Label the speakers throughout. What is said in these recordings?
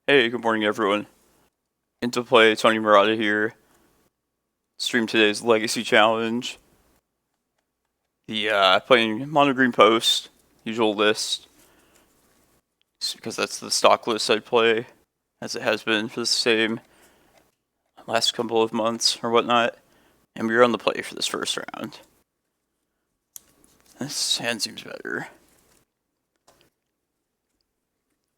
Speaker 1: Hey, good morning everyone. Into play, Tony Murata here. Stream today's Legacy Challenge. The playing Mono Green Post, usual list. Just because that's the stock list I'd play, as it has been for the same last couple of months or whatnot. And we were on the play for this first round. This hand seems better.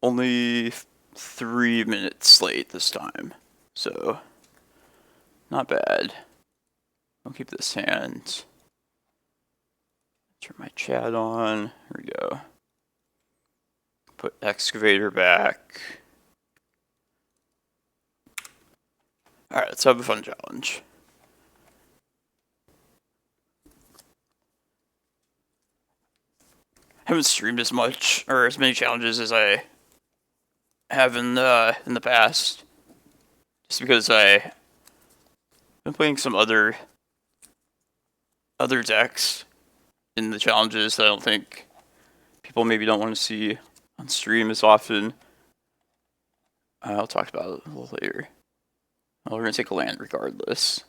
Speaker 1: Only 3 minutes late this time, so not bad. I'll keep this hand. Turn my chat on. Here we go. Put Excavator back. Alright, let's have a fun challenge. Haven't streamed as much, or as many challenges as I have in the past. Just because I've been playing some other decks in the challenges that I don't think people maybe don't want to see on stream as often. I'll talk about it a little later. Well, we're going to take a land regardless.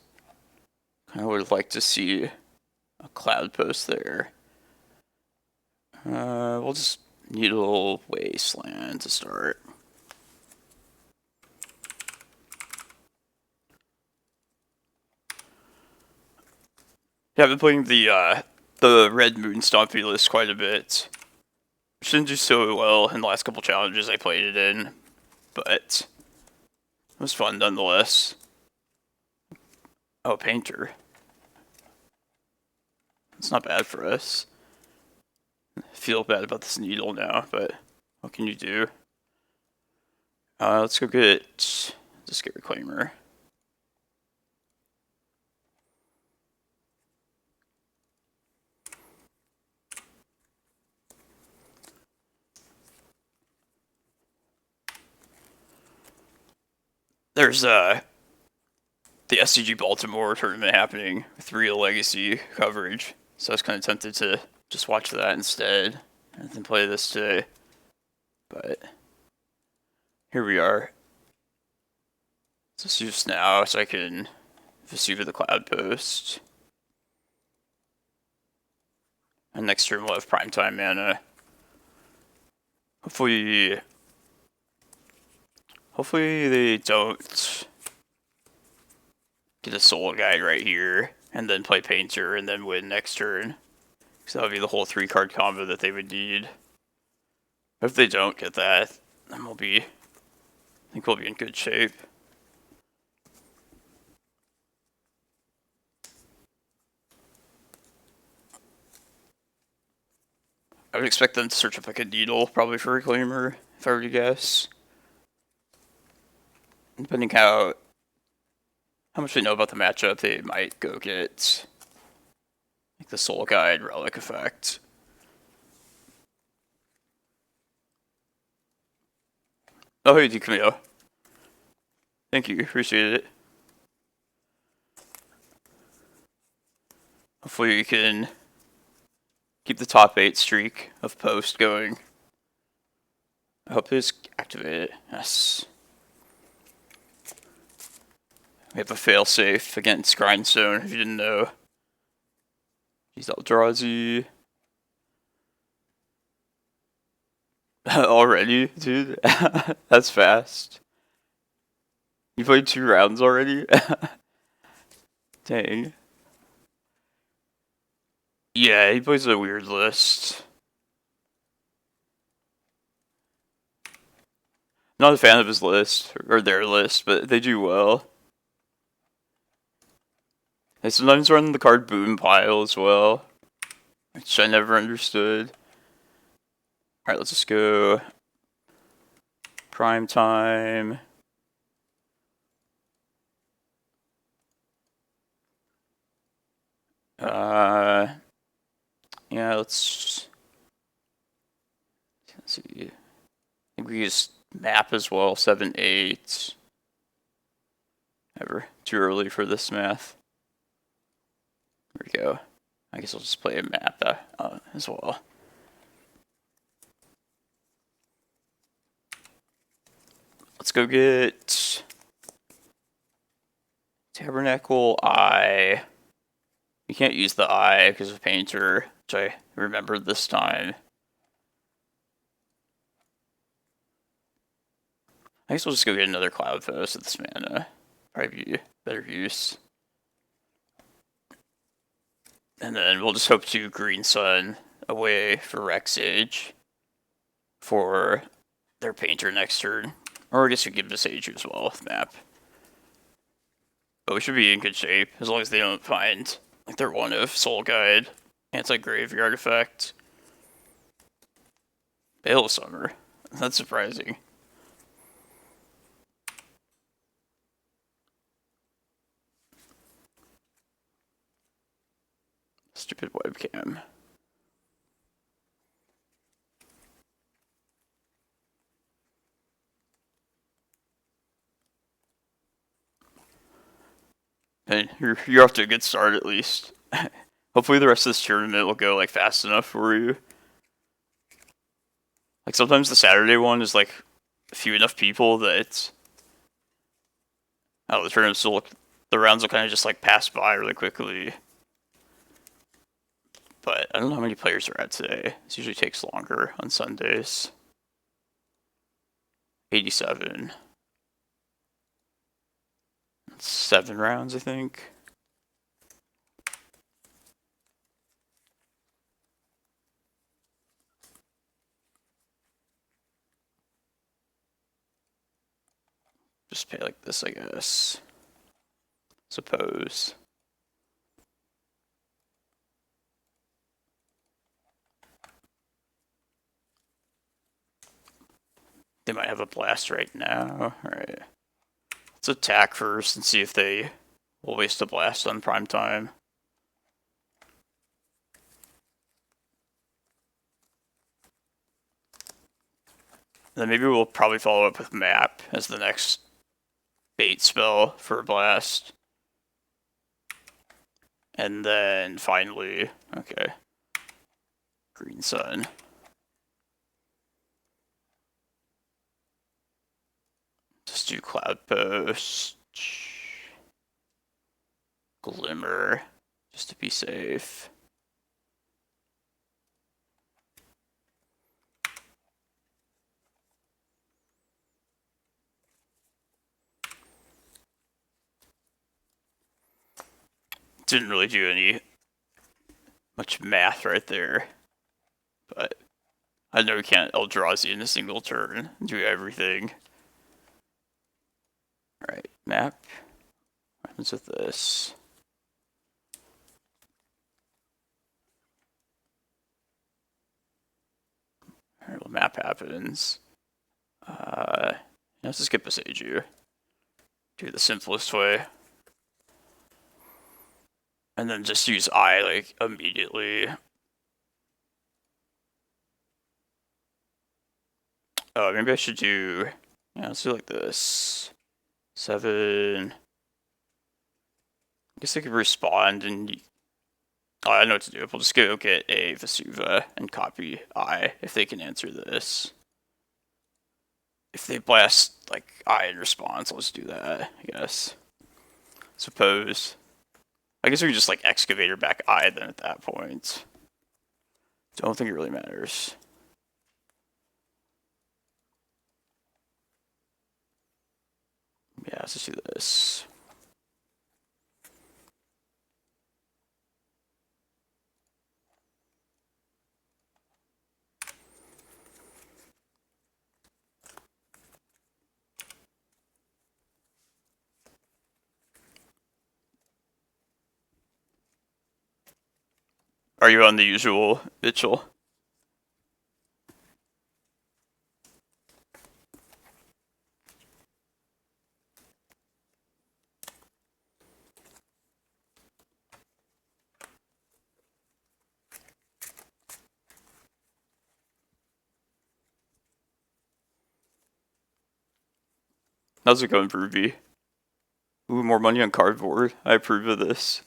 Speaker 1: I would have liked to see a Cloudpost there. We'll just Needle Wasteland to start. Yeah, I've been playing the Red Moon Stompy list quite a bit. Which didn't do so well in the last couple challenges I played it in, but it was fun nonetheless. Oh, Painter. It's not bad for us. I feel bad about this Needle now, but what can you do? Let's go get Reclaimer. There's the SCG Baltimore tournament happening with real Legacy coverage, so I was kind of tempted to just watch that instead and then play this today. But here we are. Let's use now so I can Vesuva the Cloudpost. And next turn we'll have primetime mana. Hopefully they don't get a Soul Guide right here, and then play Painter, and then win next turn. Because that would be the whole 3-card combo that they would need. If they don't get that, then I think we'll be in good shape. I would expect them to search up like a Needle, probably for Reclaimer, if I were to guess. Depending how much they know about the matchup, they might go get like the Soul Guide Relic effect. Oh, hey, Camille. Thank you, appreciate it. Hopefully we can keep the top 8 streak of post going. I hope they just activate it. Yes. We have a failsafe against Grindstone, if you didn't know. He's Eldrazi. Already? Dude, that's fast. You played 2 rounds already? Dang. Yeah, he plays a weird list. Not a fan of his list, or their list, but they do well. They sometimes run the card Boom Pile as well, which I never understood. Alright, let's just go Prime Time. Yeah, let's see. I think we use map as well, 7, 8. Never too early for this math. There we go. I guess I'll just play a map as well. let's go get Tabernacle Eye. You can't use the Eye because of Painter, which I remembered this time. I guess we'll just go get another Cloudpost with this mana. Probably be better use. And then we'll just hope to Green Sun away for Rec Sage for their Painter next turn. Or I guess we give Boseiju as well with map. But we should be in good shape as long as they don't find like their one of Soul Guide, Anti-Graveyard Effect. Veil of Summer. That's surprising. Stupid webcam. And you're off to a good start at least. Hopefully the rest of this tournament will go like fast enough for you. Like sometimes the Saturday one is like few enough people that the tournaments will look, the rounds will kind of just like pass by really quickly. But I don't know how many players are at today. This usually takes longer on Sundays. 87. 7 rounds, I think. Just pay like this, I guess. Suppose. They might have a blast right now. Alright. Let's attack first and see if they will waste a blast on prime time. Then maybe we'll probably follow up with Map as the next bait spell for a blast. And then finally, okay, Green Sun. Just do Cloudpost. Glimmer, just to be safe. Didn't really do any much math right there, but I know we can't Eldrazi in a single turn and do everything. Alright, map. What happens with this? Alright, well, map happens. Let's just get Boseiju. Do the simplest way. And then just use Eye, like, immediately. Oh, maybe I should do... Yeah, let's do like this. 7... I guess I could respond and... Oh, I know what to do. We'll just go get a Vesuva and copy Eye if they can answer this. If they blast, like, Eye in response, let's do that, I guess. Suppose... I guess we could just like Excavator back Eye then at that point. Don't think it really matters. Yeah, let's just do this. Are you on the usual, Mitchell? How's it going, Ruby? Ooh, more money on cardboard. I approve of this.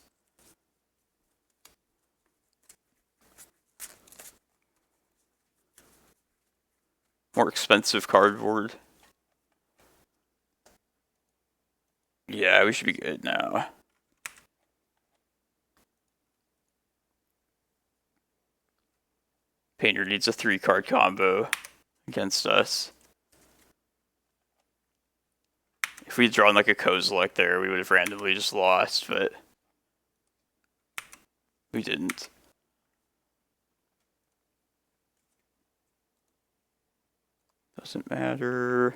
Speaker 1: More expensive cardboard. Yeah, we should be good now. Painter needs a 3-card combo against us. If we'd drawn like a Kozilek there, we would have randomly just lost, but we didn't. Doesn't matter.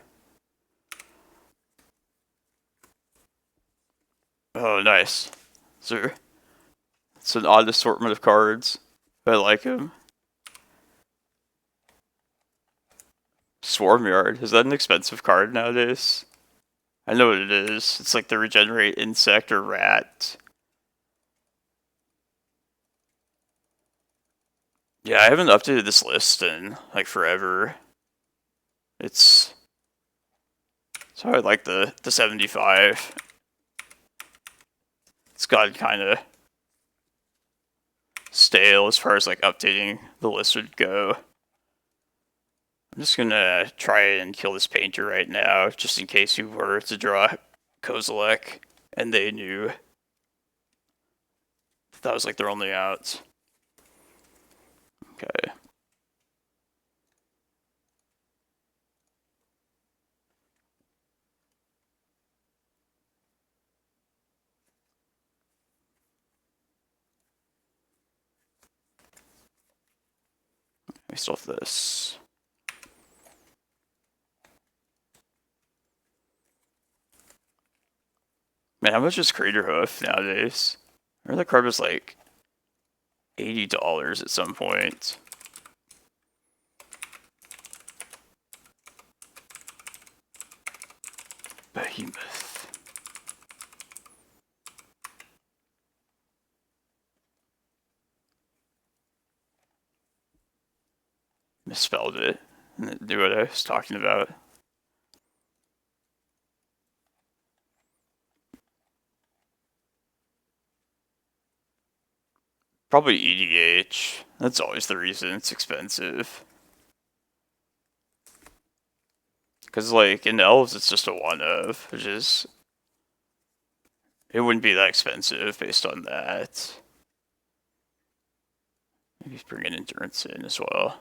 Speaker 1: Oh, nice. So it's an odd assortment of cards, but I like them. Swarm Yard. Is that an expensive card nowadays? I know what it is. It's like the regenerate insect or rat. Yeah, I haven't updated this list in like forever. It's so I like the 75. It's gotten kind of stale as far as like updating the list would go. I'm just gonna try and kill this painter right now, just in case you were to draw Kozilek and they knew that was like their only out. Okay. We still have this. Man, how much is Crater Hoof nowadays? I remember that card was like $80 at some point. Behemoth. Misspelled it and knew what I was talking about. Probably EDH. That's always the reason it's expensive. Because, like, in Elves, it's just a one-of, which is... It wouldn't be that expensive based on that. Maybe bring an Endurance in as well.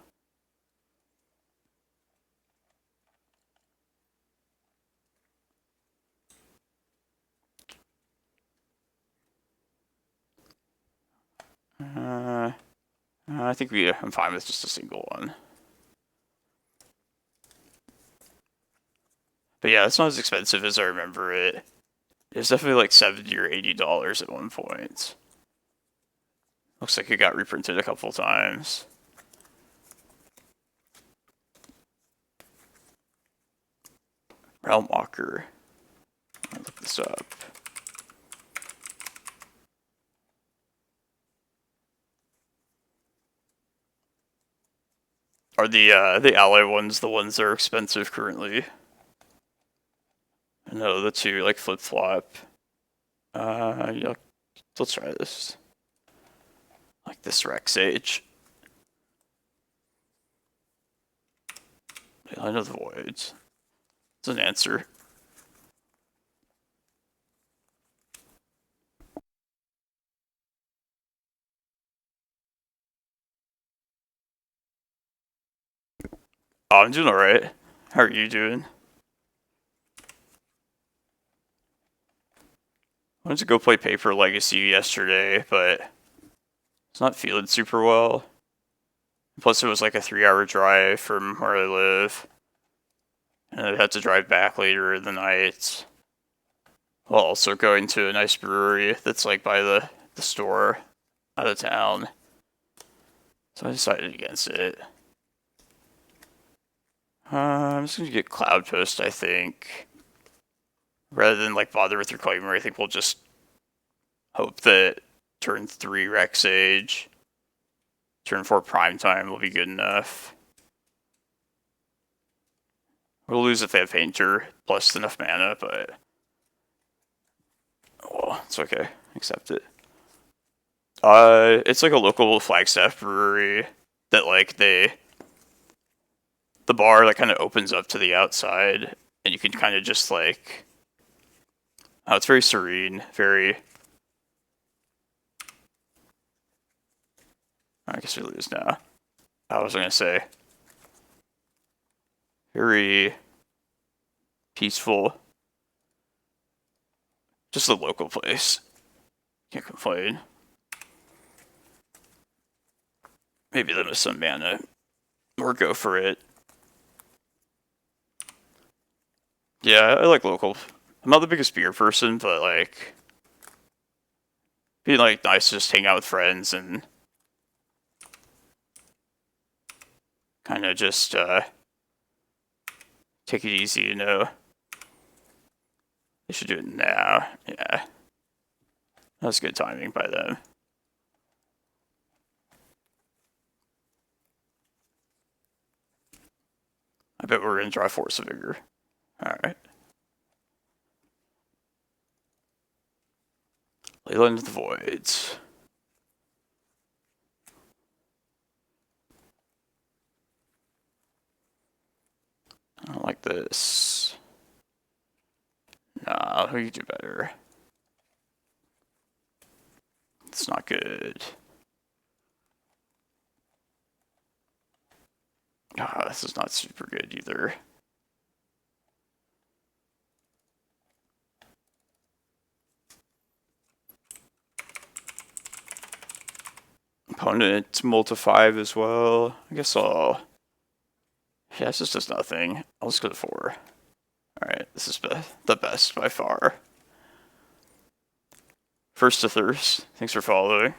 Speaker 1: I think I'm fine with just a single one. But yeah, it's not as expensive as I remember it. It was definitely like $70 or $80 at one point. Looks like it got reprinted a couple times. Realm Walker. I'll look this up. Are the ally ones the ones that are expensive currently? No, the two like flip flop. Yeah, let's try this. Like this Rec Sage. I know the Voids. It's an answer. Oh, I'm doing alright. How are you doing? I went to go play Paper Legacy yesterday, but it's not feeling super well. Plus, it was like a 3-hour drive from where I live. And I had to drive back later in the night. While also going to a nice brewery that's like by the store out of town. So I decided against it. I'm just gonna get Cloudpost, I think. Rather than like bother with Reclaimer, I think we'll just hope that turn 3 Rec Sage, turn 4 Prime Time will be good enough. We'll lose if they have Painter plus enough mana, but well, it's okay. Accept it. It's like a local Flagstaff brewery that like the bar like kind of opens up to the outside, and you can kind of just like Oh, it's very serene, very... I guess we lose now. I was gonna say. Very peaceful. Just a local place. Can't complain. Maybe them with some mana. Or go for it. Yeah, I like local. I'm not the biggest beer person, but like... Being like nice to just hang out with friends and... Kind of just, take it easy, you know. They should do it now. Yeah. That's good timing by them. I bet we're going to draw Force of Vigor. Alright. Leyland of the Voids. I don't like this. Nah, we can do better. It's not good. Ah, this is not super good either. Opponent multi 5 as well. I guess I'll... Yeah, this just does nothing. I'll just go to 4. Alright, this is the best by far. First to Thirst. Thanks for following.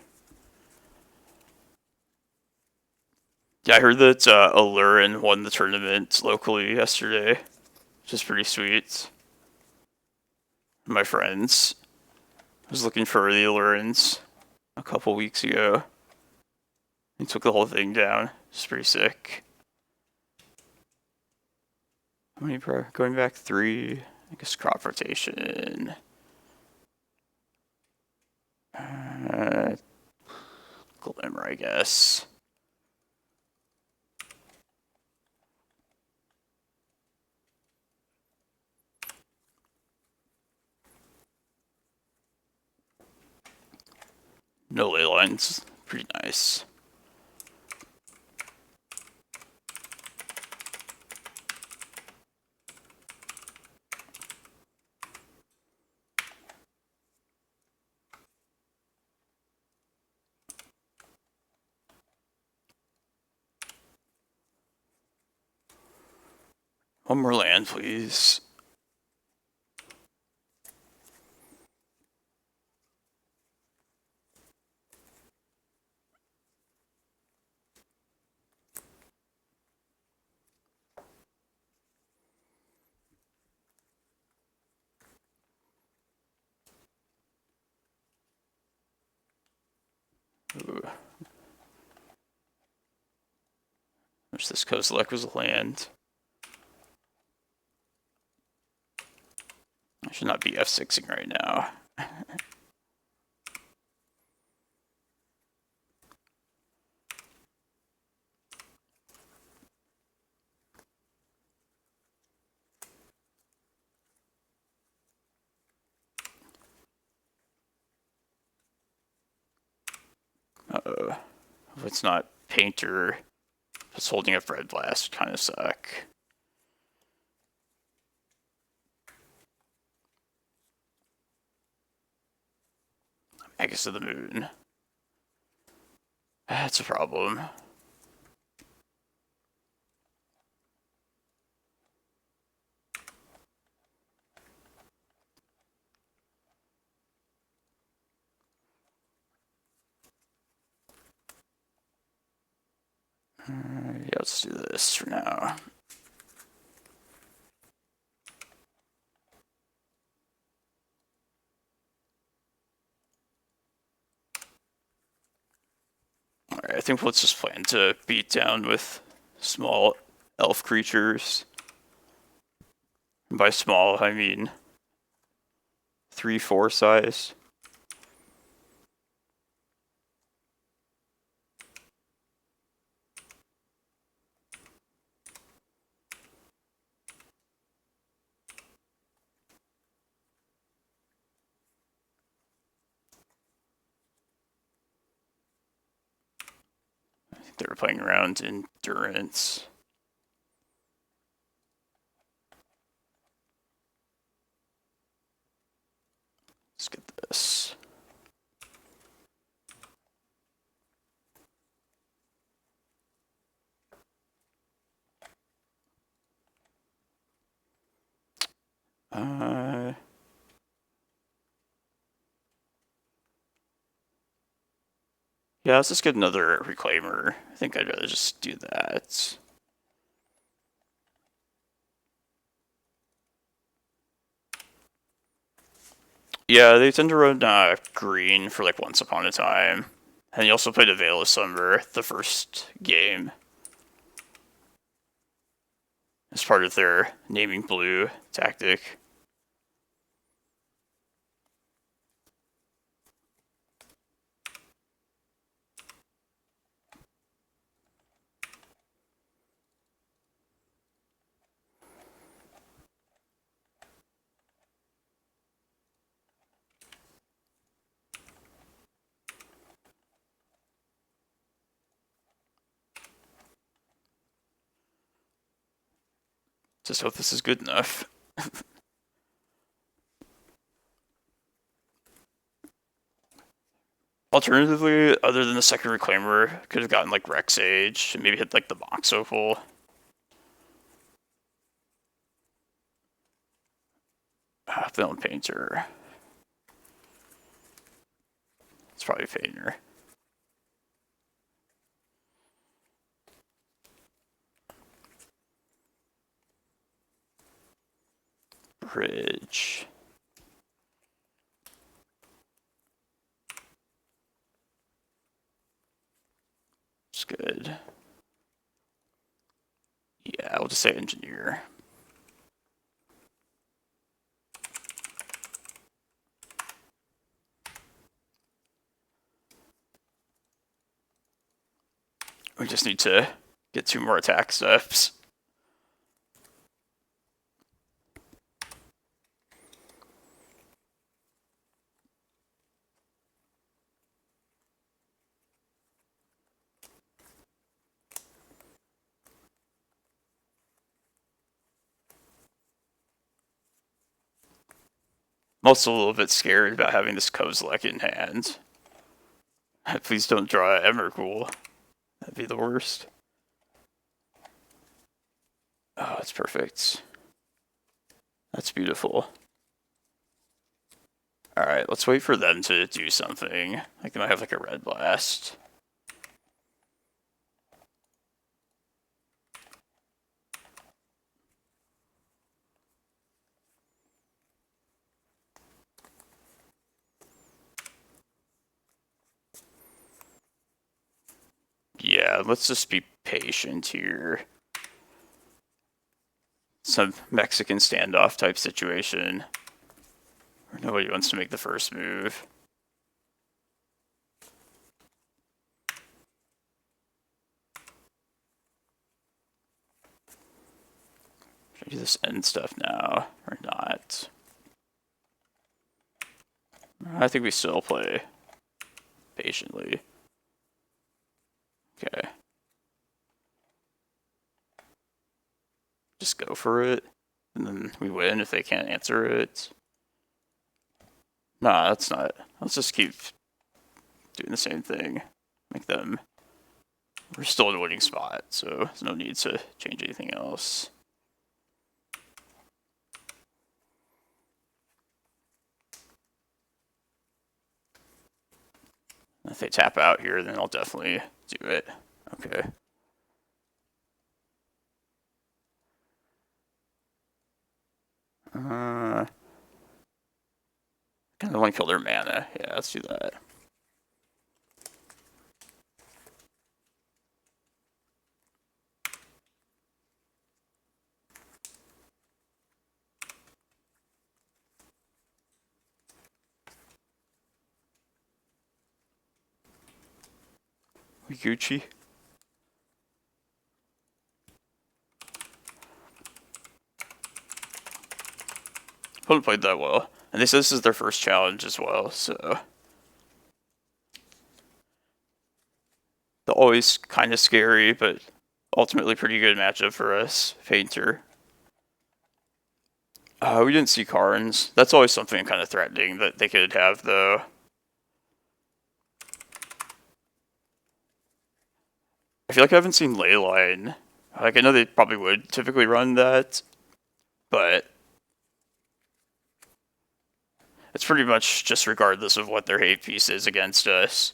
Speaker 1: Yeah, I heard that Allurin won the tournament locally yesterday, which is pretty sweet. My friends. I was looking for the Allurins a couple weeks ago. He took the whole thing down. It's pretty sick. How many going back? 3? I guess crop rotation. Glimmer, I guess. No ley lines. Pretty nice. One more land, please. Ooh. Wish this Kozilek was a land. I should not be F6ing right now. Uh-oh. If it's not Painter, just holding up Red Blast kind of suck. Magus of the Moon. That's a problem. Yeah, let's do this for now. Alright, I think let's just plan to beat down with small elf creatures. And by small, I mean 3-4 size. They were playing around Endurance. Let's get this. Yeah, let's just get another Reclaimer. I think I'd rather just do that. Yeah, they tend to run green for like Once Upon a Time. And you also played a Veil of Summer the first game. As part of their naming blue tactic. Just hope this is good enough. Alternatively, other than the second Reclaimer, could have gotten like Rex Sage and maybe hit like the Mox Opal. Film Painter. It's probably Painter. Bridge. It's good. Yeah, I'll just say Engineer. We just need to get 2 more attack steps. I'm also a little bit scared about having this Kozilek in hand. Please don't draw Emrakul. That'd be the worst. Oh, that's perfect. That's beautiful. Alright, let's wait for them to do something. Like they might have like a red blast. Yeah, let's just be patient here. Some Mexican standoff type situation. Where nobody wants to make the first move. Should I do this end stuff now or not? I think we still play patiently. Okay. Just go for it, and then we win if they can't answer it. Nah, that's not. Let's just keep doing the same thing. Make them... We're still in a winning spot, so there's no need to change anything else. If they tap out here, then I'll definitely do it. Okay. Kind of want to kill their mana. Yeah, let's do that. We Gucci. Haven't played that well. And they said this is their first challenge as well, so... The always kind of scary, but ultimately pretty good matchup for us. Painter. We didn't see Karns. That's always something kind of threatening that they could have, though. I feel like I haven't seen Leyline. Like, I know they probably would typically run that, but it's pretty much just regardless of what their hate piece is against us.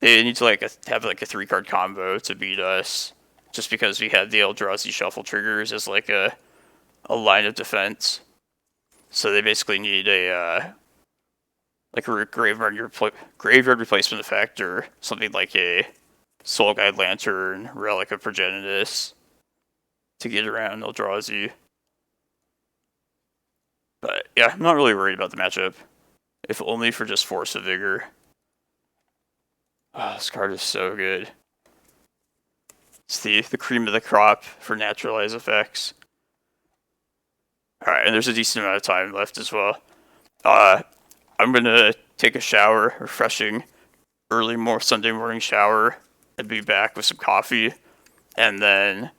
Speaker 1: They need to like have like a 3-card combo to beat us, just because we had the Eldrazi shuffle triggers as like a line of defense. So they basically need a like a graveyard replacement effect or something like a Soul Guide Lantern, Relic of Progenitus to get around Eldrazi. But yeah, I'm not really worried about the matchup, if only for just Force of Vigor. Oh, this card is so good. It's the cream of the crop for naturalize effects. Alright, and there's a decent amount of time left as well. I'm gonna take a shower, refreshing Sunday morning shower, and be back with some coffee. And then,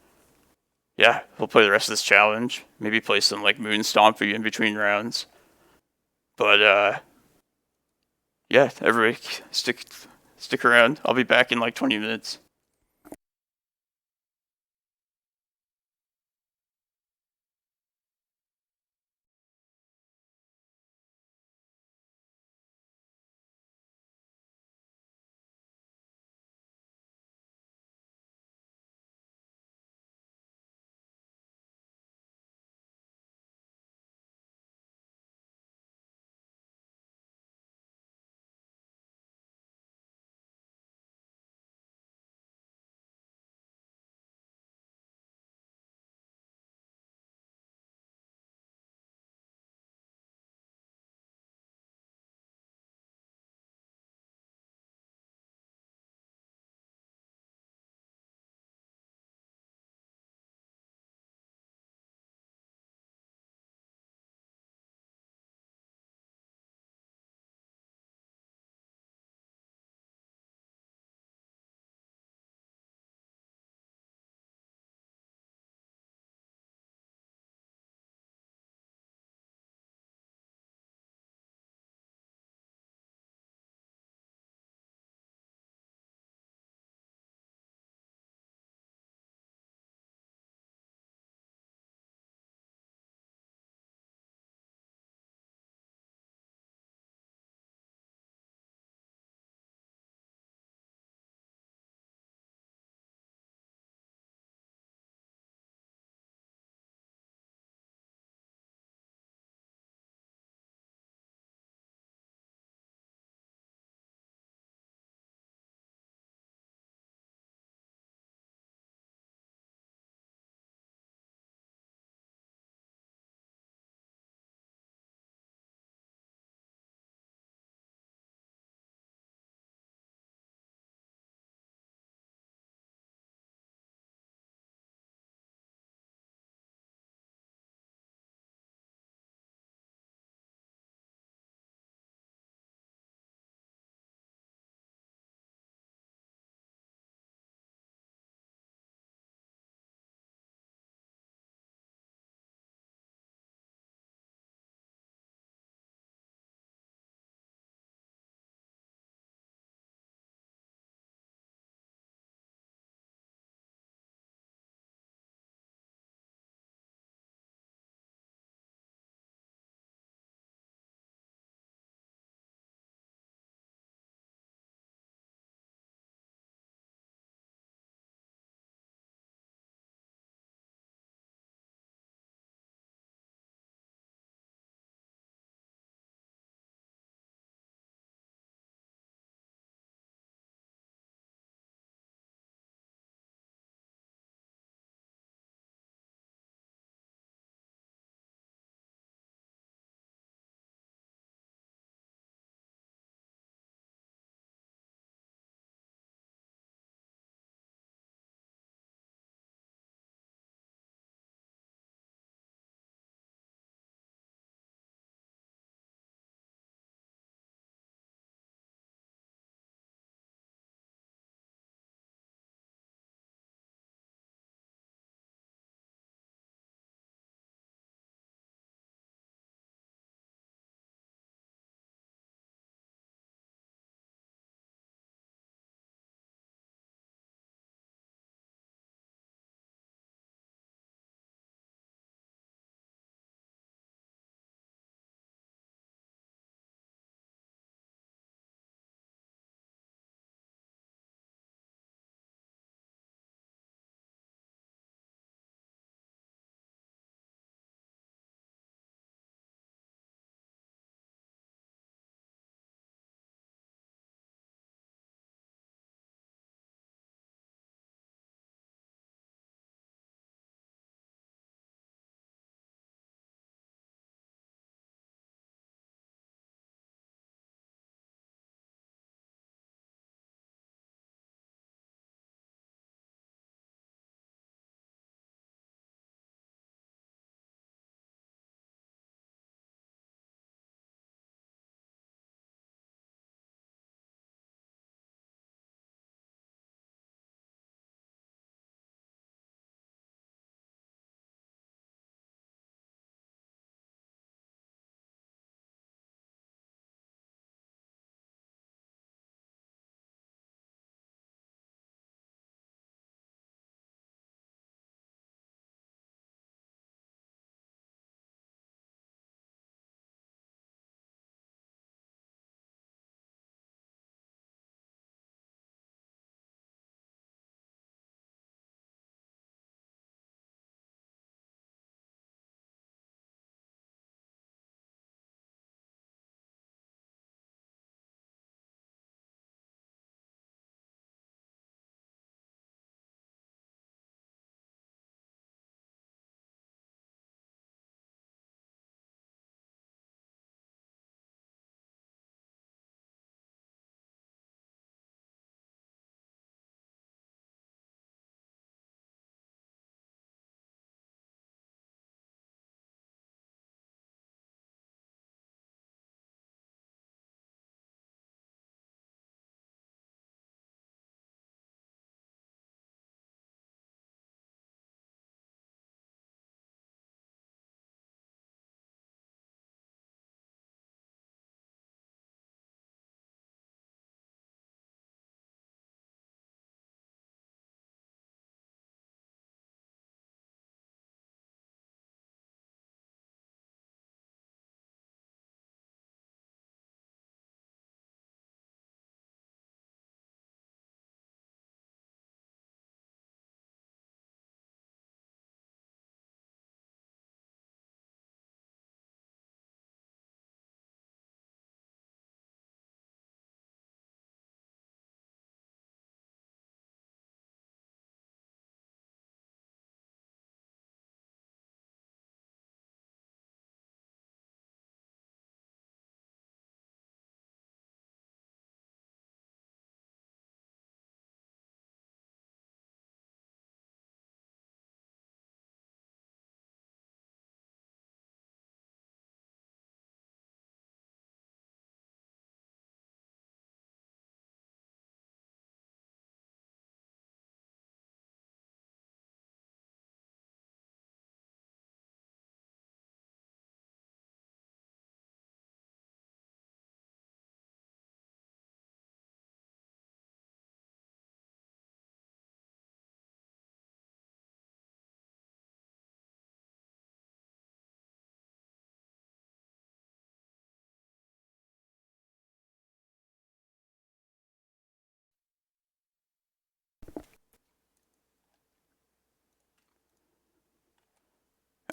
Speaker 1: yeah, we'll play the rest of this challenge. Maybe play some like Moon Stompy in between rounds. But yeah, everybody stick around. I'll be back in like 20 minutes.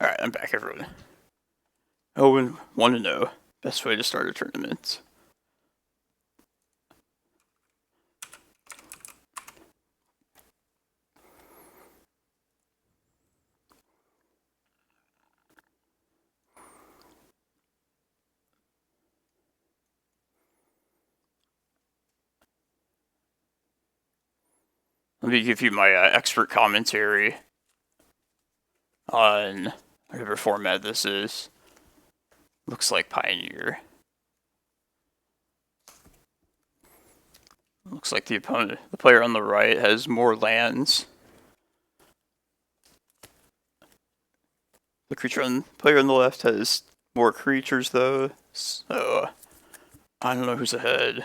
Speaker 1: Alright, I'm back, everyone. Oh, and 1-0. Best way to start a tournament. Let me give you my expert commentary on whatever format this is. Looks like Pioneer. Looks like the player on the right, has more lands. The player on the left has more creatures, though. So I don't know who's ahead.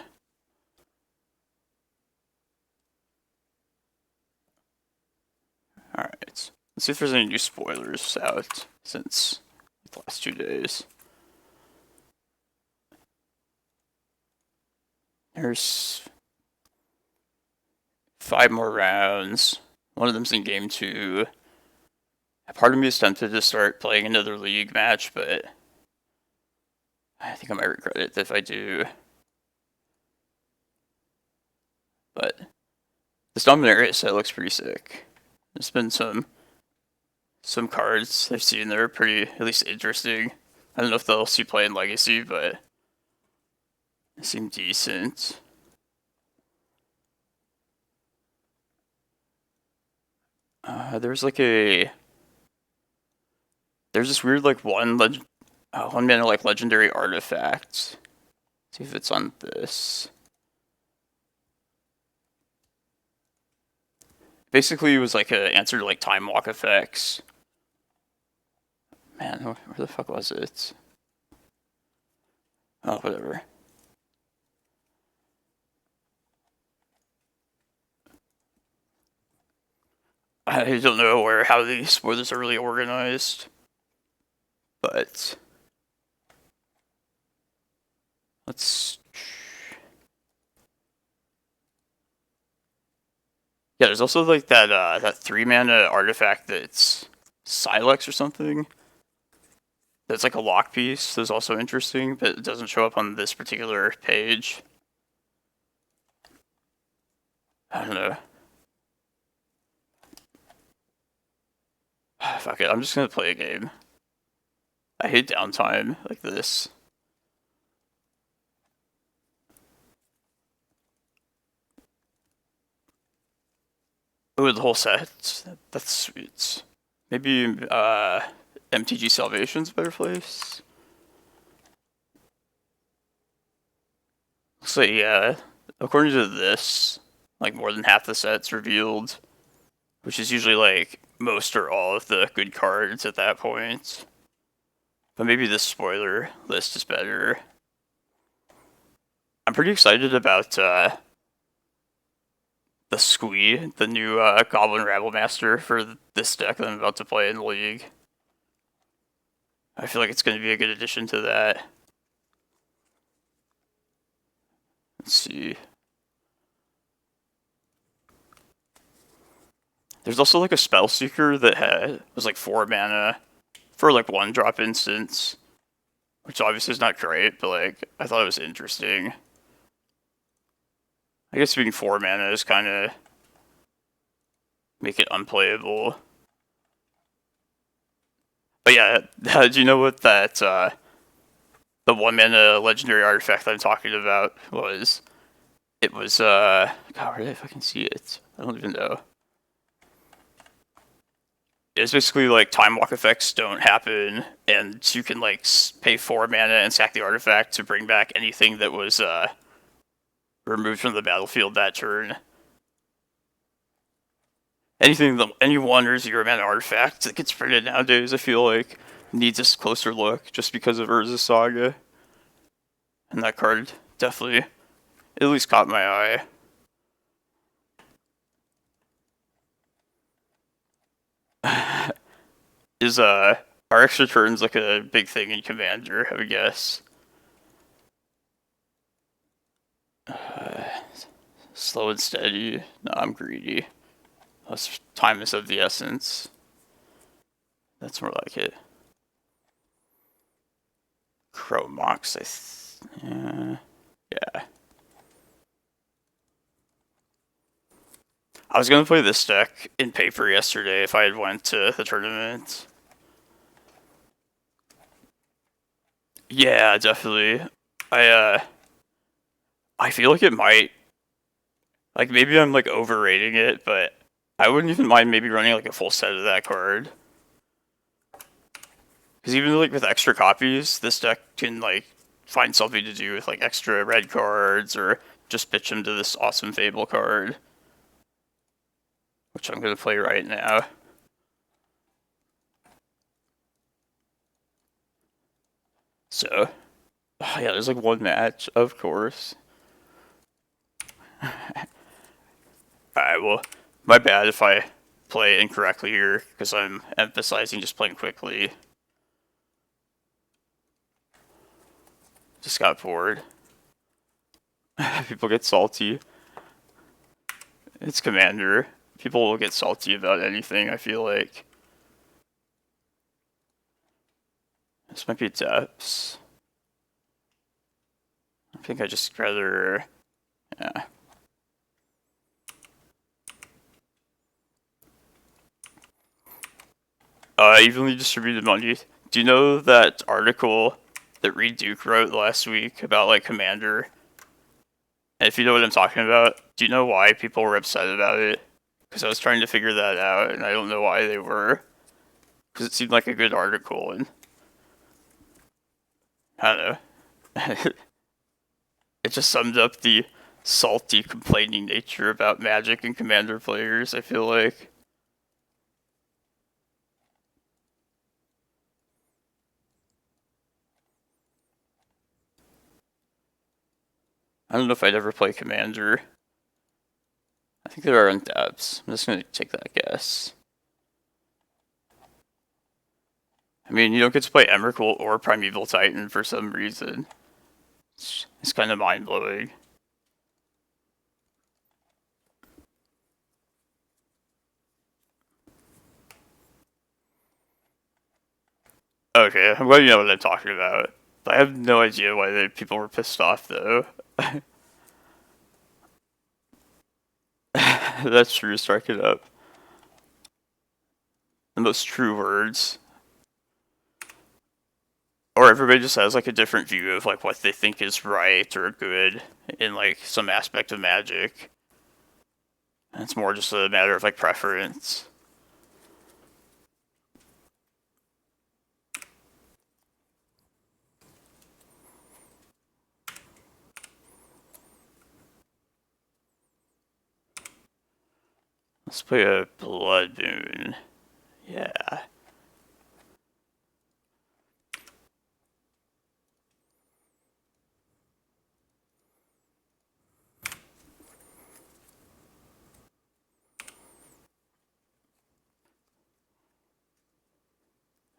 Speaker 1: Alright, let's see if there's any new spoilers out since the last 2 days. There's 5 more rounds. One of them's in game 2. Part of me is tempted to start playing another league match, but I think I might regret it if I do. But this Dominaria set looks pretty sick. There's been some cards I've seen that are pretty, at least interesting. I don't know if they'll see play in Legacy, but they seem decent. There's this weird one mana legendary artifact. Let's see if it's on this. Basically, it was like an answer to time walk effects. Man, where the fuck was it? Oh, whatever. I don't know how these spoilers are really organized, but yeah, there's also that 3 mana artifact that's Silex or something. That's like a lock piece. That's also interesting, but it doesn't show up on this particular page. I don't know. Fuck it, I'm just gonna play a game. I hate downtime like this. Oh, the whole set. That's sweet. Maybe MTG Salvation's a better place. So yeah, according to this, more than half the set's revealed, which is usually most or all of the good cards at that point. But maybe this spoiler list is better. I'm pretty excited about the Squee, the new Goblin Rabblemaster for this deck that I'm about to play in the league. I feel like it's going to be a good addition to that. Let's see. There's also a Spellseeker that was 4 mana for 1-drop instance, which obviously is not great, but I thought it was interesting. I guess being 4 mana is kind of make it unplayable. But yeah, do you know what that the 1 mana legendary artifact that I'm talking about was? It was God, where did I fucking see it? I don't even know. It's basically time walk effects don't happen, and you can pay 4 mana and sack the artifact to bring back anything that was removed from the battlefield that turn. Any 1 or 0 mana artifact that gets printed nowadays, I feel needs a closer look just because of Urza's Saga. And that card definitely at least caught my eye. Is are extra turns a big thing in Commander, I would guess. Slow and steady. No, I'm greedy. Time is of the essence. That's more like it. Chromox, yeah. I was gonna play this deck in paper yesterday if I had went to the tournament. Yeah, definitely. I feel like it might, like, maybe I'm like overrating it, but I wouldn't even mind maybe running like a full set of that card. Because even like with extra copies, this deck can like find something to do with like extra red cards or just pitch them to this awesome Fable card, which I'm gonna play right now. So, oh yeah, there's like one match, of course. Alright, well, my bad if I play incorrectly here, because I'm emphasizing just playing quickly. Just got bored. People get salty. It's Commander. People will get salty about anything, I feel like. This might be depths. I think I just rather... yeah. Evenly distributed money. Do you know that article that Reed Duke wrote last week about, like, Commander? And if you know what I'm talking about, do you know why people were upset about it? Because I was trying to figure that out, and I don't know why they were. Because it seemed like a good article, and... I don't know. It just summed up the salty, complaining nature about Magic and Commander players, I feel like. I don't know if I'd ever play Commander. I think there are in depths. I'm just gonna take that guess. I mean, you don't get to play Emrakul or Primeval Titan for some reason. It's kind of mind-blowing. Okay, I'm glad you know what I'm talking about. I have no idea why people were pissed off, though. That's true, strike it up. The most true words. Or everybody just has like a different view of like what they think is right or good in like some aspect of Magic. And it's more just a matter of like preference. Let's play a Blood Moon. Yeah.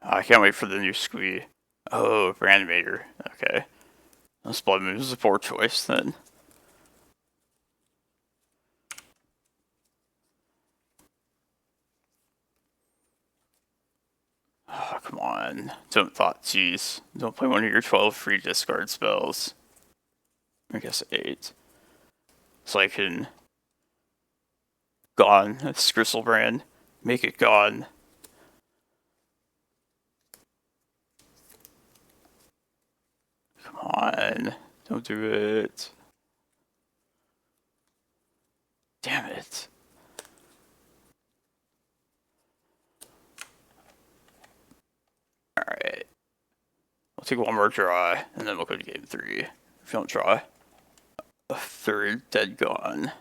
Speaker 1: I can't wait for the new Squee. Oh, Reanimator. Okay. This Blood Moon is a poor choice then. Oh, come on. Don't Thoughtseize. Don't play one of your 12 free discard spells. I guess 8. So I can... Gone. That's Gristlebrand. Make it gone. Come on. Don't do it. Damn it. Alright. We'll take one more draw, and then we'll go to game 3. If you don't draw a third dead gone.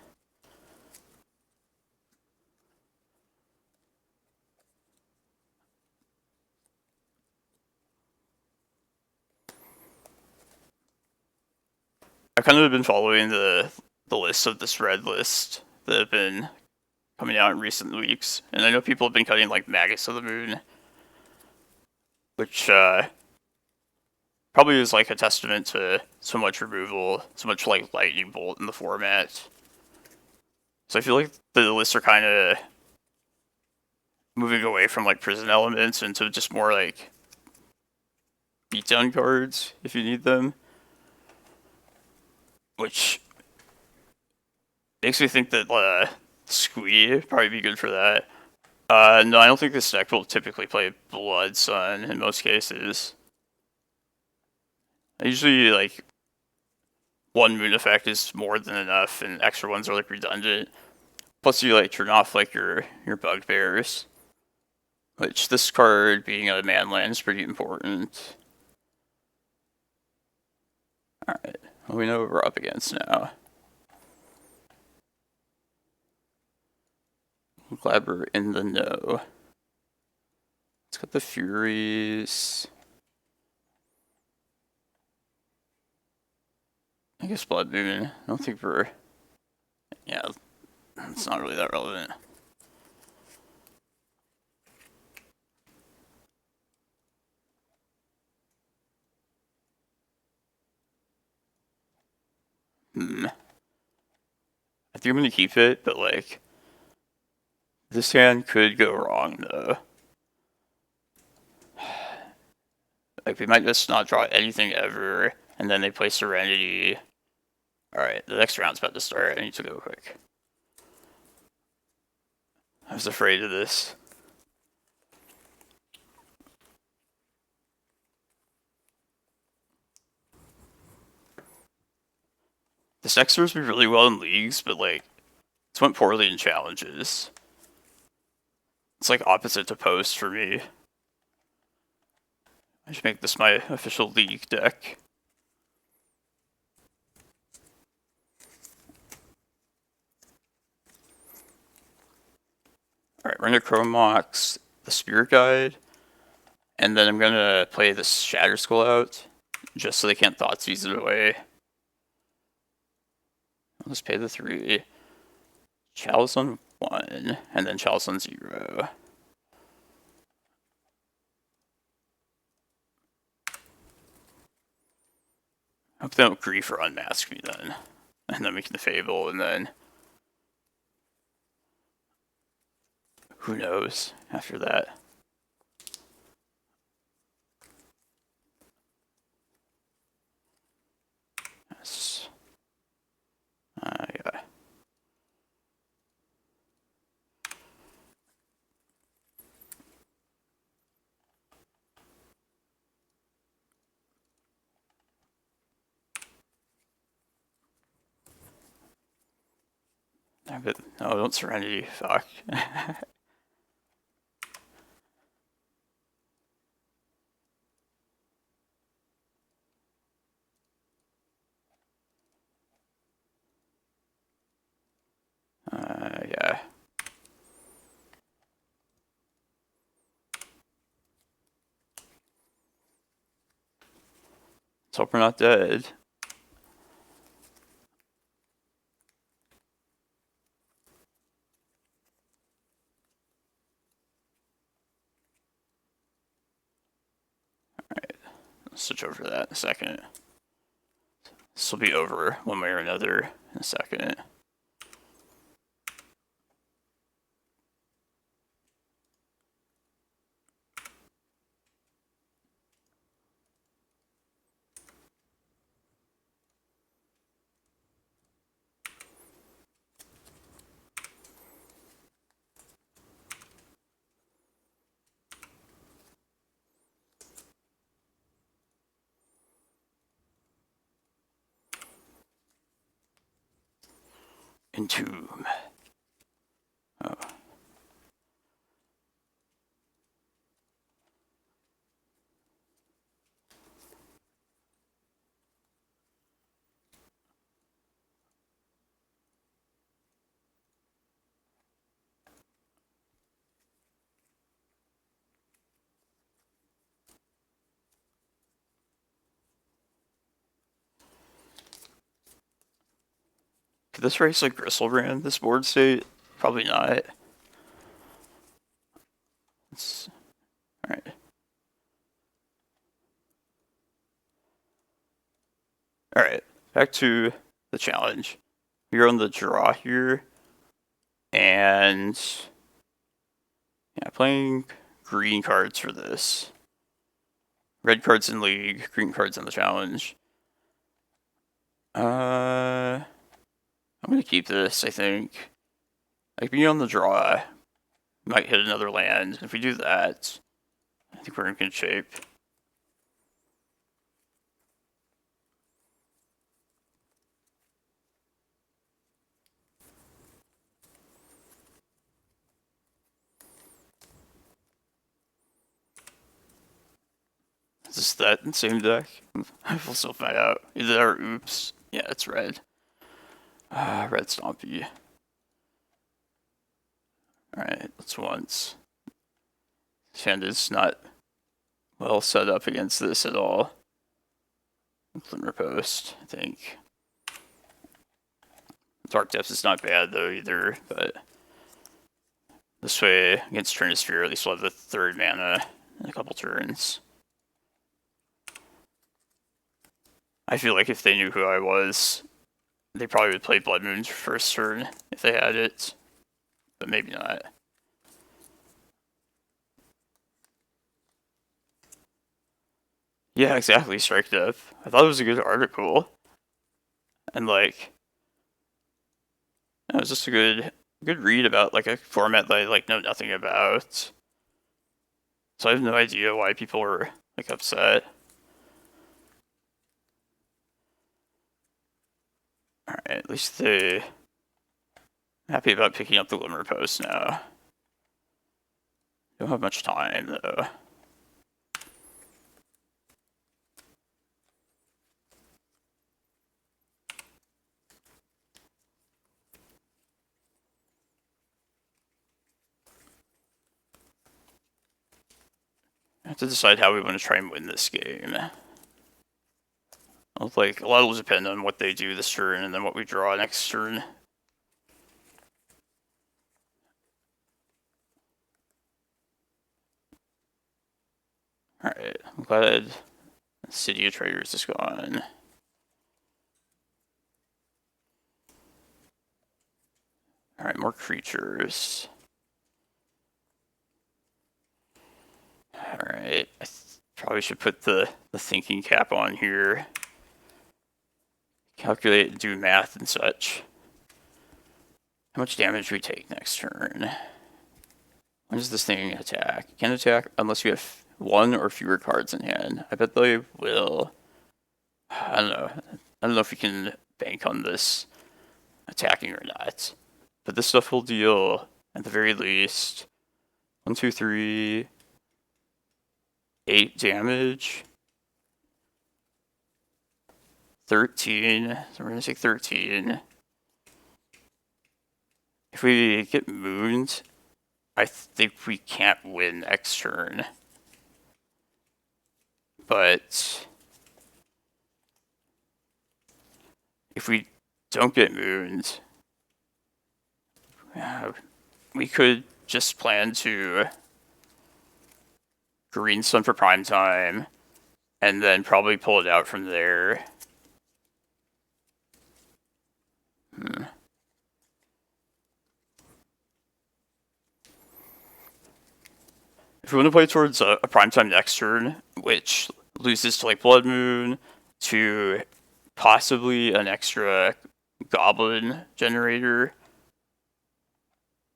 Speaker 1: I've kind of been following the list of this red list that have been coming out in recent weeks, and I know people have been cutting like Magus of the Moon, which probably is like a testament to so much removal, so much like Lightning Bolt in the format. So I feel like the lists are kind of moving away from like prison elements into just more like beatdown cards if you need them, which makes me think that Squee would probably be good for that. No, I don't think this deck will typically play Blood Sun in most cases. Usually, like, one moon effect is more than enough, and extra ones are like redundant. Plus, you like turn off like your bugbears, which this card being a man land is pretty important. All right, well, we know what we're up against now. I'm glad we're in the know. Let's get the Furies. I guess Blood Moon. I don't think we're... Yeah, it's not really that relevant. I think I'm gonna keep it, but like... This hand could go wrong, though. Like, we might just not draw anything ever, and then they play Serenity. Alright, the next round's about to start. I need to go quick. I was afraid of this. This deck serves me really well in leagues, but like, it's went poorly in challenges. It's like opposite to post for me. I should make this my official league deck. Alright, we're gonna Chromox the Spirit Guide, and then I'm gonna play this Shatter Skull out, just so they can't Thoughtseize it away. Let's pay the 3. Chalice on 1, and then Chalice on 0. Hope they don't grief or unmask me then. And then we can Fable, and then... Who knows after that? Yes. Yeah. But, no, don't Serenity. Fuck. Yeah. Let's hope we're not dead. Alright. Let's switch over to that in a second. This will be over one way or another in a second. Entomb. Oh. Could this race like Gristlebrand, this board state? Probably not. Alright. Alright, back to the challenge. We're on the draw here, and Yeah, playing green cards for this. Red cards in League, green cards in the Challenge. I'm gonna keep this, I think. Like, being on the draw, might hit another land. If we do that, I think we're in good shape. Is this that same deck? We'll still find out. Either that or oops. Yeah, it's red. Red Stompy. Alright, let's once. Hand is not well set up against this at all. Glimmerpost, I think. Dark Depths is not bad though either, but this way against Trinisphere at least we'll have the third mana in a couple turns. I feel like if they knew who I was, they probably would play Blood Moon first turn if they had it, but maybe not. Yeah, exactly, Strike Depth. I thought it was a good article. And like, it was just a good read about like a format that I like know nothing about. So I have no idea why people were like upset. Alright, at least they're happy about picking up the Glimmerpost now. Don't have much time though. I have to decide how we want to try and win this game. Like, a lot will depend on what they do this turn and then what we draw next turn. Alright, I'm glad City of Traders is gone. Alright, more creatures. Alright, I probably should put the thinking cap on here. Calculate, do math and such. How much damage we take next turn? When does this thing attack? It can't attack unless you have one or fewer cards in hand. I bet they will. I don't know. I don't know if we can bank on this attacking or not. But this stuff will deal, at the very least, 1, 2, 3, 8 damage. 13. So we're going to take 13. If we get mooned, I think we can't win next turn. But if we don't get mooned, we could just plan to green sun for prime time and then probably pull it out from there. If we want to play towards a prime time next turn, which loses to like Blood Moon, to possibly an extra goblin generator,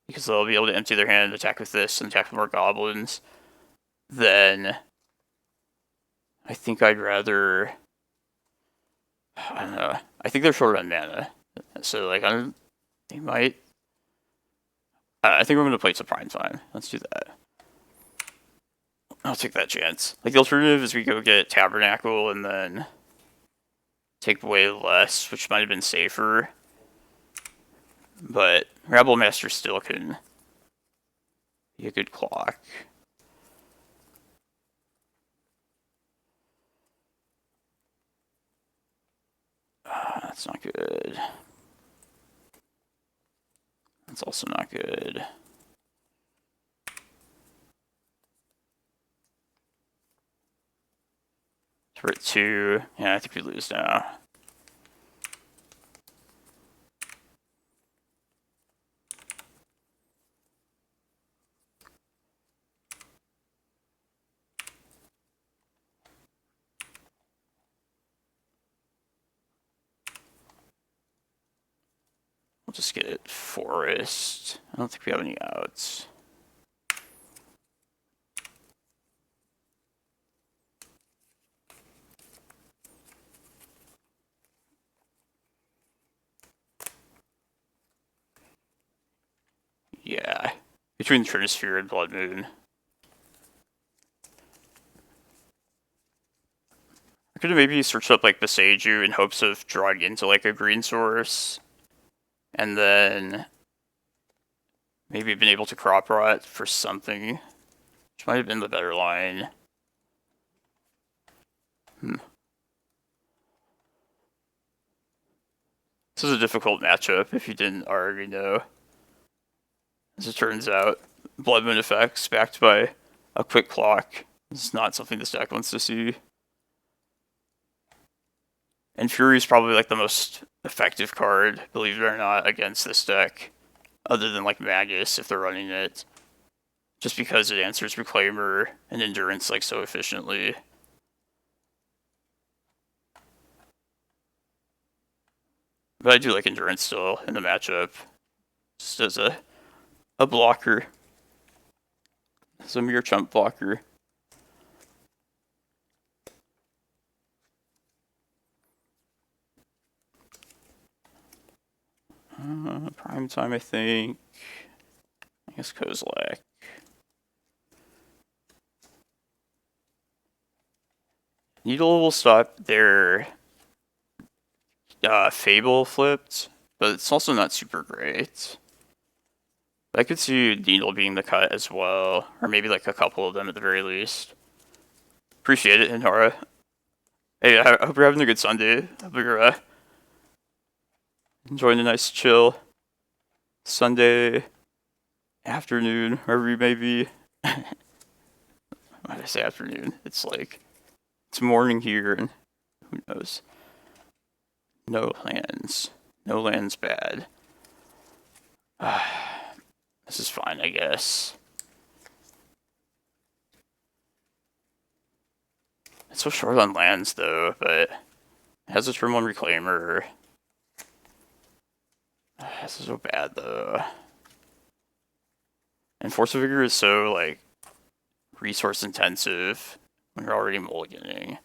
Speaker 1: because they'll be able to empty their hand, attack with this, and attack with more goblins, then I think I'd rather, I don't know, I think they're short on mana, so like they might, I think we're going to play to prime time. Let's do that. I'll take that chance. Like, the alternative is we go get Tabernacle and then take way less, which might have been safer. But Rabble Master still can be a good clock. That's not good. That's also not good. We're at 2. Yeah, I think we lose now. We'll just get Forest. I don't think we have any outs. Yeah, between Trinisphere and Blood Moon. I could have maybe searched up like Boseiju in hopes of drawing into like a green source, and then maybe been able to crop rot for something, which might have been the better line. This is a difficult matchup if you didn't already know. As it turns out, Blood Moon effects backed by a quick clock is not something this deck wants to see. And Fury is probably like the most effective card, believe it or not, against this deck, other than like Magus if they're running it. Just because it answers Reclaimer and Endurance like so efficiently. But I do like Endurance still in the matchup. Just as a blocker. As a mere chump blocker. Prime time, I think. I guess Kozilek. Needle will stop their Fable flipped, but it's also not super great. But I could see Needle being the cut as well, or maybe like a couple of them at the very least. Appreciate it, Hinara. Hey, I hope you're having a good Sunday. I hope you're enjoying a nice chill Sunday afternoon, wherever you may be. Why did I say afternoon? It's like, it's morning here, and who knows? No lands. No lands bad. This is fine, I guess. It's so short on lands, though, but it has a turn 1 Reclaimer. This is so bad, though. And Force of Vigor is so, like, resource intensive when you're already mulliganing.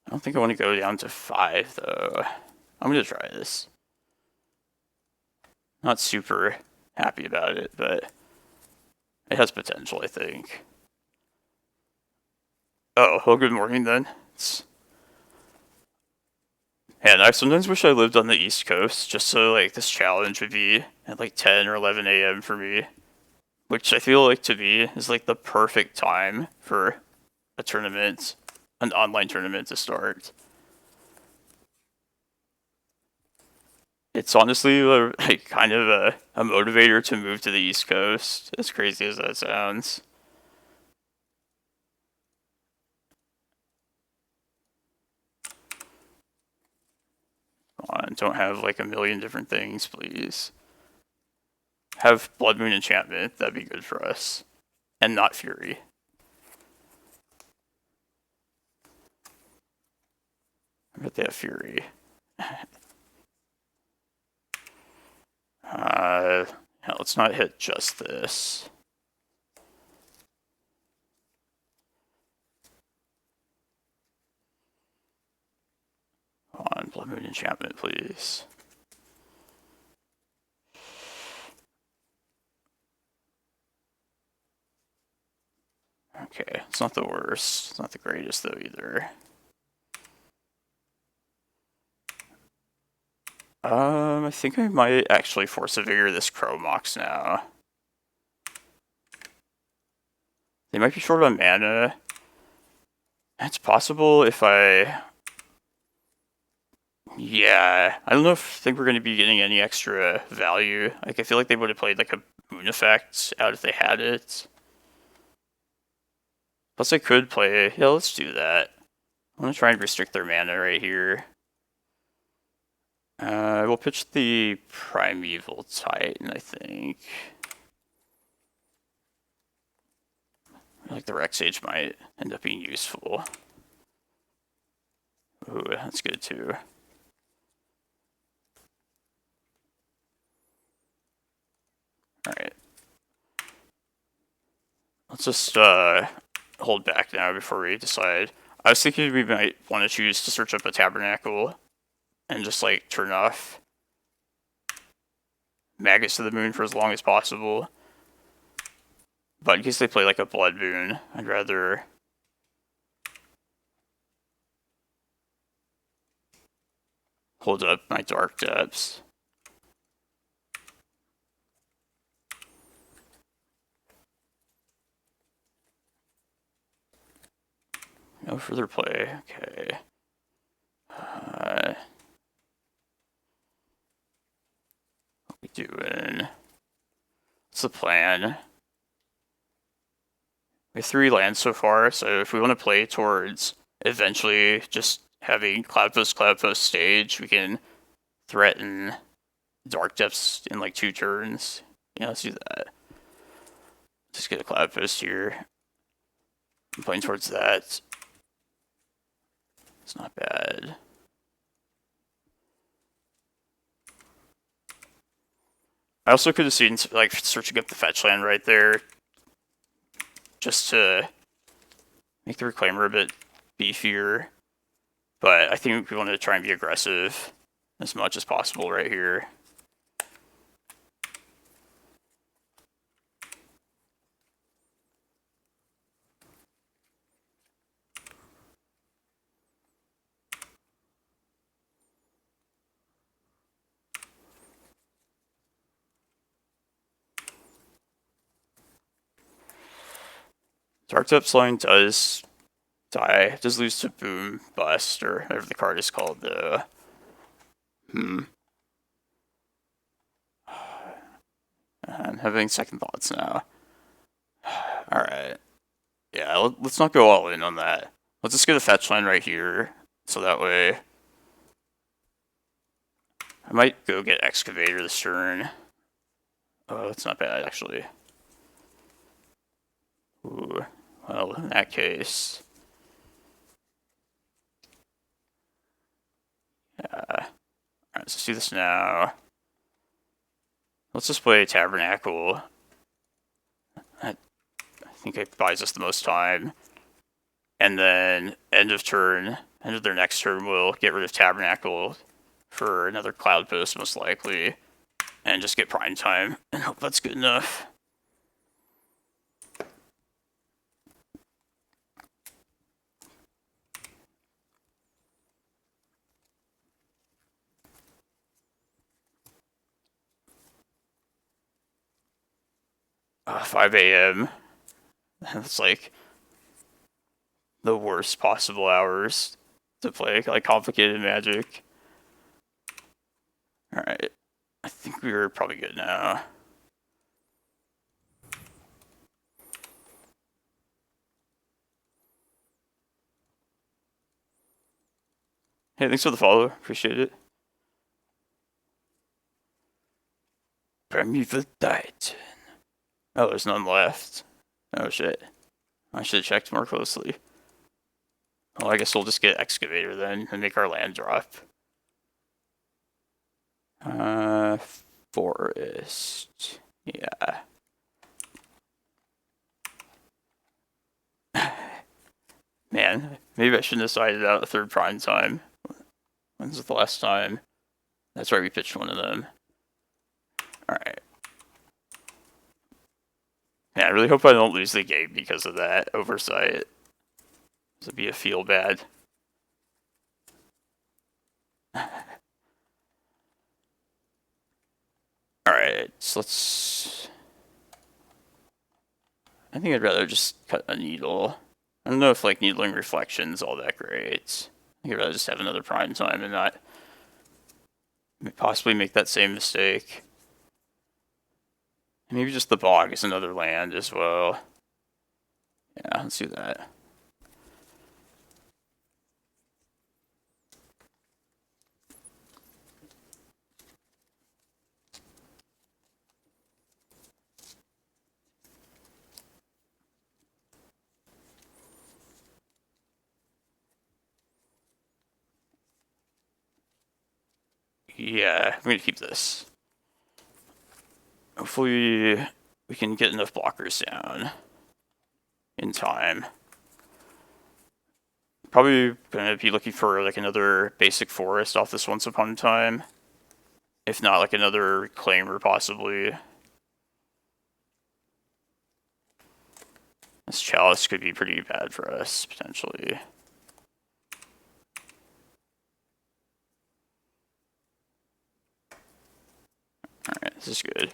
Speaker 1: I don't think I want to go down to 5, though. I'm going to try this. Not super happy about it, but it has potential, I think. Oh, well, good morning, then. And I sometimes wish I lived on the East Coast, just so, like, this challenge would be at, like, 10 or 11 a.m. for me. Which I feel like, to me, is, like, the perfect time for a tournament, an online tournament to start. It's honestly like kind of a motivator to move to the East Coast, as crazy as that sounds. Come on, don't have like a million different things, please. Have Blood Moon Enchantment, that'd be good for us. And not Fury. I bet they have Fury. Let's not hit just this. Come on, Blood Moon Enchantment, please. Okay, it's not the worst. It's not the greatest, though, either. I think I might actually Force of Vigor this Chromox now. They might be short on mana. It's possible if I... Yeah, I don't know if I think we're going to be getting any extra value. Like, I feel like they would have played like a Moon Effect out if they had it. Plus I could play... Yeah, let's do that. I'm going to try and restrict their mana right here. We'll pitch the Primeval Titan, I think. Like the Rec Sage might end up being useful. Ooh, that's good too. Let's just hold back now before we decide. I was thinking we might want to choose to search up a Tabernacle and just like turn off Maggots to the Moon for as long as possible. But in case they play like a Blood Moon, I'd rather hold up my Dark Depths. No further play. Okay. What we doing? What's the plan? We have 3 lands so far, so if we want to play towards eventually just having Cloudpost stage, we can threaten Dark Depths in like 2 turns. Yeah, let's do that. Just get a Cloudpost here. I'm playing towards that. It's not bad. I also could have seen like searching up the fetch land right there, just to make the Reclaimer a bit beefier. But I think we want to try and be aggressive as much as possible right here. Dark Depths line does die. It does lose to Boom, Bust, or whatever the card is called, though. I'm having second thoughts now. Alright. Yeah, let's not go all in on that. Let's just get a fetch line right here, so that way I might go get Excavator this turn. Oh, that's not bad, actually. Ooh, well, in that case... Yeah. Alright, let's do this now. Let's just play Tabernacle. I think it buys us the most time. And then, end of their next turn, we'll get rid of Tabernacle for another Cloudpost, most likely. And just get Prime Time, and hope that's good enough. 5 a.m. That's like the worst possible hours to play like complicated Magic. Alright. I think we're probably good now. Hey, thanks for the follow. Appreciate it. Primeval Titan. Oh, there's none left. Oh shit. I should have checked more closely. Well, I guess we'll just get Excavator then and make our land drop. Forest. Yeah. Man, maybe I shouldn't have sided out a third Prime Time. When's the last time? That's right, we pitched one of them. Alright. Yeah, I really hope I don't lose the game because of that oversight. This would be a feel bad. Alright, so let's... I think I'd rather just cut a needle. I don't know if like needling Reflection's all that great. I think I'd rather just have another Prime Time and not possibly make that same mistake. Maybe just the Bog is another land as well. Yeah, let's do that. Yeah, I'm gonna keep this. Hopefully we can get enough blockers down. in time. Probably gonna be looking for like another basic forest off this Once Upon a Time. If not, like another Reclaimer possibly. This Chalice could be pretty bad for us, potentially. Alright, this is good.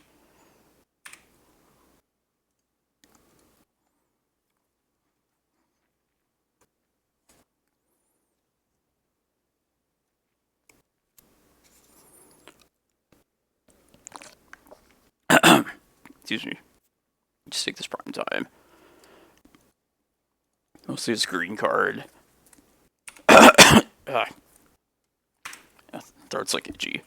Speaker 1: Excuse me. Just take this prime time. Mostly it's green card. Throat's like itchy.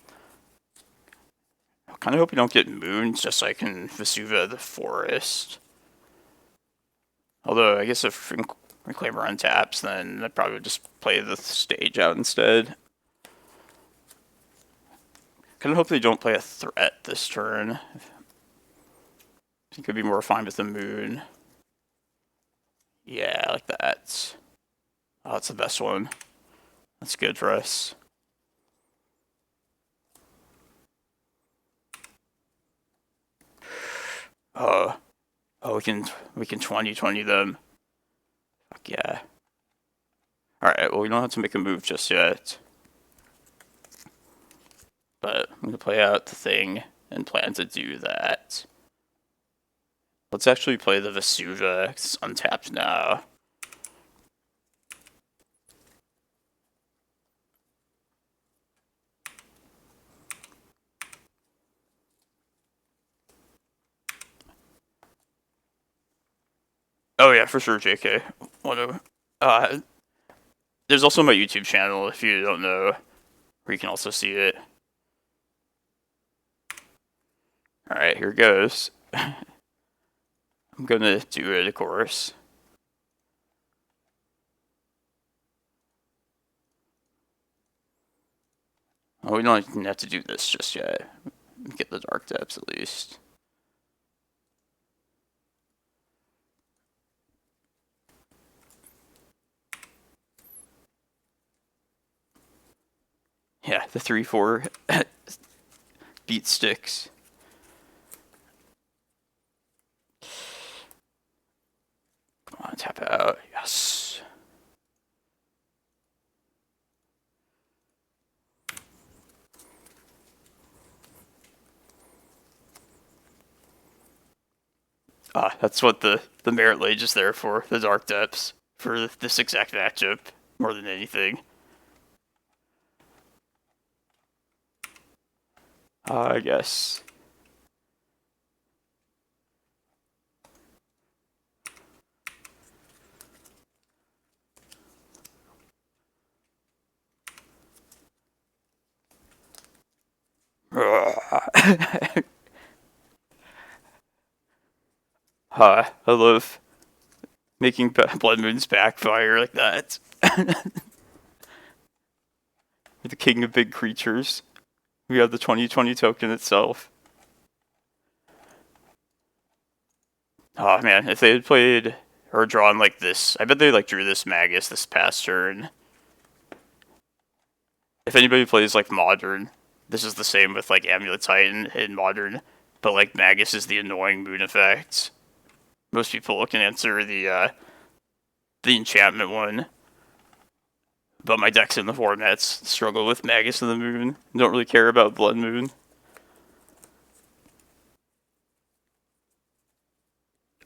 Speaker 1: I kind of hope we don't get moons just so I can Vesuva the forest. Although, I guess if Reclaimer untaps, then I'd probably just play the stage out instead. Kind of hope they don't play a threat this turn. I think it'd be more fine with the moon. Yeah, I like that. Oh, that's the best one. That's good for us. Oh, we can 20/20 them. Fuck yeah. Alright, well we don't have to make a move just yet. But I'm gonna play out the thing and plan to do that. Let's actually play the Vesuva, it's untapped now. Oh yeah, for sure, JK. There's also my YouTube channel, if you don't know, where you can also see it. Alright, here goes. I'm gonna do it, of course. Oh, we don't even have to do this just yet. Get the Dark Depths at least. Yeah, the 3/4 beat sticks. Come on, tap out. Yes. That's what the Merit Lage is there for, the Dark Depths, for this exact matchup, more than anything. I guess. I love making Blood Moons backfire like that. We're the king of big creatures. We have the 20/20 token itself. Oh man, if they had played or drawn like this, I bet they like drew this Magus this past turn. If anybody plays like Modern, this is the same with like Amulet Titan in Modern, but like Magus is the annoying moon effect. Most people can answer the enchantment one. But my decks in the formats struggle with Magus of the Moon. Don't really care about Blood Moon.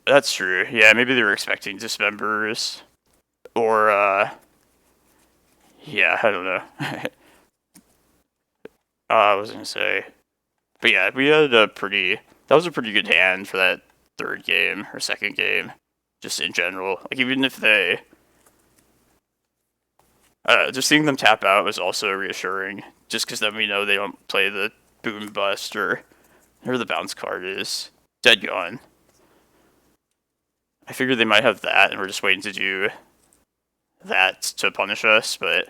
Speaker 1: That's true. Yeah, maybe they were expecting Dismembers. Or, yeah, I don't know. I was gonna say. But yeah, we had that was a pretty good hand for that third game, or second game. Just in general. Like, even if they... just seeing them tap out was also reassuring. Just because then we know they don't play the Boom Bust or the bounce card is. Dead Gone. I figured they might have that, and we're just waiting to do that to punish us, but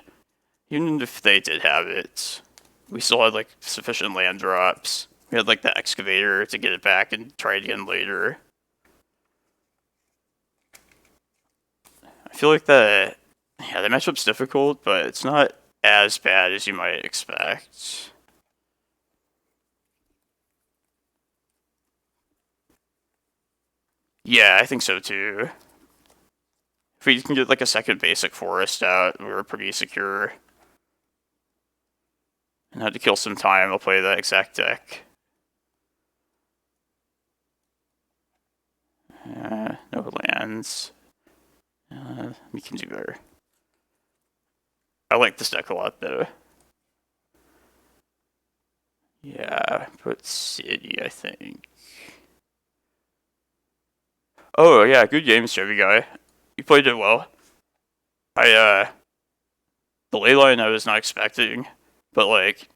Speaker 1: even if they did have it, we still had, like, sufficient land drops. We had, like, the Excavator to get it back and try it again later. I feel like the matchup's difficult, but it's not as bad as you might expect. Yeah, I think so too. If we can get like a second basic forest out, we're pretty secure. And had to kill some time, I'll play that exact deck. No lands. We can do better. I like this deck a lot though. Yeah, put City, I think. Oh yeah, good games, Chevy guy. You played it well. The leyline I was not expecting, but like,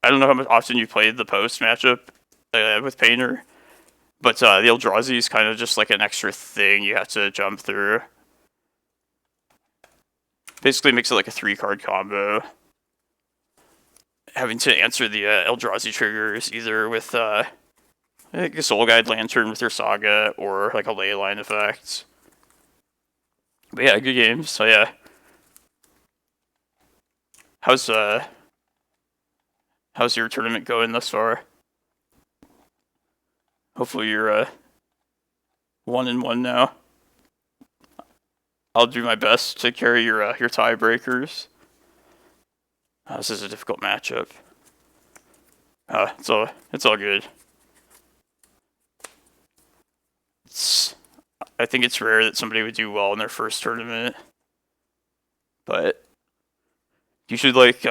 Speaker 1: I don't know how much often you played the post matchup with Painter, but the Eldrazi is kind of just like an extra thing you have to jump through. Basically makes it like a 3-card combo. Having to answer the Eldrazi triggers either with like a Soul Guide Lantern with your Saga or like a Leyline effect. But yeah, good games. So yeah. How's your tournament going thus far? Hopefully you're 1-1 now. I'll do my best to carry your tiebreakers. This is a difficult matchup. It's all good. I think it's rare that somebody would do well in their first tournament, but you should like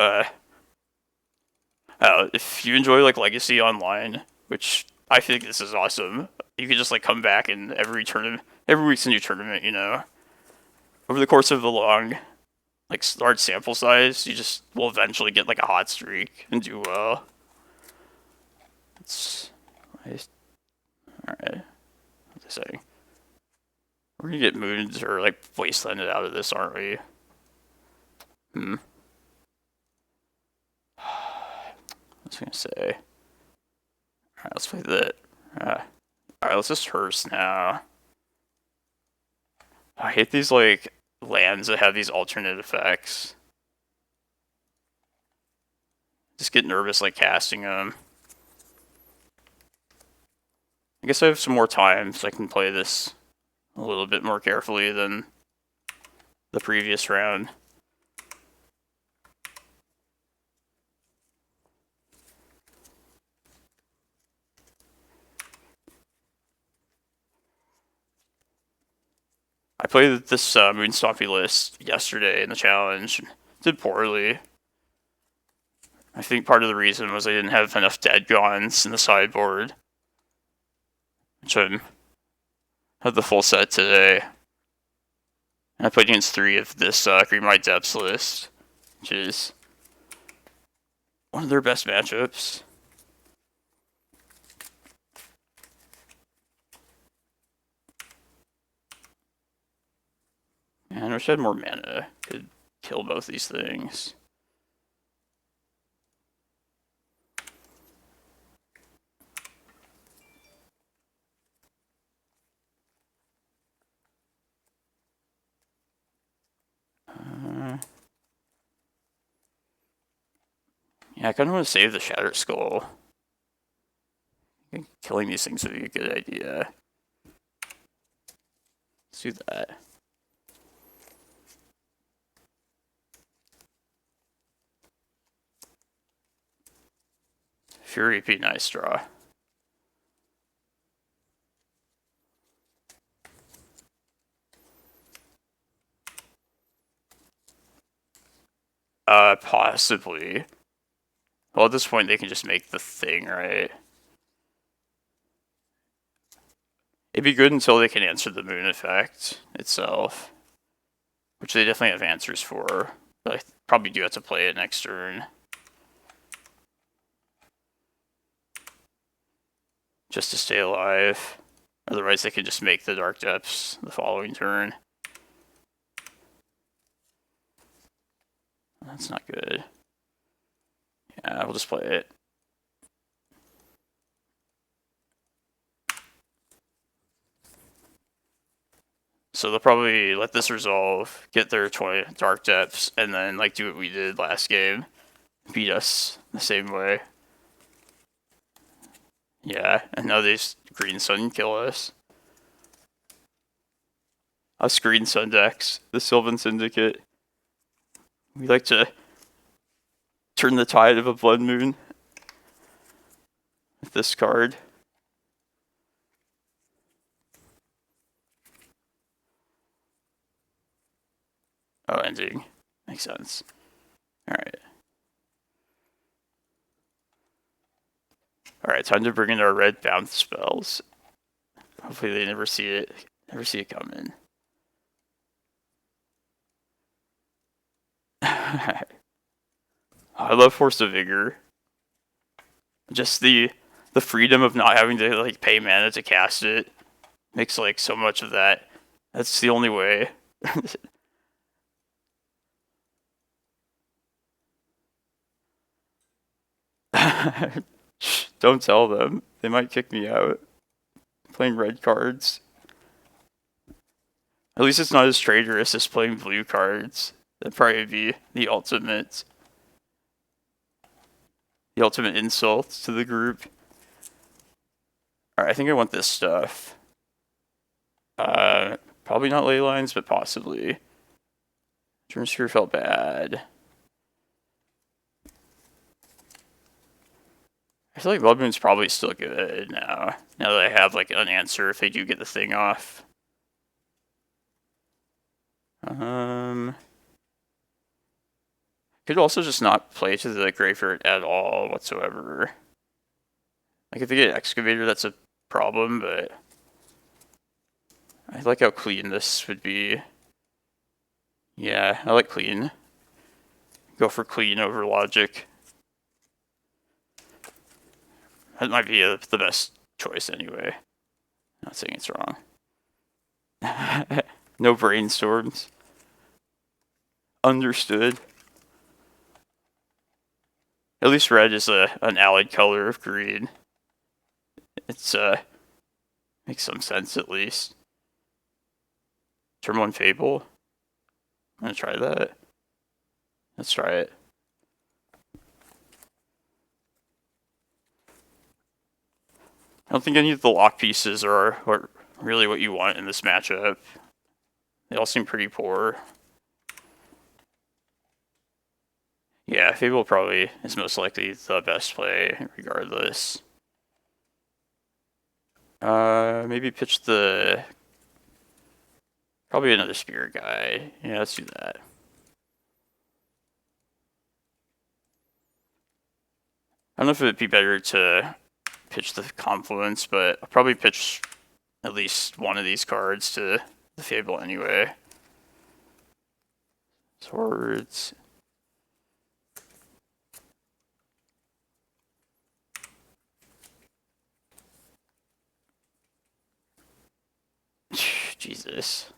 Speaker 1: if you enjoy like Legacy Online, which I think this is awesome. You can just like come back in every week's a new tournament, you know. Over the course of a long, like large sample size, you just will eventually get like a hot streak and do well. It's nice. Alright. What was I saying? We're gonna get moons or like wastelanded out of this, aren't we? What was I gonna say? Alright, let's play that. Alright, let's just Hearse now. I hate these like lands that have these alternate effects. Just get nervous like casting them. I guess I have some more time so I can play this a little bit more carefully than the previous round. I played this Moonstompy list yesterday in the challenge. Did poorly. I think part of the reason was I didn't have enough dead gons in the sideboard. Which I had the full set today. And I played against 3 of this Green White Depths list, which is one of their best matchups. Man, I wish I had more mana. Could kill both these things. Yeah, I kind of want to save the Shattered Skull. I think killing these things would be a good idea. Let's do that. Fury would be a nice draw. Possibly. Well, at this point, they can just make the thing, right? It'd be good until they can answer the moon effect itself. Which they definitely have answers for. But I probably do have to play it next turn. Just to stay alive. Otherwise, they could just make the Dark Depths the following turn. That's not good. Yeah, we'll just play it. So they'll probably let this resolve, get their 20 Dark Depths, and then like do what we did last game. Beat us the same way. Yeah, and now they Green Sun kill us. Us Green Sun decks, the Sylvan Syndicate. We like to turn the tide of a Blood Moon with this card. Oh, ending. Makes sense. Alright. Alright, time to bring in our red bounce spells. Hopefully they never see it coming. I love Force of Vigor. Just the freedom of not having to like pay mana to cast it makes like so much of that. That's the only way. Don't tell them. They might kick me out. Playing red cards. At least it's not as traitorous as playing blue cards. That'd probably be the ultimate insult to the group. Alright, I think I want this stuff. Probably not ley lines, but possibly. Germsphere felt bad. I feel like Blood Moon's probably still good now. Now that I have like an answer if they do get the thing off. Could also just not play to the graveyard at all whatsoever. Like if they get Excavator, that's a problem, but I like how clean this would be. Yeah, I like clean. Go for clean over logic. That might be the best choice anyway. Not saying it's wrong. No brainstorms. Understood. At least red is an allied color of green. It's makes some sense at least. Turn 1 Fable. I'm gonna try that. Let's try it. I don't think any of the lock pieces are really what you want in this matchup. They all seem pretty poor. Yeah, Fable probably is most likely the best play regardless. Maybe pitch the... Probably another Spirit Guide. Yeah, let's do that. I don't know if it would be better to pitch the Confluence, but I'll probably pitch at least one of these cards to the Fable anyway. Swords. Jesus.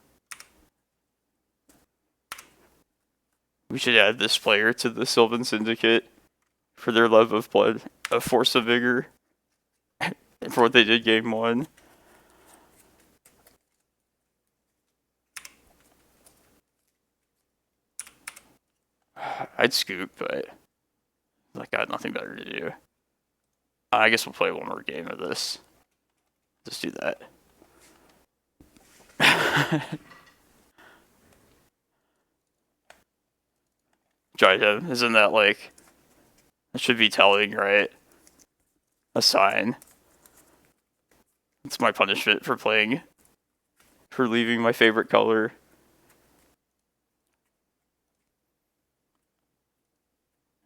Speaker 1: We should add this player to the Sylvan Syndicate for their love of blood, of Force of Vigor, and for what they did game 1. I'd scoop, but I got nothing better to do. I guess we'll play one more game of this. Just do that. Jida, isn't that like... That should be telling, right? A sign. It's my punishment for playing... For leaving my favorite color.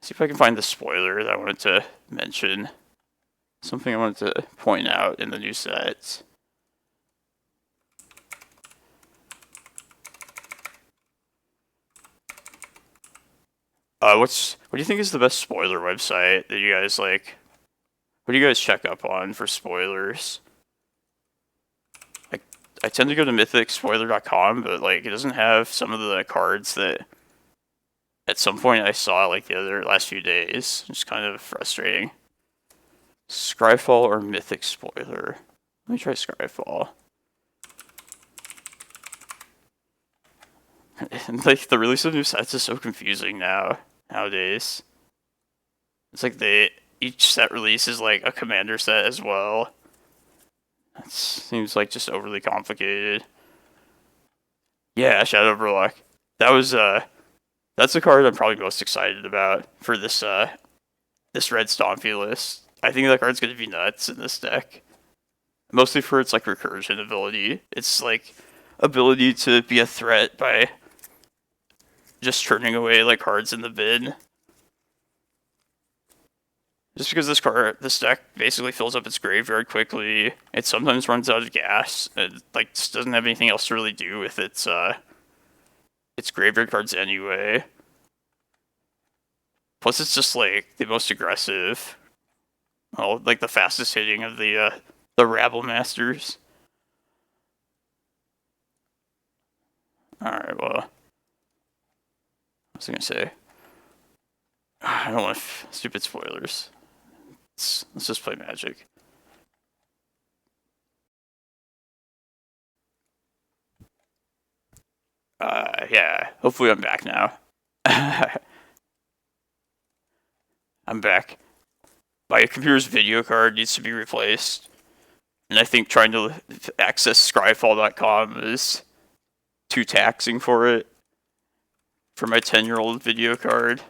Speaker 1: See if I can find the spoiler that I wanted to mention. Something I wanted to point out in the new sets. What do you think is the best spoiler website that you guys like? What do you guys check up on for spoilers? I tend to go to mythicspoiler.com, but like it doesn't have some of the cards that at some point I saw like the last few days. It's kind of frustrating. Scryfall or Mythic Spoiler? Let me try Scryfall. And like the release of new sets is so confusing nowadays. It's like each set release is like a commander set as well. That seems like just overly complicated. Yeah, Shadow Verloc. That's the card I'm probably most excited about for this this red Stompy list. I think that card's gonna be nuts in this deck. Mostly for its like recursion ability. It's like ability to be a threat by just turning away like cards in the bin. Just because this deck basically fills up its graveyard quickly. It sometimes runs out of gas. It like just doesn't have anything else to really do with its graveyard cards anyway. Plus, it's just like the most aggressive. Well, like the fastest hitting of the Rabble Masters. Alright, well. What was I gonna say? I don't want stupid spoilers. Let's just play Magic. Yeah. Hopefully I'm back now. I'm back. My computer's video card needs to be replaced. And I think trying to access Scryfall.com is too taxing for it. For my 10-year-old video card.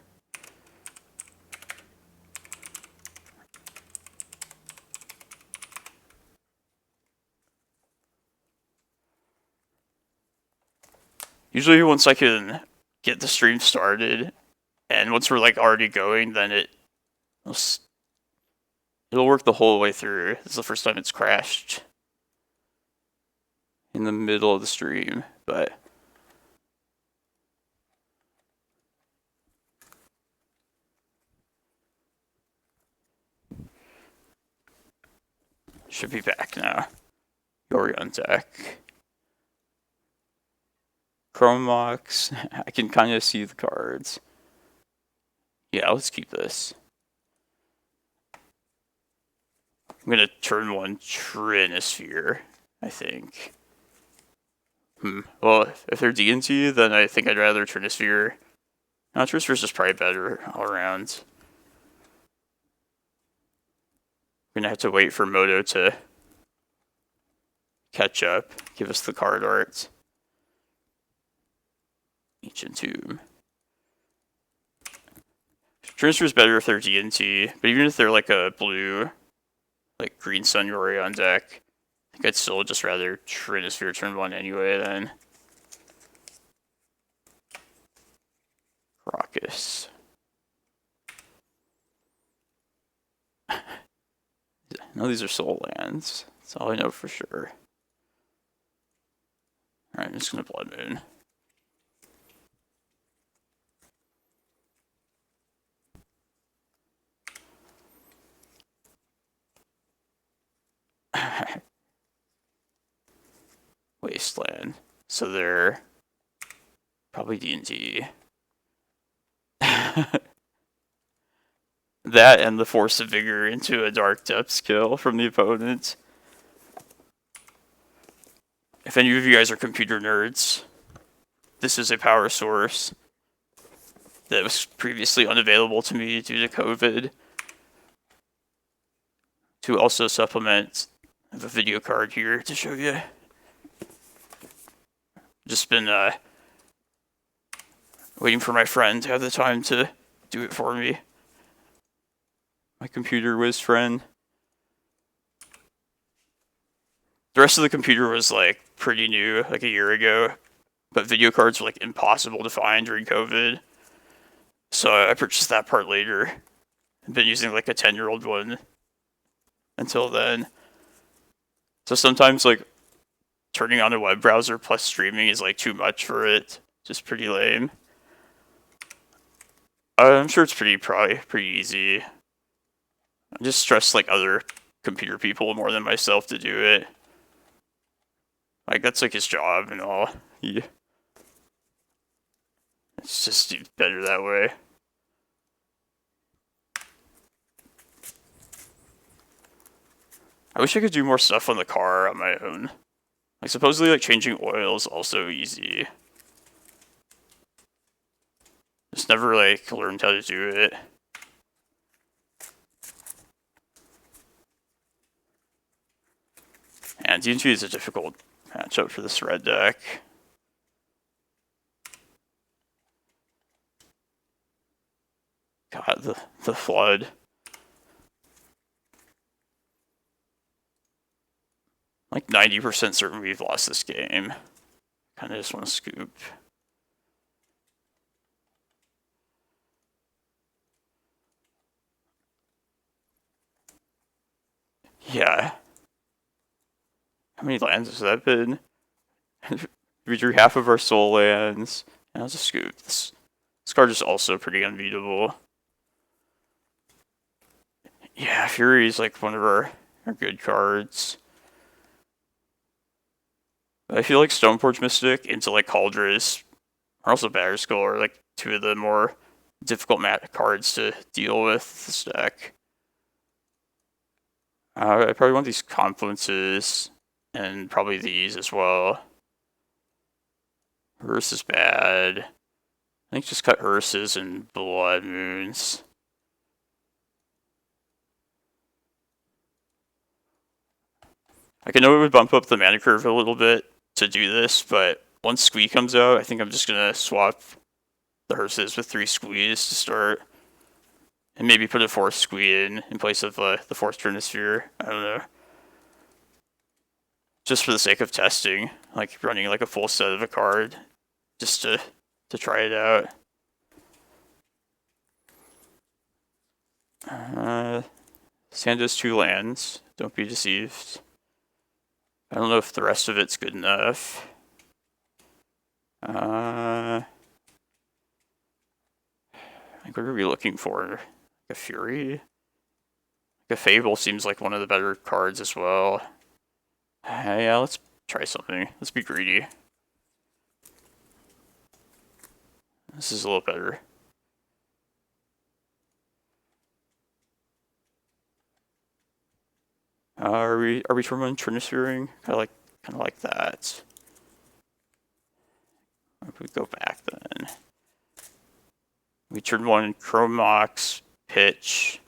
Speaker 1: Usually once I can get the stream started, and once we're like already going, then it'll work the whole way through. This is the first time it's crashed in the middle of the stream, but should be back now. Yori on deck. Chromox. I can kind of see the cards. Yeah, let's keep this. I'm gonna turn one Trinisphere, I think. Well, if they're D&T, then I think I'd rather Trinisphere. No, Trinisphere's just probably better all around. We're gonna have to wait for Moto to catch up, give us the card art. Ancient Tomb. Trinisphere's better if they're D&T, but even if they're like a blue, like Green Sun Yori on deck, I think I'd still just rather Trinisphere turn one anyway then. Karakas. No, these are soul lands. That's all I know for sure. Alright, I'm just gonna Blood Moon. Wasteland. So they're probably D&D. That and the Force of Vigor into a Dark Depths kill from the opponent. If any of you guys are computer nerds, this is a power source that was previously unavailable to me due to COVID. To also supplement, I have a video card here to show you. Just been waiting for my friend to have the time to do it for me. My computer whiz friend. The rest of the computer was like pretty new, like a year ago, but video cards were like impossible to find during COVID. So I purchased that part later. I've been using like a 10-year-old one until then. So sometimes like turning on a web browser plus streaming is like too much for it. Just pretty lame. I'm sure it's probably pretty easy. I just trust like other computer people more than myself to do it. Like that's like his job and all. Yeah. It's just better that way. I wish I could do more stuff on the car on my own. Like supposedly like changing oil is also easy. Just never like learned how to do it. And D&T is a difficult matchup for this red deck. God, the flood. Like 90% certain we've lost this game. Kind of just want to scoop. Yeah. How many lands has that been? We drew half of our soul lands. And that was a scoop. This card is also pretty unbeatable. Yeah, Fury is like one of our good cards. But I feel like Stoneforge Mystic into like Cauldress, or also Batterskull, are like two of the more difficult cards to deal with this deck. I probably want these Confluences, and probably these as well. Hearse is bad. I think just cut Hearses and Blood Moons. I know it would bump up the mana curve a little bit to do this, but once Squee comes out, I think I'm just going to swap the Hearses with 3 Squees to start. And maybe put a 4th Squee in place of the 4th Trinisphere. I don't know. Just for the sake of testing. Like running like a full set of a card. Just to try it out. Sand has 2 lands. Don't be deceived. I don't know if the rest of it's good enough. Like what are we looking for? A Fury? Like a Fable seems like one of the better cards as well. Yeah, let's try something. Let's be greedy. This is a little better. Are we turn Trinisphereing? Kind of like that. If we go back then. We turn 1 Chrome Mox, Pitch,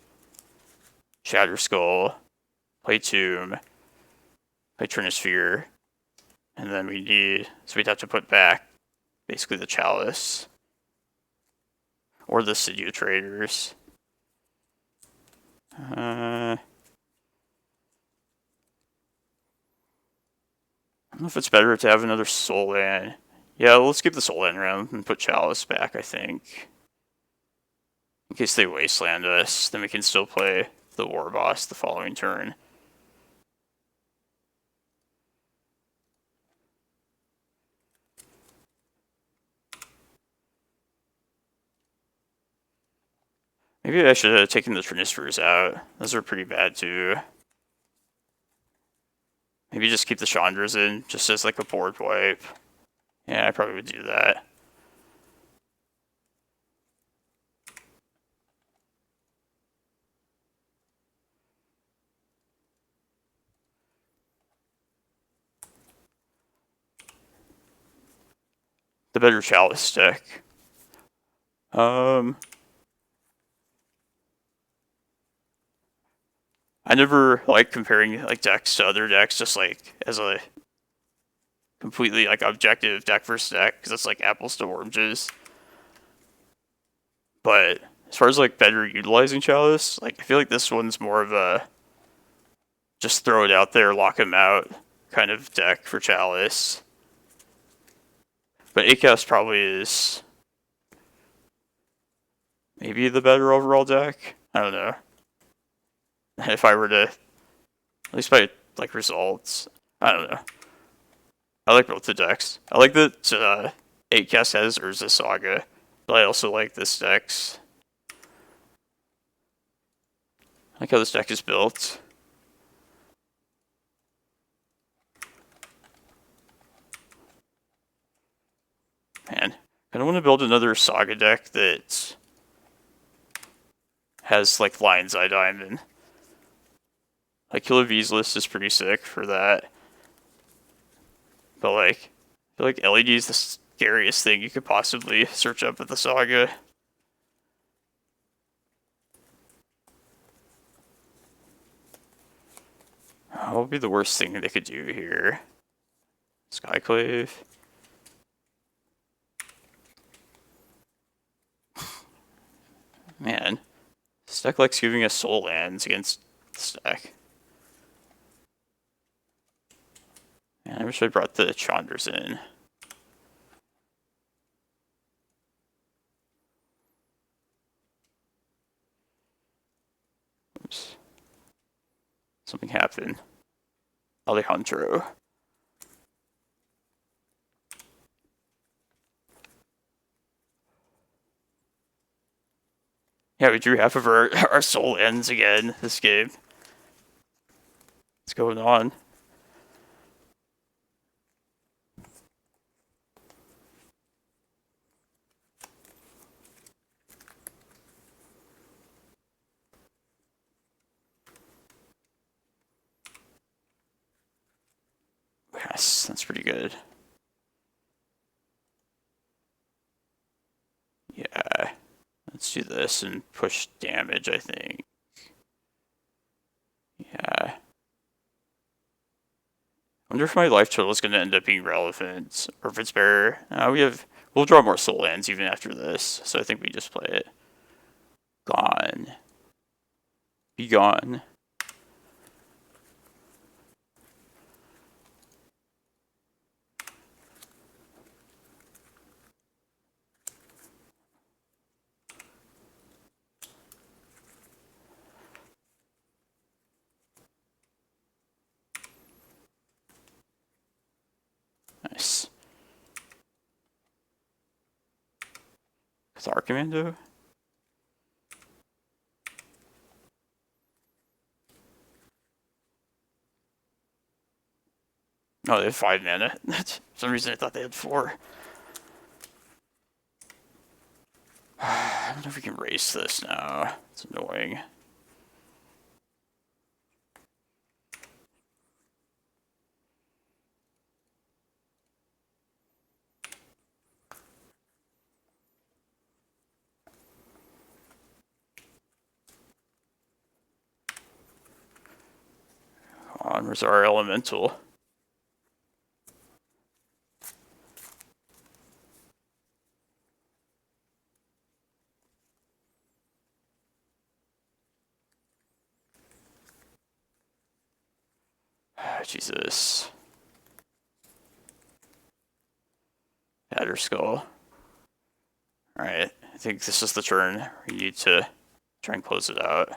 Speaker 1: Shatterskull, play Tomb, play Trinisphere, and then we'd have to put back basically the Chalice. Or the Sidio Traders. I don't know if it's better to have another Soul Land. Yeah, let's keep the Soul Land around and put Chalice back, I think. In case they wasteland us, then we can still play the War Boss the following turn. Maybe I should have taken the Trinispheres out. Those are pretty bad too. Maybe just keep the Chandras in, just as like a board wipe. Yeah, I probably would do that. The better Chalice deck. I never like comparing like decks to other decks, just like as a completely like objective deck versus deck, because it's like apples to oranges. But as far as like better utilizing Chalice, like I feel like this one's more of a just throw it out there, lock him out kind of deck for Chalice. But Acast probably is maybe the better overall deck. I don't know. If I were to, at least by like results, I don't know. I like both the decks. I like that 8cast has Urza Saga, but I also like this deck's. I like how this deck is built. Man, I don't want to build another Saga deck that has like Lion's Eye Diamond. Like Kill of Ceaseless is pretty sick for that. But like, I feel like LED is the scariest thing you could possibly search up with the Saga. What would be the worst thing they could do here? Skyclave. Man, this deck likes giving us soul lands against this deck. Man, I wish I brought the Chandras in. Oops. Something happened. Alejandro. Yeah, we drew half of our soul ends again this game. What's going on? Yes, that's pretty good. Yeah. Let's do this and push damage, I think. Yeah. I wonder if my life total is going to end up being relevant, or if it's better. We'll draw more soul lands even after this, so I think we just play it. Gone. Be gone. Nice. Cathar Commando? Oh, they have 5 mana. For some reason I thought they had 4. I don't know if we can race this now. It's annoying. Come on, where's our elemental? Jesus. Adder Skull. Alright, I think this is the turn. We need to try and close it out.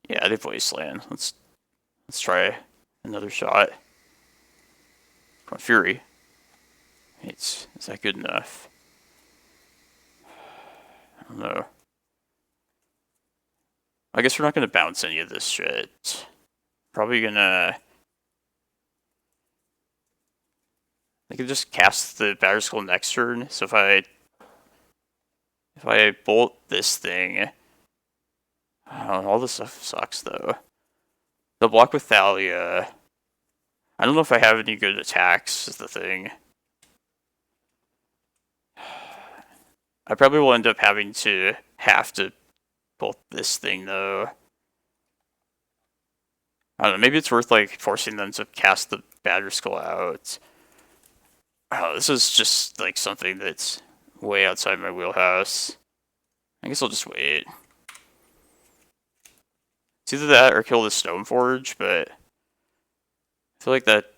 Speaker 1: Yeah, they've Wasteland. Let's try another shot. Come on, Fury. Is that good enough? I don't know. I guess we're not gonna bounce any of this shit. Probably gonna... I can just cast the Battered Skull next turn, so if I bolt this thing... Oh, all this stuff sucks, though. They'll block with Thalia. I don't know if I have any good attacks, is the thing. I probably will end up having to bolt this thing, though. I don't know, maybe it's worth, like, forcing them to cast the Battered Skull out. Oh, this is just, like, something that's way outside my wheelhouse. I guess I'll just wait. It's either that or kill the Stoneforge, but I feel like that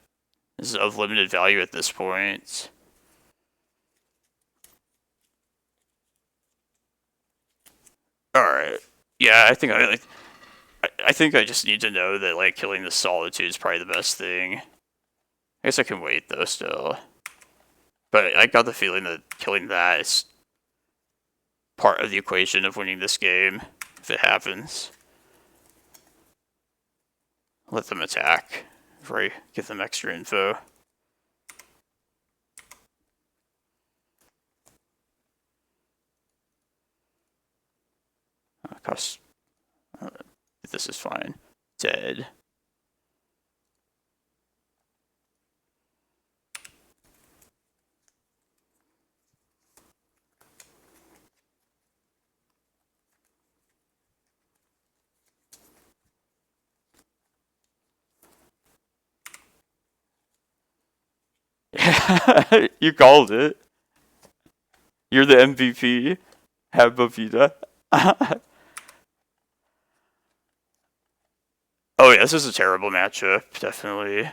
Speaker 1: is of limited value at this point. Alright. Yeah, I think I just need to know that, like, killing the Solitude is probably the best thing. I guess I can wait, though, still. But I got the feeling that killing that is part of the equation of winning this game, if it happens. Let them attack before I give them extra info. Cost. This is fine. Dead. You called it. You're the MVP. Habavita. Oh yeah, this is a terrible matchup, definitely.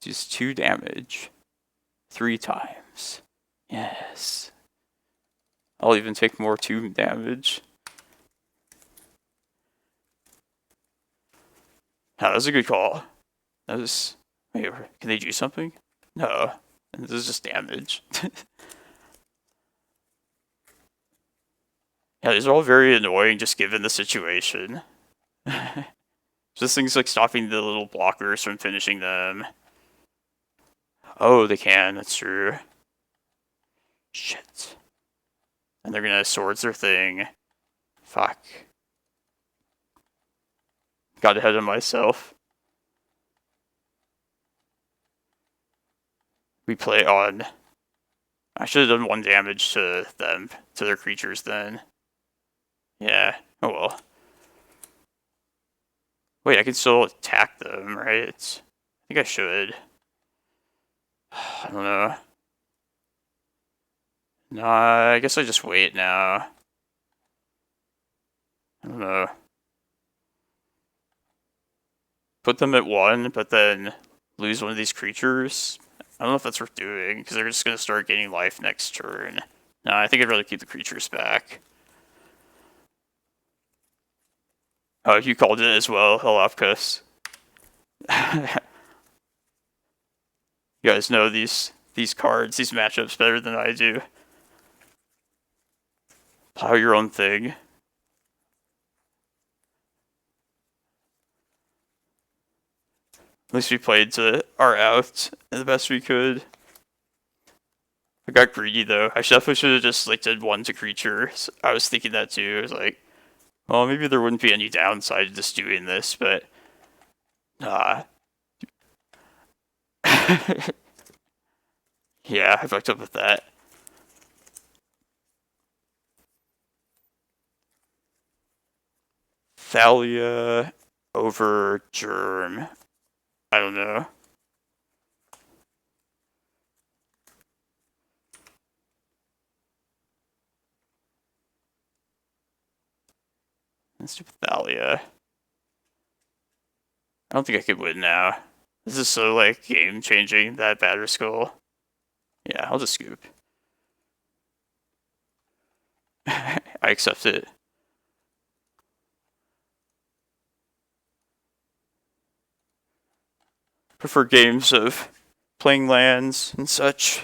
Speaker 1: Just 2 damage. 3 times. Yes. I'll even take more 2 damage. That was a good call. That was... Wait, can they do something? No. This is just damage. Yeah, these are all very annoying just given the situation. Just things like stopping the little blockers from finishing them. Oh, they can, that's true. Shit. And they're gonna swords their thing. Fuck. Got ahead of myself. We play on... I should have done 1 damage to them, to their creatures then. Yeah, oh well. Wait, I can still attack them, right? I think I should. I don't know. Nah, I guess I just wait now. I don't know. Put them at 1, but then lose one of these creatures. I don't know if that's worth doing, because they're just going to start gaining life next turn. No, I think I'd rather keep the creatures back. Oh, you called it as well, Helopkos. You guys know these cards, these matchups better than I do. Plow your own thing. At least we played to our out the best we could. I got greedy though. I definitely should have just like did 1 to creatures. I was thinking that too. I was like, well, maybe there wouldn't be any downside to just doing this, but nah. Yeah, I fucked up with that. Thalia over Germ. I don't know. Let's do Thalia. I don't think I could win now. This is so like game changing, that batter skull. Yeah, I'll just scoop. I accept it. Prefer games of playing lands and such.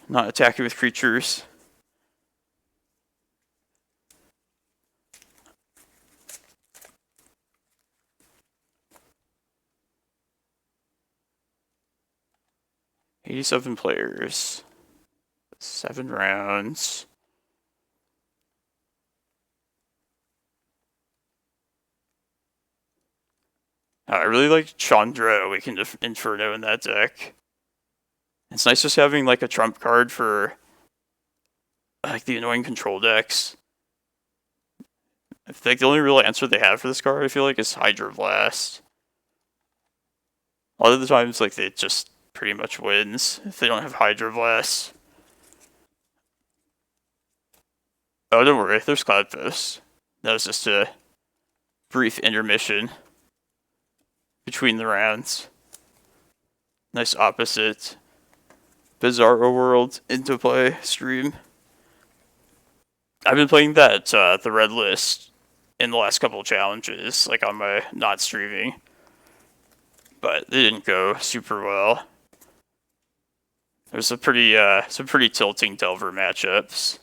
Speaker 1: Not attacking with creatures. $87 players. 7 rounds. I really like Chandra Awakened Inferno in that deck. It's nice just having like a trump card for like the annoying control decks. I think the only real answer they have for this card, I feel like, is Hydroblast. A lot of the times, like, it just pretty much wins if they don't have Hydroblast. Oh, don't worry, there's Cloudpost. That was just a brief intermission between the rounds. Nice opposite Bizarro World into play stream. I've been playing that, the red list in the last couple of challenges, like on my not streaming. But they didn't go super well. There's some pretty tilting Delver matchups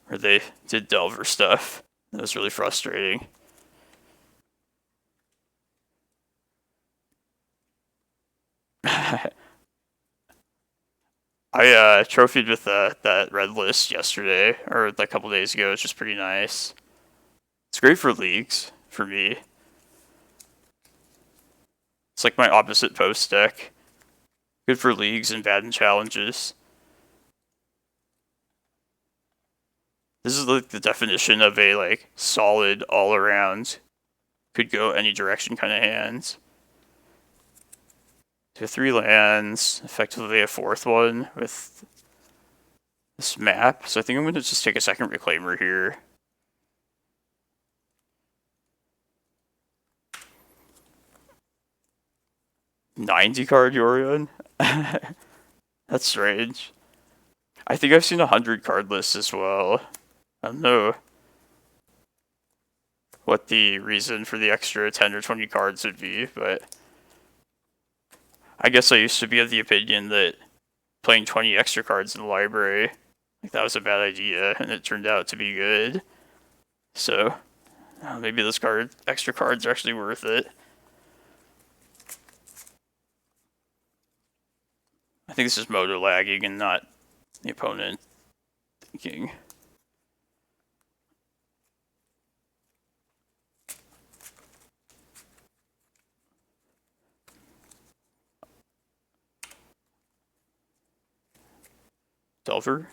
Speaker 1: where they did Delver stuff. That was really frustrating. I trophied with that red list yesterday, or a couple days ago. It's just pretty nice. It's great for leagues, for me. It's like my opposite post deck. Good for leagues and bad in challenges. This is like the definition of a like solid all-around could go any direction kind of hands. So 3 lands, effectively a 4th one with this map. So I think I'm going to just take a second Reclaimer here. $90 card Yorion? That's strange. I think I've seen 100 card lists as well. I don't know what the reason for the extra 10 or 20 cards would be, but I guess I used to be of the opinion that playing 20 extra cards in the library, like, that was a bad idea, and it turned out to be good. So maybe those extra cards are actually worth it. I think this is motor lagging and not the opponent thinking. Delver.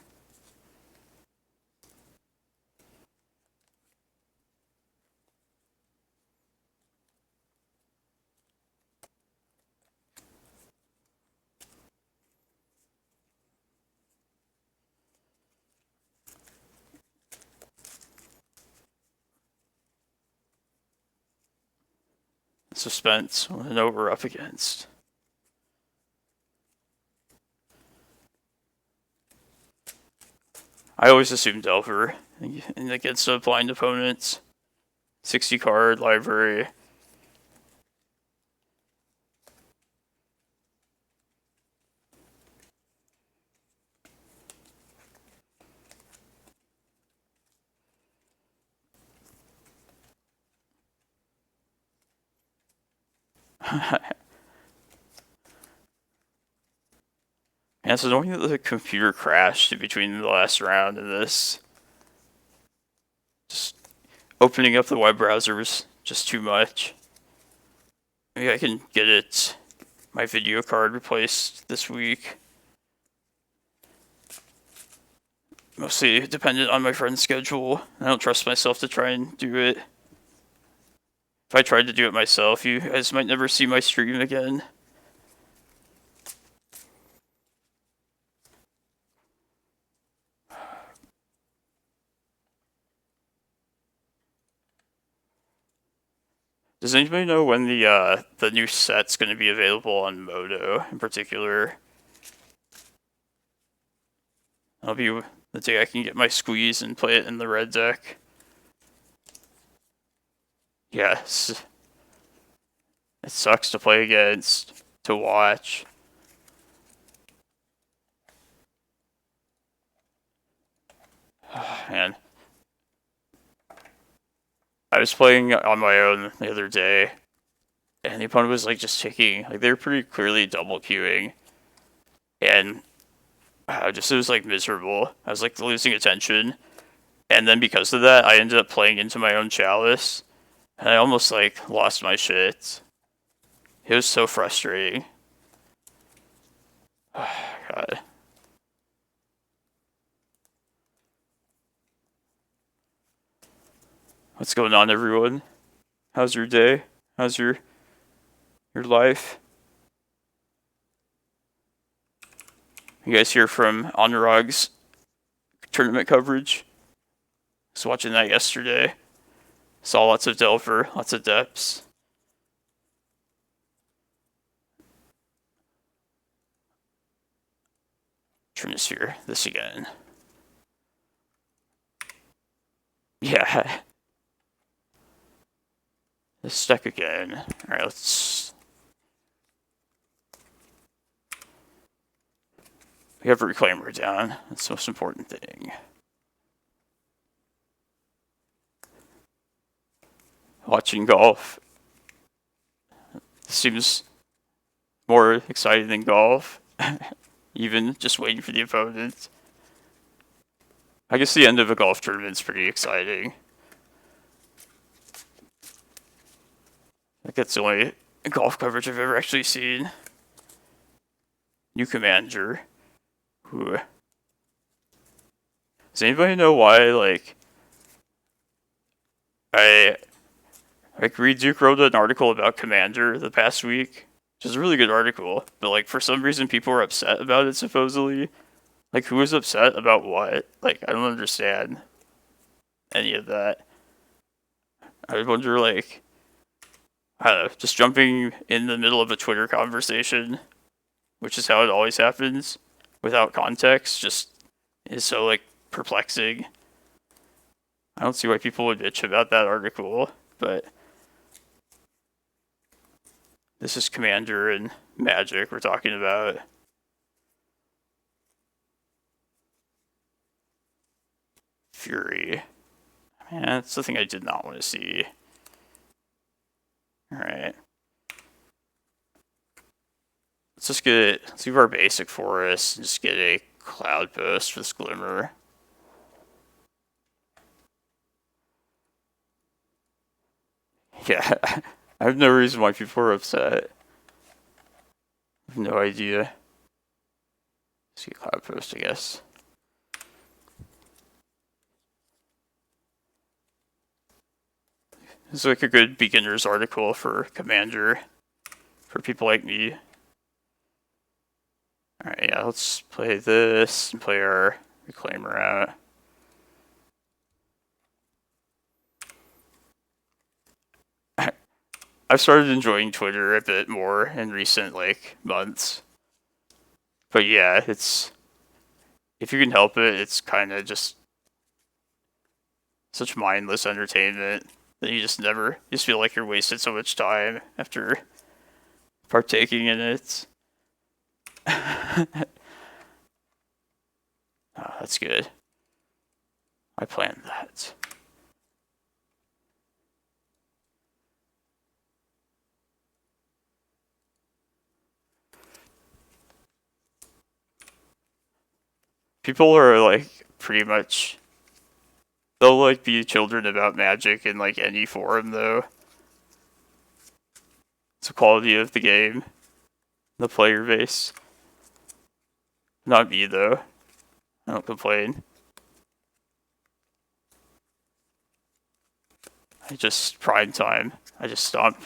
Speaker 1: Suspense. I want to know what we're up against. I always assume Delver and against the blind opponents. 60 card library. And it's annoying that the computer crashed between the last round and this. Just opening up the web browser was just too much. Maybe I can get my video card replaced this week. Mostly dependent on my friend's schedule. I don't trust myself to try and do it. If I tried to do it myself, you guys might never see my stream again. Does anybody know when the new set's going to be available on Moto in particular? That'll be the day I can get my squeeze and play it in the red deck. Yes. It sucks to play against, to watch. Man. I was playing on my own the other day, and the opponent was like just taking, like, they were pretty clearly double queuing, and it was like miserable. I was like losing attention, and then because of that, I ended up playing into my own chalice, and I almost like lost my shit. It was so frustrating. God. What's going on, everyone? How's your day? How's your life? You guys hear from Anurag's tournament coverage? I was watching that yesterday. Saw lots of Delver, lots of depths. Trinisphere, this again. Yeah. This deck again. Alright, let's... We have a Reclaimer down. That's the most important thing. Watching golf. Seems more exciting than golf. Even just waiting for the opponent. I guess the end of a golf tournament's pretty exciting. I think that's the only golf coverage I've ever actually seen. New commander. Ooh. Does anybody know why, like, I Like, Reed Duke wrote an article about Commander the past week, which is a really good article, but, like, for some reason people were upset about it, supposedly. Like, who was upset about what? Like, I don't understand any of that. I would wonder, like, I don't know, just jumping in the middle of a Twitter conversation, which is how it always happens, without context, just is so, like, perplexing. I don't see why people would bitch about that article, but this is Commander and Magic we're talking about. Fury. Man, that's the thing I did not want to see. Alright. Let's leave our basic forest and just get a Cloudpost for this Glimmer. Yeah, I have no reason why people are upset. I have no idea. Let's get Cloudpost, I guess. This is like a good beginner's article for Commander, for people like me. Alright, yeah, let's play this and play our Reclaimer out. I've started enjoying Twitter a bit more in recent, like, months. But yeah, it's... if you can help it, it's kind of just such mindless entertainment that you just feel like you're wasting so much time after partaking in it. Oh, that's good. I planned that. People are, like, pretty much... they'll, like, be children about Magic in, like, any form, though. It's the quality of the game. The player base. Not me, though. I don't complain. I just prime time. I just stomp.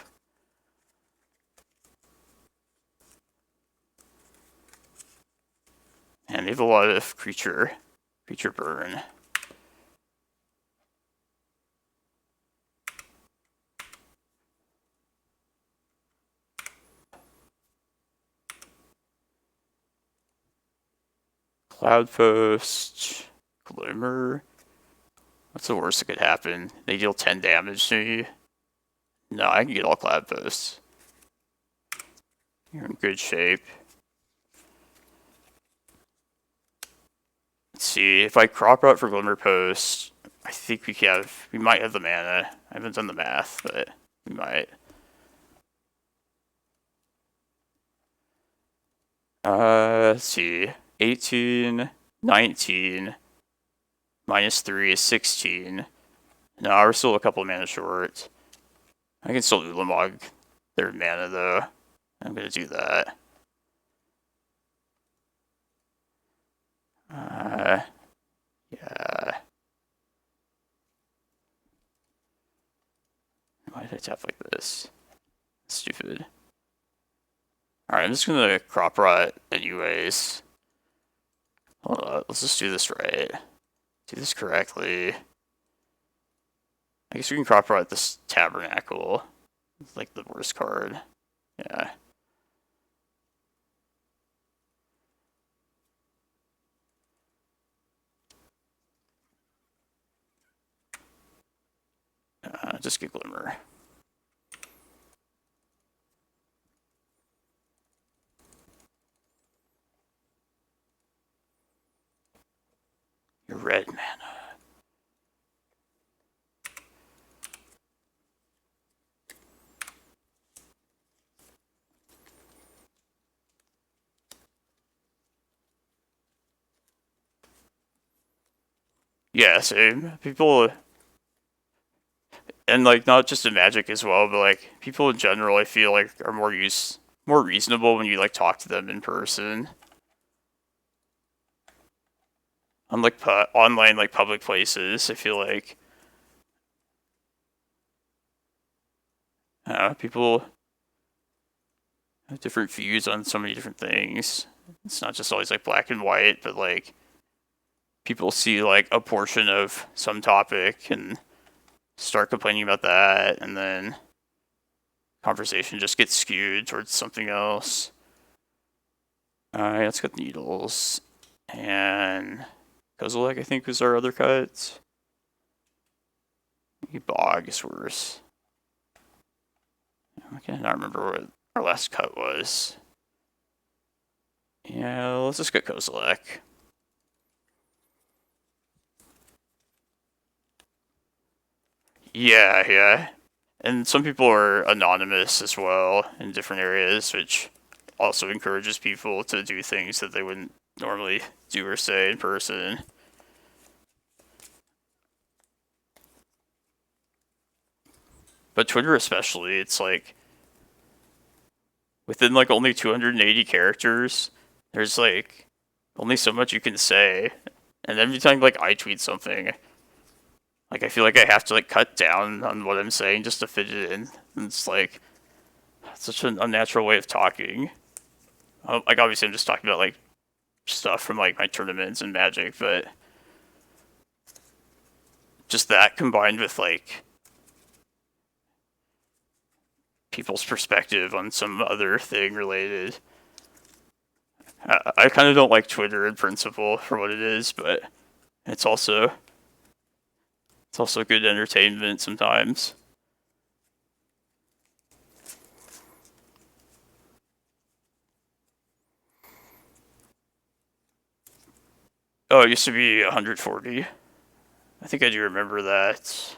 Speaker 1: And they have a lot of creature burn. Cloudpost, Glimmer. What's the worst that could happen? They deal 10 damage to me. No, I can get all Cloudposts. You're in good shape. Let's see, if I crop out for Glimmerpost, I think we might have the mana. I haven't done the math, but we might. Let's see. 18, 19, -3 is 16. No, we're still a couple of mana short. I can still Ulamog their mana, though. I'm gonna do that. Yeah. Why did I tap like this? Stupid. Alright, I'm just gonna crop rot anyways. Hold on, let's just do this right. Do this correctly. I guess we can crop rot this Tabernacle. It's like the worst card. Yeah. Just get Glimmer. Your red mana. Yeah, same. People, and like not just in Magic as well, but like people in general, I feel like are more reasonable when you like talk to them in person. On like online, like, public places, I feel like. People have different views on so many different things. It's not just always like black and white, but like people see like a portion of some topic and start complaining about that, and then conversation just gets skewed towards something else. Let's get needles. And Kozilek, I think, was our other cut. Bog is worse. I cannot remember what our last cut was. Yeah, let's just get Kozilek. Yeah. And some people are anonymous as well in different areas, which also encourages people to do things that they wouldn't normally do or say in person. But Twitter especially, it's like within like only 280 characters, there's like only so much you can say. And every time like I tweet something, like I feel like I have to like cut down on what I'm saying just to fit it in. And it's like such an unnatural way of talking. Like obviously I'm just talking about like stuff from like my tournaments and Magic, but just that combined with like people's perspective on some other thing related. I kind of don't like Twitter in principle for what it is, but it's also good entertainment sometimes. Oh, it used to be 140. I think I do remember that.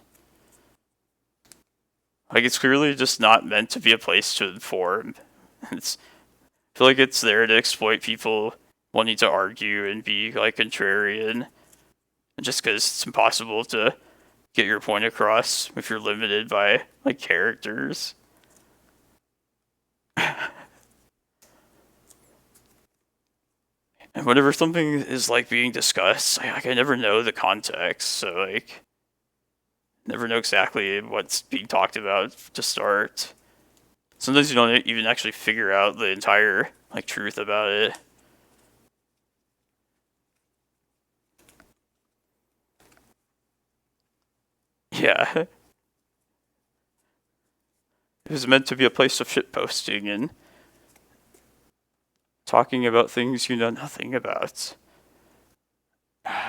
Speaker 1: Like, it's clearly just not meant to be a place to inform. I feel like it's there to exploit people wanting to argue and be, like, contrarian. Just because it's impossible to get your point across if you're limited by, like, characters. And whenever something is, like, being discussed, I never know the context, so, like, never know exactly what's being talked about to start. Sometimes you don't even actually figure out the entire like truth about it. Yeah. It was meant to be a place of shitposting and talking about things you know nothing about.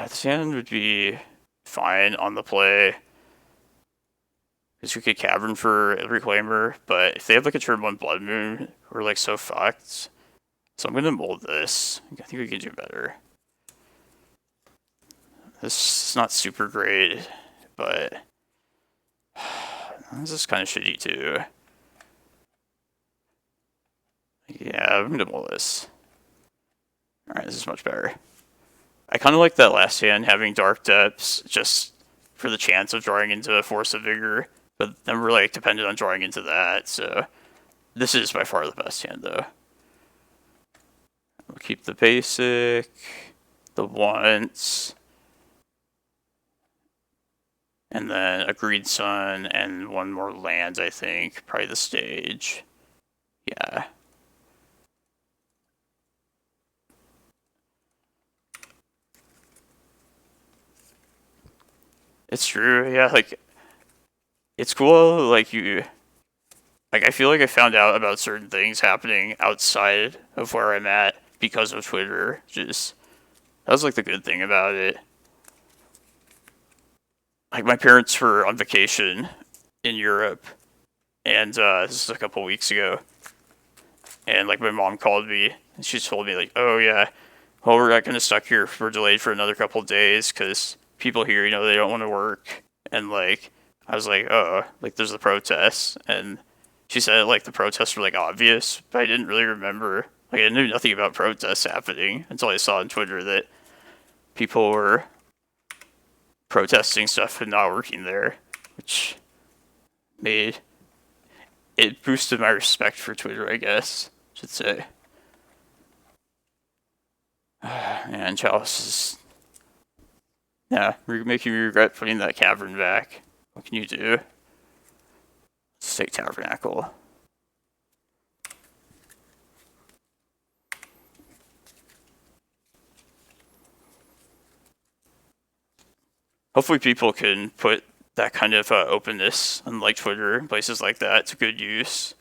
Speaker 1: Sand would be fine on the play. Because we could Cavern for Reclaimer, but if they have like a turn 1 Blood Moon, we're like so fucked. So I'm gonna mold this. I think we can do better. This is not super great, but this is kind of shitty too. Yeah, I'm gonna mold this. Alright, this is much better. I kind of like that last hand having Dark Depths just for the chance of drawing into a Force of Vigor, but then we're like dependent on drawing into that, so this is by far the best hand though. We'll keep the basic, the once, and then a Green Sun and one more land, I think. Probably the stage. Yeah. It's true, yeah, like, it's cool, like, I feel like I found out about certain things happening outside of where I'm at because of Twitter. That was, like, the good thing about it. Like, my parents were on vacation in Europe, and this is a couple weeks ago, and, like, my mom called me, and she told me, like, oh, yeah, well, we're not gonna stuck here, we're delayed for another couple days, because people here, you know, they don't want to work, and, like, I was like, oh, like, there's the protests, and she said, like, the protests were, like, obvious, but I didn't really remember, like, I knew nothing about protests happening until I saw on Twitter that people were protesting stuff and not working there, which it boosted my respect for Twitter, I guess, I should say. And Chalice is... Yeah, making me regret putting that Cavern back. What can you do? take Tabernacle. Hopefully people can put that kind of openness on like Twitter and places like that to good use.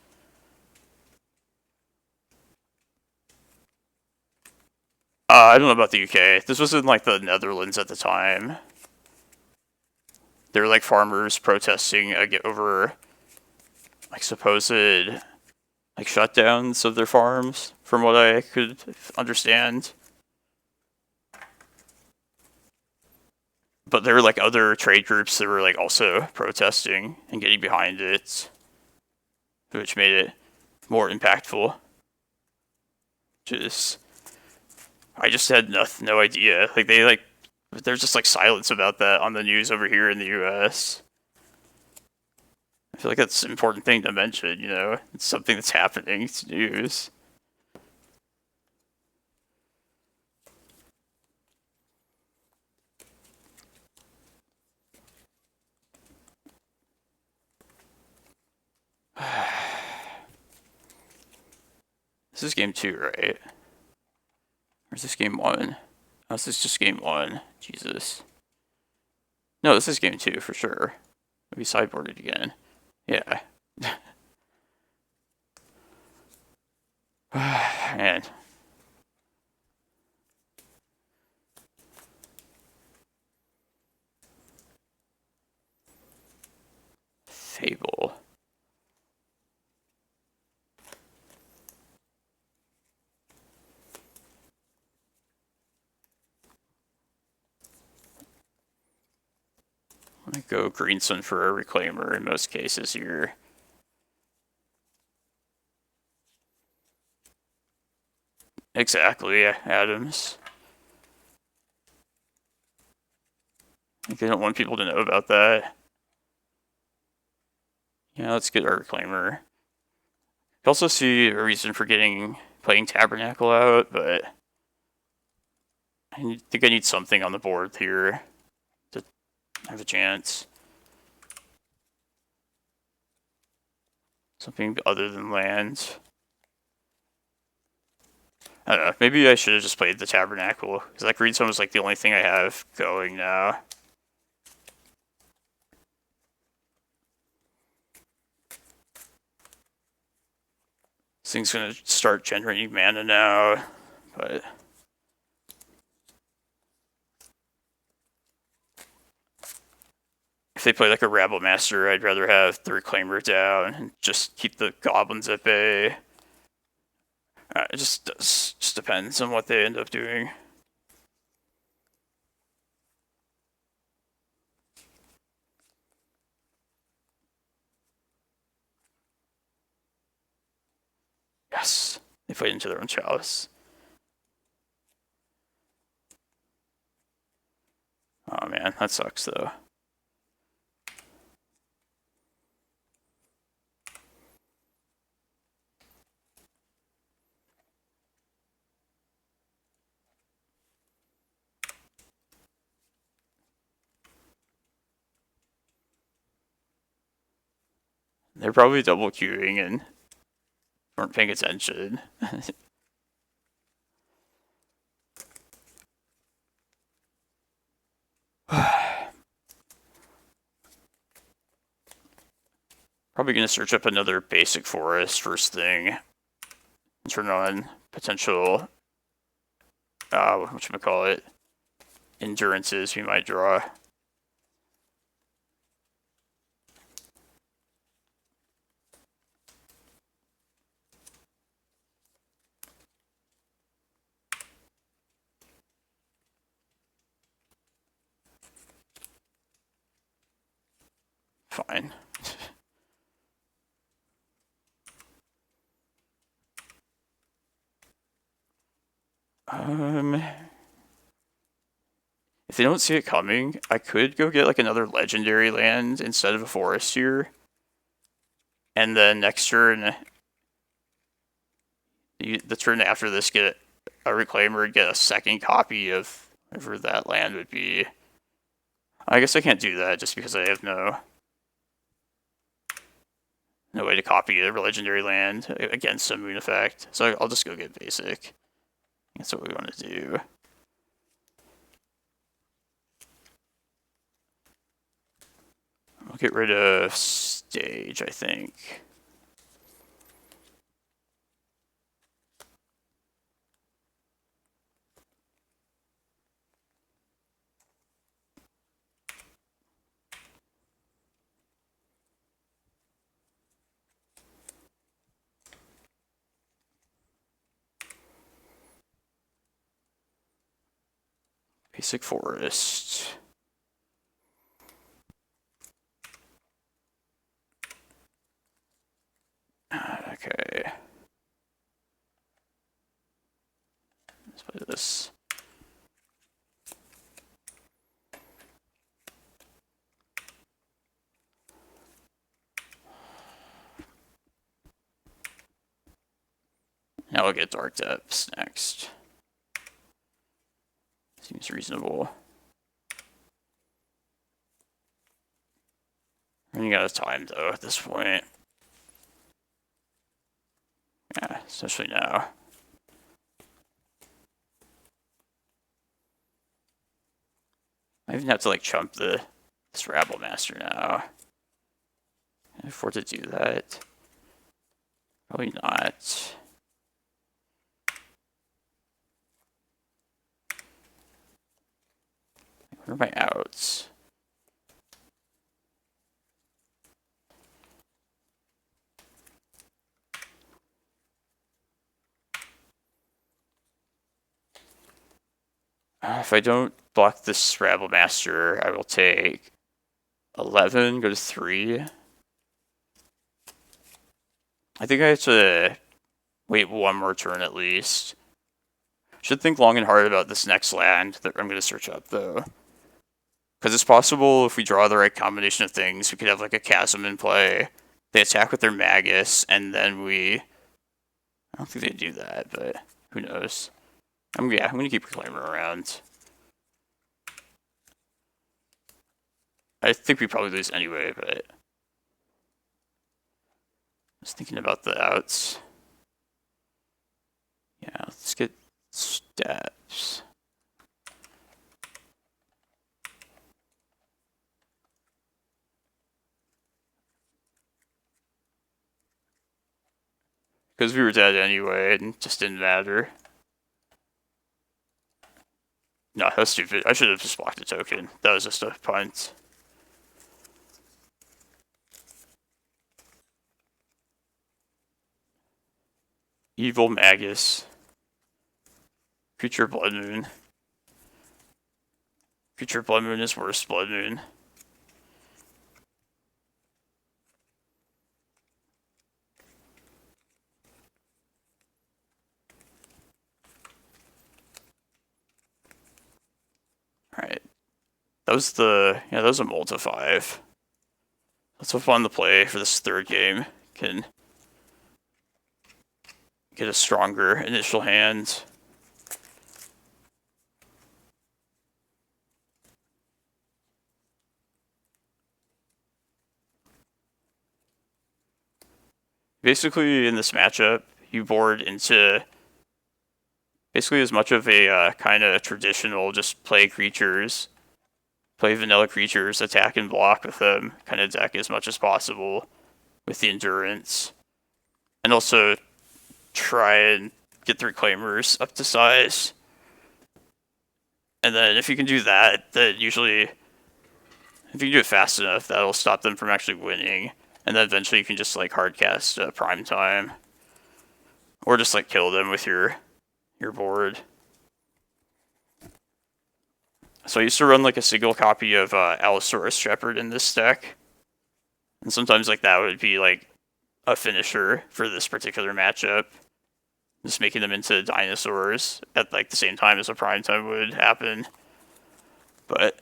Speaker 1: I don't know about the UK. This was in like the Netherlands at the time. There were like farmers protesting over like supposed like shutdowns of their farms, from what I could understand. But there were like other trade groups that were like also protesting and getting behind it, which made it more impactful. I just had no idea. Like there's just like silence about that on the news over here in the US. I feel like that's an important thing to mention, you know? It's something that's happening, it's news. This is game 2, right? Or is this game 1? Oh, this is just game 1. Jesus. No, this is game 2 for sure. Maybe sideboarded again. Yeah. Man. Fable. I'm gonna go Greensun for a Reclaimer in most cases here. Exactly, Adams. They don't want people to know about that. Yeah, let's get our Reclaimer. You also see a reason for playing Tabernacle out, but I think I need something on the board here to have a chance. Something other than land. I don't know, maybe I should have just played the Tabernacle, because that Greenstone was like the only thing I have going now. This thing's gonna start generating mana now, but if they play like a Rabble Master, I'd rather have the Reclaimer down and just keep the goblins at bay. It just depends on what they end up doing. Yes, they played into their own Chalice. Oh man, that sucks though. They're probably double queuing and weren't paying attention. Probably gonna search up another basic forest first thing. Turn on potential, whatchamacallit, endurances we might draw. Fine. If they don't see it coming, I could go get like another legendary land instead of a forest here. And then next turn, the turn after this, get a Reclaimer and get a second copy of whatever that land would be. I guess I can't do that just because I have no no way to copy a legendary land against some moon effect. So I'll just go get basic. That's what we want to do. I'll get rid of Stage, I think. Basic Forest. Okay. Let's play this. Now we'll get Dark Depths next. Seems reasonable. Running out of time though at this point. Yeah, especially now. I even have to like chump this Rabble Master now. Can I afford to do that? Probably not. What are my outs? If I don't block this Rabble Master, I will take 11, go to 3. I think I have to wait one more turn at least. Should think long and hard about this next land that I'm going to search up though. Because it's possible if we draw the right combination of things, we could have like a Chasm in play. They attack with their Magus, and then we... I don't think they do that, but who knows. I'm going to keep Reclaimer around. I think we probably lose anyway, but... I was thinking about the outs. Yeah, let's get steps. Because we were dead anyway, and it just didn't matter. No, that's stupid. I should have just blocked the token. That was just a punt. Evil Magus. Future Blood Moon. Future Blood Moon is worse Blood Moon. Alright. That was a Multi 5. That's a fun to play for this third game. Can get a stronger initial hand. Basically, in this matchup, you board into basically as much of a kind of traditional just play creatures, play vanilla creatures, attack and block with them kind of deck as much as possible with the endurance. And also try and get the Reclaimers up to size. And then if you can do that, then usually, if you can do it fast enough, that'll stop them from actually winning. And then eventually you can just like hardcast Prime Time. Or just like kill them with your board. So I used to run like a single copy of Allosaurus Shepherd in this deck. And sometimes like that would be like a finisher for this particular matchup. Just making them into dinosaurs at like the same time as a Prime Time would happen. But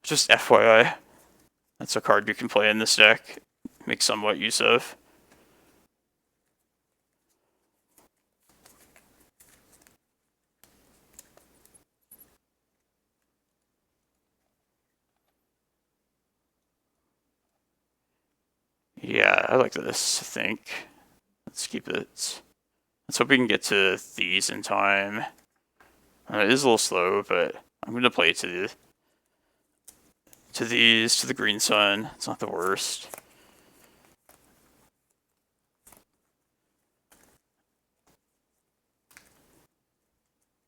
Speaker 1: just FYI, that's a card you can play in this deck. Make somewhat use of. Yeah, I like this, I think. Let's keep it. Let's hope we can get to these in time. It is a little slow, but I'm going to play to these, to the green sun. It's not the worst.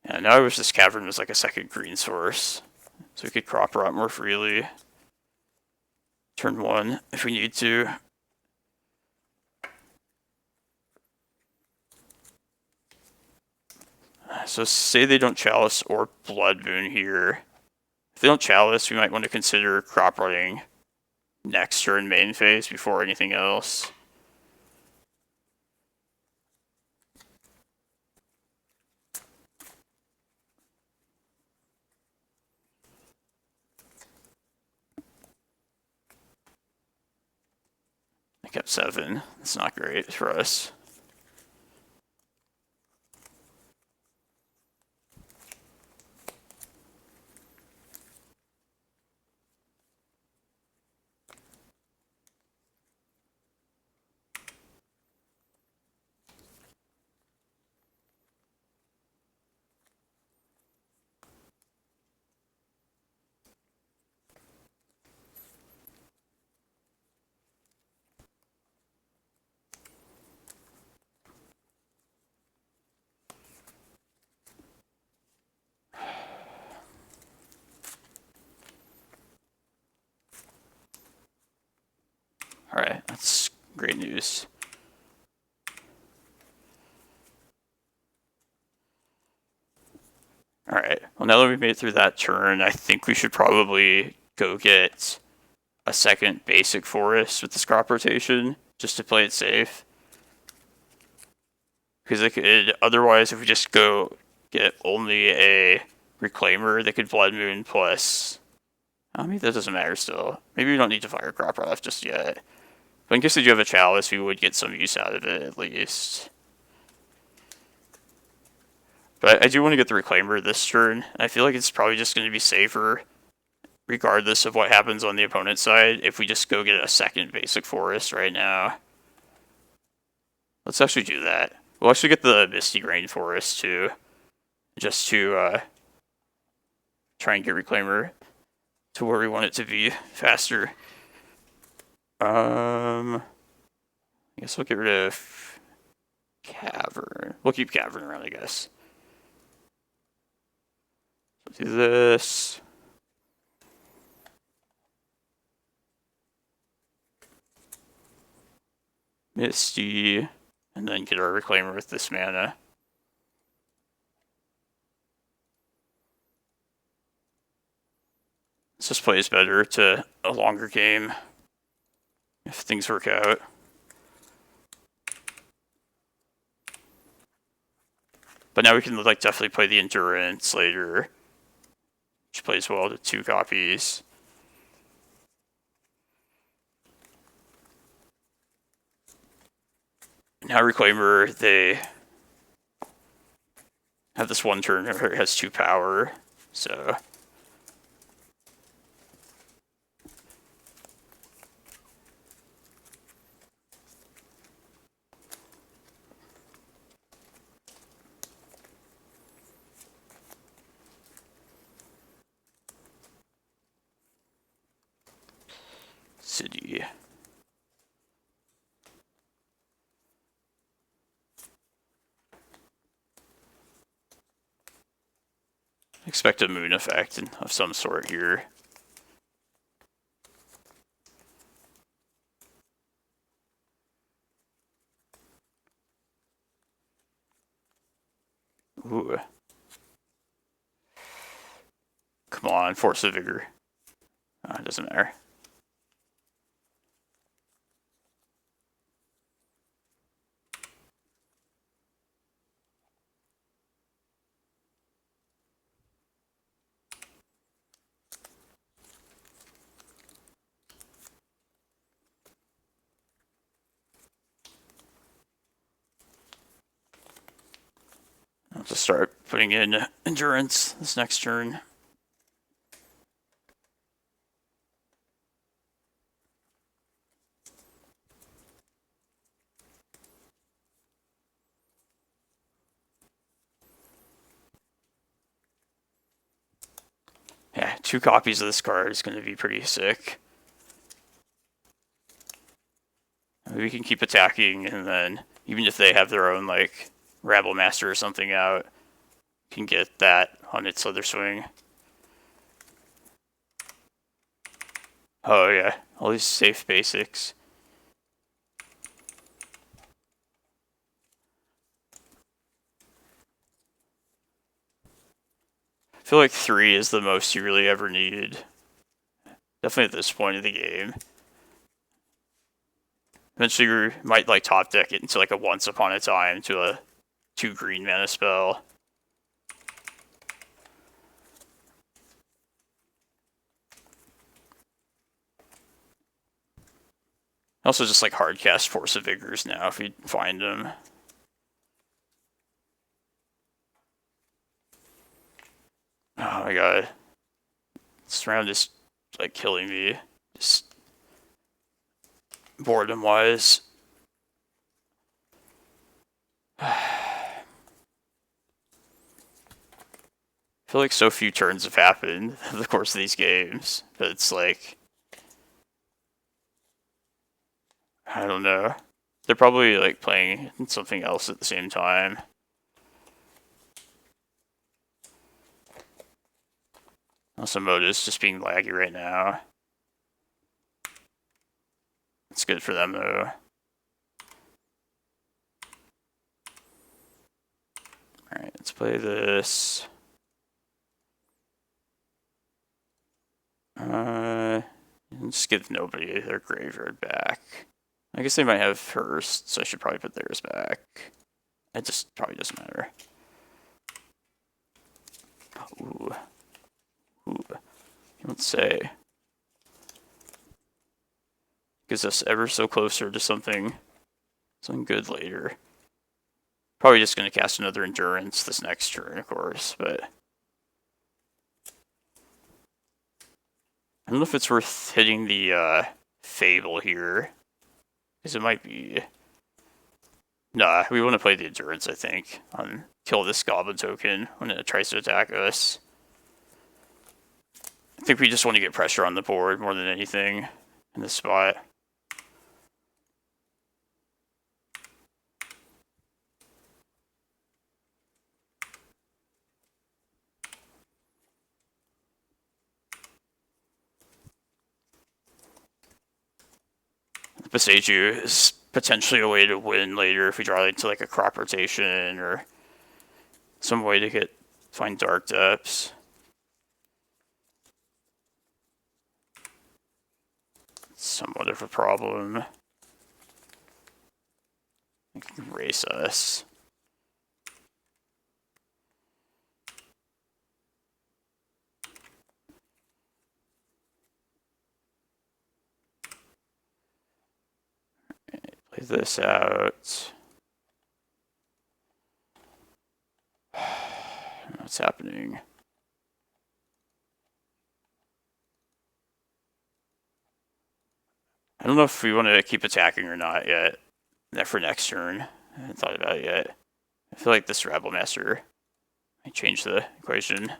Speaker 1: Yeah, now I wish this cavern was like a second green source, so we could crop rot more freely. Turn 1 if we need to. So say they don't Chalice or Blood Moon here. If they don't Chalice, we might want to consider crop rotting next turn main phase before anything else. I kept 7. That's not great for us. Alright, that's great news. Alright, well now that we've made it through that turn, I think we should probably go get a second basic forest with this crop rotation, just to play it safe. Because it could, otherwise if we just go get only a Reclaimer, they could Blood Moon plus... I mean, that doesn't matter still. Maybe we don't need to fire crop off just yet. But in case they do have a Chalice, we would get some use out of it, at least. But I do want to get the Reclaimer this turn. I feel like it's probably just going to be safer, regardless of what happens on the opponent's side, if we just go get a second basic forest right now. Let's actually do that. We'll actually get the Misty Rainforest, too. Just to try and get Reclaimer to where we want it to be faster. I guess we'll get rid of Cavern. We'll keep Cavern around, I guess. Let's do this. Misty. And then get our Reclaimer with this mana. This just plays better to a longer game if things work out. But now we can like definitely play the Endurance later, which plays well to 2 copies. Now Reclaimer, they have this one turn where it has 2 power, so... City. Expect a moon effect of some sort here. Ooh. Come on, Force of Vigor. It doesn't matter. I'll just start putting in Endurance this next turn. 2 copies of this card is going to be pretty sick. We can keep attacking, and then even if they have their own like Rabble Master or something out, can get that on its other swing. Oh yeah, all these safe basics. I feel like 3 is the most you really ever need. Definitely at this point of the game. Eventually you might like top deck it into like a Once Upon a Time to a 2 green mana spell. Also just like hard cast Force of Vigors now if you find them. Oh my god. This round is like killing me. Just boredom wise. I feel like so few turns have happened over the course of these games, but it's like, I don't know. They're probably like playing something else at the same time. Also, Moda's just being laggy right now. It's good for them though. Alright, let's play this. Just give nobody their graveyard back. I guess they might have first, so I should probably put theirs back. It just probably doesn't matter. Ooh. Ooh. Let's say. Gives us ever so closer to something good later. Probably just going to cast another Endurance this next turn, of course, but I don't know if it's worth hitting the Fable here, because it might be. Nah, we want to play the Endurance, I think, on kill this Goblin token when it tries to attack us. I think we just want to get pressure on the board more than anything in this spot. Boseiju is potentially a way to win later if we draw into like a crop rotation or some way to find dark depths. It's somewhat of a problem. It can race us. Play this out. What's happening? I don't know if we want to keep attacking or not yet. For next turn. I haven't thought about it yet. I feel like this Rabble Master might change the equation.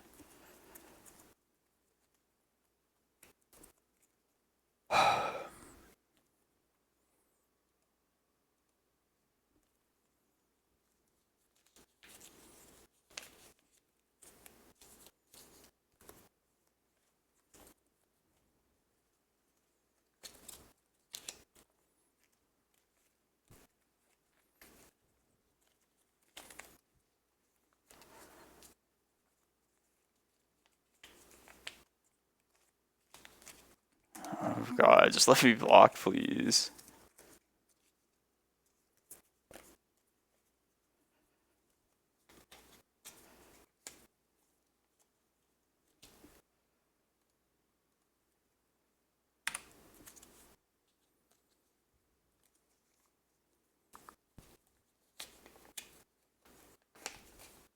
Speaker 1: Oh god, just let me block, please.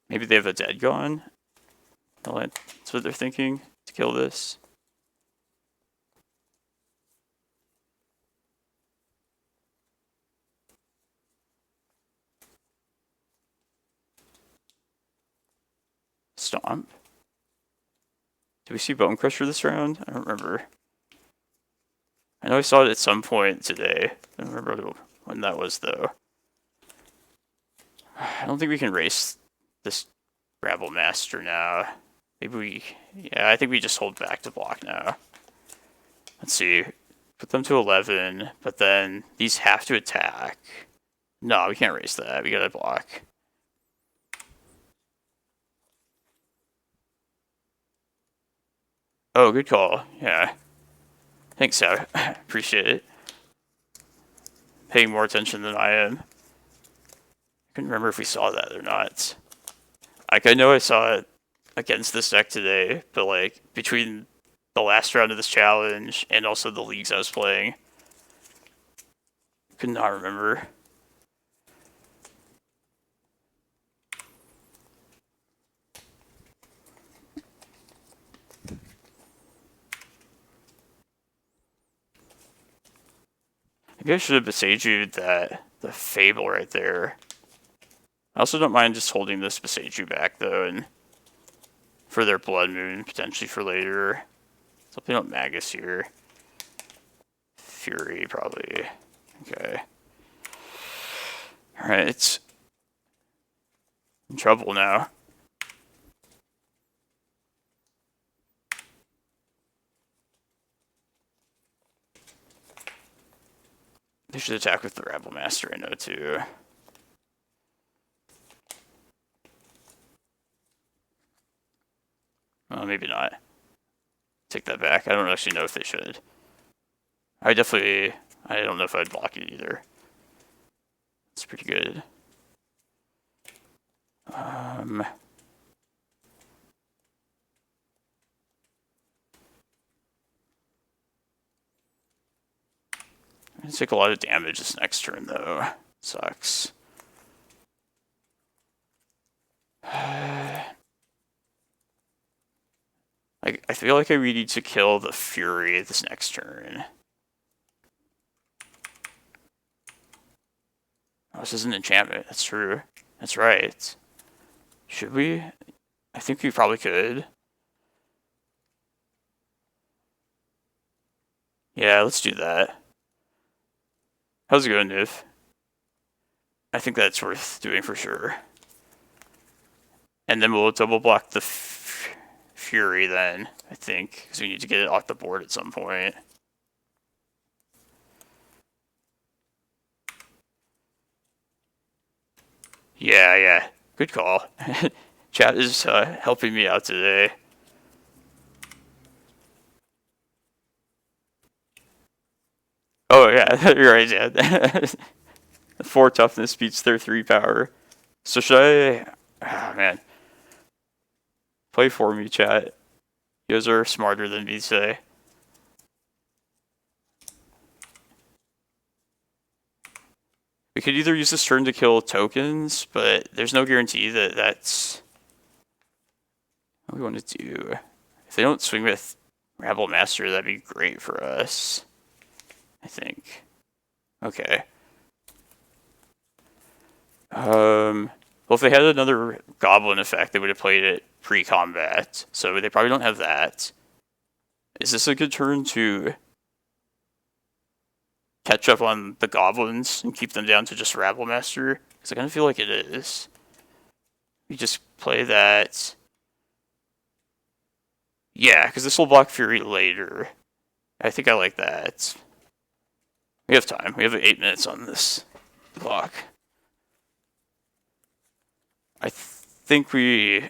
Speaker 1: Maybe they have a dead gone? That's what they're thinking, to kill this. Stomp. Did we see Bone Crusher this round? I don't remember. I know I saw it at some point today. I don't remember when that was, though. I don't think we can race this Rabble Master now. Maybe we... Yeah, I think we just hold back to block now. Let's see. Put them to 11, but then these have to attack. No, we can't race that. We gotta block. Oh, good call. Yeah. Thanks, so. Appreciate it. Paying more attention than I am. I couldn't remember if we saw that or not. Like, I know I saw it against this deck today, but like, between the last round of this challenge and also the leagues I was playing, I could not remember. Maybe I should have Boseiju the Fable right there. I also don't mind just holding this Boseiju back though, and for their Blood Moon, potentially for later. Something about Magus here. Fury, probably. Okay. Alright, it's in trouble now. They should attack with the Rabble Master, I know, too. Well, maybe not. Take that back. I don't actually know if they should. I don't know if I'd block it either. It's pretty good. I'm gonna take a lot of damage this next turn, though. Sucks. I feel like I really need to kill the Fury this next turn. Oh, this is an enchantment. That's true. That's right. Should we? I think we probably could. Yeah, let's do that. How's it going, Niv? I think that's worth doing for sure. And then we'll double block the Fury then, I think, because we need to get it off the board at some point. Yeah. Good call. Chat is helping me out today. Oh, yeah, you're right, yeah. 4 toughness beats their 3 power. So should I... Oh, man. Play for me, chat. You guys are smarter than me today. We could either use this turn to kill tokens, but there's no guarantee that that's what we want to do. If they don't swing with Rabble Master, that'd be great for us, I think. Okay. Well, if they had another Goblin effect, they would have played it pre-combat, so they probably don't have that. Is this a good turn to catch up on the Goblins and keep them down to just Rabble Master? Because I kind of feel like it is. We just play that. Yeah, because this will block Fury later. I think I like that. We have time. We have 8 minutes on this clock. I think we...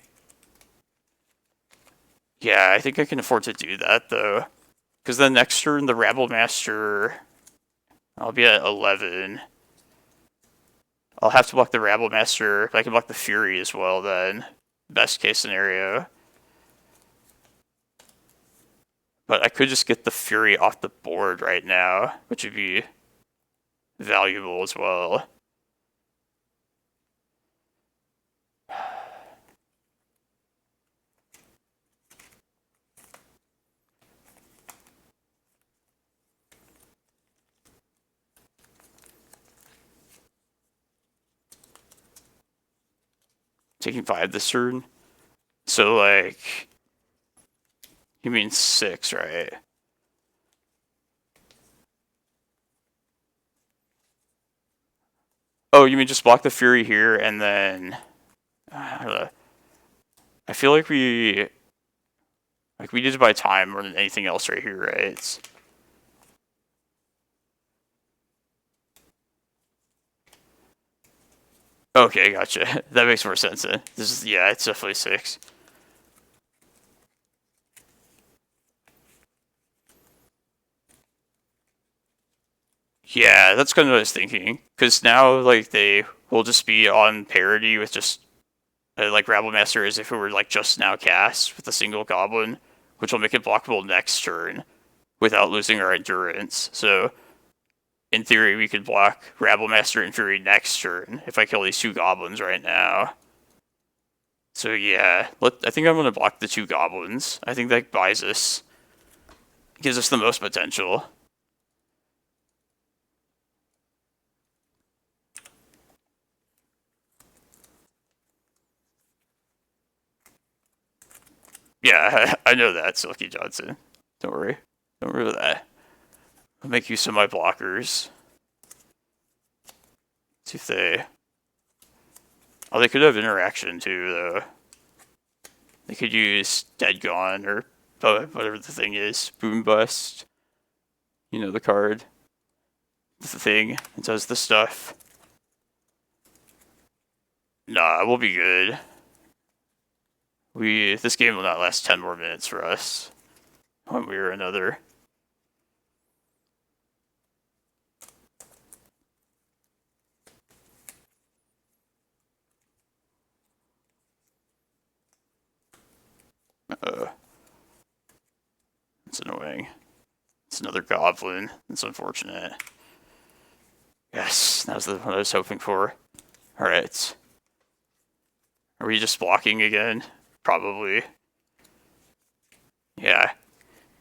Speaker 1: Yeah, I think I can afford to do that, though. Because then next turn, the Rabble Master... I'll be at 11. I'll have to block the Rabble Master, but I can block the Fury as well, then. Best case scenario. But I could just get the Fury off the board right now, which would be valuable as well. Taking 5 this turn. So, like... You mean 6, right? Oh, you mean just block the Fury here and then... I feel like we need to buy time more than anything else right here, right? Okay, gotcha. That makes more sense then. Yeah, it's definitely 6. Yeah, that's kind of what I was thinking. Because now, like, they will just be on parity with just, like, Rabblemaster as if it were, like, just now cast with a single goblin, which will make it blockable next turn without losing our endurance. So, in theory, we could block Rabblemaster and Fury next turn if I kill these 2 goblins right now. So, yeah, I think I'm going to block the 2 goblins. I think that buys us, gives us the most potential. Yeah, I know that, Silky Johnson. Don't worry. Don't worry about that. I'll make use of my blockers. See if they... Oh, they could have interaction too, though. They could use Dead Gone or whatever the thing is. Boom Bust. You know the card. The thing. It does the stuff. Nah, we'll be good. This game will not last 10 more minutes for us. One way or another. It's annoying. It's another goblin. It's unfortunate. Yes, that was the one I was hoping for. Alright. Are we just blocking again? Probably. Yeah.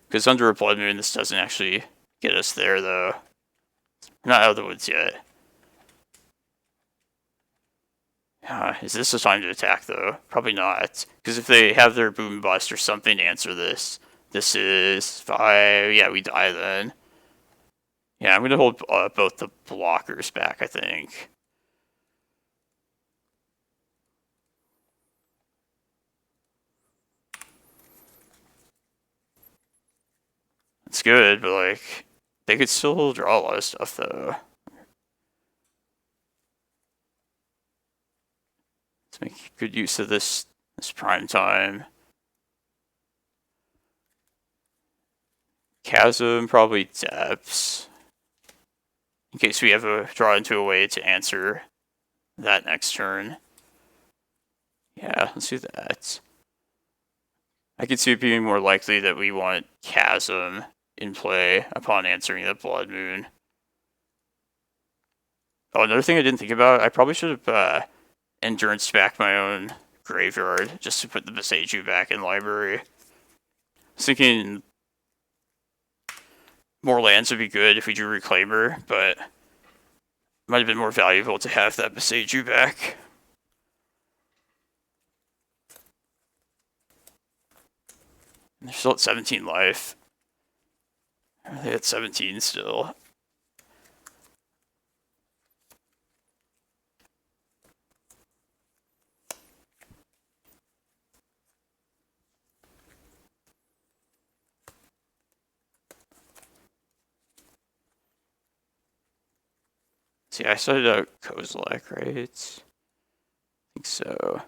Speaker 1: Because under a Blood Moon, this doesn't actually get us there, though. We're not out of the woods yet. Is this the time to attack, though? Probably not. Because if they have their Boom Bust or something to answer this, this is 5. Yeah, we die then. Yeah, I'm going to hold both the blockers back, I think. It's good, but, like, they could still draw a lot of stuff, though. Let's make good use of this prime time. Chasm, probably Depths. In case we have a draw into a way to answer that next turn. Yeah, let's do that. I could see it being more likely that we want Chasm in play upon answering the Blood Moon. Oh, another thing I didn't think about, I probably should have endurance back my own graveyard just to put the Boseiju back in library. I was thinking more lands would be good if we drew Reclaimer, but it might have been more valuable to have that Boseiju back. They're still at 17 life. Are they at 17 still? See, I started out Kozilek, right? I think so.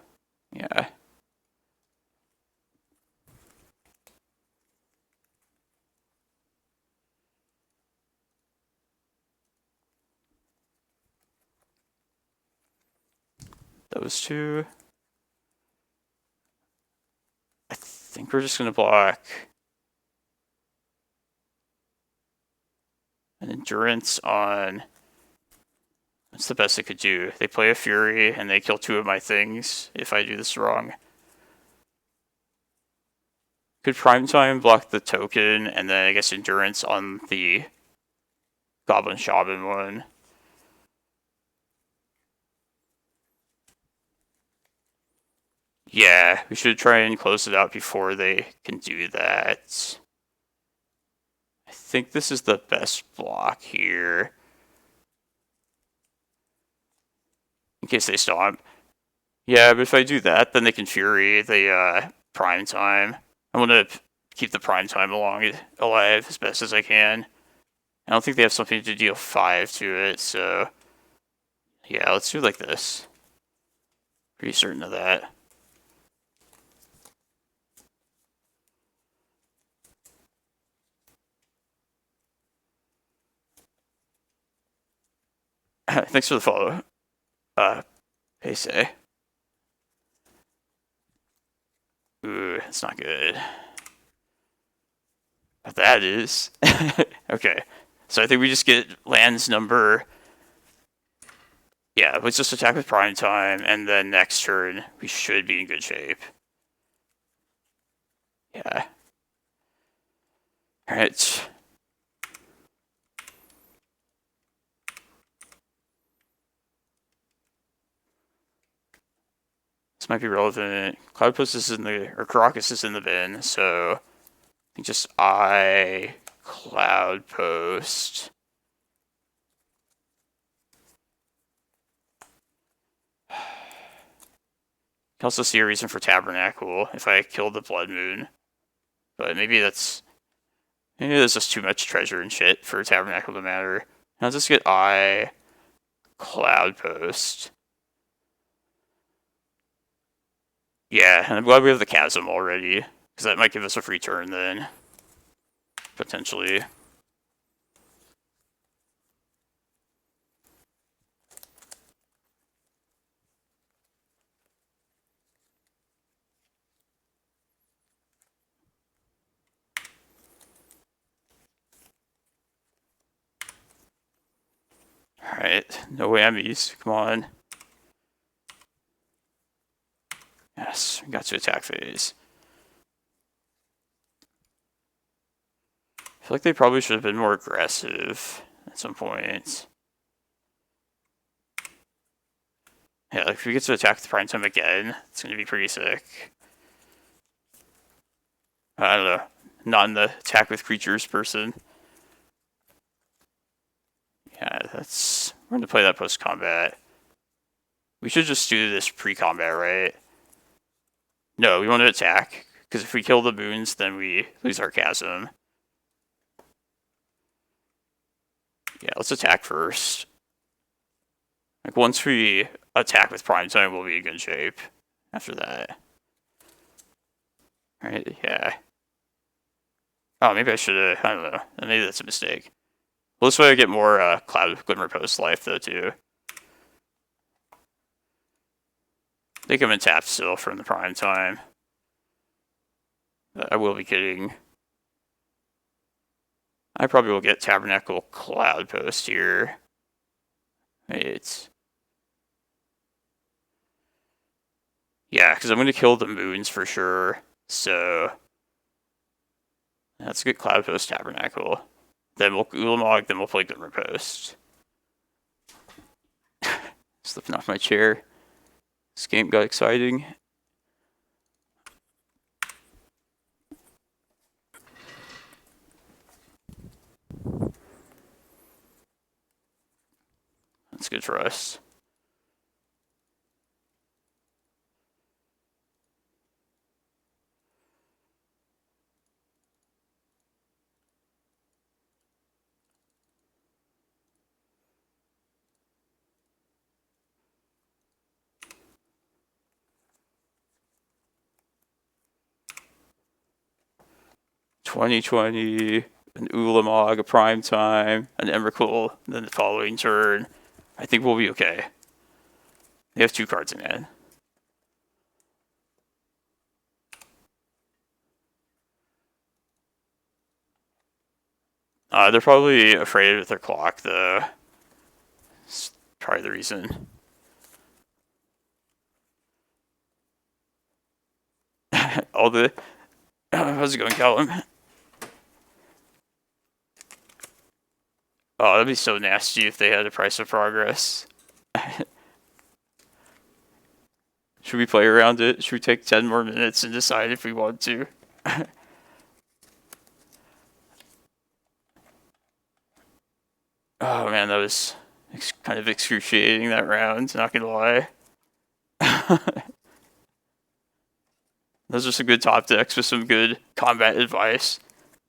Speaker 1: Yeah. Those 2. I think we're just going to block an Endurance on... What's the best I could do? They play a Fury, and they kill 2 of my things if I do this wrong. Could Prime Time block the token, and then I guess Endurance on the Goblin Shaman one. Yeah, we should try and close it out before they can do that. I think this is the best block here. In case they stomp. Yeah, but if I do that, then they can Fury the Prime Time. I want to keep the Prime Time alive as best as I can. I don't think they have something to deal 5 to it, so... Yeah, let's do like this. Pretty certain of that. Thanks for the follow. Payse. Ooh, that's not good. But that is. Okay. So I think we just get lands number... Yeah, let's just attack with Prime Time, and then next turn, we should be in good shape. Yeah. Alright. This might be relevant. Cloudpost is in the... Or Karakas is in the bin, so... I think just Cloudpost. I can also see a reason for Tabernacle if I killed the Blood Moon. But maybe that's... Maybe there's just too much treasure and shit for Tabernacle to matter. I'll just get Cloudpost. Yeah, and I'm glad we have the Chasm already. Because that might give us a free turn then. Potentially. Alright, no whammies. Come on. Yes, we got to attack phase. I feel like they probably should have been more aggressive at some point. Yeah, like if we get to attack the Prime Time again, it's going to be pretty sick. I don't know. Not in the attack with creatures person. Yeah, that's... We're going to play that post-combat. We should just do this pre-combat, right? No, we want to attack. Because if we kill the moons, then we lose our Chasm. Yeah, let's attack first. Like, once we attack with Prime Time, we'll be in good shape after that. Right, yeah. Oh, maybe I should have... I don't know. Maybe that's a mistake. Well, this way I get more Glimmerpost life, though, too. I think I'm in tap still from the Prime Time. I will be kidding. I probably will get Tabernacle Cloudpost here. Wait. Yeah, because I'm going to kill the moons for sure. So... Let's get Cloudpost Tabernacle. Then we'll Ulamog, then we'll play Glimmerpost. Slipping off my chair. This game got exciting. That's good for us. $20, an Ulamog, a Prime Time, an Emrakul, then the following turn. I think we'll be okay. They have 2 cards in hand. They're probably afraid of their clock, though. It's probably the reason. All the... how's it going, Callum? Oh, that'd be so nasty if they had a price of progress. Should we play around it? Should we take 10 more minutes and decide if we want to? Oh man, that was kind of excruciating, that round, not gonna lie. Those are some good top decks with some good combat advice.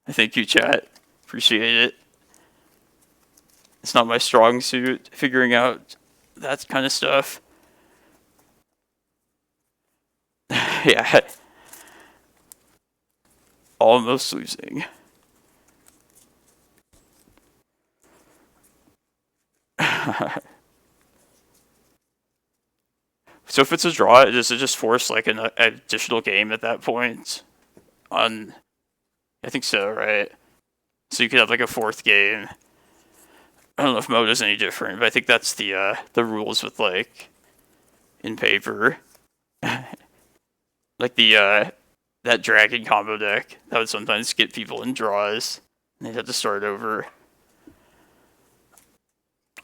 Speaker 1: Thank you, chat. Appreciate it. It's not my strong suit, figuring out that kind of stuff. Yeah. Almost losing. So if it's a draw, does it just force like an additional game at that point? I think so, right? So you could have like a fourth game. I don't know if mode is any different, but I think that's the rules with like in paper. Like that dragon combo deck that would sometimes get people in draws, and they'd have to start over.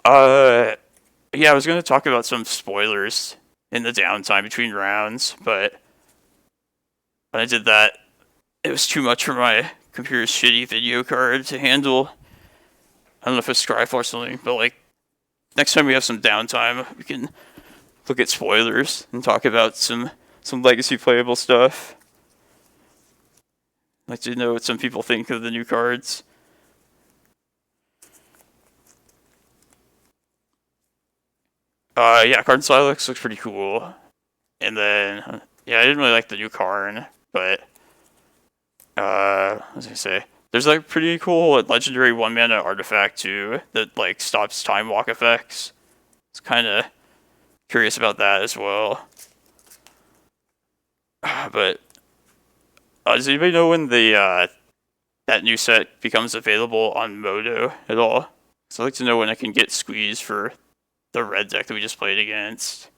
Speaker 1: Yeah, I was gonna talk about some spoilers in the downtime between rounds, but when I did that, it was too much for my computer's shitty video card to handle. I don't know if it's Scryfall or something, but like next time we have some downtime, we can look at spoilers and talk about some legacy playable stuff. I'd like to know what some people think of the new cards. Yeah, Card Silex looks pretty cool. And then, yeah, I didn't really like the new Karn, but, what was I gonna say? There's like pretty cool legendary 1-mana artifact too that like stops time walk effects. It's kind of curious about that as well. But does anybody know when the that new set becomes available on Modo at all? So I'd like to know when I can get squeezed for the red deck that we just played against.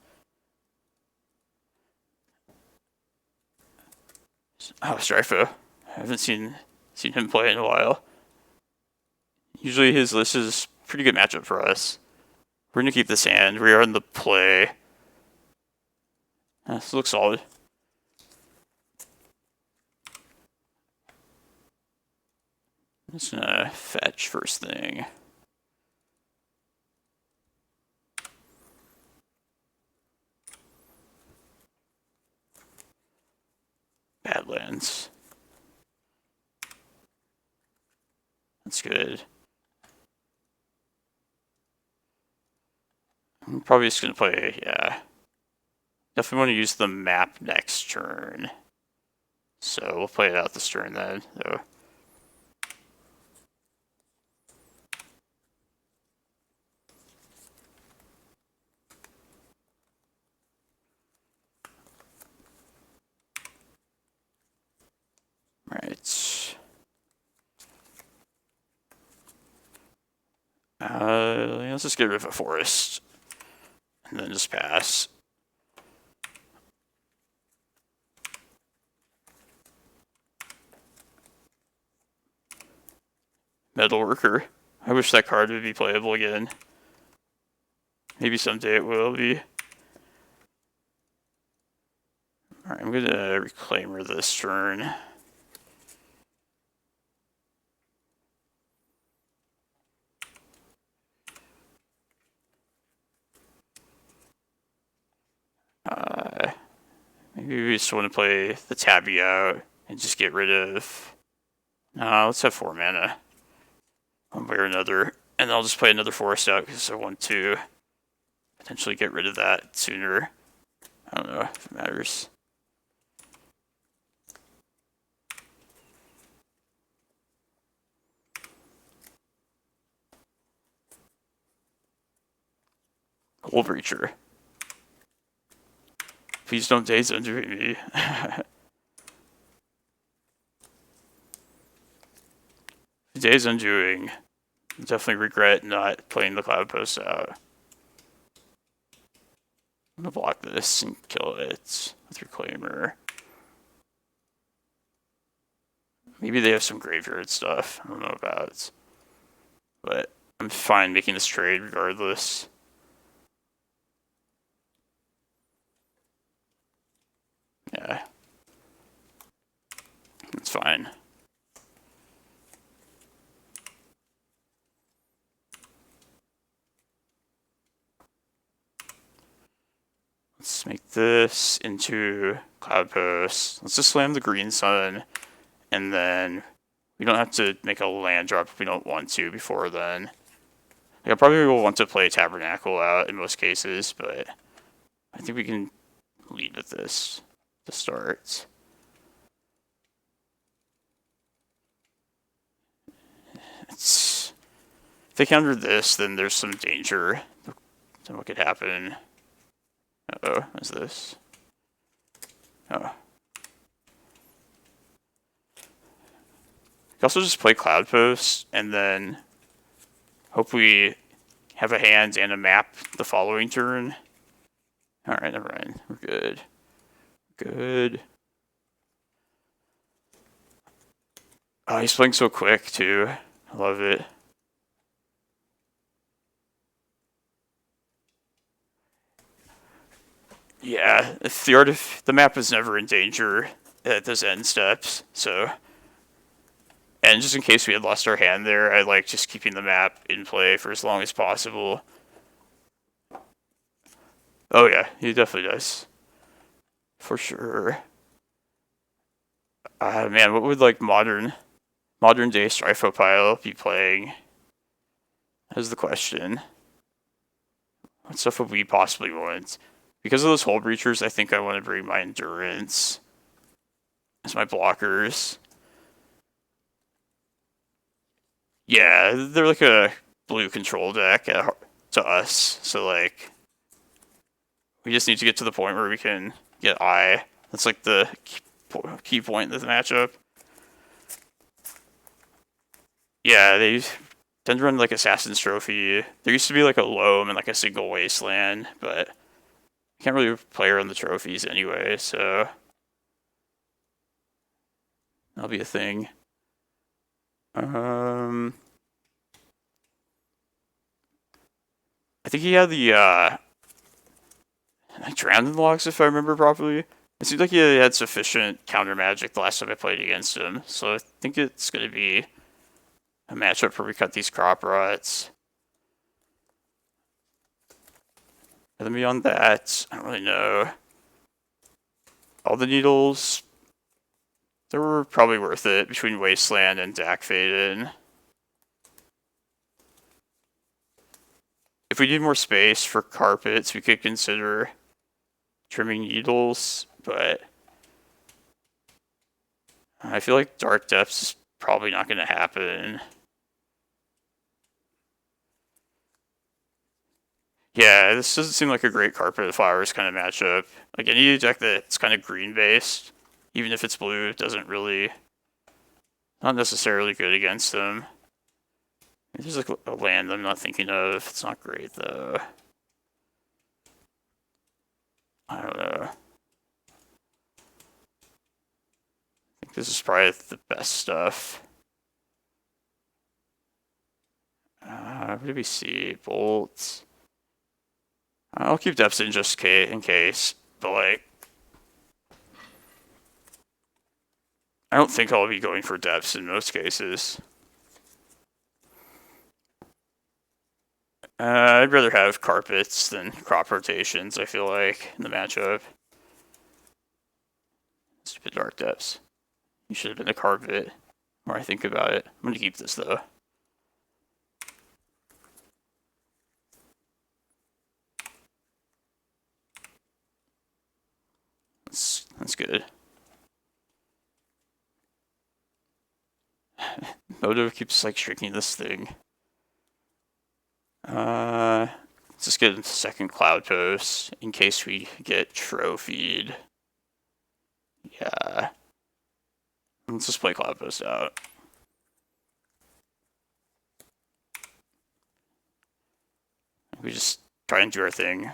Speaker 1: Oh, Strifo. I haven't seen him play in a while. Usually his list is pretty good matchup for us. We're gonna keep this hand. We are in the play. This looks solid. I'm just gonna fetch first thing. Badlands. That's good. I'm probably just gonna play, yeah. Definitely want to use the map next turn. So we'll play it out this turn then, though. Right. Let's just get rid of a forest. And then just pass. Metalworker. I wish that card would be playable again. Maybe someday it will be. Alright, I'm gonna Reclaimer this turn. Maybe we just want to play the Tabby out and just get rid of... No, let's have 4 mana. One way or another. And I'll just play another forest out because I want to potentially get rid of that sooner. I don't know if it matters. Goal Breacher. Please don't Daze Undoing me. Daze Undoing. Definitely regret not playing the Cloudpost out. I'm gonna block this and kill it with Reclaimer. Maybe they have some graveyard stuff I don't know about. But I'm fine making this trade regardless. Yeah. That's fine. Let's make this into Cloudpost. Let's just slam the Green Sun, and then we don't have to make a land drop if we don't want to before then. Like, I probably will want to play Tabernacle out in most cases, but I think we can lead with this to start. If they counter this, then there's some danger. Then what could happen? Uh-oh, what is this? Oh. You can also just play Cloudpost, and then hope we have a hand and a map the following turn. Alright, never mind. We're good. Good. Oh, he's playing so quick, too. I love it. Yeah, if the map is never in danger at those end steps, so... And just in case we had lost our hand there, I like just keeping the map in play for as long as possible. Oh yeah, he definitely does. For sure. Man, what would like modern day Strifopile be playing? That's the question. What stuff would we possibly want? Because of those Hull Breachers, I think I want to bring my Endurance as my blockers. Yeah, they're like a blue control deck to us, so like we just need to get to the point where we can get Eye. That's like the key point of the matchup. Yeah, they tend to run like Assassin's Trophy. There used to be like a Loam and like a single Wasteland, but you can't really play around the trophies anyway, so that'll be a thing. I think he had the Drowned Logs, if I remember properly. It seemed like he had sufficient counter magic the last time I played against him, so I think it's going to be a matchup where we cut these crop rots. And then beyond that, I don't really know. All the needles, they were probably worth it between Wasteland and Dak Faden. If we need more space for carpets, we could consider trimming needles, but I feel like Dark Depths is probably not going to happen. Yeah, this doesn't seem like a great Carpet of Flowers kind of matchup. Like any deck that's kind of green based, even if it's blue, doesn't really, not necessarily good against them. There's like a land I'm not thinking of. It's not great though. I don't know. I think this is probably the best stuff. What did we see? Bolts. I'll keep depths in just in case, but like, I don't think I'll be going for depths in most cases. I'd rather have carpets than crop rotations, I feel like, in the matchup. Stupid Dark Depths. You should have been a carpet, the more I think about it. I'm going to keep this, though. That's good. Moto keeps, like, shrinking this thing. Let's just get into second Cloudpost in case we get trophied. Yeah. Let's just play Cloudpost out. We just try and do our thing.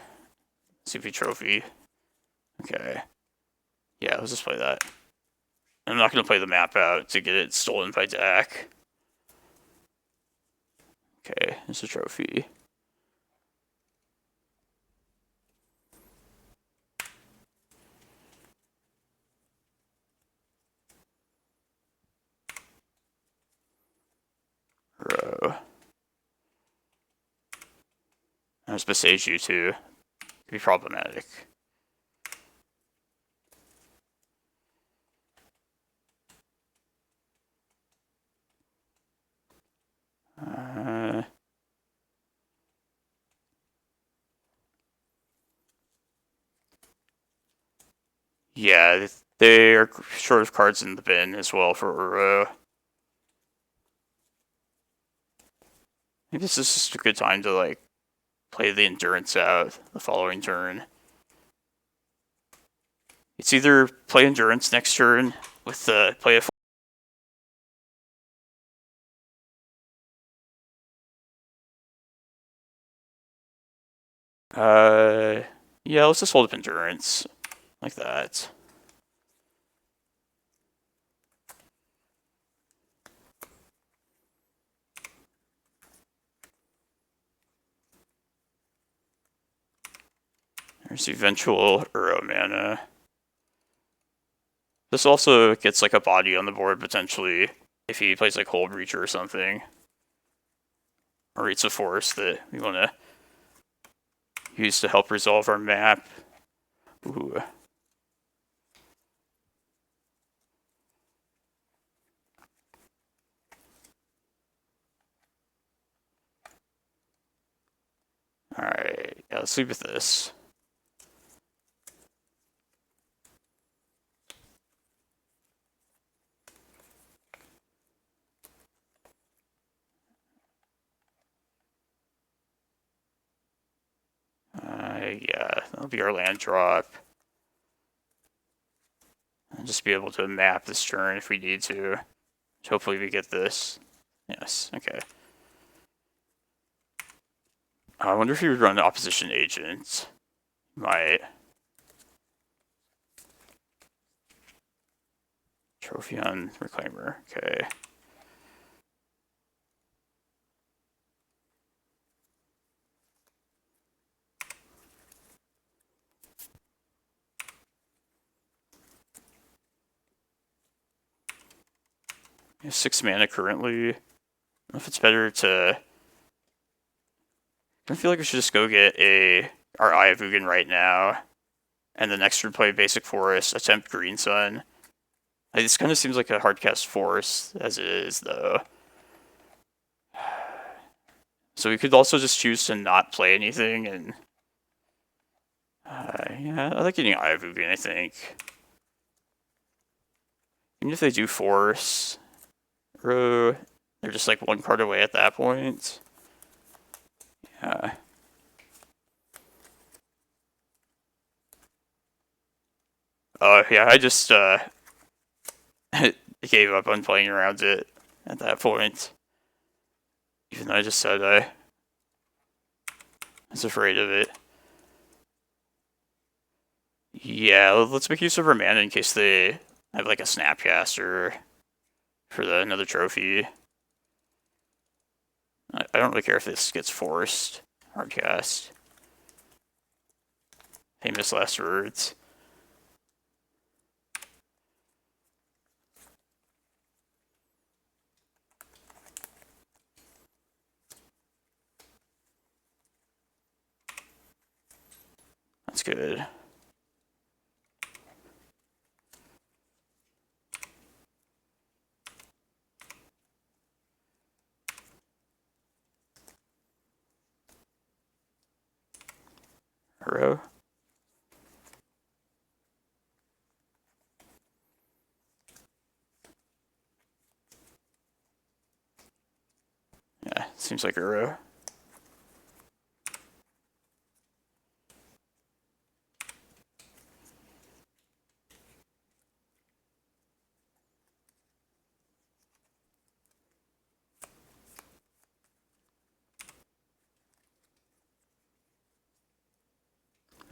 Speaker 1: See if we trophy. Okay. Yeah, let's just play that. I'm not going to play the map out to get it stolen by Dak. Okay, there's a trophy. There's Boseiju too. Could be problematic. Yeah, they are short of cards in the bin as well for Uro. Maybe this is just a good time to like play the Endurance out the following turn. It's either play Endurance next turn with the play yeah, let's just hold up Endurance like that. There's eventual Uro mana. This also gets like a body on the board potentially if he plays like Hold Breacher or something. Or Rites of Force that we want to use to help resolve our map. Ooh. Alright, yeah, let's leave with this. Yeah, that'll be our land drop. And just be able to map this turn if we need to. Hopefully we get this. Yes, okay. I wonder if he would run Opposition Agent. Might. Trophy on Reclaimer, okay. He has 6 mana currently. I don't know if it's better to... I feel like we should just go get our Eye of Ugin right now. And the next turn play Basic Forest, attempt Green Sun. Like, this kind of seems like a hard cast force as it is, though. So we could also just choose to not play anything and... yeah, I like getting Eye of Ugin, I think. Even if they do force... they're just like 1 card away at that point. Yeah. Oh, yeah, I just gave up on playing around it at that point. Even though I just said I was afraid of it. Yeah, let's make use of our mana in case they have like a Snapcaster for another trophy. I don't really care if this gets forced. Hardcast. Famous last words. That's good. Hero. Yeah, seems like a row.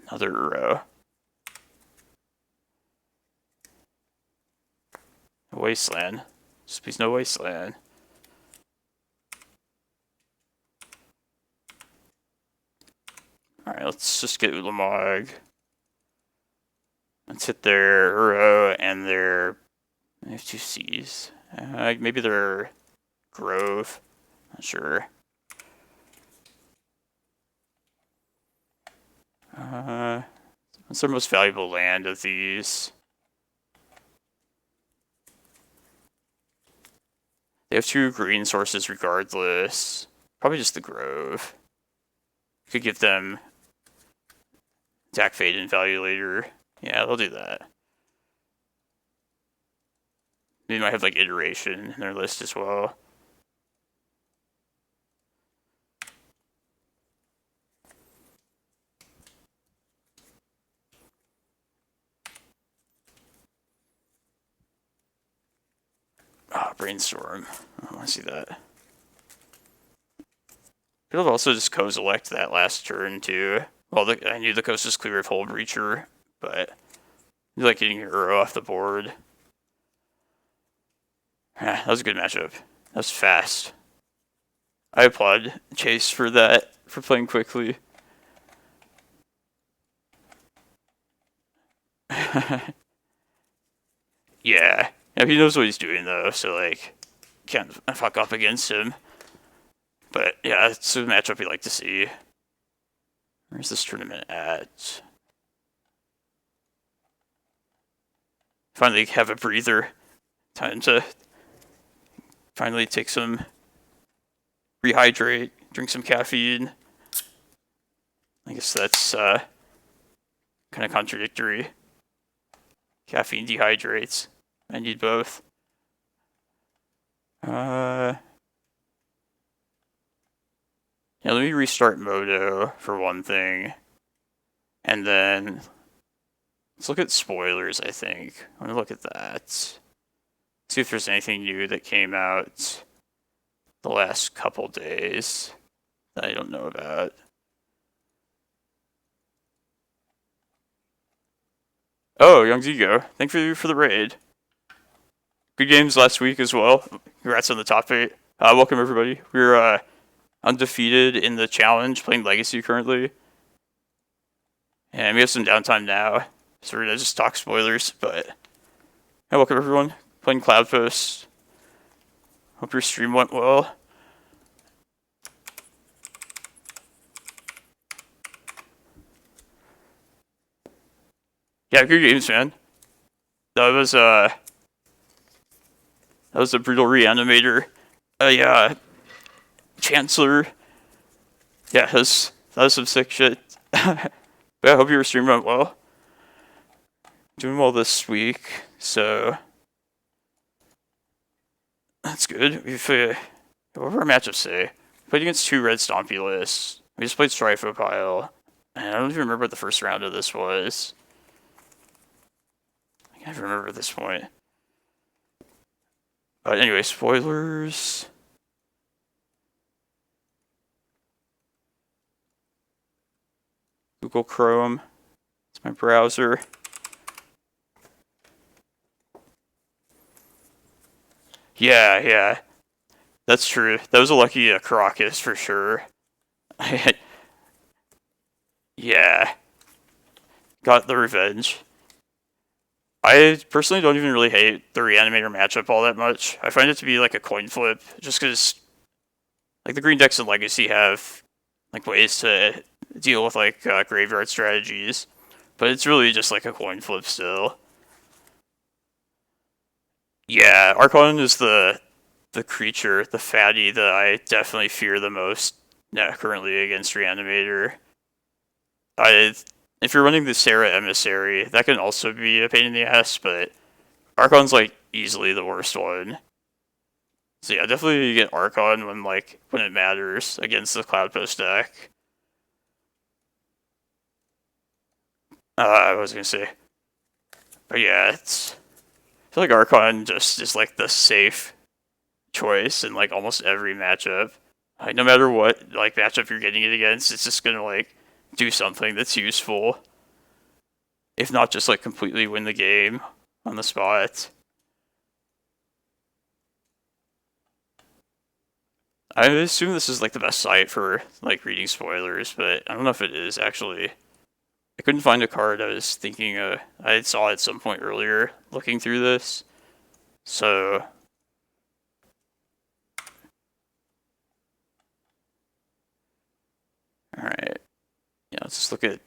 Speaker 1: Another row. Wasteland. Just please no wasteland. Alright, let's just get Ulamog. Let's hit their Uro and their... They have 2 C's. Maybe their Grove. Not sure. What's their most valuable land of these? They have 2 green sources regardless. Probably just the Grove. Could give them attack fade and value later. Yeah, they'll do that. They might have like iteration in their list as well. Brainstorm. I want to see that. Could have also just Kozilek that last turn too. Well, I knew the coast was clear of Hull Breacher, but I like getting your Uro off the board. That was a good matchup. That was fast. I applaud Chase for that, for playing quickly. Yeah, he knows what he's doing though, so like, can't fuck up against him. But yeah, it's a matchup we like to see. Where's this tournament at? Finally have a breather. Time to finally take some rehydrate, drink some caffeine. I guess that's kind of contradictory. Caffeine dehydrates. I need both. Yeah, let me restart Modo for one thing. And then let's look at spoilers, I think. I'm gonna look at that. See if there's anything new that came out the last couple days that I don't know about. Oh, Young Zigo, thank you for the raid. Good games last week as well. Congrats on the top 8. Welcome everybody. We're undefeated in the challenge, playing Legacy currently. And we have some downtime now, so we're gonna just talk spoilers, but welcome everyone. Playing Cloudpost. Hope your stream went well. Yeah, good games, man. That was a brutal reanimator. Yeah, Chancellor. Yeah, that was some sick shit. But yeah, I hope your stream went well. Doing well this week, so that's good. We've what were our matchups say? Played against 2 red Stompy lists. We just played Strifopile. And I don't even remember what the first round of this was. I can't remember at this point. But anyway, spoilers. Google Chrome. It's my browser. Yeah. That's true. That was a lucky Karakas for sure. Yeah. Got the revenge. I personally don't even really hate the Reanimator matchup all that much. I find it to be like a coin flip, just because like the green decks in Legacy have like ways to deal with like graveyard strategies, but it's really just like a coin flip still. Yeah, Archon is the creature, the fatty that I definitely fear the most currently against Reanimator. If you're running the Sarah Emissary, that can also be a pain in the ass, but Archon's like easily the worst one. So yeah, definitely get Archon when it matters against the Cloudpost deck. I was gonna say, but yeah, I feel like Archon just is like the safe choice in like almost every matchup. Like no matter what like matchup you're getting it against, it's just gonna like do something that's useful. If not just like completely win the game on the spot. I assume this is like the best site for like reading spoilers, but I don't know if it is actually. I couldn't find a card I was thinking I saw at some point earlier looking through this. So alright. Yeah, let's just look at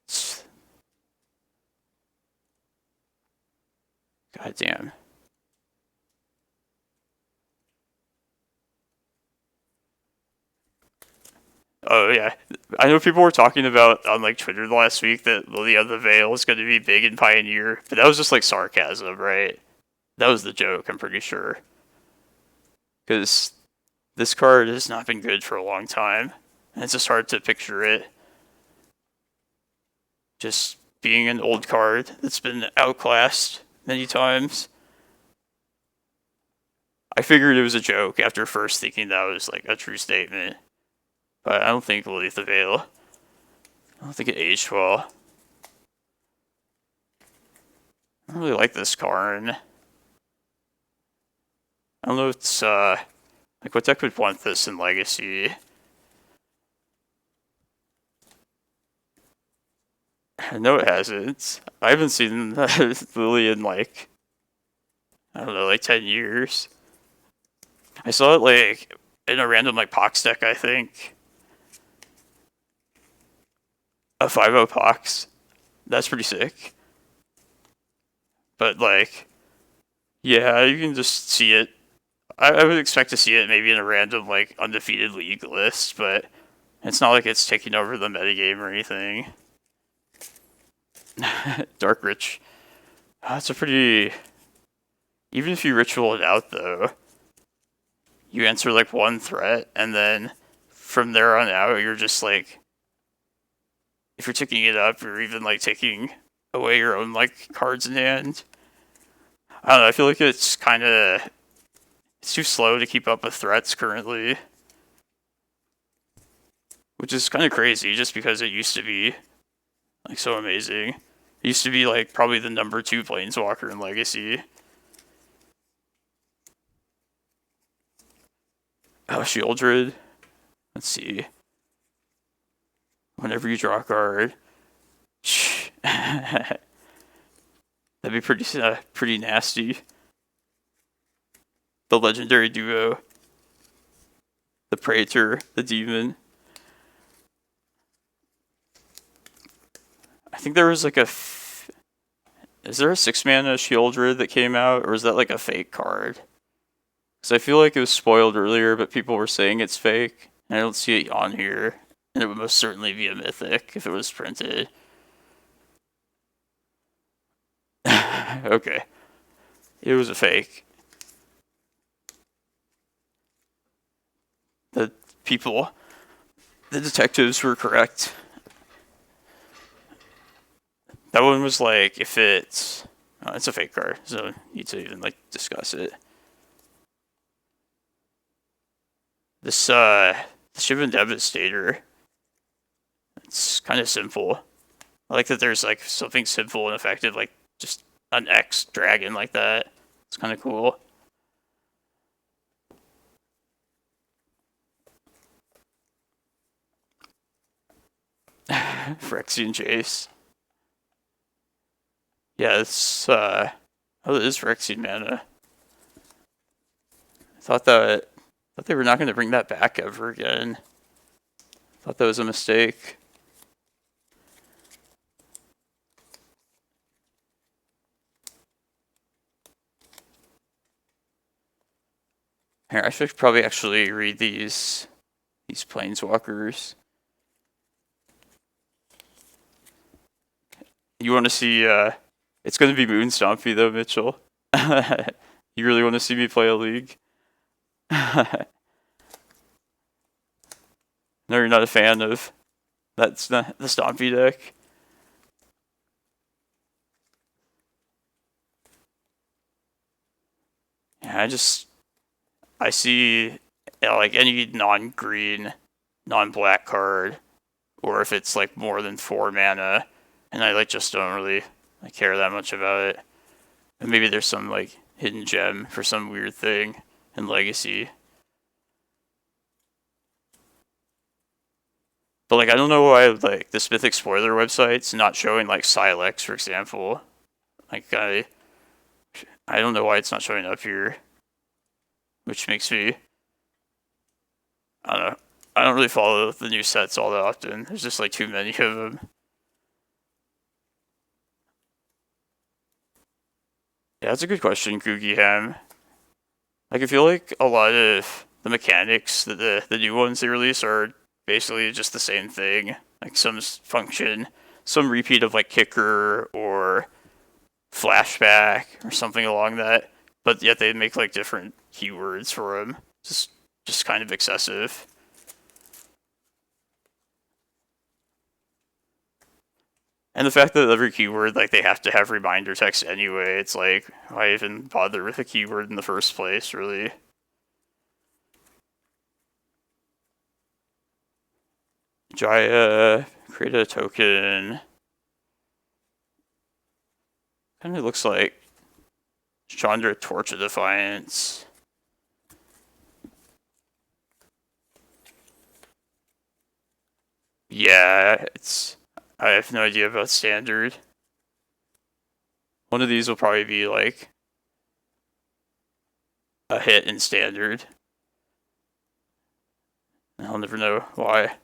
Speaker 1: God damn. Oh yeah, I know people were talking about on like Twitter last week that Lily of the Vale is going to be big in Pioneer, but that was just like sarcasm, right? That was the joke, I'm pretty sure. Because this card has not been good for a long time, and it's just hard to picture it just being an old card that's been outclassed many times. I figured it was a joke after first thinking that was like a true statement, but I don't think Lily of the Vale. I don't think it aged well. I don't really like this card. I don't know if it's, like, what deck would want this in Legacy? No, it hasn't. I haven't seen Lily in, like, I don't know, like 10 years. I saw it, like, in a random, like, Pox deck, I think. A 5-0 Pox. That's pretty sick. But, like, yeah, you can just see it. I would expect to see it maybe in a random, like, undefeated league list, but it's not like it's taking over the metagame or anything. Dark Rich. That's a pretty... Even if you ritual it out, though, you answer, like, one threat, and then from there on out, you're just, like... If you're ticking it up, you're even, like, taking away your own, like, cards in hand. I don't know, I feel like it's kind of... It's too slow to keep up with threats currently. Which is kind of crazy, just because it used to be, like, so amazing. It used to be, like, probably the number 2 Planeswalker in Legacy. Oh, Shieldred. Let's see. Whenever you draw a card. That'd be pretty nasty. The legendary duo. The Praetor, the Demon. I think there was like is there a 6-mana Shieldred that came out, or is that like a fake card? Because I feel like it was spoiled earlier, but people were saying it's fake, and I don't see it on here. And it would most certainly be a mythic if it was printed. Okay. It was a fake. The detectives were correct. That one was like, if it's... Oh, it's a fake card, so you need to even, like, discuss it. This, the Shivan Devastator. It's kind of simple. I like that there's, like, something simple and effective, like, just an X dragon like that. It's kind of cool. Phyrexian Chase. Yeah, it's, oh, it is Phyrexian mana. I thought they were not going to bring that back ever again. Thought that was a mistake. Here, I should probably actually read these Planeswalkers. You want to see, it's going to be Moonstompy though, Mitchell. You really want to see me play a league? No, you're not a fan of that's not the Stompy deck. Yeah, I see, like, any non-green, non-black card, or if it's like more than 4 mana, and I like just don't really care that much about it. And maybe there's some like hidden gem for some weird thing in Legacy. But like, I don't know why like the Mythic Spoiler website's not showing like Silex, for example. Like I don't know why it's not showing up here, which makes me, I don't know. I don't really follow the new sets all that often. There's just like too many of them. Yeah, that's a good question, Googie Ham. Like, I feel like a lot of the mechanics that the new ones they release are basically just the same thing. Like some function, some repeat of like kicker or flashback or something along that. But yet they make like different keywords for them. Just kind of excessive. And the fact that every keyword, like, they have to have reminder text anyway, it's like, why even bother with a keyword in the first place, really? Jaya, create a token. Kind of looks like Chandra, Torch of Defiance. Yeah, I have no idea about standard. One of these will probably be like a hit in standard. I'll never know why.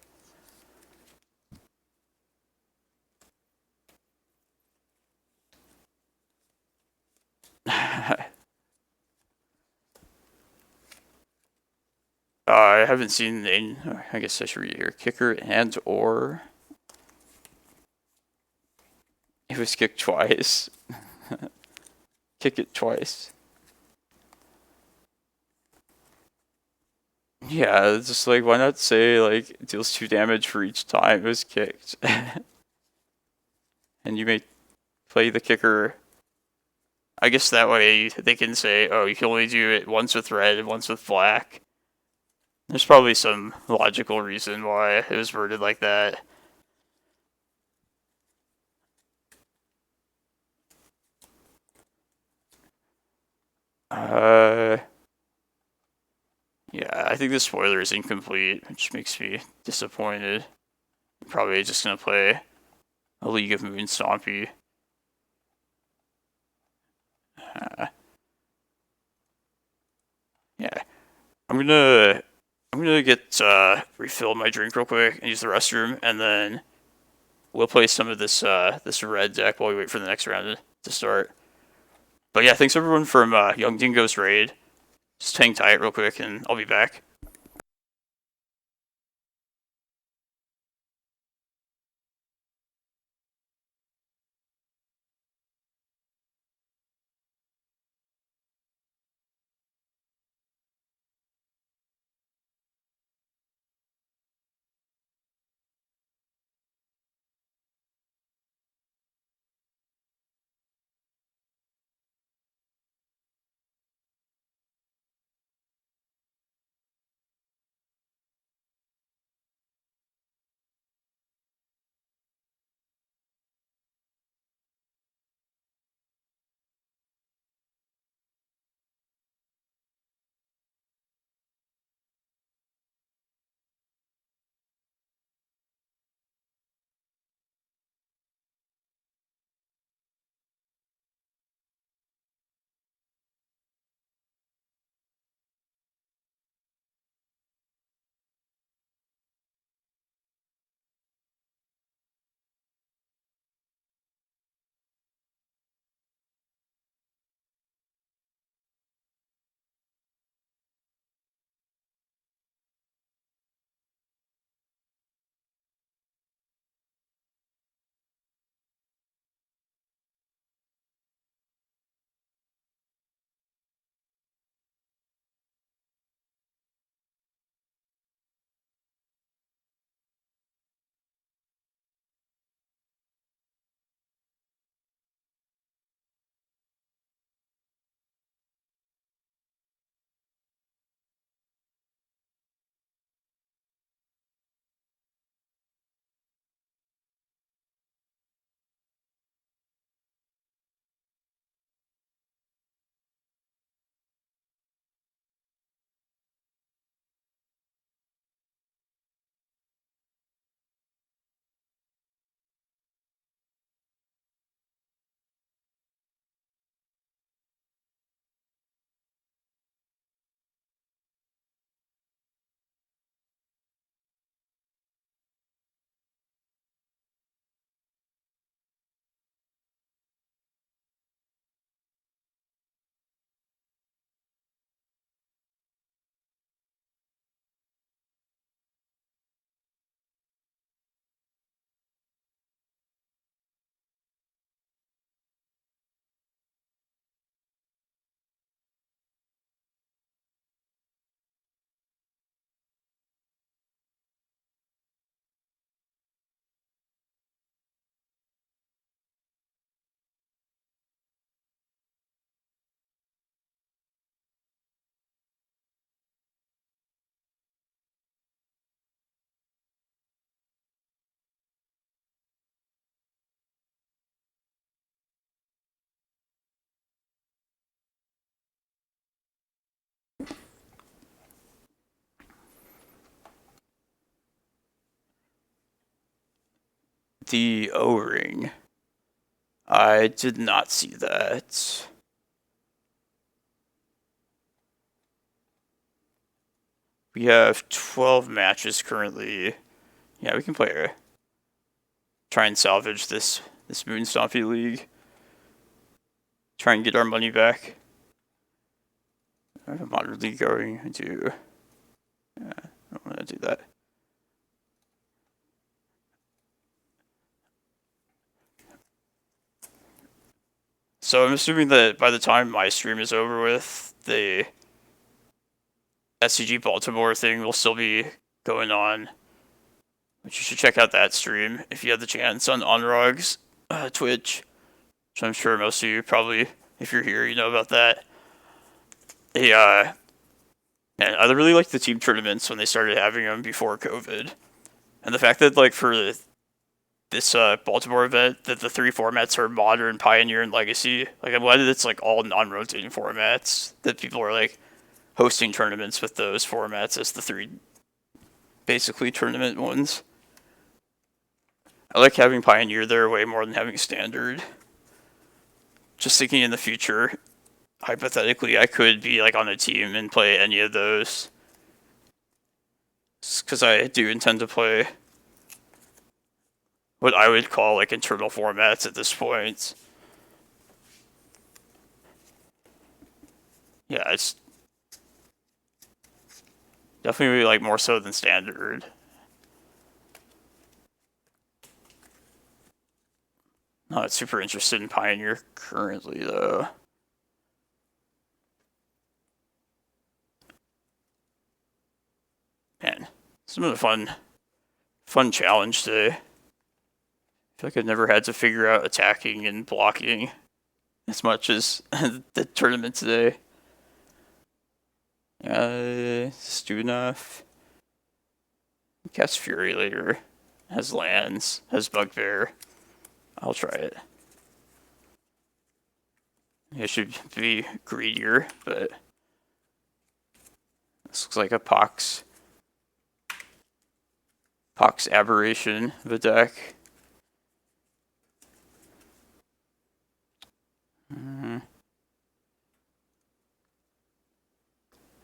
Speaker 1: I haven't seen the name. I guess I should read it here. Kicker and or. It was kicked twice. Kick it twice. Yeah, it's just like, why not say, like, it deals 2 damage for each time it was kicked? And you may play the kicker. I guess that way they can say, oh, you can only do it once with red and once with black. There's probably some logical reason why it was worded like that. Yeah, I think the spoiler is incomplete, which makes me disappointed. I'm probably just gonna play a League of Moon Stompy. Yeah, I'm gonna get refill my drink real quick and use the restroom, and then we'll play some of this this red deck while we wait for the next round to start. But yeah, thanks everyone from Young Dingo's raid. Just hang tight real quick, and I'll be back. the O-ring. I did not see that. We have 12 matches currently. Yeah, we can play try and salvage this Moonstompy League. Try and get our money back. I'm moderately going to... Yeah, I don't want to do that. So I'm assuming that by the time my stream is over with, the SCG Baltimore thing will still be going on. But you should check out that stream if you have the chance on Onrog's Twitch. So I'm sure most of you probably, if you're here, you know about that. Man, I really liked the team tournaments when they started having them before COVID. And the fact that, like, for this Baltimore event, that the 3 formats are Modern, Pioneer, and Legacy. Like, I'm glad that it's, like, all non-rotating formats. That people are, like, hosting tournaments with those formats as the 3, basically, tournament ones. I like having Pioneer there way more than having Standard. Just thinking in the future, hypothetically, I could be, like, on a team and play any of those. Because I do intend to play what I would call, like, internal formats at this point. Yeah, it's definitely, like, more so than Standard. Not super interested in Pioneer currently, though. Man, it's been a fun challenge today. I feel like I've never had to figure out attacking and blocking as much as the tournament today. Do enough. Cast Fury later. Has lands. Has Bugbear. I'll try it. I should be greedier, but this looks like a Pox aberration of a deck.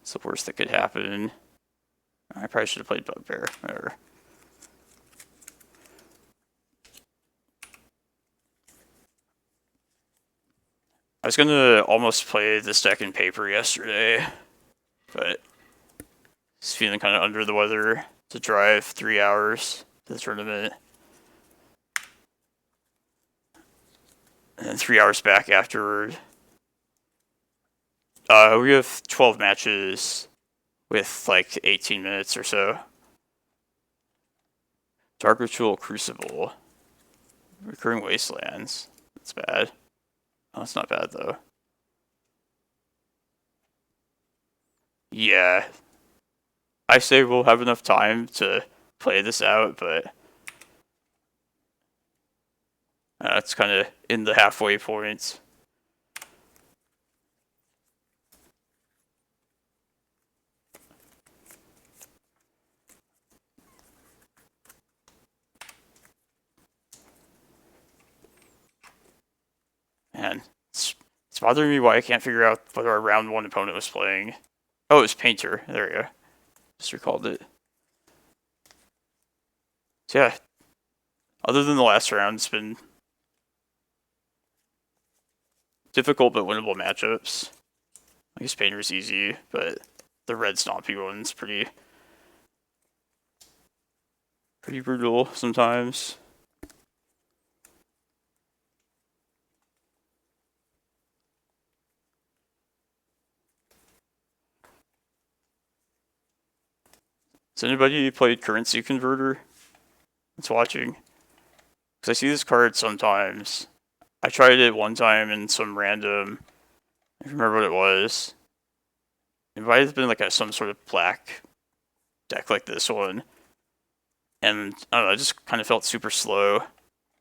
Speaker 1: It's the worst that could happen. I probably should have played Bugbear. Whatever. I was gonna almost play this deck in paper yesterday, but just feeling kind of under the weather to drive 3 hours to the tournament. And then 3 hours back afterward. We have 12 matches with like 18 minutes or so. Dark Ritual Crucible. Recurring Wastelands. That's bad. Oh, it's not bad though. Yeah. I say we'll have enough time to play this out, but it's kind of in the halfway point. Man, it's bothering me why I can't figure out what our round 1 opponent was playing. Oh, it was Painter. There we go. Just recalled it. So yeah, other than the last round, it's been difficult but winnable matchups. I guess Painter's easy, but the red Stompy one's pretty brutal sometimes. Has anybody played Currency Converter that's watching? Because I see this card sometimes. I tried it one time in some random, I don't remember what it was. It might have been like some sort of black deck like this one. And I don't know, it just kind of felt super slow.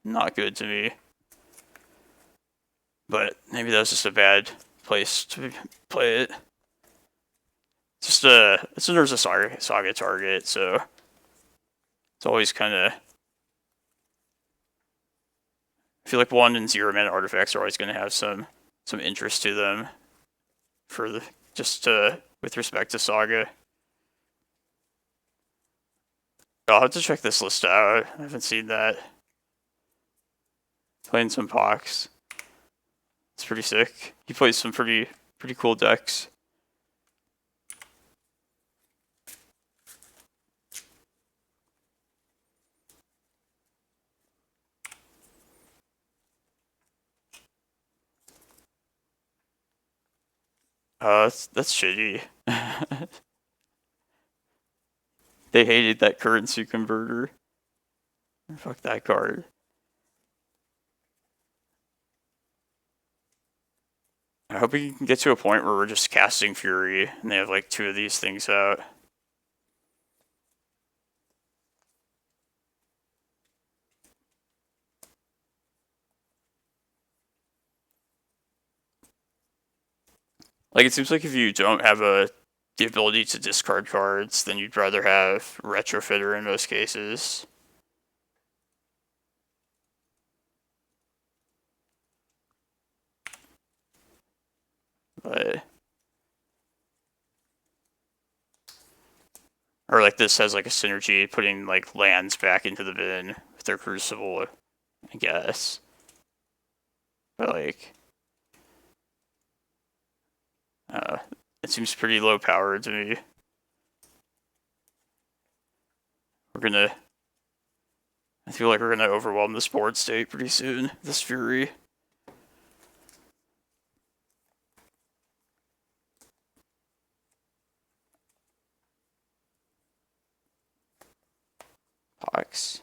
Speaker 1: Not good to me. But maybe that was just a bad place to play it. It's a Urza Saga target, so it's always kind of feel like 1 and 0 mana artifacts are always going to have some interest to them for the with respect to Saga. I'll have to check this list out. I haven't seen that. Playing some Pox. It's pretty sick. He plays some pretty cool decks. That's shitty. They hated that currency converter. Fuck that card. I hope we can get to a point where we're just casting Fury and they have like 2 of these things out. Like, it seems like if you don't have the ability to discard cards, then you'd rather have Retrofitter in most cases. But... or like this has like a synergy, putting like lands back into the bin with their Crucible, I guess. But like... it seems pretty low powered to me. I feel like we're gonna overwhelm this board state pretty soon, this Fury. Pox.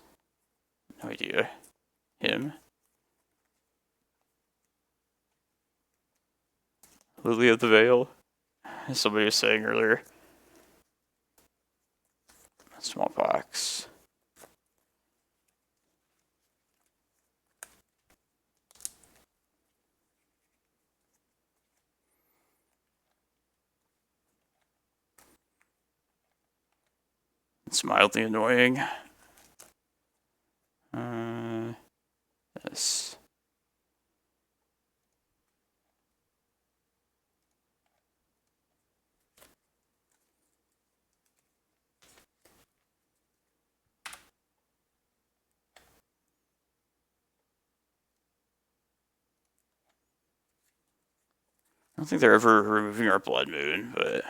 Speaker 1: No idea. Him. Lily of the Vale, as somebody was saying earlier. Smallpox. It's mildly annoying. This. I don't think they're ever removing our Blood Moon, but...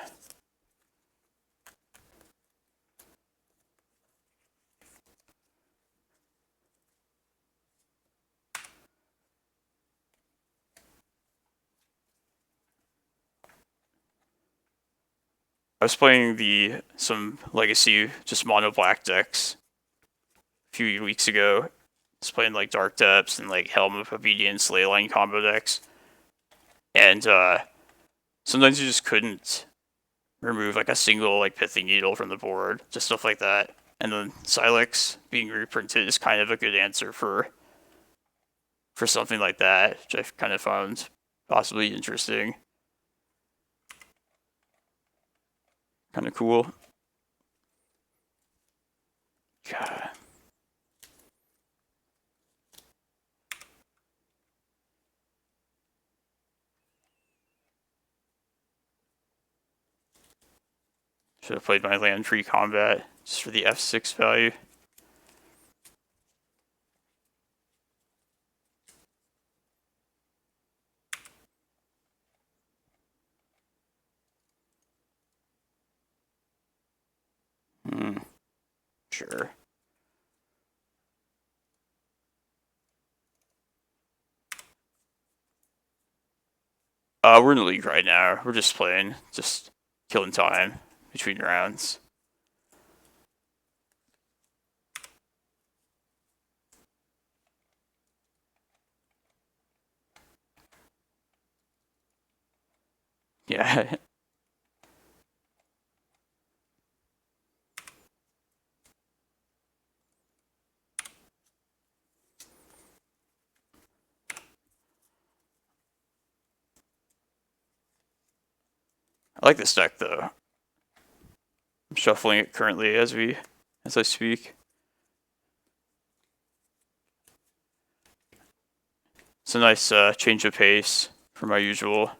Speaker 1: I was playing some Legacy, just mono black decks a few weeks ago. Just playing like Dark Depths and like Helm of Obedience, Leyline combo decks. And sometimes you just couldn't remove like a single like Pithing Needle from the board, just stuff like that. And then Silex being reprinted is kind of a good answer for something like that, which I've kind of found possibly interesting. Kind of cool. God. Should have played my land pre-combat just for the F6 value. Sure. We're in the league right now. We're just playing, just killing time between rounds. Yeah. I like this deck though. I'm shuffling it currently as I speak. It's a nice change of pace from my usual.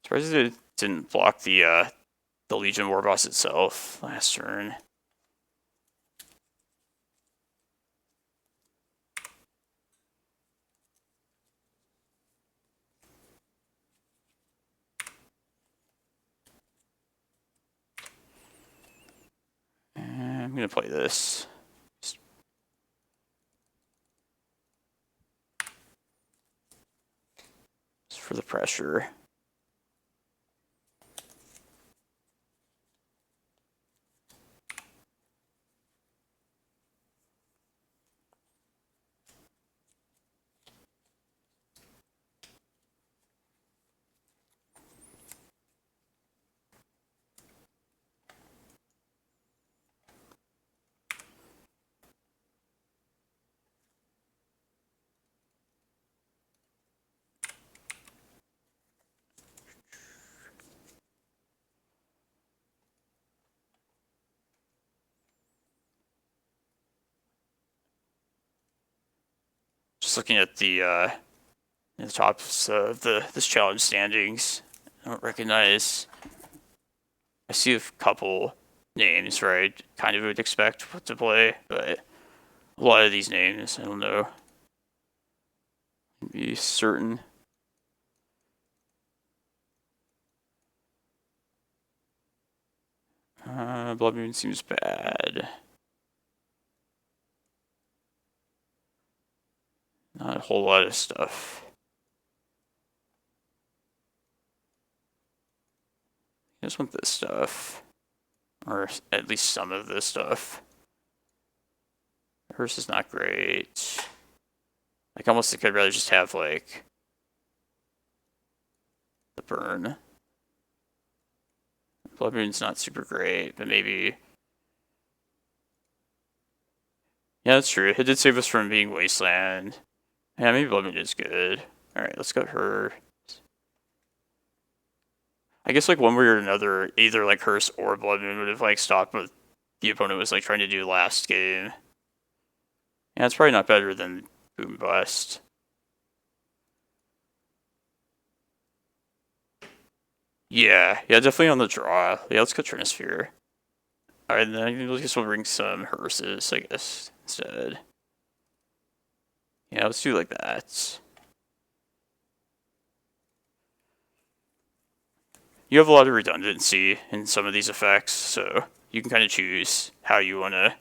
Speaker 1: Surprised it didn't block the Legion War Boss itself last turn. And I'm gonna play this. Just for the pressure. Just looking at the tops of this challenge standings, I don't recognize. I see a couple names where I kind of would expect what to play, but a lot of these names, I don't know. Be certain. Blood Moon seems bad. Not a whole lot of stuff. I just want this stuff. Or at least some of this stuff. Hers is not great. Like, almost think I'd rather just have, like, the burn. Blood Moon's not super great, but maybe... Yeah, that's true. It did save us from being Wasteland. Yeah, maybe Blood Moon is good. Alright, let's go her. I guess, like, one way or another, either, like, Hearse or Blood Moon would have, like, stopped what the opponent was, like, trying to do last game. Yeah, it's probably not better than Boom Bust. Yeah, definitely on the draw. Yeah, let's go Trinisphere. Alright, then I guess we'll bring some Hearses, I guess, instead. Yeah, let's do like that. You have a lot of redundancy in some of these effects, so you can kind of choose how you want to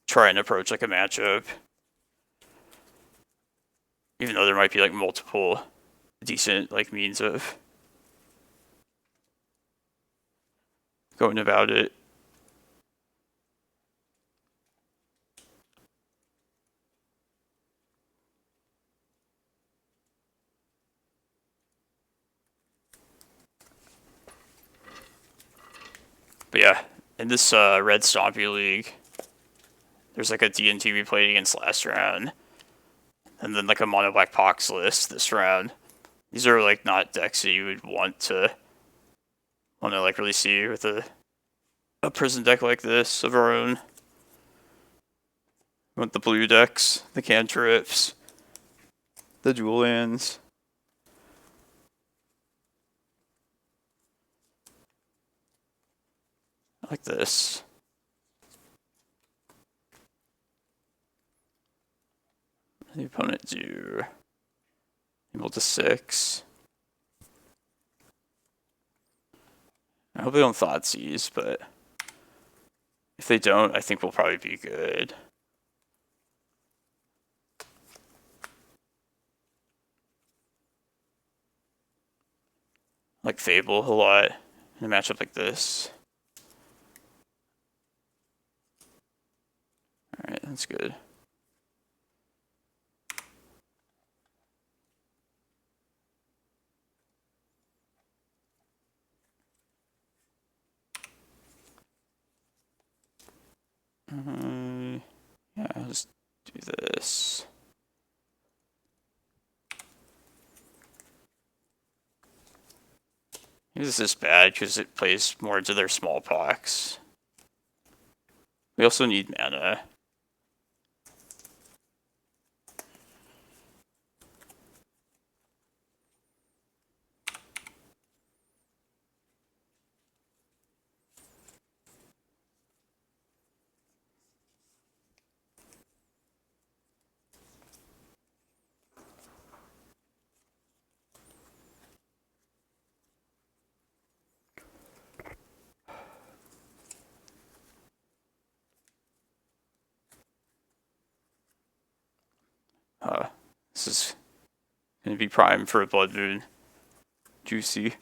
Speaker 1: try and approach like a matchup. Even though there might be like multiple decent like means of going about it. But yeah, in this Red Stompy League, there's like a D&T we played against last round. And then like a Mono Black Pox list this round. These are like not decks that you would want to like really see with a prison deck like this of our own. We want the blue decks, the cantrips, the dual lands. Like this. The opponent do equal to 6. I hope they don't Thoughtseize, but if they don't, I think we'll probably be good. I like Fable a lot in a matchup like this. Alright, that's good. Yeah, let's do this. This is bad because it plays more into their smallpox. We also need mana. This is gonna be prime for a Blood Moon. Juicy.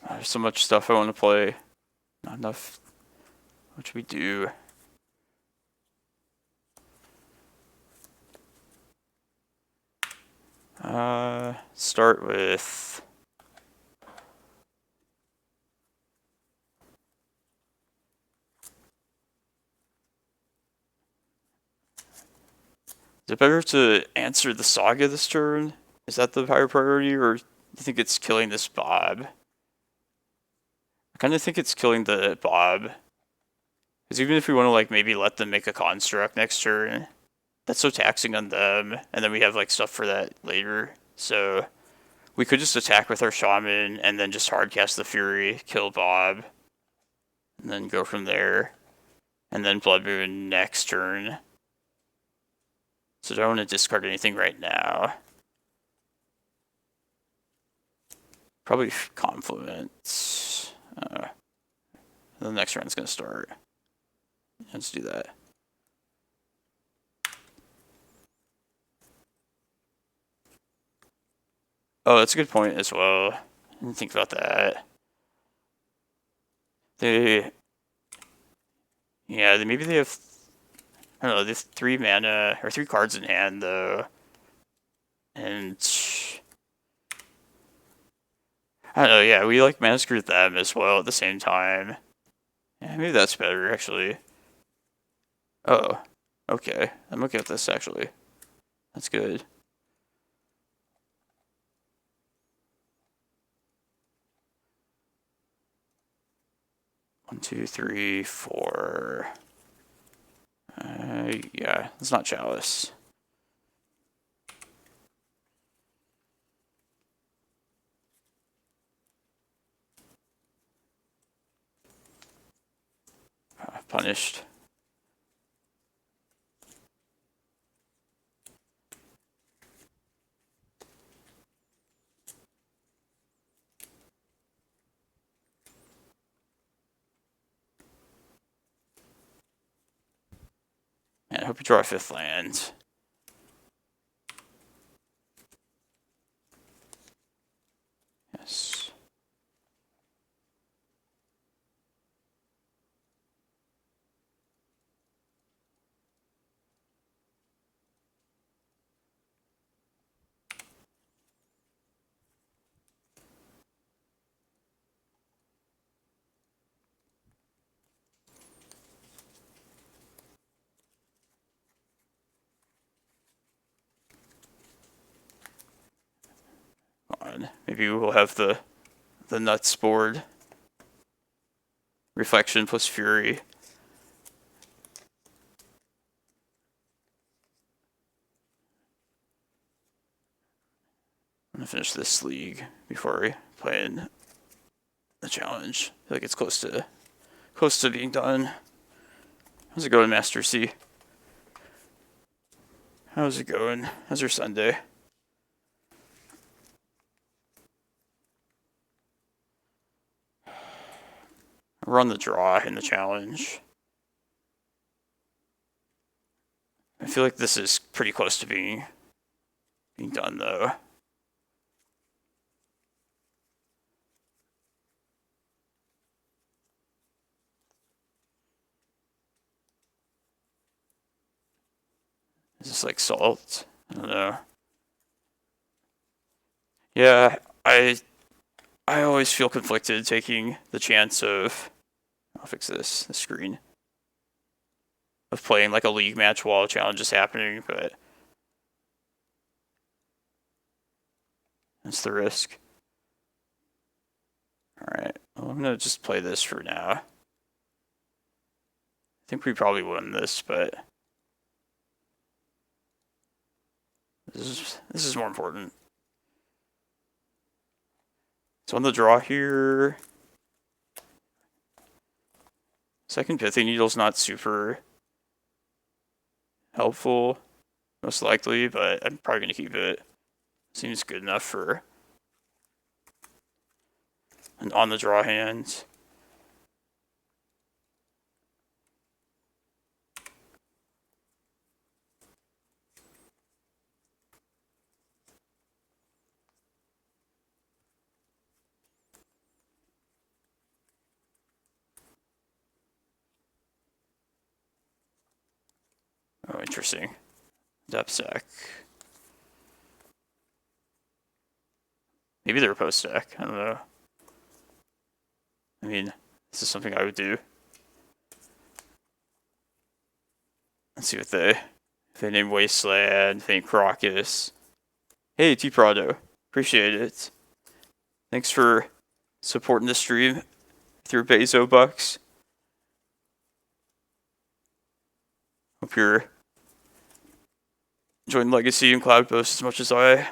Speaker 1: There's so much stuff I want to play. Not enough. What should we do? Start with... Is it better to answer the Saga this turn? Is that the higher priority, or do you think it's killing this Bob? I kind of think it's killing the Bob. Because even if we want to, like, maybe let them make a construct next turn, that's so taxing on them, and then we have, like, stuff for that later. So we could just attack with our Shaman, and then just hardcast the Fury, kill Bob, and then go from there. And then Blood Moon next turn. So I don't want to discard anything right now. Probably Confluence. The next round's going to start. Let's do that. Oh, that's a good point as well. I didn't think about that. Maybe they have... I don't know, they have 3 mana, or 3 cards in hand, though. And... I don't know, yeah, we like mana screw them as well at the same time. Yeah, maybe that's better, actually. Oh, okay. I'm okay with this, actually. That's good. One, two, three, four. Yeah, it's not Chalice. Punished. Man, I hope we draw a 5th land. Yes. Maybe we'll have the nuts board. Reflection plus Fury. I'm gonna finish this league before we play in the challenge. I feel like it's close to being done. How's it going, Master C? How's it going? How's your Sunday? We're on the draw in the challenge. I feel like this is pretty close to being done, though. Is this like salt? I don't know. Yeah, I always feel conflicted taking the chance of, I'll fix the screen, of playing like a league match while a challenge is happening, but that's the risk. Alright, well, I'm gonna just play this for now. I think we probably won this, but this is more important. So on the draw here, second Pithing Needle's not super helpful, most likely, but I'm probably gonna keep it. Seems good enough for an on the draw hand. Oh, interesting. Depth stack. Maybe they're post stack. I don't know. I mean, this is something I would do. Let's see what they name Wasteland, they name Karakas. Hey, T Prado. Appreciate it. Thanks for supporting the stream with your Bezo bucks. Hope you're enjoying Legacy and Cloudpost as much as I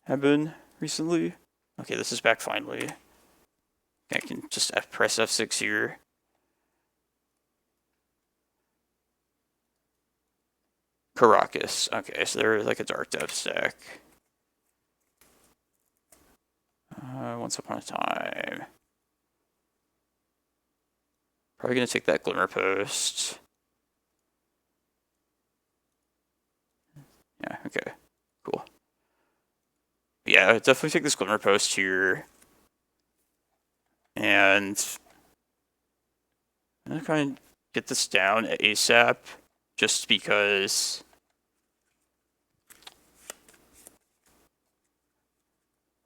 Speaker 1: have been recently. Okay, this is back finally. I can just press F6 here. Karakas. Okay, so they're like a dark depth stack. Once upon a time. Probably gonna take that Glimmerpost. Yeah, okay. Cool. Yeah, definitely take this Glimmerpost here. And I'm gonna try and get this down ASAP, just because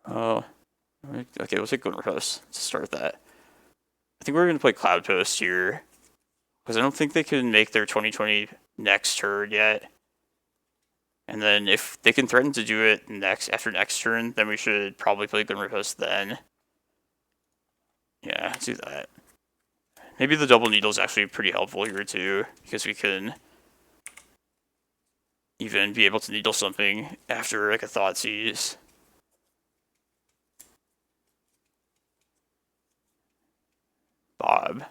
Speaker 1: okay, we'll take Glimmerpost to start that. I think we're gonna play Cloudpost here, because I don't think they can make their 2020 next turn yet. And then if they can threaten to do it after next turn, then we should probably play Glimmerpost then. Yeah, let's do that. Maybe the double needle is actually pretty helpful here too, because we can even be able to needle something after like a Thoughtseize. Bob.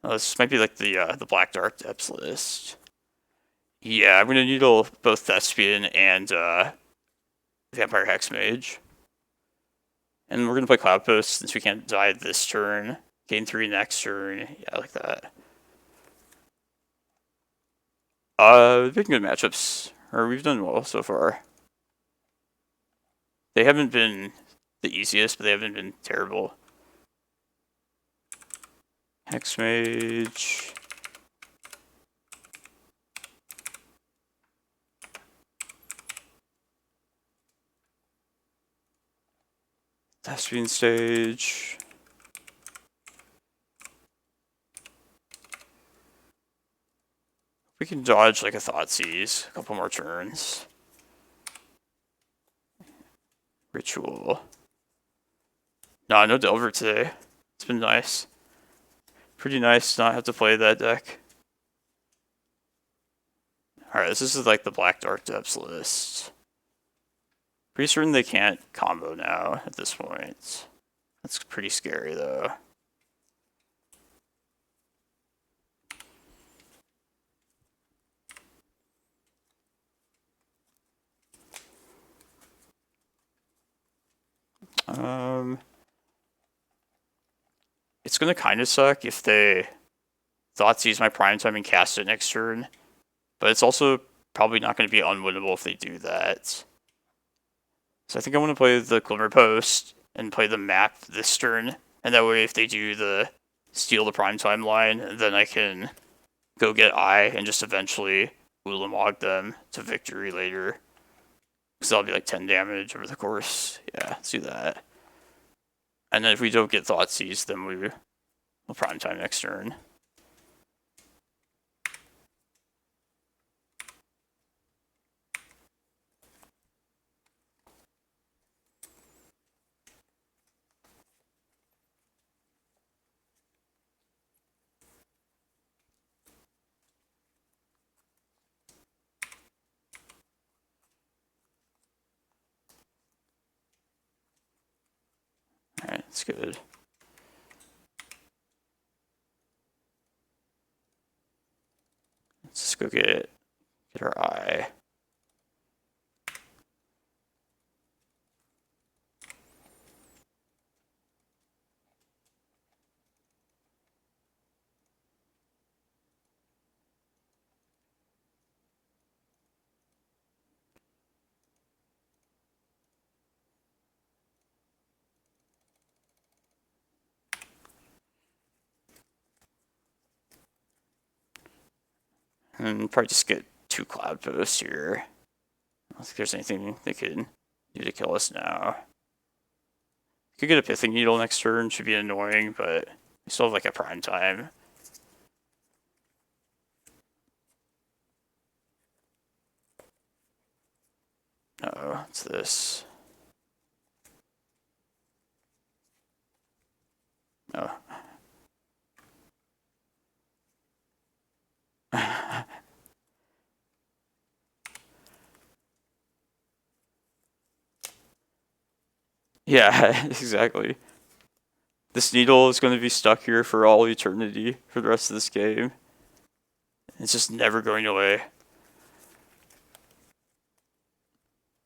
Speaker 1: Oh, this might be like the Black Dark Depths list. Yeah, I'm gonna needle both Thespian and Vampire Hexmage. And we're gonna play Cloudpost since we can't die this turn. Gain 3 next turn. Yeah, I like that. We've been good matchups. Or we've done well so far. They haven't been the easiest, but they haven't been terrible. Hexmage. Thespian Stage. We can dodge like a Thoughtseize, a couple more turns. Ritual. Nah, no Delver today. It's been nice. Pretty nice to not have to play that deck. Alright, this is like the Black Dark Depths list. Pretty certain they can't combo now at this point. That's pretty scary though. It's gonna kind of suck if they Thoughtseize my prime time and cast it next turn, but it's also probably not going to be unwinnable if they do that. So I think I want to play the Glimmerpost and play the map this turn, and that way if they do the steal the prime timeline, then I can go get Eye and just eventually Ulamog them to victory later. Because that'll be like 10 damage over the course. Yeah, let's do that. And then if we don't get Thoughtseize, then we'll prime time next turn. Alright, that's good. Let's just go get our eye. And probably just get 2 Cloudposts here. I don't think there's anything they could do to kill us now. Could get a Pithing Needle next turn, should be annoying, but we still have like a prime time. Oh, what's this? Oh. Yeah, exactly. This needle is going to be stuck here for all eternity for the rest of this game. It's just never going away.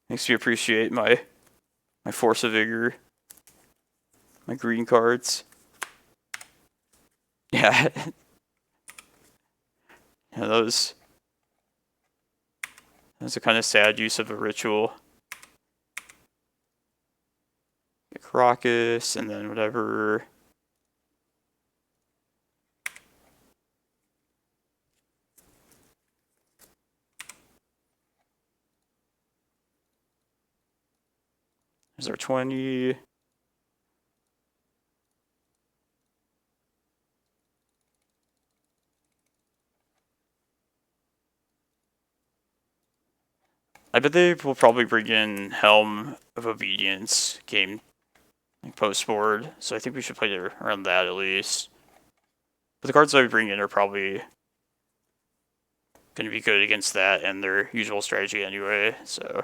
Speaker 1: Makes me appreciate my Force of Vigor. My green cards. Yeah. Yeah, that was a kind of sad use of a ritual. Get Karakas, and then whatever. There's our 20. I bet they will probably bring in Helm of Obedience game like post board, so I think we should play around that at least. But the cards I would bring in are probably going to be good against that and their usual strategy anyway, so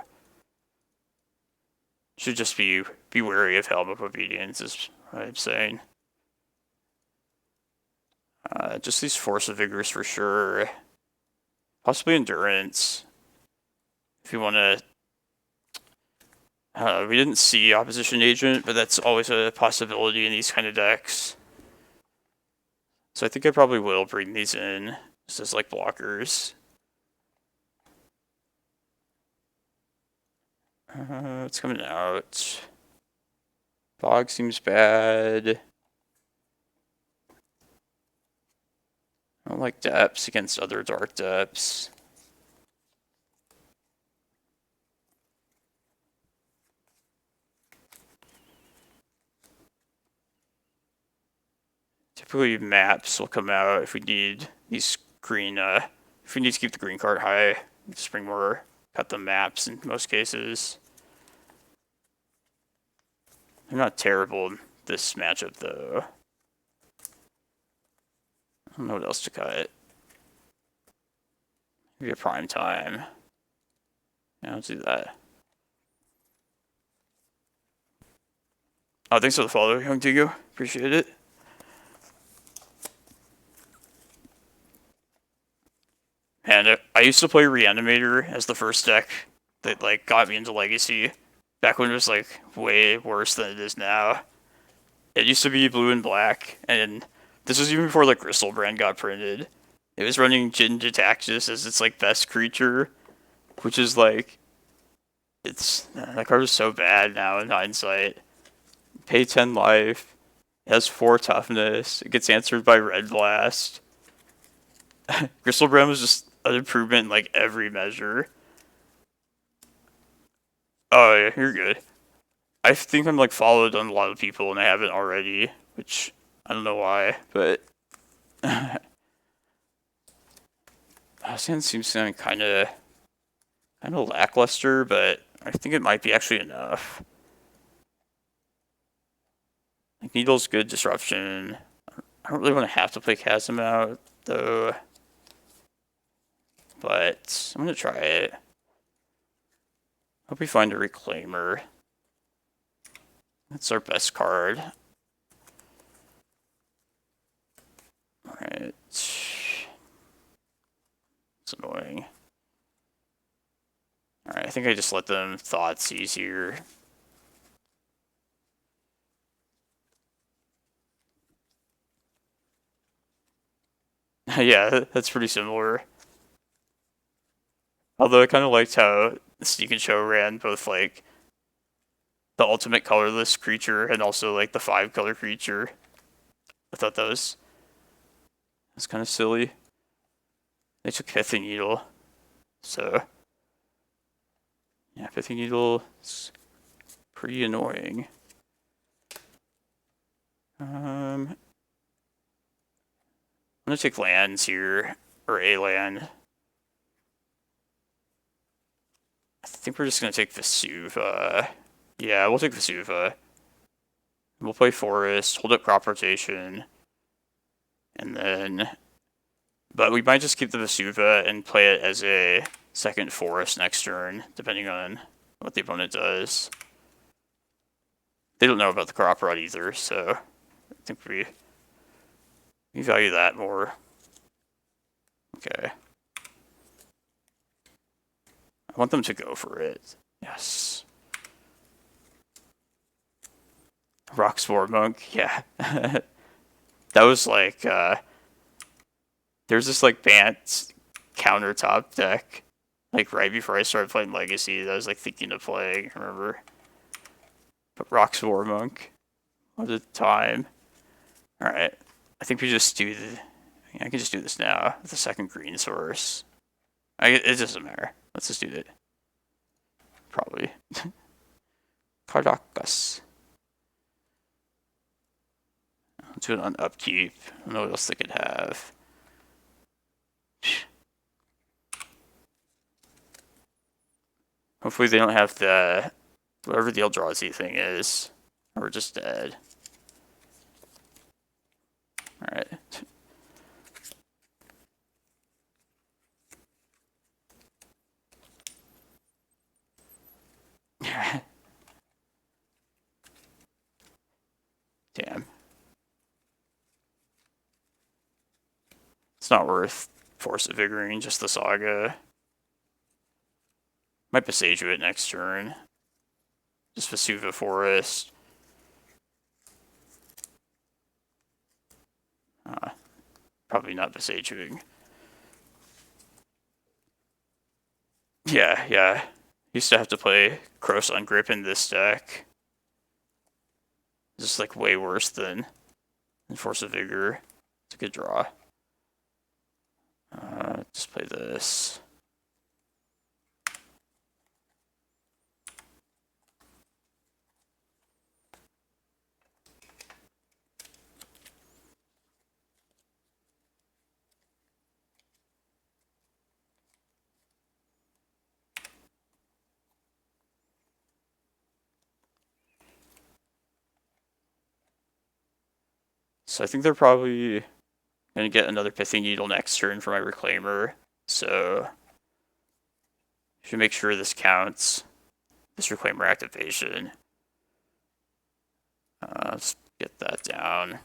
Speaker 1: should just be wary of Helm of Obedience is what I'm saying. Just these Force of Vigors for sure. Possibly Endurance. If you want to... we didn't see Opposition Agent, but that's always a possibility in these kind of decks. So I think I probably will bring these in, just as like blockers. It's coming out. Bog seems bad. I don't like depths against other dark depths. Typically maps will come out if we need these green, if we need to keep the green card high, just bring more custom maps in most cases. They're not terrible in this matchup though. I don't know what else to cut. Maybe a prime time. Yeah, let's do that. Oh, thanks for the follow, Young Digo. Appreciate it. And I used to play Reanimator as the first deck that like got me into Legacy. Back when it was like way worse than it is now. It used to be blue and black, and this was even before like Griselbrand got printed. It was running Jin-Jitaxis as its like best creature, which is like, that card is so bad now in hindsight. Pay 10 life, it has 4 toughness, it gets answered by Red Blast. Griselbrand was just an improvement in like every measure. Oh, yeah, you're good. I think I'm like followed on a lot of people and I haven't already, which I don't know why, but Sand seems kind of lackluster, but I think it might be actually enough. Like Needle's good disruption. I don't really want to have to play Chasm out though, but I'm gonna try it. Hope we find a Reclaimer. That's our best card. Alright. It's annoying. Alright, I think I just let them thoughts easier. Yeah, that's pretty similar. Although I kind of liked how Sneak and Show ran both like the ultimate colorless creature and also like the 5-color creature. I thought that was kind of silly. They took Pithing Needle, so yeah, Pithing Needle is pretty annoying. I'm gonna take lands here, or a land. I think we're just gonna take Vesuva. Yeah, we'll take Vesuva. We'll play Forest, hold up crop rotation, and then... But we might just keep the Vesuva and play it as a second Forest next turn, depending on what the opponent does. They don't know about the crop rod either, so I think we value that more. Okay. I want them to go for it. Yes. Rock Spore Monk, yeah. That was like, there's this like Bant countertop deck, like right before I started playing Legacy, that I was like thinking of playing, remember? But Rock Spore Monk, what a time. Alright, I think we just do the, I can just do this now with the second green source. It doesn't matter. Let's just do it. Probably. Karakas. Let's do it on upkeep. I don't know what else they could have. Hopefully they don't have the whatever the Eldrazi thing is. Or we're just dead. Alright. Damn. It's not worth Force of Vigoring, just the Saga. Might Boseiju it next turn. Just Vesuva Forest. Probably not Boseijuing. Yeah. Used to have to play Cross on Grip in this deck. It's just like way worse than Force of Vigor. It's a good draw. Just play this. So I think they're probably going to get another Pithing Needle next turn for my Reclaimer. So should make sure this counts. This Reclaimer activation. Let's get that down.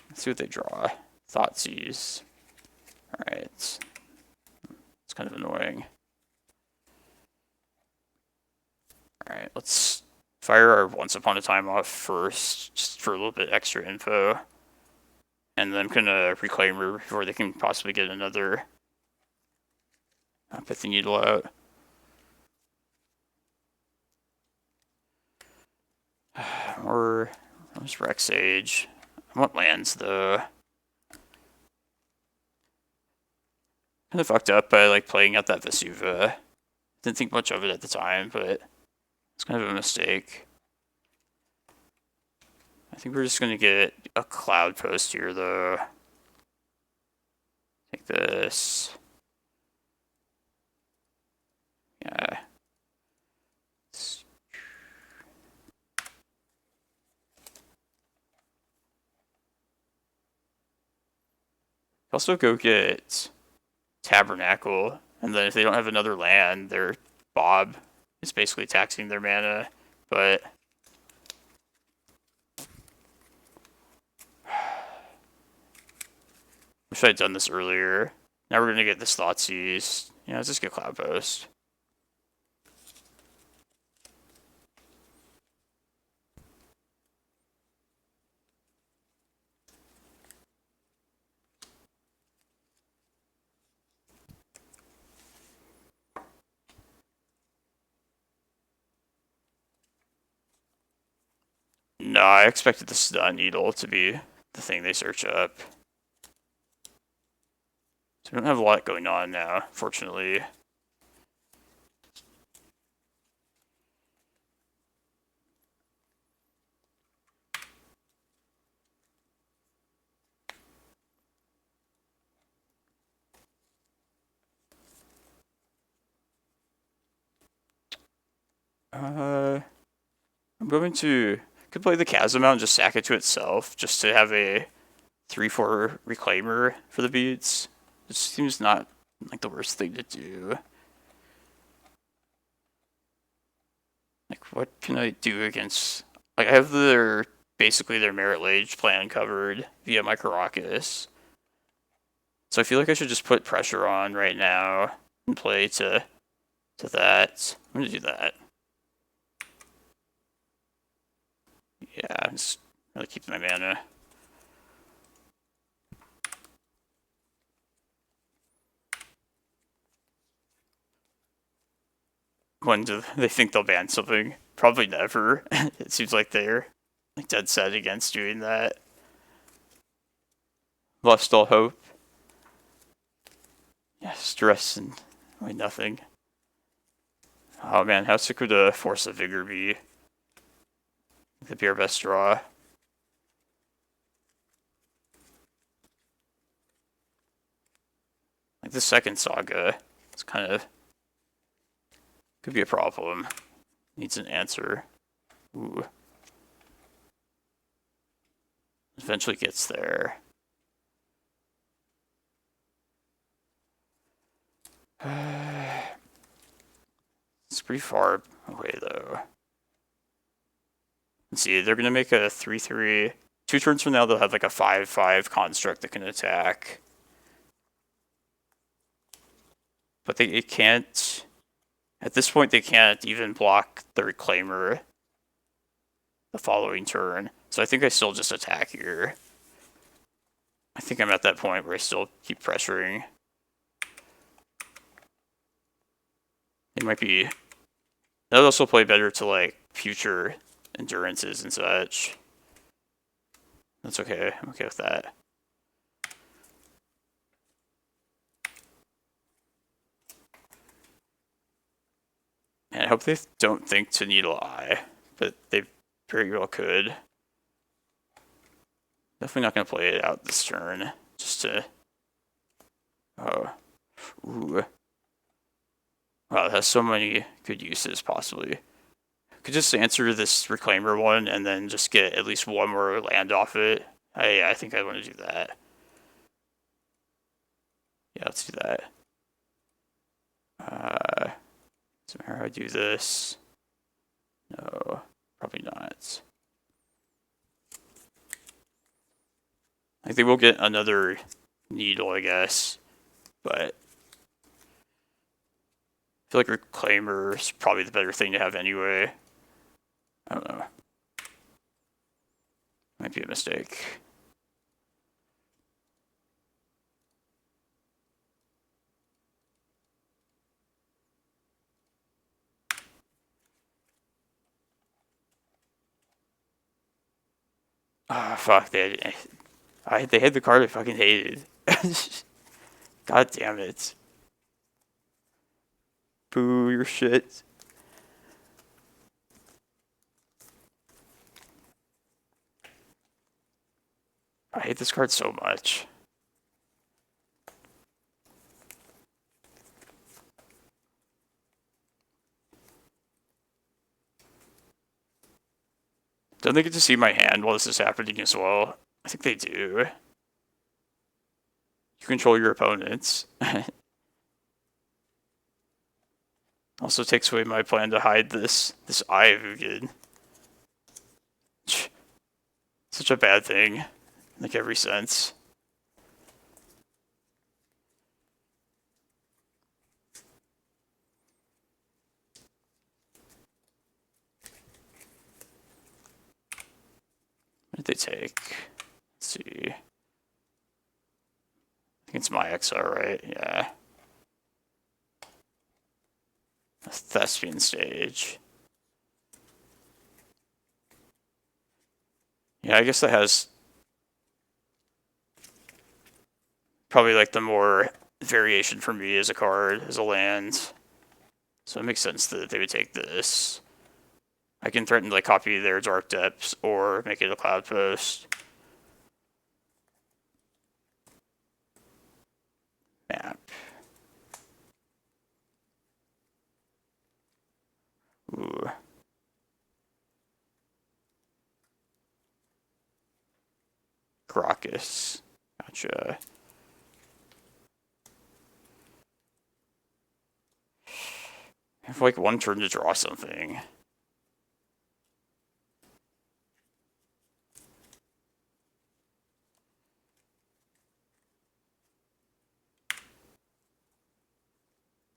Speaker 1: Let's see what they draw. Thoughtseize. Alright. It's kind of annoying. Alright, let's fire our Once Upon a Time off first, just for a little bit extra info. And then I'm gonna Reclaimer before they can possibly get another Pithing Needle out. Or There's Rec Sage. I want lands though. Kind of fucked up by like playing out that Vesuva. Didn't think much of it at the time, but it's kind of a mistake. I think we're just gonna get a Cloudpost here though. Take this. Yeah. Also go get Tabernacle, and then if they don't have another land, their Bob is basically taxing their mana, but wish I'd done this earlier. Now we're gonna get this Thoughtseize. Yeah, let's just get Cloudpost. No, I expected the Stun Needle to be the thing they search up. So we don't have a lot going on now, fortunately. I'm going to could play the Chasm out and just sack it to itself, just to have a 3/4 Reclaimer for the beats. It seems not like the worst thing to do. Like, what can I do against? Like, I have basically their Merit Lage plan covered via my Karakas. So I feel like I should just put pressure on right now and play to that. I'm gonna do that. Yeah, I'm just really keeping my mana. When do they think they'll ban something? Probably never. It seems like they're like dead set against doing that. Lost all hope. Yeah, stress and really nothing. Oh man, how sick would a Force of Vigor be? That'd be our best draw. Like the second saga, it's kind of could be a problem. Needs an answer. Ooh. Eventually gets there. It's pretty far away though. Let's see, they're gonna make a 3/3. 2 turns from now, they'll have like a 5/5 construct that can attack. But it can't. At this point, they can't even block the Reclaimer the following turn. So I think I still just attack here. I think I'm at that point where I still keep pressuring. It might be. That would also play better to like future endurances and such. That's okay. I'm okay with that. And I hope they don't think to Needle Eye, but they very well could. Definitely not going to play it out this turn, just to... Oh. Ooh. Wow, it has so many good uses, possibly. Could just answer this Reclaimer one, and then just get at least one more land off it. I think I want to do that. Yeah, let's do that. So how do I do this? No, probably not. I think we'll get another Needle, I guess. But I feel like Reclaimer is probably the better thing to have anyway. I don't know. Might be a mistake. Ah, fuck, they had the card I fucking hated. God damn it. Boo your shit. I hate this card so much. Don't they get to see my hand while this is happening as well? I think they do. You control your opponents. Also takes away my plan to hide this Eye of Ugin. Such a bad thing. In like every sense. What did they take? Let's see. I think it's my XR, right? Yeah. A Thespian stage. Yeah, I guess that has probably like the more variation for me as a card, as a land. So it makes sense that they would take this. I can threaten to like copy their Dark Depths or make it a Cloudpost. Map. Ooh. Karakas. Gotcha. I have like one turn to draw something.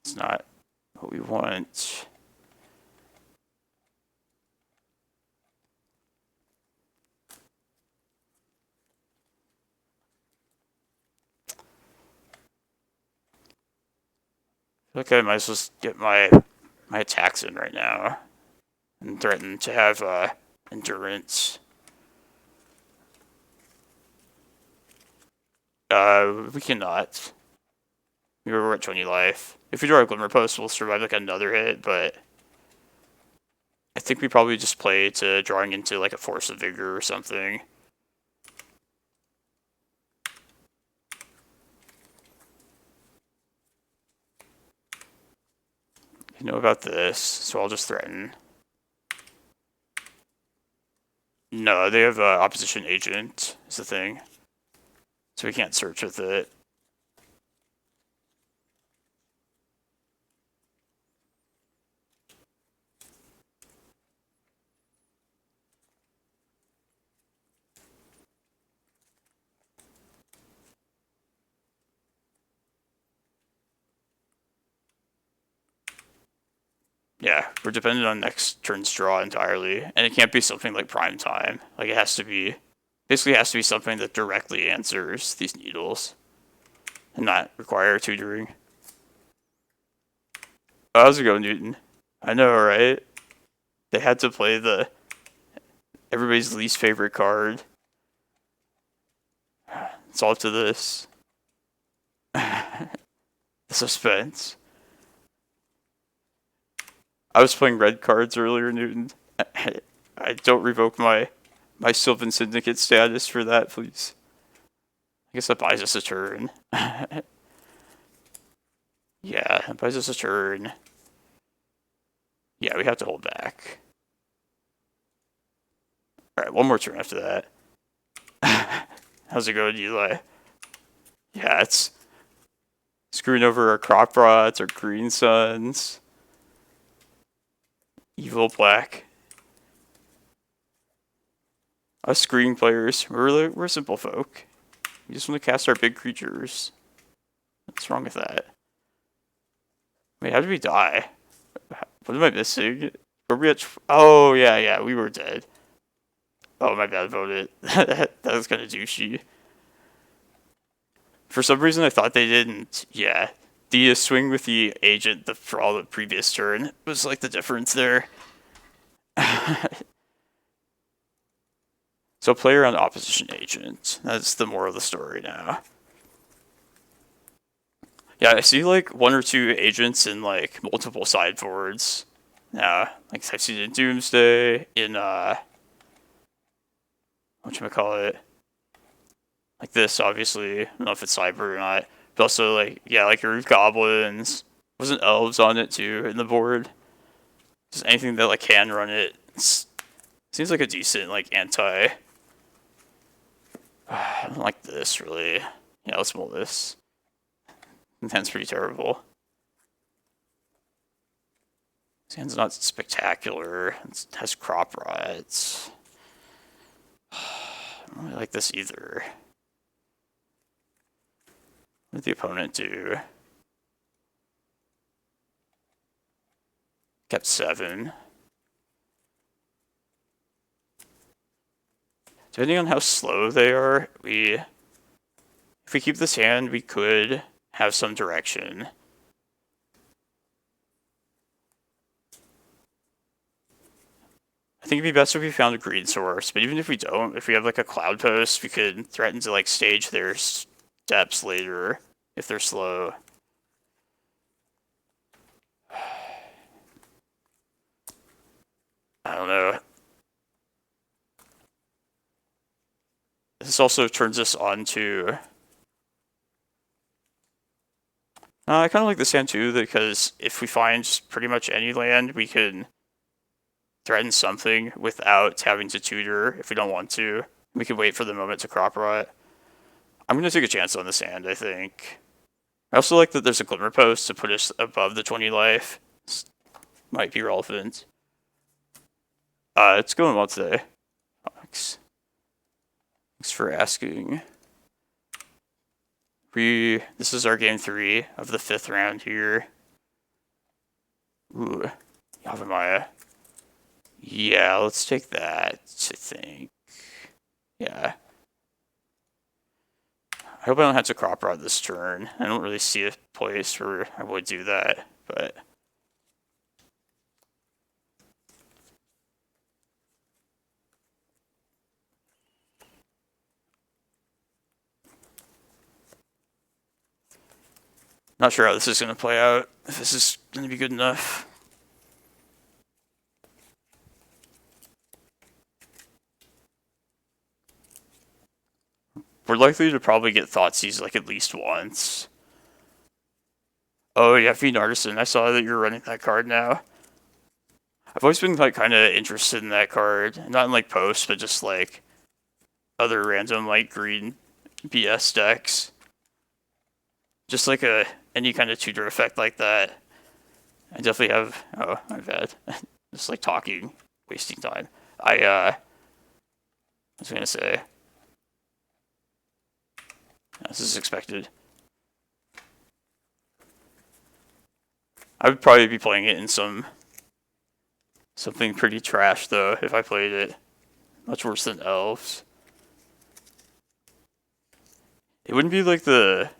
Speaker 1: It's not what we want. Okay, I might as well get my attacks in right now. And threaten to have endurance. We cannot. We're at 20 life. If we draw a Glimmerpost, we'll survive like another hit, but I think we probably just play to drawing into like a Force of Vigor or something. You know about this, so I'll just threaten. No, they have opposition agent is the thing, so we can't search with it. Yeah, we're dependent on next turn's draw entirely, and it can't be something like prime time. Like it has to be, basically has to be something that directly answers these needles, and not require tutoring. Oh, how's it going, Newton? I know, right? They had to play the everybody's least favorite card. It's all up to this. The suspense. I was playing red cards earlier, Newton. I don't revoke my Sylvan Syndicate status for that, please. I guess that buys us a turn. Yeah, that buys us a turn. Yeah, we have to hold back. Alright, one more turn after that. How's it going, Eli? Yeah, it's screwing over our crop rods, our green suns. Evil black. Us green players, we're simple folk. We just want to cast our big creatures. What's wrong with that? Wait, how did we die? What am I missing? Were we at... Oh, yeah, we were dead. Oh, my bad, voted. That was kind of douchey. For some reason, I thought they didn't. Yeah. The swing with the agent for all the previous turn was like the difference there. So So play around opposition agent. That's the moral of the story now. Yeah, I see like 1 or 2 agents in like multiple sideboards. Yeah, like I've seen it in Doomsday, in whatchamacallit, like this obviously. I don't know if it's sideboard or not. But also like, yeah, like your goblins. Wasn't elves on it too in the board? Just anything that like can run it. Seems like a decent like anti. I don't like this really. Yeah, let's mull this. That's pretty terrible. This hand's not spectacular. It has crop rots. I don't really like this either. What did the opponent do? Kept 7. Depending on how slow they are, if we keep this hand, we could have some direction. I think it'd be best if we found a green source, but even if we don't, if we have like a Cloudpost, we could threaten to like stage their steps later if they're slow. I don't know. This also turns us on to... I kind of like this hand too, because if we find just pretty much any land, we can threaten something without having to tutor if we don't want to. We can wait for the moment to crop rot. I'm going to take a chance on this hand, I think. I also like that there's a Glimmerpost to put us above the 20 life. This might be relevant. It's going well today. Thanks for asking. This is our game 3 of the 5th round here. Ooh, Yavimaya. Yeah, let's take that, I think. Yeah. I hope I don't have to crop rot this turn. I don't really see a place where I would do that, but... Not sure how this is going to play out, if this is going to be good enough. We're likely to probably get Thoughtseize like at least once. Oh yeah, Fiend Artisan, I saw that you're running that card now. I've always been like kind of interested in that card. Not in like posts, but just like other random like green BS decks. Just like any kind of tutor effect like that. I definitely have... Oh, my bad. Just like talking, wasting time. I was gonna say... This is expected. I would probably be playing it in something pretty trash though if I played it. Much worse than elves. It wouldn't be like the...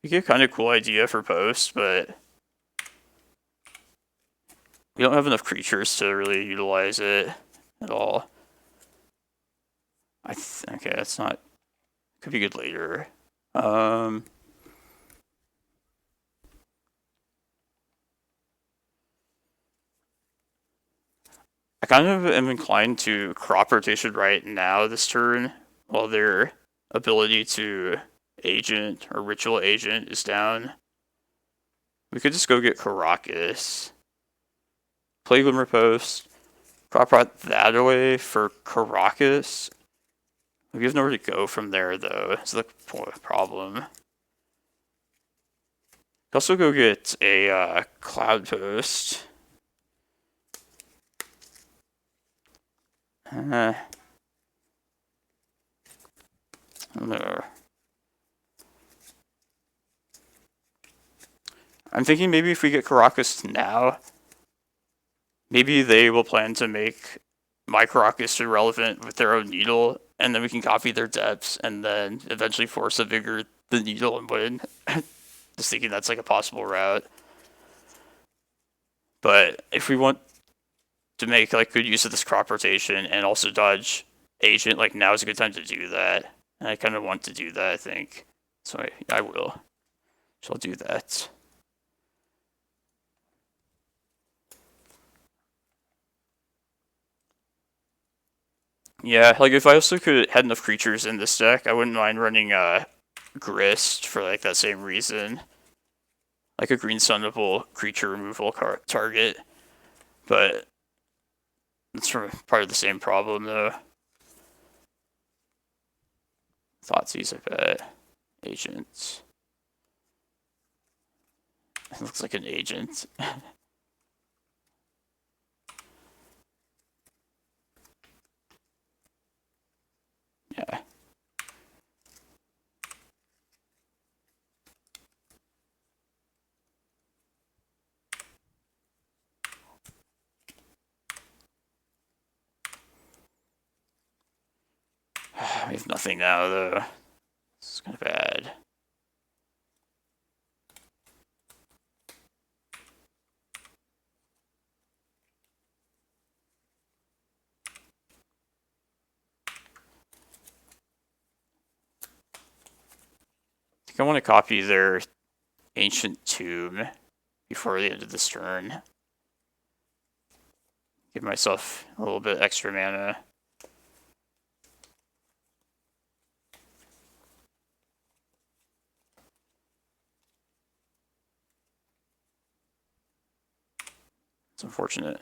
Speaker 1: You get a kind of cool idea for post, but we don't have enough creatures to really utilize it at all. Okay, that's not... Could be good later. I kind of am inclined to crop rotation right now this turn, while their ability to agent or ritual agent is down. We could just go get Karakas. Play Glimmerpost. Crop rot that away for Karakas. We have nowhere to go from there though. That's the problem. Also go get a Cloudpost. I don't know. I'm thinking maybe if we get Karakas now, maybe they will plan to make my Karakas irrelevant with their own needle, and then we can copy their depths, and then eventually Force of Vigor the needle and win. Just thinking that's like a possible route. But if we want to make like good use of this crop rotation and also dodge agent, like now is a good time to do that. And I kind of want to do that, I think. So I will. So I'll do that. Yeah, like if I also could had enough creatures in this deck, I wouldn't mind running Grist for like that same reason. Like a green sunnable creature removal target. But it's from part of the same problem though. Thoughtseize, I bet. Agent. It looks like an agent. Yeah. We have nothing now though. It's kind of bad. I think I want to copy their Ancient Tomb before the end of this turn. Give myself a little bit extra mana. It's unfortunate.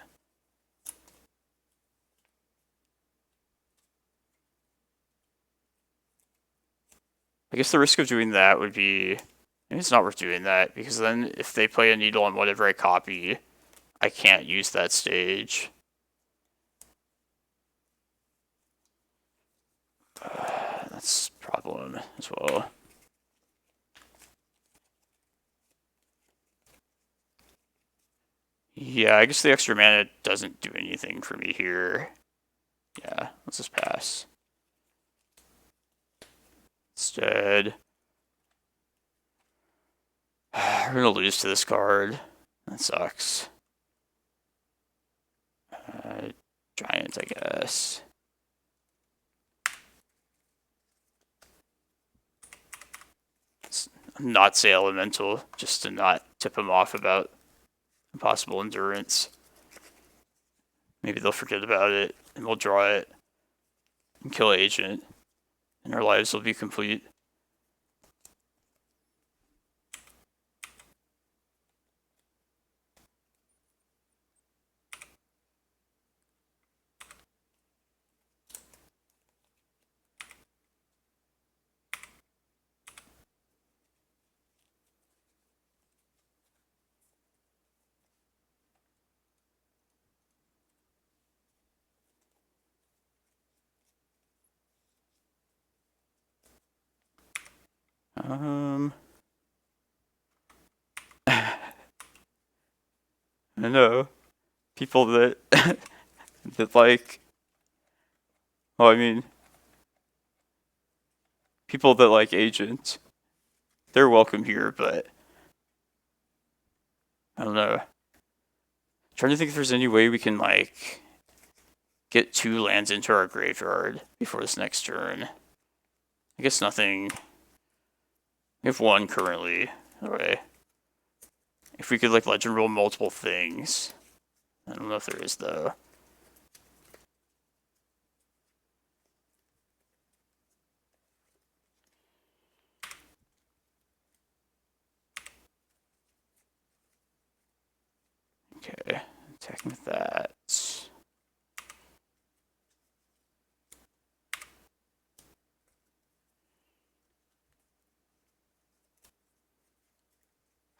Speaker 1: I guess the risk of doing that would be... Maybe it's not worth doing that, because then if they play a needle on whatever I copy, I can't use that stage. That's a problem as well. Yeah, I guess the extra mana doesn't do anything for me here. Yeah, let's just pass. Instead, we're gonna lose to this card. That sucks. Giant, I guess. Not say elemental, just to not tip them off about impossible endurance. Maybe they'll forget about it, and we'll draw it, and kill agent, and our lives will be complete. I know. People that that like, well, I mean, people that like agent, they're welcome here, but I don't know. Trying to think if there's any way we can like get 2 lands into our graveyard before this next turn. I guess nothing. We have 1 currently. Okay. If we could like legend roll multiple things. I don't know if there is though. Okay, attacking with that.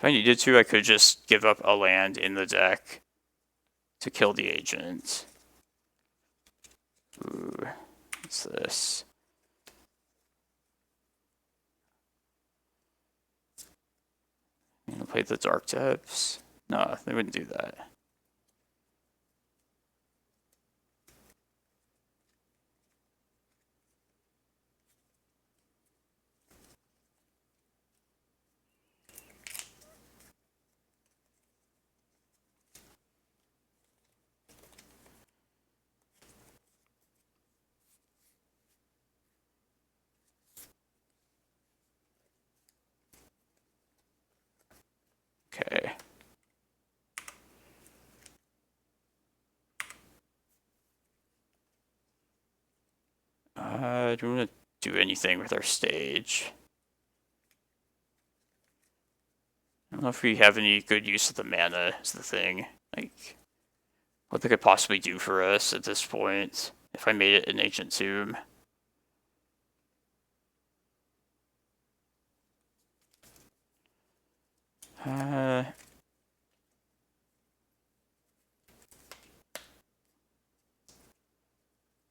Speaker 1: If I needed to, I could just give up a land in the deck to kill the agent. Ooh, what's this? I'm gonna play the Dark Depths. No, they wouldn't do that. Do we want to do anything with our stage? I don't know if we have any good use of the mana is the thing. Like, what they could possibly do for us at this point if I made it an Ancient Tomb.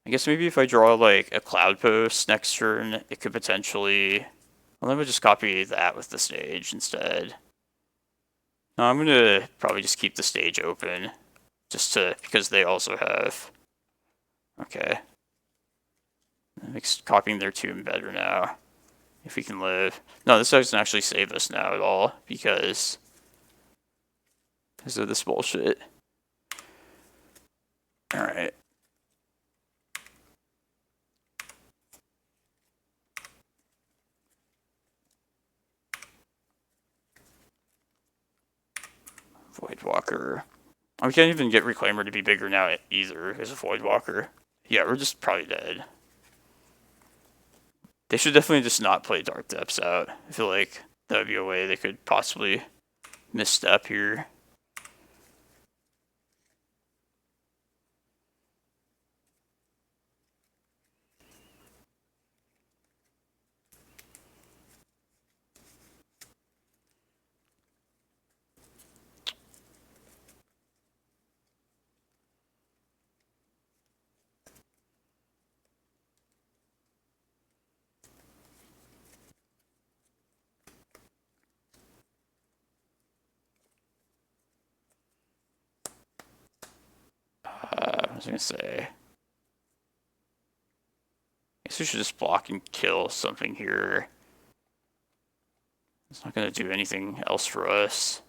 Speaker 1: I guess maybe if I draw like a Cloudpost next turn, it could potentially... Well, let me just copy that with the stage instead. No, I'm gonna probably just keep the stage open, because they also have... Okay. That makes copying their tomb better now. If we can live. No, this doesn't actually save us now at all, because of this bullshit. Alright. Voidwalker. Oh, we can't even get Reclaimer to be bigger now either as a Voidwalker. Yeah, we're just probably dead. They should definitely just not play Dark Depths out. I feel like that would be a way they could possibly misstep here. I was gonna say, I guess we should just block and kill something here. It's not gonna do anything else for us.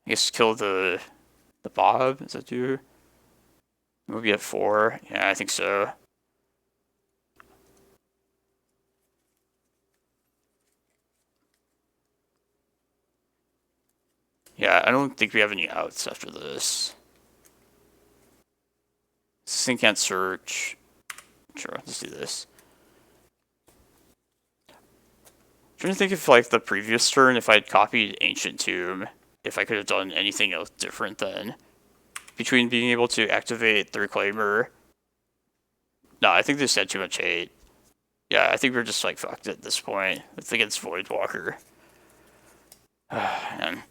Speaker 1: I guess kill the Bob. Does that do? We'll be at 4. Yeah, I think so. Yeah, I don't think we have any outs after this. This thing can't search. Sure, let's do this. I'm trying to think if, like, the previous turn, if I'd copied Ancient Tomb, if I could have done anything else different then. Between being able to activate the Reclaimer. No, I think they said too much hate. Yeah, I think we're just, like, fucked at this point. It's against Voidwalker. Man.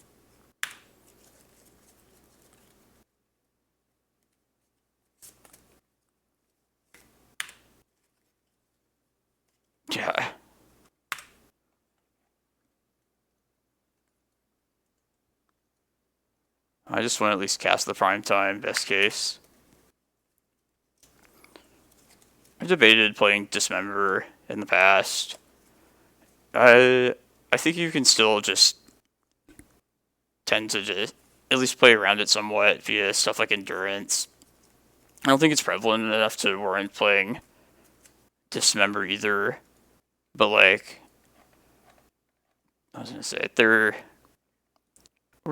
Speaker 1: Yeah. I just want to at least cast the Prime Time, best case. I debated playing Dismember in the past. I think you can still just tend to just at least play around it somewhat via stuff like Endurance. I don't think it's prevalent enough to warrant playing Dismember either. But, like, I was gonna say, we're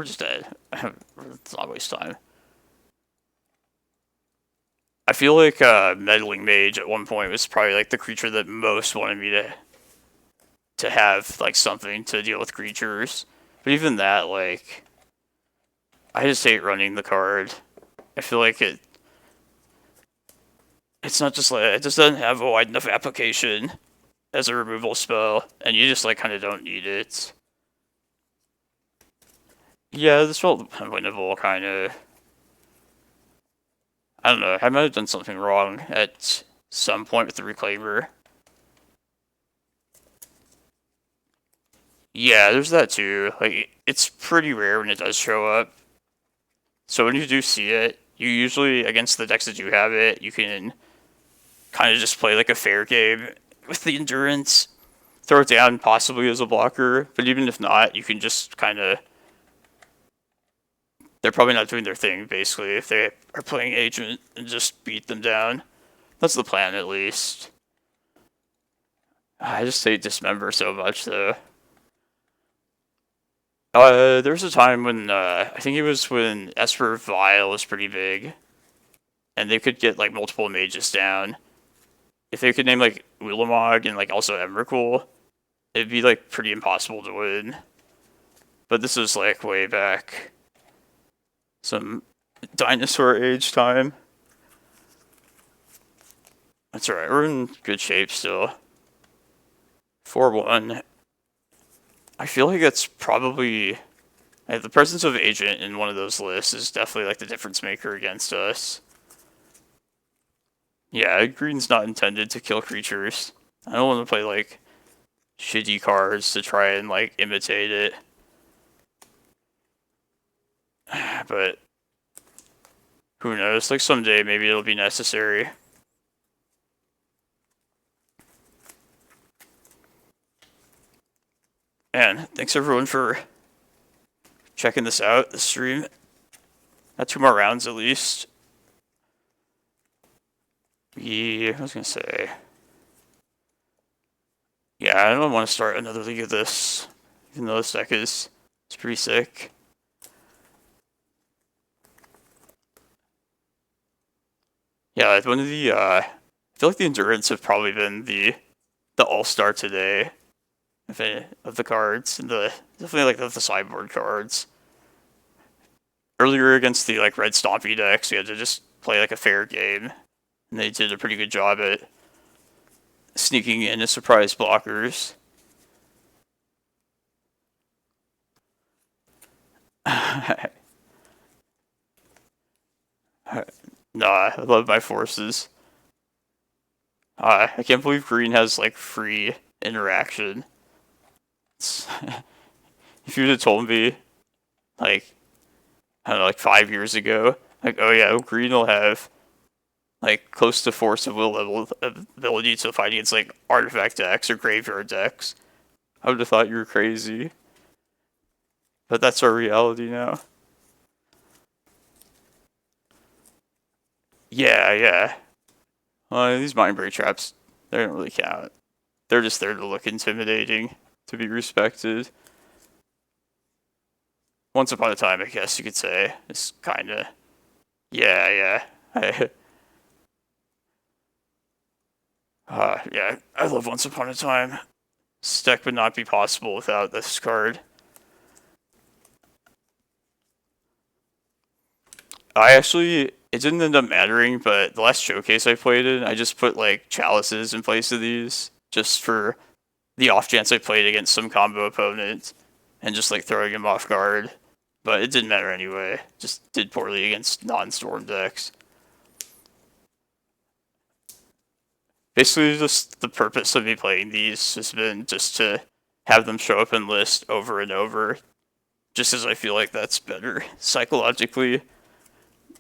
Speaker 1: just dead. Let's not waste time. I feel like Meddling Mage at one point was probably, like, the creature that most wanted me to have, like, something to deal with creatures. But even that, like, I just hate running the card. I feel like it's not just, like, it just doesn't have a wide enough application as a removal spell, and you just, like, kind of don't need it. Yeah, this felt unwinnable, kind of. I don't know, I might have done something wrong at some point with the Reclaimer. Yeah, there's that too. Like, it's pretty rare when it does show up. So when you do see it, you usually, against the decks that do have it, you can kind of just play like a fair game with the Endurance. Throw it down possibly as a blocker, but even if not, you can just kind of... They're probably not doing their thing, basically, if they are playing Agent, and just beat them down. That's the plan, at least. I just hate Dismember so much, though. There was a time when, I think it was when Esper Vile was pretty big. And they could get, like, multiple mages down. if they could name like Ulamog and like also Emrakul, it'd be like pretty impossible to win. But this is like way back, some dinosaur age time. That's alright, we're in good shape still. 4-1. I feel like it's probably the presence of Agent in one of those lists is definitely like the difference maker against us. Yeah, green's not intended to kill creatures. I don't want to play like shitty cards to try and like imitate it. But who knows? Like someday maybe it'll be necessary. And thanks everyone for checking this out, the stream. Got 2 more rounds at least. I was gonna say. Yeah, I don't want to start another league of this, even though this deck is pretty sick. Yeah, one of the I feel like the Endurance have probably been the all-star today of the cards, and definitely like the sideboard cards. Earlier against the like red stompy decks, we had to just play like a fair game, and they did a pretty good job at sneaking in as surprise blockers. Nah, I love my forces. I can't believe green has like free interaction. If you'd have told me, like, I don't know, like 5 years ago, like, oh yeah, green will have like close to Force of Will level ability to fight against like artifact decks or graveyard decks, I would have thought you were crazy. But that's our reality now. Yeah. These Mindbreak Traps, they don't really count. They're just there to look intimidating, to be respected. Once upon a time, I guess you could say. It's kinda... Yeah. Yeah, I love Once Upon a Time. This deck would not be possible without this card. It didn't end up mattering, but the last showcase I played in, I just put like Chalices in place of these, just for the off chance I played against some combo opponent, and just like throwing him off guard. But it didn't matter anyway, just did poorly against non-storm decks. Basically, just the purpose of me playing these has been just to have them show up in list over and over, just as I feel like that's better psychologically.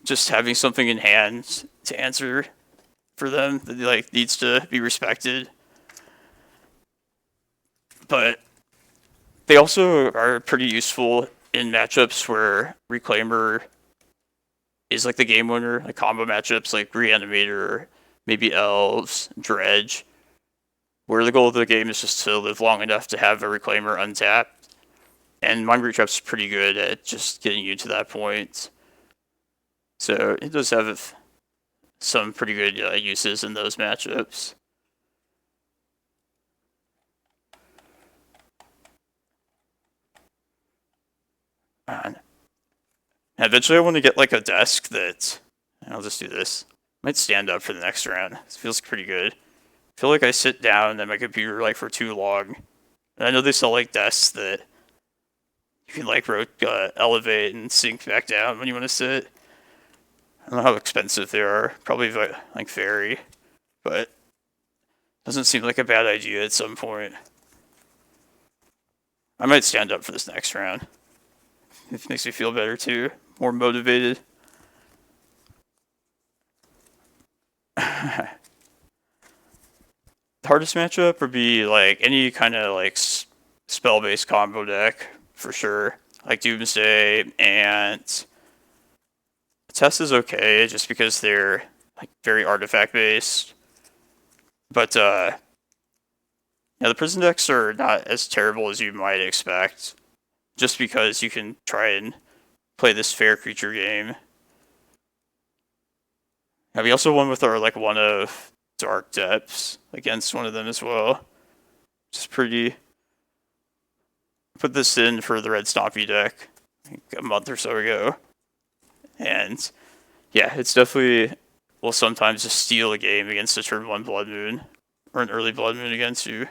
Speaker 1: Just having something in hand to answer for them that like needs to be respected. But they also are pretty useful in matchups where Reclaimer is like the game winner, like combo matchups like Reanimator, maybe Elves, Dredge, where the goal of the game is just to live long enough to have a Reclaimer untapped. And Mindbreak Trap's pretty good at just getting you to that point. So it does have some pretty good uses in those matchups. And eventually I want to get like a desk that, I'll just do this, might stand up for the next round. It feels pretty good. I feel like I sit down at my computer like for too long. And I know they sell like desks that you can like elevate and sink back down when you want to sit. I don't know how expensive they are. Probably like very, but doesn't seem like a bad idea at some point. I might stand up for this next round. It makes me feel better too, more motivated. The hardest matchup would be like any kind of like spell-based combo deck for sure, like Doomsday and Test is okay just because they're like very artifact based, but yeah, the prison decks are not as terrible as you might expect, just because you can try and play this fair creature game. And we also won with our like one of Dark Depths against one of them as well. Just pretty. Put this in for the Red Stompy deck a month or so ago. And yeah, it's definitely will sometimes just steal a game against a turn 1 Blood Moon. Or an early Blood Moon against you.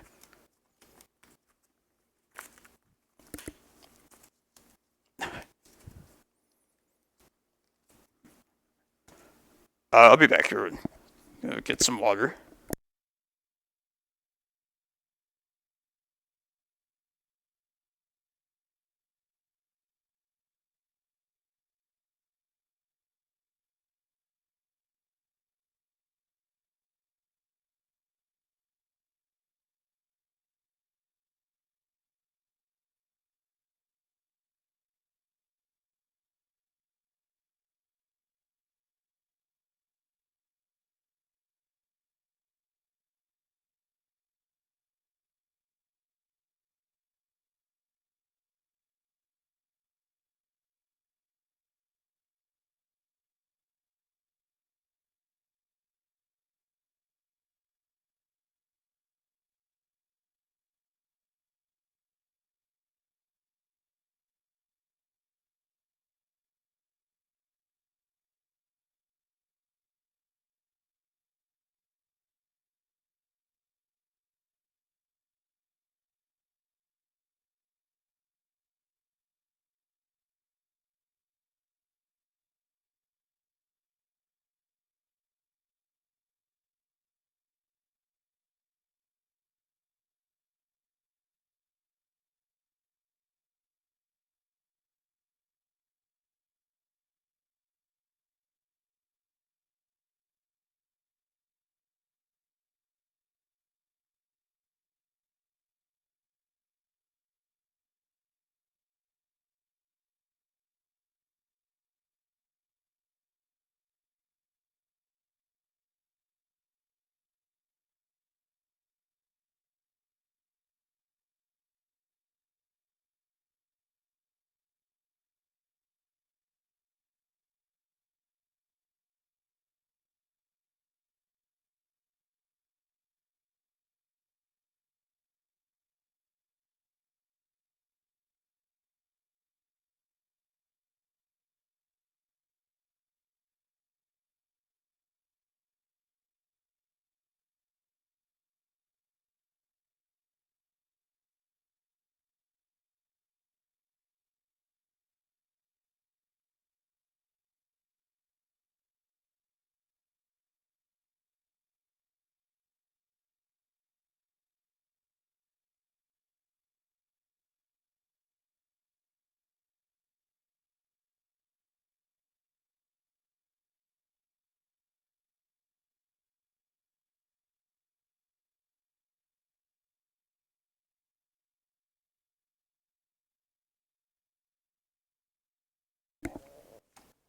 Speaker 1: I'll be back here and get some water.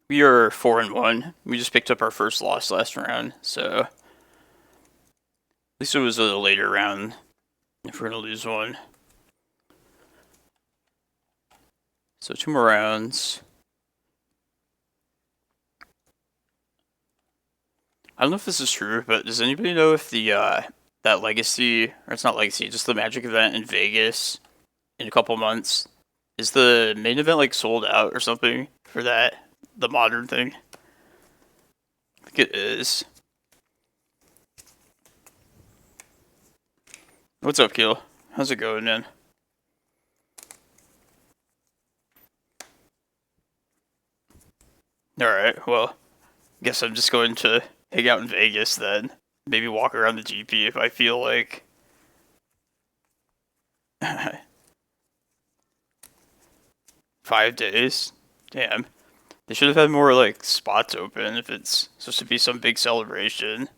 Speaker 1: We are 4-1. We just picked up our first loss last round, so at least it was a later round if we're gonna lose one. So 2 more rounds. I don't know if this is true, but does anybody know if the that legacy, or it's not legacy, just the Magic event in Vegas in a couple months, is the main event like sold out or something for that? The modern thing? I think it is. What's up, Keel? How's it going, man? Alright, well, guess I'm just going to hang out in Vegas then. Maybe walk around the GP if I feel like. 5 days? Damn. They should have had more, like, spots open if it's supposed to be some big celebration.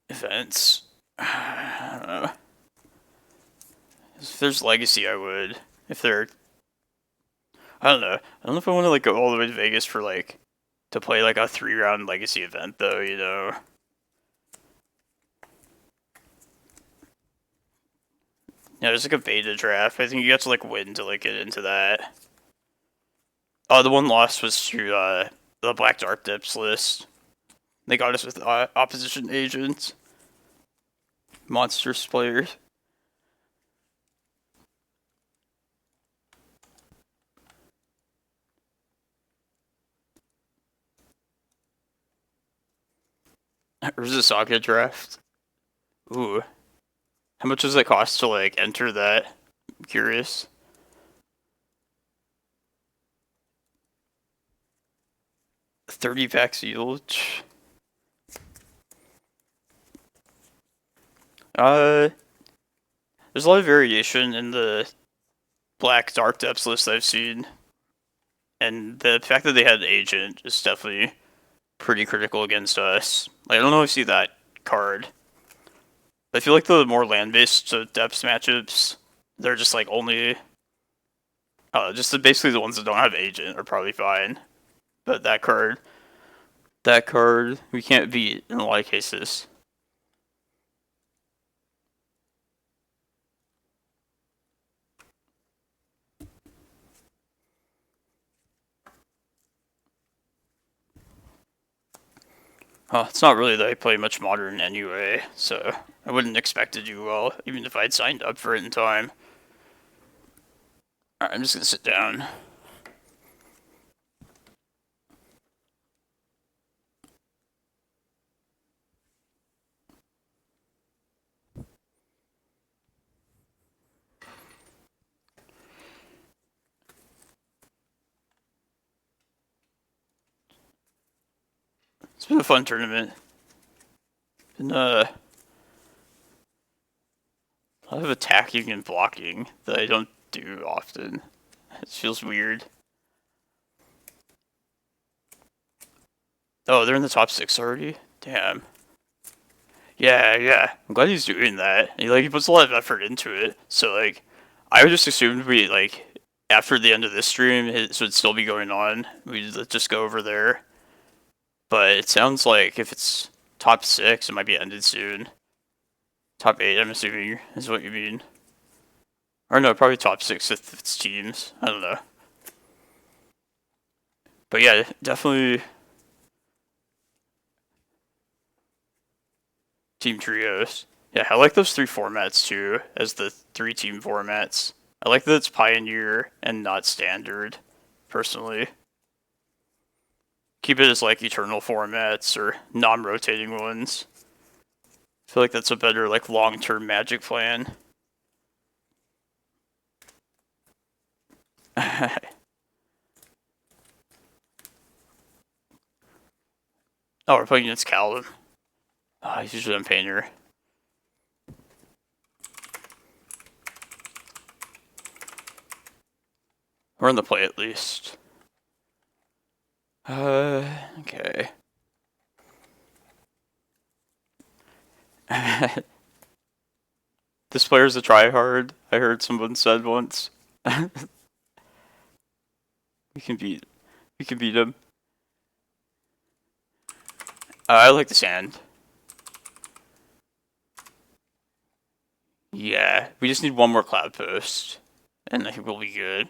Speaker 1: Events. I don't know. If there's Legacy, I would. If they're... I don't know. I don't know if I want to, like, go all the way to Vegas for, like, to play, like, a 3-round Legacy event, though, you know? Yeah, there's, like, a beta draft. I think you have to, like, win to, like, get into that. Oh, the one loss was to, the Black Dark Depths list. They got us with opposition agents. Monsters players. Urza Saga draft. Ooh. How much does it cost to, like, enter that? I'm curious. $30 yield. There's a lot of variation in the Black Dark Depths list I've seen. And the fact that they had Agent is definitely pretty critical against us. Like, I don't know if I see that card. I feel like the more land-based depths matchups, they're just like only... basically the ones that don't have Agent are probably fine. But that card, we can't beat in a lot of cases. It's not really that I play much Modern anyway, so I wouldn't expect to do well, even if I'd signed up for it in time. Alright, I'm just gonna sit down. It's been a fun tournament. Been a lot of attacking and blocking that I don't do often. It feels weird. Oh, they're in the top 6 already? Damn. Yeah. I'm glad he's doing that. He puts a lot of effort into it. So, like, I would just assume after the end of this stream, it would still be going on. We'd just go over there. But it sounds like if it's top 6, it might be ended soon. Top 8, I'm assuming, is what you mean. Or no, probably top 6 if it's teams. I don't know. But yeah, definitely team trios. Yeah, I like those 3 formats too, as the 3 team formats. I like that it's Pioneer and not Standard, personally. Keep it as like Eternal formats or non-rotating ones. I feel like that's a better like long-term Magic plan. Oh, we're playing against Callum. He's usually on Painter. We're in the play at least. Okay. This player's a tryhard, I heard someone said once. We can beat him. I like the sand. Yeah, we just need one more Cloudpost, and I think we'll be good.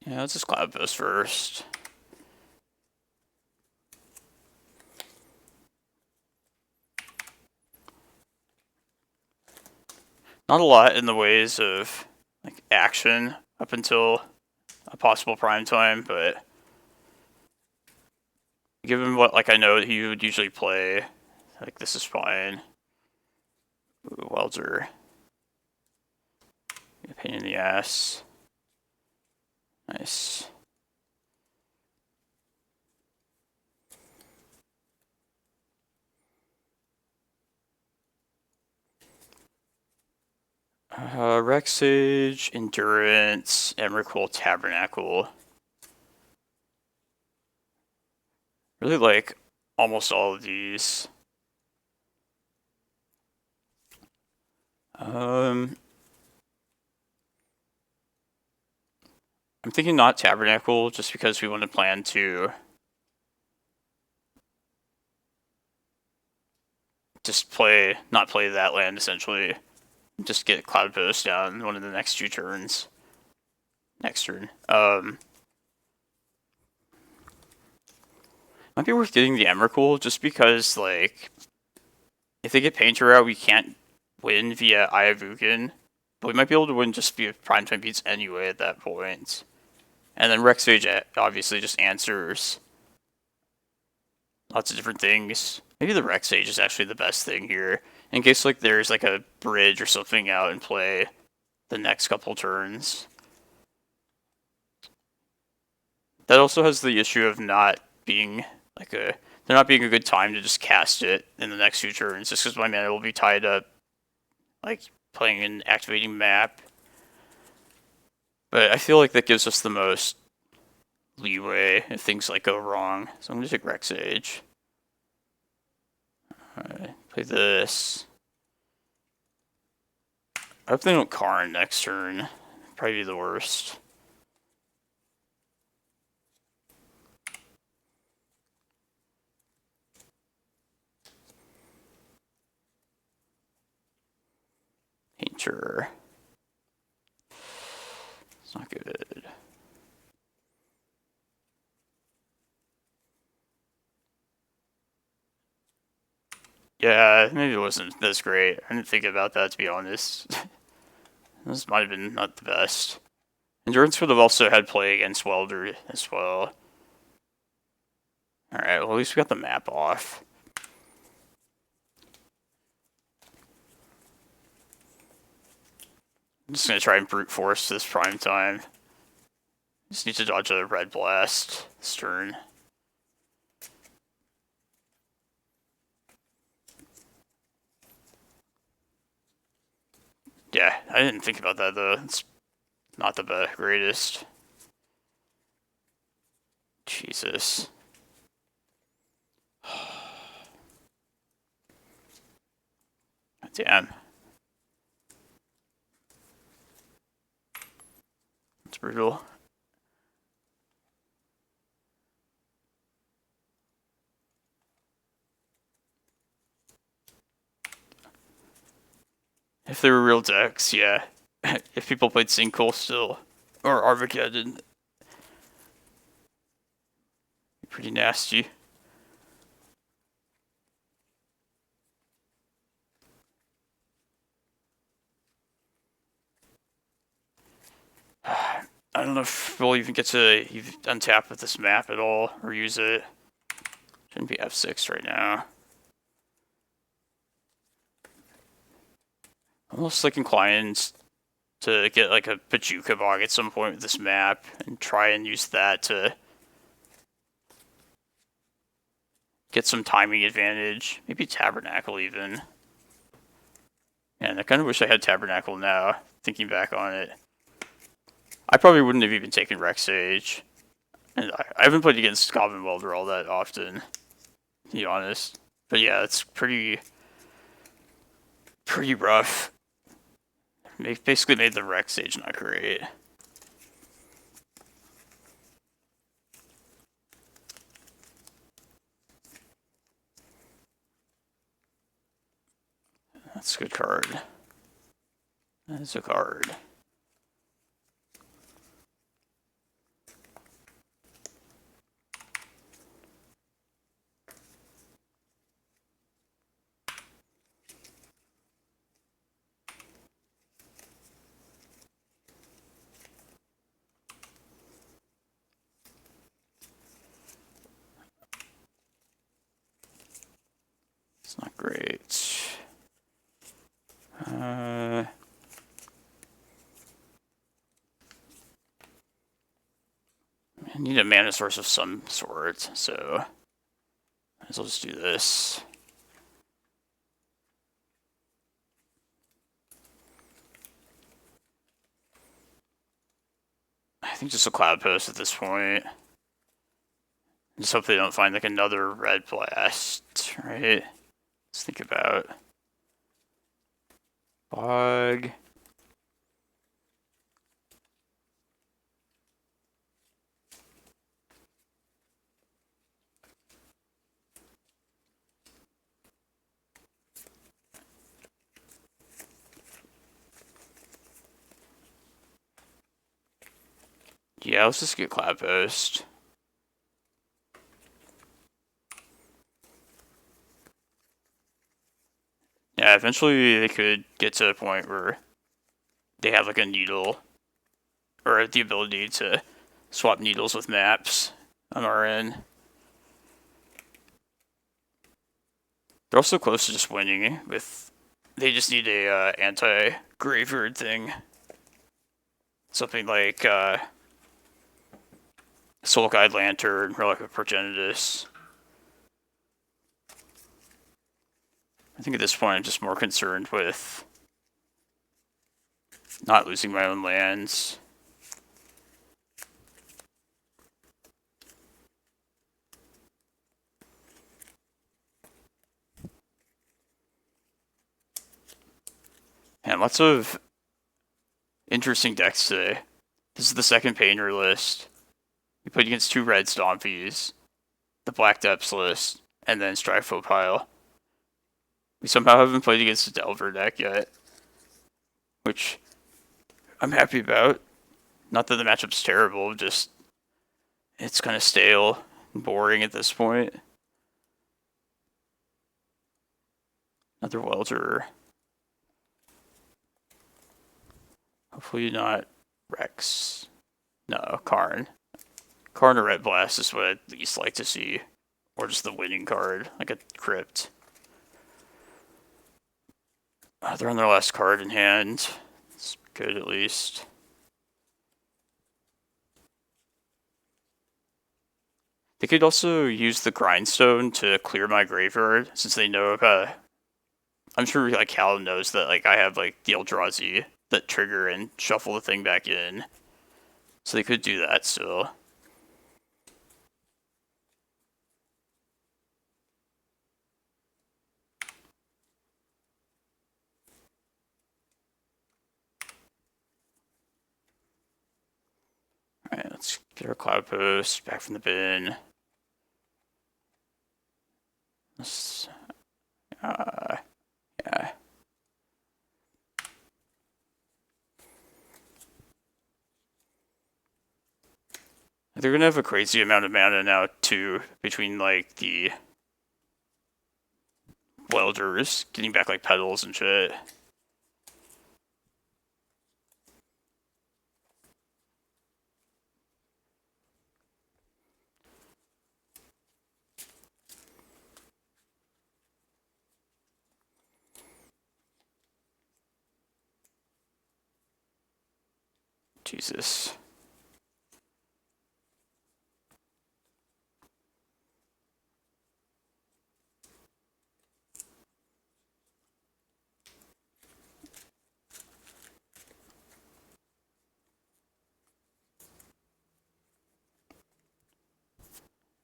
Speaker 1: Yeah, let's just Cloudpost first. Not a lot in the ways of like action up until a possible prime time, but given what like I know that he would usually play, like this is fine. Ooh, Welder. Pain in the ass. Nice. Rex Sage, Endurance, Emrakul, Tabernacle. Really like almost all of these. I'm thinking not Tabernacle, just because we want to plan to just not play that land essentially. Just get Cloudpost down one of the next 2 turns. Next turn. Might be worth getting the Emrakul just because, like, if they get Painter out, we can't win via Eye of Ugin. But we might be able to win just via Primetime Beats anyway at that point. And then Rec Sage obviously just answers lots of different things. Maybe the Rec Sage is actually the best thing here. In case, like, there's, like, a bridge or something out in play the next couple turns. That also has the issue of not being there not being a good time to just cast it in the next 2 turns, just because my mana will be tied up, like, playing an activating map. But I feel like that gives us the most leeway if things, like, go wrong. So I'm going to take Rec Sage. Alright, play this. I hope they don't Karn next turn. Probably be the worst. Painter. It's not good. Yeah, maybe it wasn't this great. I didn't think about that, to be honest. This might have been not the best. Endurance would have also had play against Welder as well. Alright, well, at least we got the map off. I'm just going to try and brute force this prime time. Just need to dodge a red blast this turn. Yeah, I didn't think about that though. It's not the greatest. Jesus. Damn. It's brutal. If they were real decks, yeah. If people played Sinkhole still, or Armageddon, pretty nasty. I don't know if we'll even get to untap with this map at all, or use it. Shouldn't be F6 right now. Almost like inclined to get like a Bojuka Bog at some point with this map, and try and use that to get some timing advantage. Maybe Tabernacle even. And I kind of wish I had Tabernacle now, thinking back on it. I probably wouldn't have even taken Rec Sage. And I haven't played against Goblin Welder all that often, to be honest. But yeah, it's pretty rough. They basically made the Rec Sage not great. That's a good card. That is a card. It's not great. I need a mana source of some sort, so might as well just do this. I think just a Cloudpost at this point. Just hope they don't find like another red blast, right? Let's think about Bog. Yeah, let's just get Cloudpost. Yeah, eventually they could get to a point where they have like a needle, or the ability to swap needles with maps on our end. They're also close to just winning with, they just need a anti-graveyard thing. Something like Soul Guide Lantern, Relic of Progenitus. I think at this point I'm just more concerned with not losing my own lands. And lots of interesting decks today. This is the second Painter list. We played against 2 red Stompies, the Black Depths list, and then Strifo Pile. We somehow haven't played against a Delver deck yet, which I'm happy about. Not that the matchup's terrible, just it's kind of stale and boring at this point. Another Welder. Hopefully not Rex. No, Karn. Karn or Red Blast is what I'd least like to see. Or just the winning card, like a Crypt. They're on their last card in hand. It's good at least. They could also use the Grindstone to clear my graveyard, since they know about. I'm sure like Callum knows that like I have like the Eldrazi that trigger and shuffle the thing back in. So they could do that still. Alright, let's get our Cloudpost back from the bin. Let's, yeah. They're gonna have a crazy amount of mana now too, between like the Welders getting back like petals and shit. Jesus.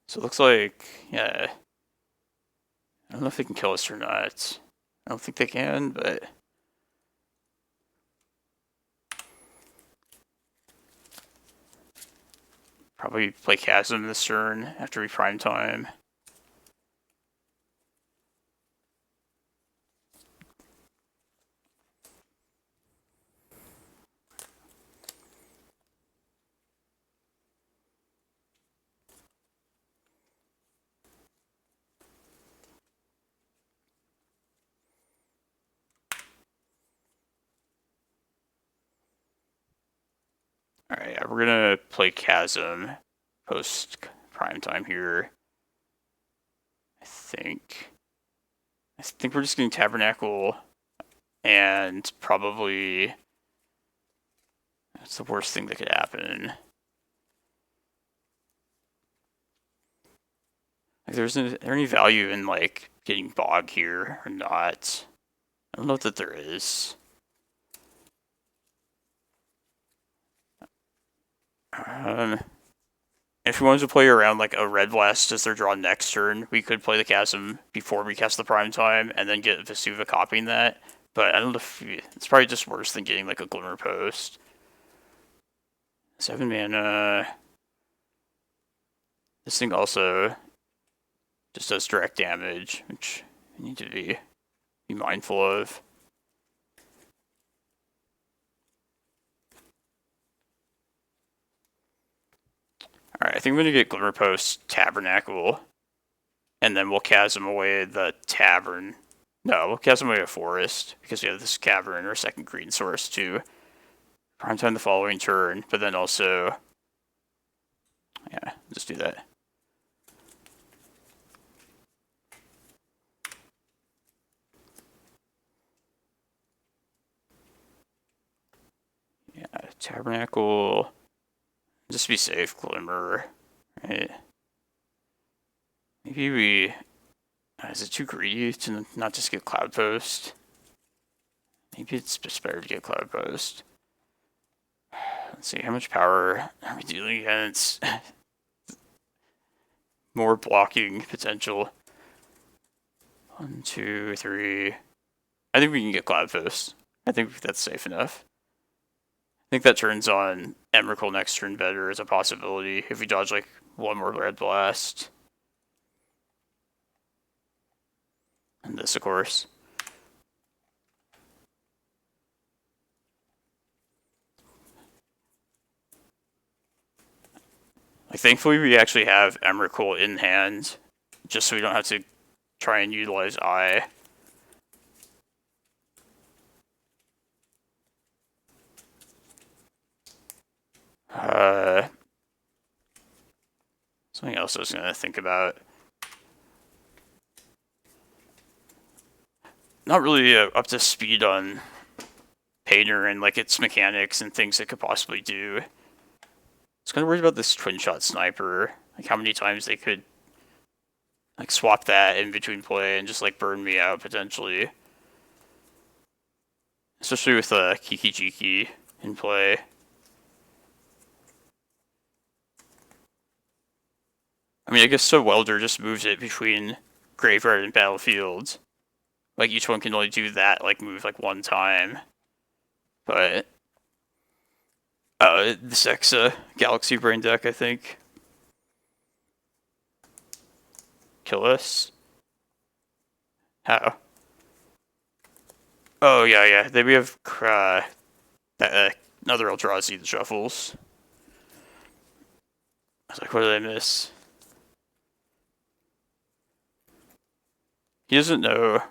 Speaker 1: So it looks like, yeah. I don't know if they can kill us or not. I don't think they can, but probably play Chasm this turn after we prime time. Alright, we're gonna play Chasm post prime time here. I think we're just getting Tabernacle and probably that's the worst thing that could happen. Like, is there any value in like getting Bog here or not? I don't know that there is. If we wanted to play around like a Red Blast as their draw next turn, we could play the Chasm before we cast the Prime Time and then get Vesuva copying that. But I don't know if it's probably just worse than getting like a Glimmerpost. 7 mana. This thing also just does direct damage, which I need to be mindful of. Alright, I think I'm gonna get Glimmerpost, Tabernacle, and then we'll chasm away the Tavern. No, we'll chasm away a Forest, because we have this Cavern or second green source to prime time the following turn, but then also... Yeah, just do that. Yeah, Tabernacle... Just be safe, Glimmer. Right. Maybe we... is it too greedy to not just get Cloudpost? Maybe it's just better to get Cloudpost. Let's see, how much power are we dealing against? More blocking potential. 1, 2, 3... I think we can get Cloudpost. I think that's safe enough. I think that turns on Emrakul next turn better as a possibility if we dodge like one more Red Blast. And this, of course. Like, thankfully we actually have Emrakul in hand, just so we don't have to try and utilize Eye. Something else I was gonna think about. Not really up to speed on Painter and like its mechanics and things it could possibly do. I was kind of worried about this twin shot sniper, like how many times they could like swap that in between play and just like burn me out potentially. Especially with Kiki Jiki in play. I mean, I guess so Welder just moves it between Graveyard and Battlefield. Like, each one can only do that, like, move, like, one time. But... this Exa Galaxy Brain deck, I think. Kill us? How? Oh, yeah. Then we have, another Eldrazi that shuffles. I was like, what did I miss? He doesn't know.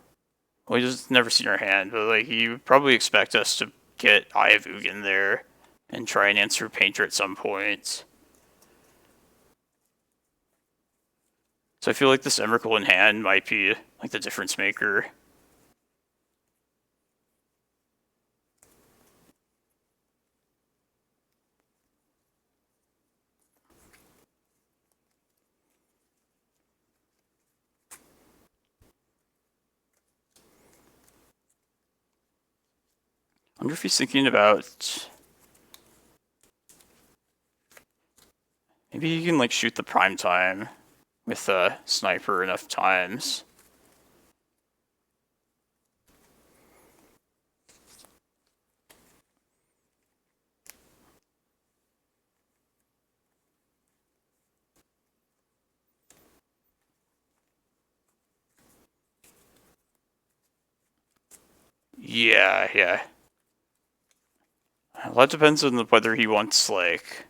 Speaker 1: Well, he just never seen our hand, but like he would probably expect us to get Eye of Ugin there and try and answer Painter at some point. So I feel like this Emrakul in hand might be like the difference maker. I wonder if he's thinking about... Maybe he can like shoot the prime time with a sniper enough times. Yeah. Well, that depends on whether he wants, like...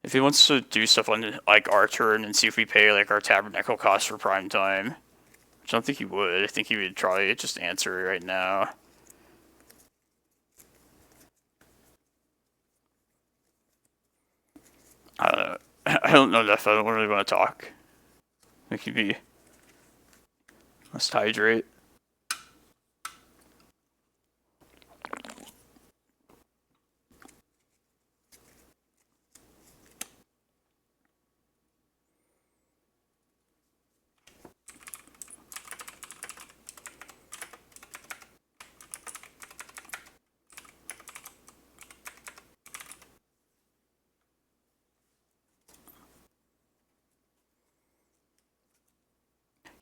Speaker 1: If he wants to do stuff on, like, our turn and see if we pay, like, our Tabernacle cost for prime time. Which I don't think he would. I think he would probably just answer it right now. I don't know enough. I don't really want to talk. It could be... Let's hydrate.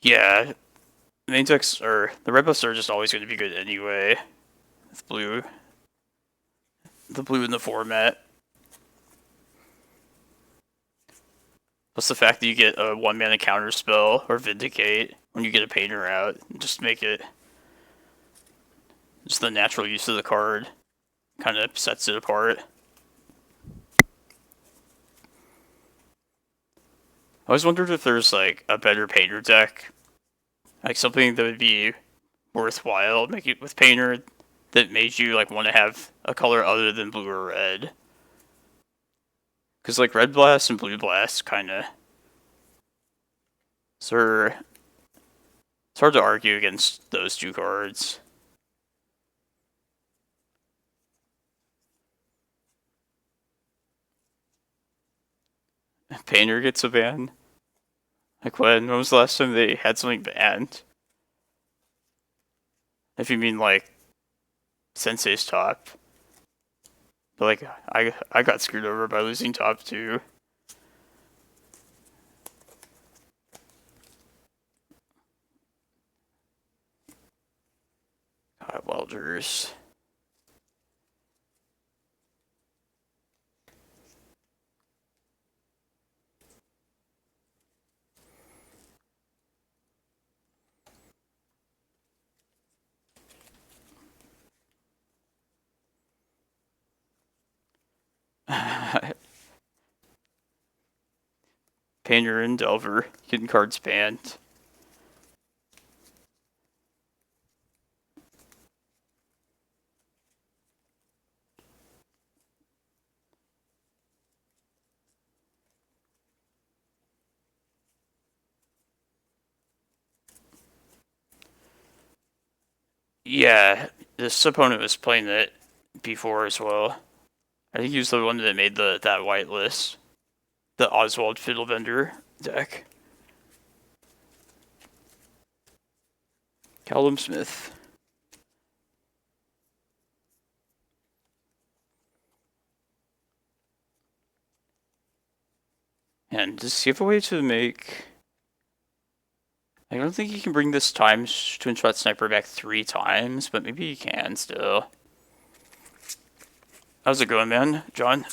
Speaker 1: Yeah, the main decks are... The red buffs are just always going to be good anyway. With blue. The blue in the format. Plus the fact that you get a 1-mana counter spell or Vindicate when you get a Painter out. Just make it... Just the natural use of the card. kind of sets it apart. I always wondered if there's like a better painter deck, like something that would be worthwhile making with painter that made you like want to have a color other than blue or red. Because like red blast and blue blast kind of, so it's hard to argue against those two cards. Painter gets a ban. Like when was the last time they had something banned? If you mean like Sensei's top. But like I got screwed over by losing top too. God, welders. Painter and Delver getting cards banned. Yeah, this opponent was playing it before as well. I think he was the one that made that white list. The Oswald Fiddlebender deck. Callum Smith. And does he have a way to make... I don't think he can bring this times Twin Shot Sniper back 3 times, but maybe he can still. How's it going, man? John?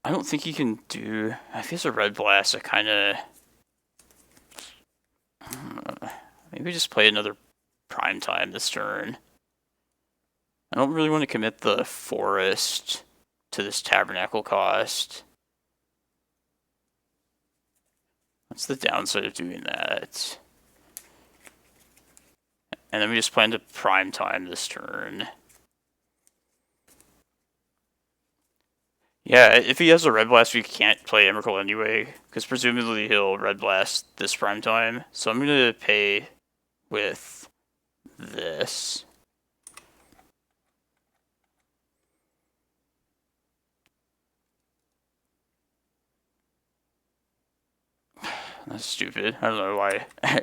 Speaker 1: I don't think he can do... If he has a Red Blast, I kind of... Maybe just play another Prime Time this turn. I don't really want to commit the Forest to this Tabernacle cost. What's the downside of doing that? And then we just plan to Prime Time this turn. Yeah, if he has a Red Blast, we can't play Emrakul anyway, because presumably he'll Red Blast this Prime Time. So I'm going to pay with this. That's stupid. I don't know why I'm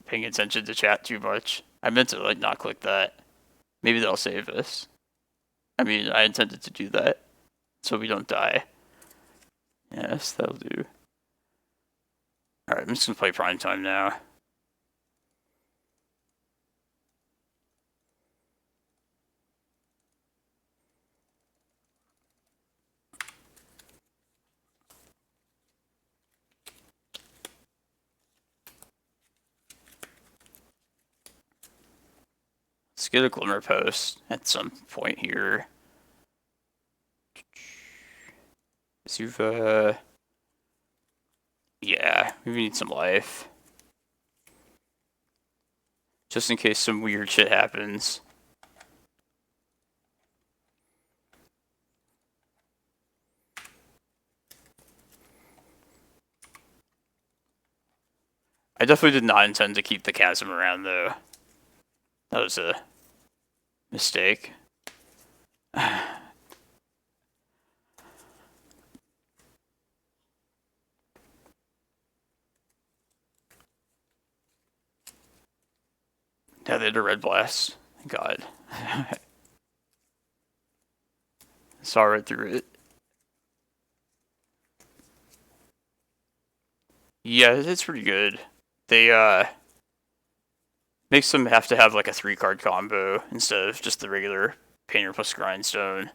Speaker 1: paying attention to chat too much. I meant to like not click that. Maybe they'll save us. I mean, I intended to do that so we don't die. Yes, that'll do. Alright, I'm just gonna play Prime Time now. Let's get a Glimmerpost at some point here. Vesuva. Yeah, we need some life. Just in case some weird shit happens. I definitely did not intend to keep the chasm around though. That was a mistake. Yeah, they had a Red Blast. God. Saw right through it. Yeah, it's pretty good. They, makes them have to have like a 3-card combo instead of just the regular Painter plus Grindstone.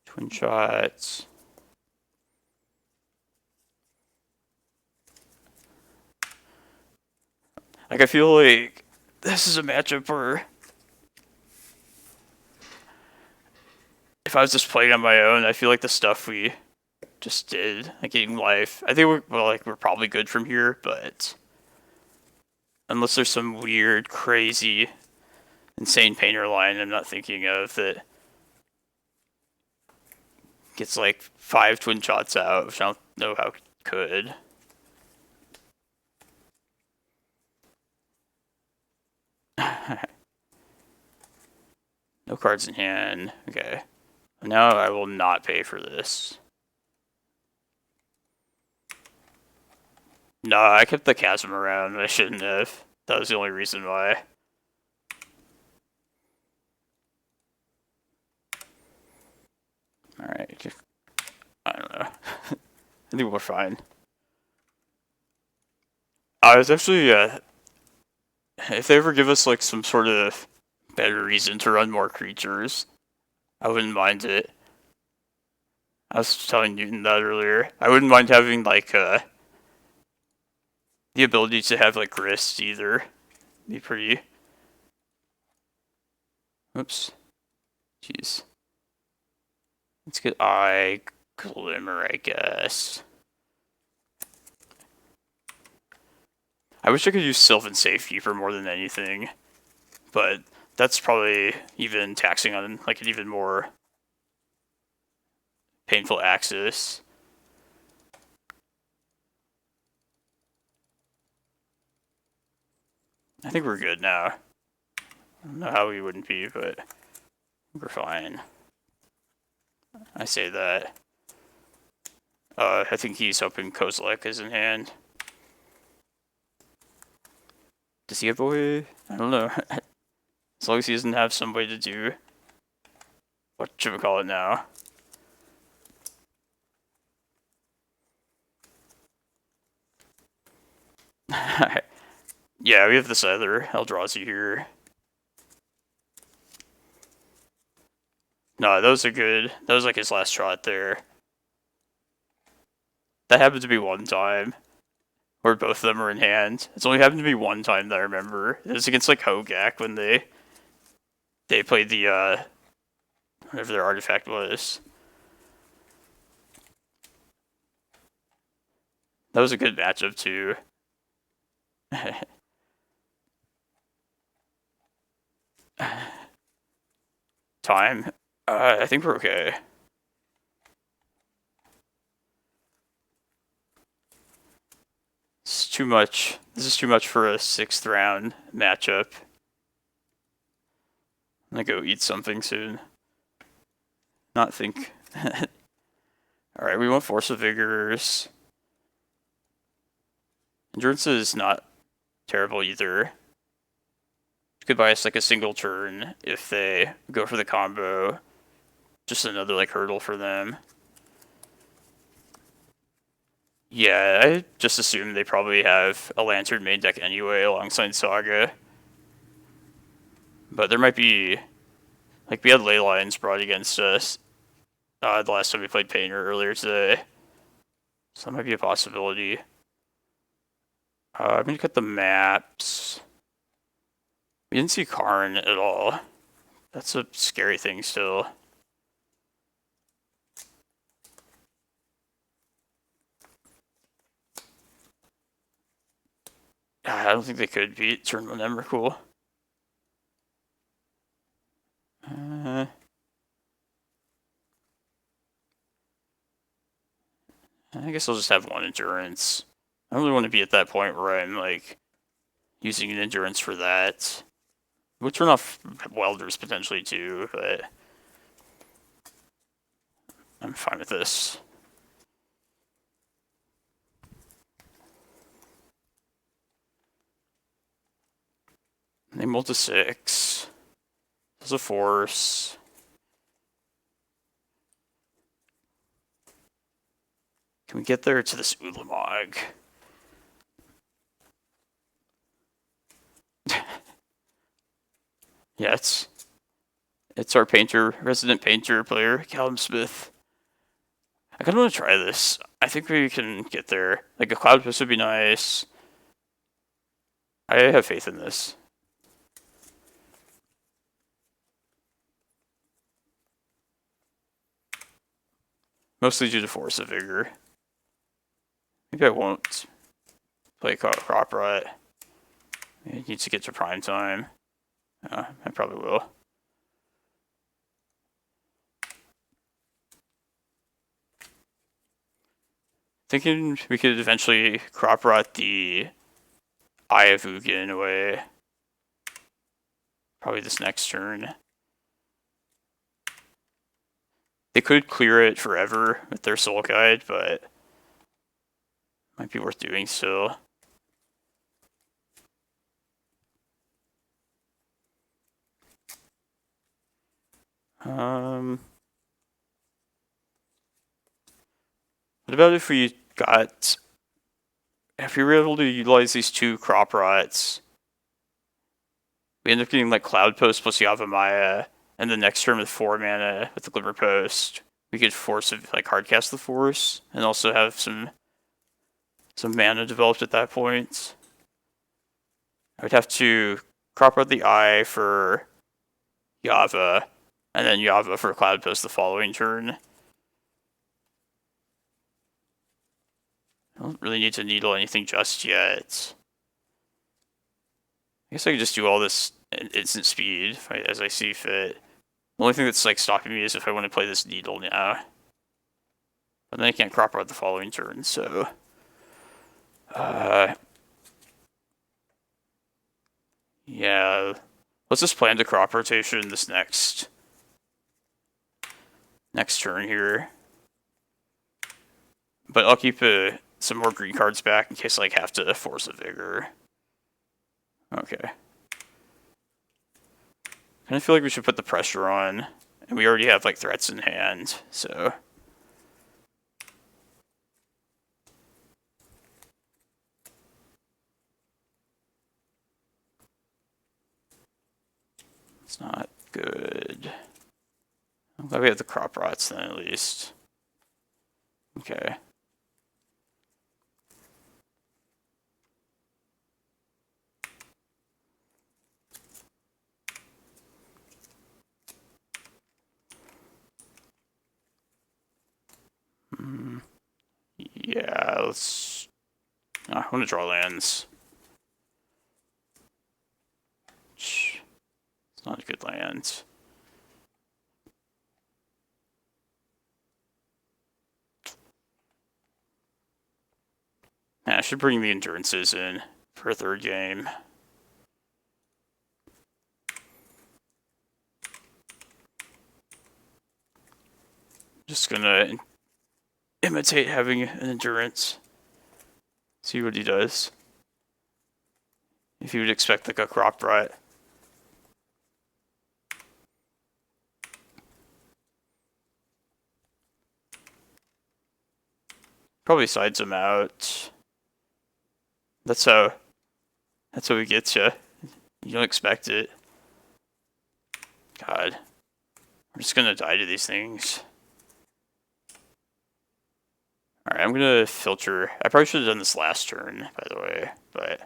Speaker 1: Twin Shots. Like, I feel like this is a matchup where if I was just playing on my own, I feel like the stuff we just did, like getting life, I think we're probably good from here, but unless there's some weird, crazy, insane painter line I'm not thinking of that gets like 5 twin shots out, which I don't know how it could. No cards in hand. Okay. Now I will not pay for this. No, I kept the chasm around. I shouldn't have. That was the only reason why. Alright. I don't know. I think we're fine. I was actually, if they ever give us like some sort of better reason to run more creatures, I wouldn't mind it. I was telling Newton that earlier. I wouldn't mind having like the ability to have like wrist either. Be pretty. Oops. Jeez. Let's get Eye Glimmer, I guess. I wish I could use Sylvan Safekeeper more than anything, but that's probably even taxing on like an even more painful axis. I think we're good now. I don't know how we wouldn't be, but we're fine. I say that. I think he's hoping Kozilek is in hand. Does he have a way? I don't know. As long as he doesn't have some way to do... What should we call it now? Yeah, we have this other Eldrazi here. No, those are good. That was like his last shot there. That happened to be one time. Where both of them are in hand. It's only happened to me one time that I remember. It was against like Hogak when they played the whatever their artifact was. That was a good matchup too. Time. I think we're okay. It's too much. This is too much for a 6th round matchup. I'm gonna go eat something soon. Not think. Alright, we want Force of Vigors. Endurance is not terrible either. Could buy us like a single turn if they go for the combo. Just another like hurdle for them. Yeah, I just assume they probably have a Lantern main deck anyway alongside Saga. But there might be... Like, we had Ley Lines brought against us the last time we played Painter earlier today. So that might be a possibility. I'm going to cut the maps. We didn't see Karn at all. That's a scary thing still. I don't think they could beat turn 1 Emrakul. I guess I'll just have 1 endurance. I don't really want to be at that point where I'm like using an endurance for that. We'll turn off welders potentially too, but I'm fine with this. They mull to 6. There's a force. Can we get there to this Ulamog? Yeah, it's our painter, resident painter player, Callum Smith. I kind of want to try this. I think we can get there. Like a Cloudpost would be nice. I have faith in this. Mostly due to Force of Vigor. Maybe I won't play Crop Rot. It needs to get to prime time. I probably will. Thinking we could eventually Crop Rot the Eye of Ugin away. Probably this next turn. They could clear it forever with their Soul Guide, but might be worth doing still. What about if we were able to utilize these 2 Crop Rots, we end up getting like Cloudpost plus Yavimaya, and the next turn with 4 mana with the Glimmerpost, we could hardcast the Force, and also have some mana developed at that point. I would have to Crop Out the Eye for Yava, and then Yava for Cloudpost the following turn. I don't really need to needle anything just yet. I guess I could just do all this at instant speed as I see fit. The only thing that's like stopping me is if I want to play this needle now. But then I can't Crop Out the following turn, so yeah. Let's just plan to crop rotation this next turn here. But I'll keep some more green cards back in case I have to Force of Vigor. Okay. I kind of feel like we should put the pressure on, and we already have threats in hand, so. It's not good. I'm glad we have the Crop Rots then at least. Okay. Yeah, let's. I want to draw lands. It's not a good land. I should bring the endurances in for a third game. Just gonna imitate having an endurance. See what he does. If you would expect a Crop Rot. Probably sides him out. That's how we get you. You don't expect it. God. I'm just gonna die to these things. Alright, I'm gonna filter. I probably should have done this last turn, by the way, but I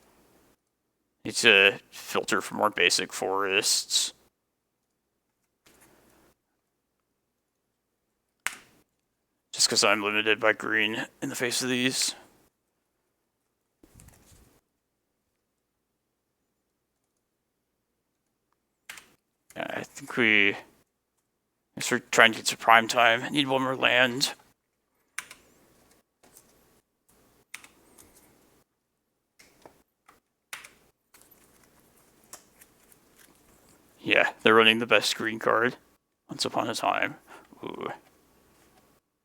Speaker 1: need to filter for more basic forests. Just because I'm limited by green in the face of these. Yeah, I think we're trying to get to prime time. I need one more land. Yeah, they're running the best green card. Once upon a time. Ooh.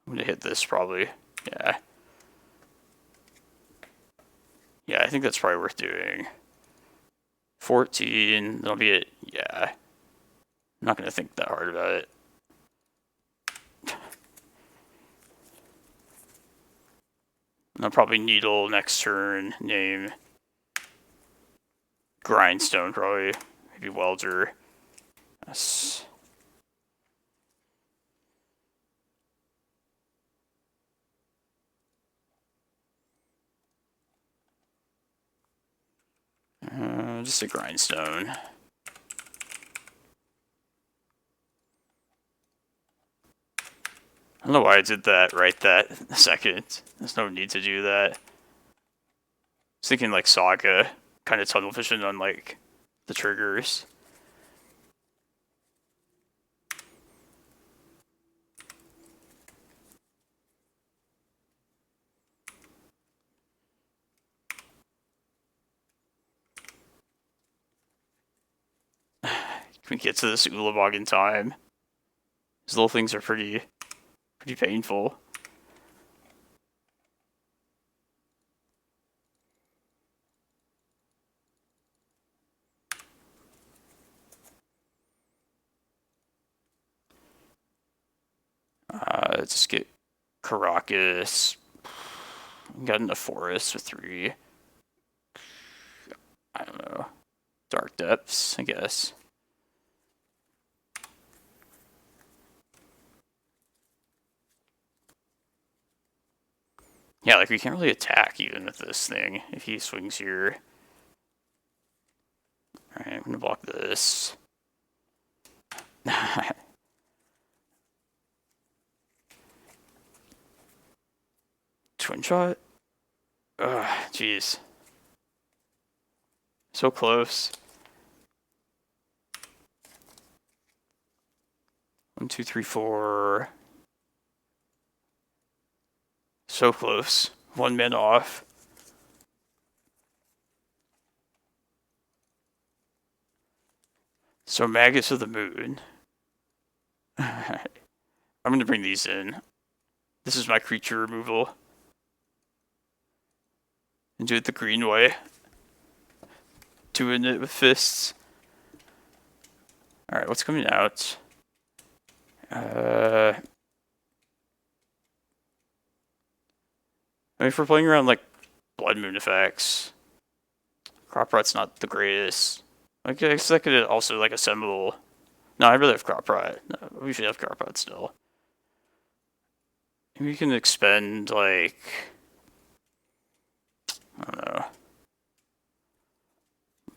Speaker 1: I'm gonna hit this probably. Yeah. Yeah, I think that's probably worth doing. 14, that'll be it. Yeah. I'm not gonna think that hard about it. I'll probably needle next turn, name Grindstone probably. Maybe Welder. Yes. just a grindstone. I don't know why I did that right that second. There's no need to do that. I was thinking like Saga, kind of tunnel vision on like the triggers. Can we get to this Ulamog in time? These little things are pretty painful. Just get Karakas. Got in the forest with 3. I don't know. Dark Depths, I guess. Yeah, like we can't really attack even with this thing if he swings here. Alright, I'm gonna block this. Twin shot? Ugh, jeez. So close. 1, 2, 3, 4. So close. 1 man off. So Maggots of the Moon. I'm gonna bring these in. This is my creature removal. And do it the green way. 2 in it with fists. Alright, what's coming out? I mean, if we're playing around like Blood Moon effects, Crop Rot's not the greatest. I guess I could also like assemble. No, I'd rather have Crop Rot. No, we should have Crop Rot still. Maybe we can expend like, I don't know,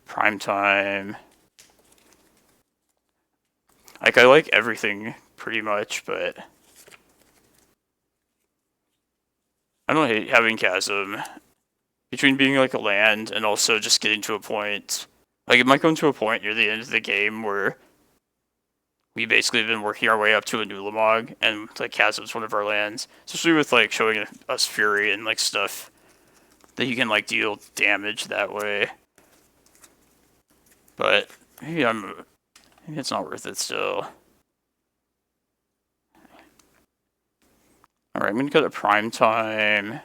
Speaker 1: Prime Time. Like I like everything pretty much, but I don't hate having Chasm. Between being like a land and also just getting to a point, like it might come to a point near the end of the game where we basically have been working our way up to a Ulamog, and like Chasm's one of our lands, especially with like showing us Fury and like stuff that you can like deal damage that way. But maybe it's not worth it still. Alright, I'm gonna go to Prime Time.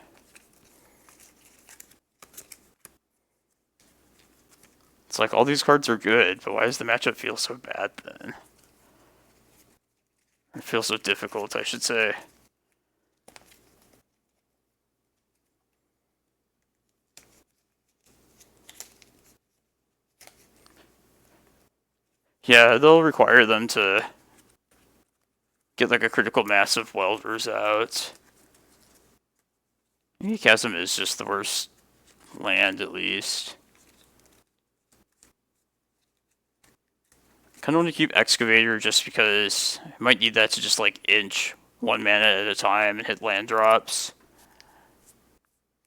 Speaker 1: It's like all these cards are good, but why does the matchup feel so bad then? It feels so difficult, I should say. Yeah, they'll require them to get like a critical mass of Welders out. Maybe Chasm is just the worst land, at least. Kind of want to keep Excavator just because I might need that to just like inch 1 mana at a time and hit land drops.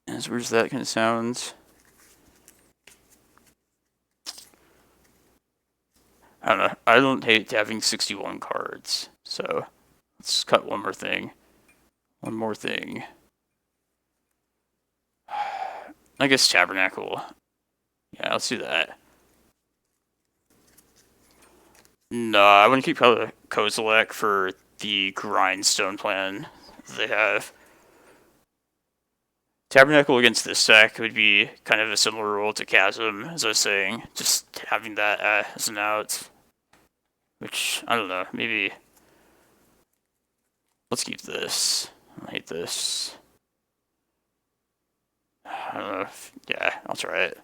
Speaker 1: As weird as that kind of sounds. I don't know. I don't hate having 61 cards. So let's cut one more thing. One more thing. I guess Tabernacle. Yeah, let's do that. No, I want to keep Kozilek for the grindstone plan they have. Tabernacle against this deck would be kind of a similar rule to Chasm, as I was saying. Just having that as an out. Which, I don't know, maybe... Let's keep this. I hate this. I don't know. Yeah, I'll try it.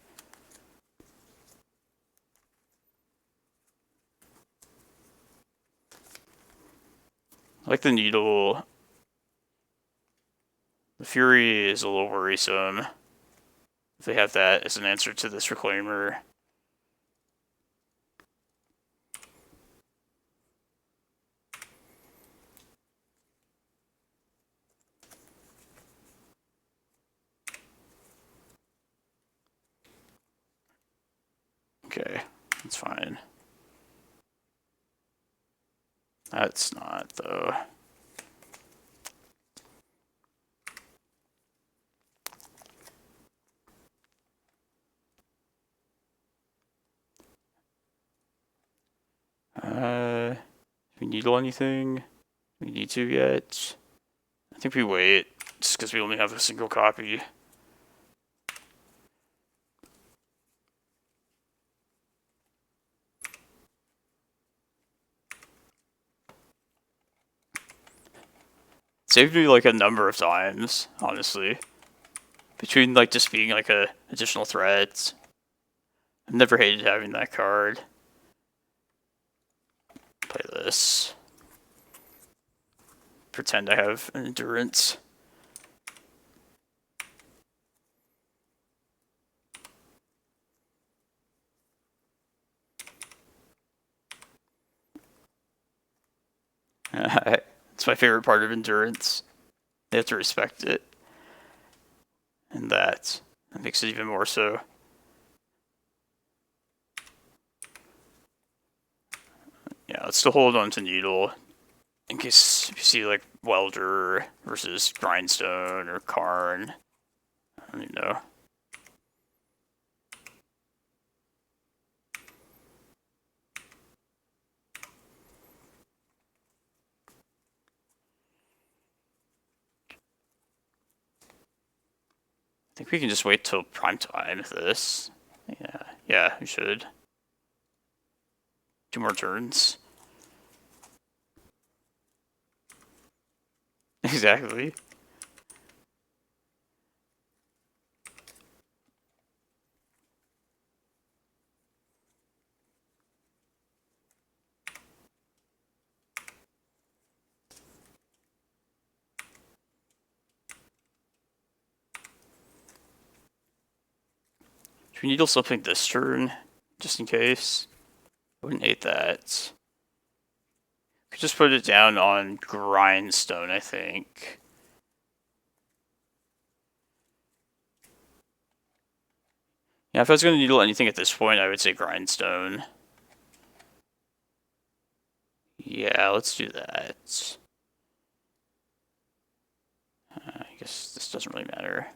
Speaker 1: I like the Needle. The Fury is a little worrisome. If they have that as an answer to this Reclaimer. fine. That's not, though. Do we needle anything? Do we need to yet? I think we wait, just because we only have a single copy. Saved me like a number of times, honestly. Between like just being like a additional threat. I've never hated having that card. Play this. Pretend I have an endurance. It's my favorite part of endurance. They have to respect it. And that makes it even more so. Yeah, let's still hold on to Needle. In case you see like Welder versus Grindstone or Karn. I don't even know. I think we can just wait till prime time for this. Yeah, we should. 2 more turns. Exactly. Should we needle something this turn? Just in case? I wouldn't hate that. Could just put it down on Grindstone, I think. Yeah, if I was going to needle anything at this point, I would say Grindstone. Yeah, let's do that. I guess this doesn't really matter.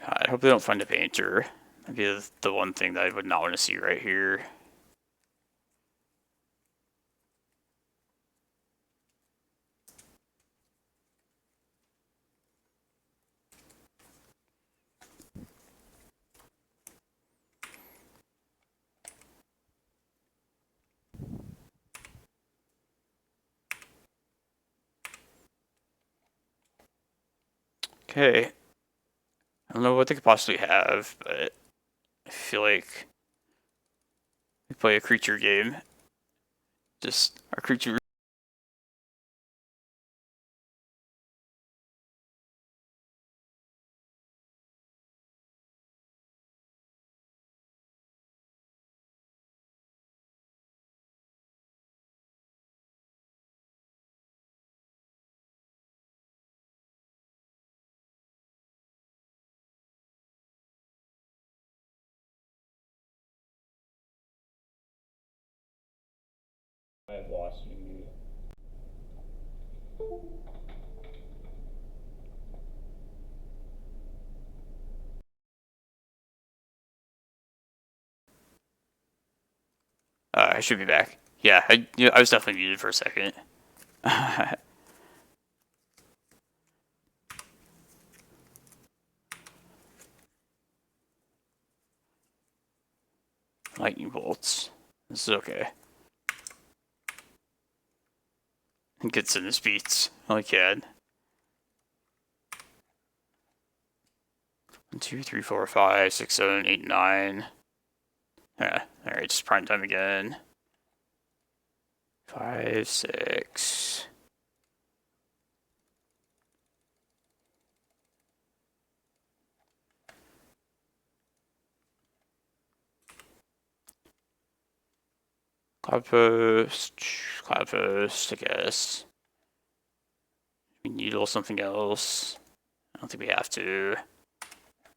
Speaker 1: I hope they don't find a painter. That'd be the one thing that I would not want to see right here. Okay. I don't know what they could possibly have, but I feel like we play a creature game. Just our creature. I've lost you. I should be back. Yeah, I was definitely muted for a second. Lightning bolts. This is okay. It gets in his beats. Like yeah. 1, 2, 3, 4, 5, 6, 7, 8, 9. Yeah, alright, just prime time again. 5, 6. Cloudpost, I guess. We needle something else. I don't think we have to. I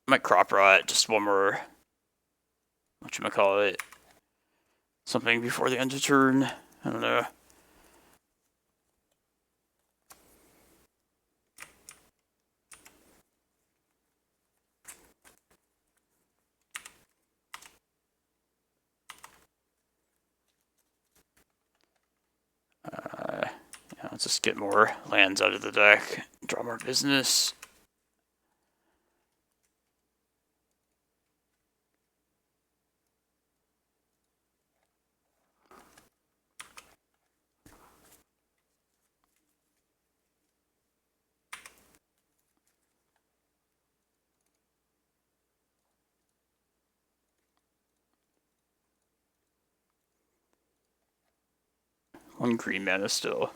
Speaker 1: might crop rot just one more. Whatchamacallit? Something before the end of turn. I don't know. Yeah, let's just get more lands out of the deck. Draw more business. One green mana still.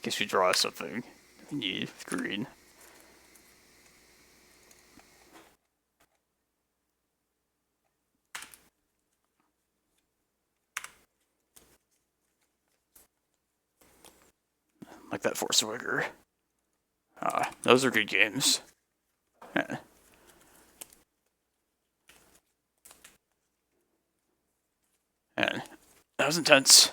Speaker 1: Guess we draw something. We need green. Like that Force of Vigor. Those are good games. Yeah. Man, that was intense.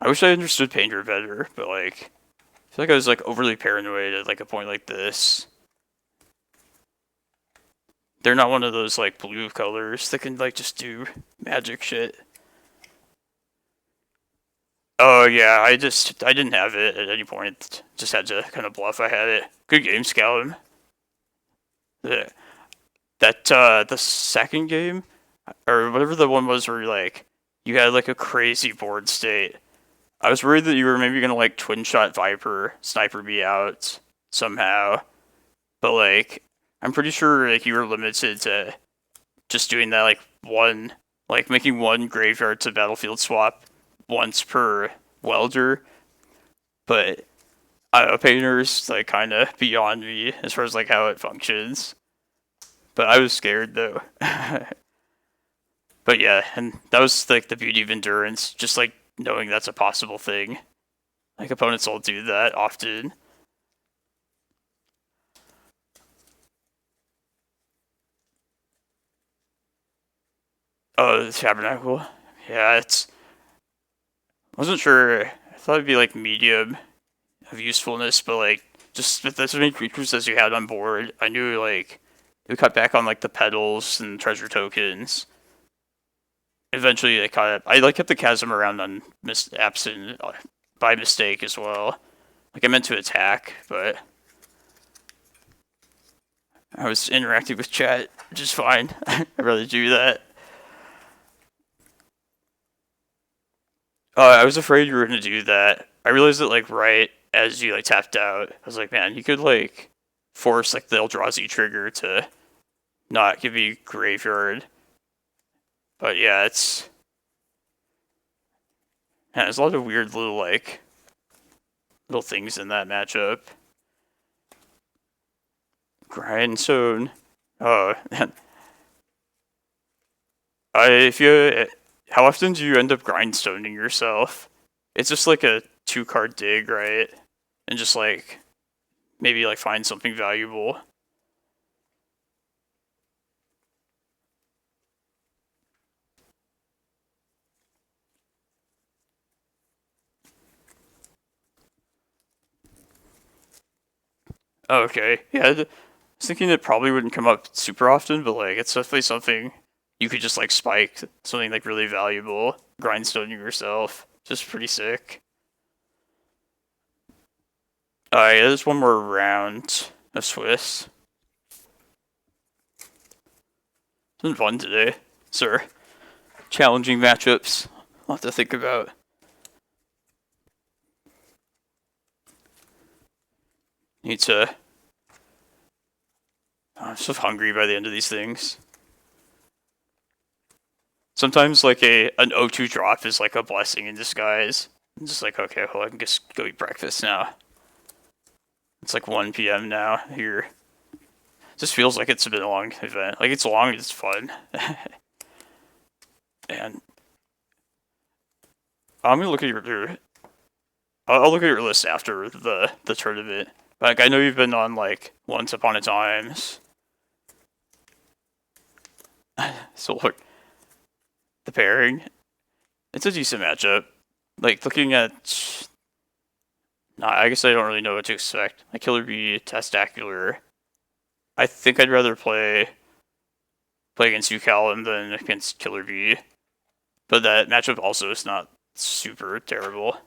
Speaker 1: I wish I understood Painter better, but like, I feel like I was like overly paranoid at like a point like this. They're not one of those like blue colors that can like just do magic shit. Oh yeah, I didn't have it at any point. Just had to kind of bluff I had it. Good game, Scallum. The second game, or whatever the one was where like you had like a crazy board state. I was worried that you were maybe gonna like twin shot Viper, sniper me out somehow. But like I'm pretty sure like you were limited to just doing that like one, like making one graveyard to battlefield swap once per welder. But I don't know, Painter's like kind of beyond me as far as like how it functions. But I was scared though. But yeah, and that was like the beauty of endurance, just like knowing that's a possible thing. Like opponents will do that often. Oh, the Tabernacle. Yeah, I wasn't sure. I thought it'd be like medium of usefulness, but like just with as many creatures as you had on board, I knew like it would cut back on like the petals and treasure tokens. Eventually, I caught up. I like kept the chasm around on absent by mistake as well. Like I meant to attack, but I was interacting with chat just fine. I'd rather do that. I was afraid you were gonna do that. I realized that like right as you like tapped out, I was like, man, you could like force like the Eldrazi trigger to not give you graveyard. But yeah, there's a lot of weird little things in that matchup. Grindstone. Oh, how often do you end up grindstoning yourself? It's just like a 2-card dig, right? And just like maybe like find something valuable. Oh, okay, yeah. I was thinking it probably wouldn't come up super often, but like it's definitely something you could just like spike something like really valuable, grindstoning yourself. Just pretty sick. Yeah, there's one more round of Swiss. It's been fun today, sir. Challenging matchups. A lot to think about. Need to. I'm so hungry by the end of these things. Sometimes like an O2 drop is like a blessing in disguise. I'm just like, okay, well I can just go eat breakfast now. It's like 1 p.m. now here. Just feels like it's been a long event. Like it's long, it's fun. And I'm gonna look at I'll look at your list after the tournament. Like, I know you've been on, like, Once Upon a Times. So, look, the pairing, it's a decent matchup. Like, looking at... Nah, I guess I don't really know what to expect. Like, Killer Bee, Testacular. I think I'd rather play against Ucallum than against Killer Bee. But that matchup also is not super terrible.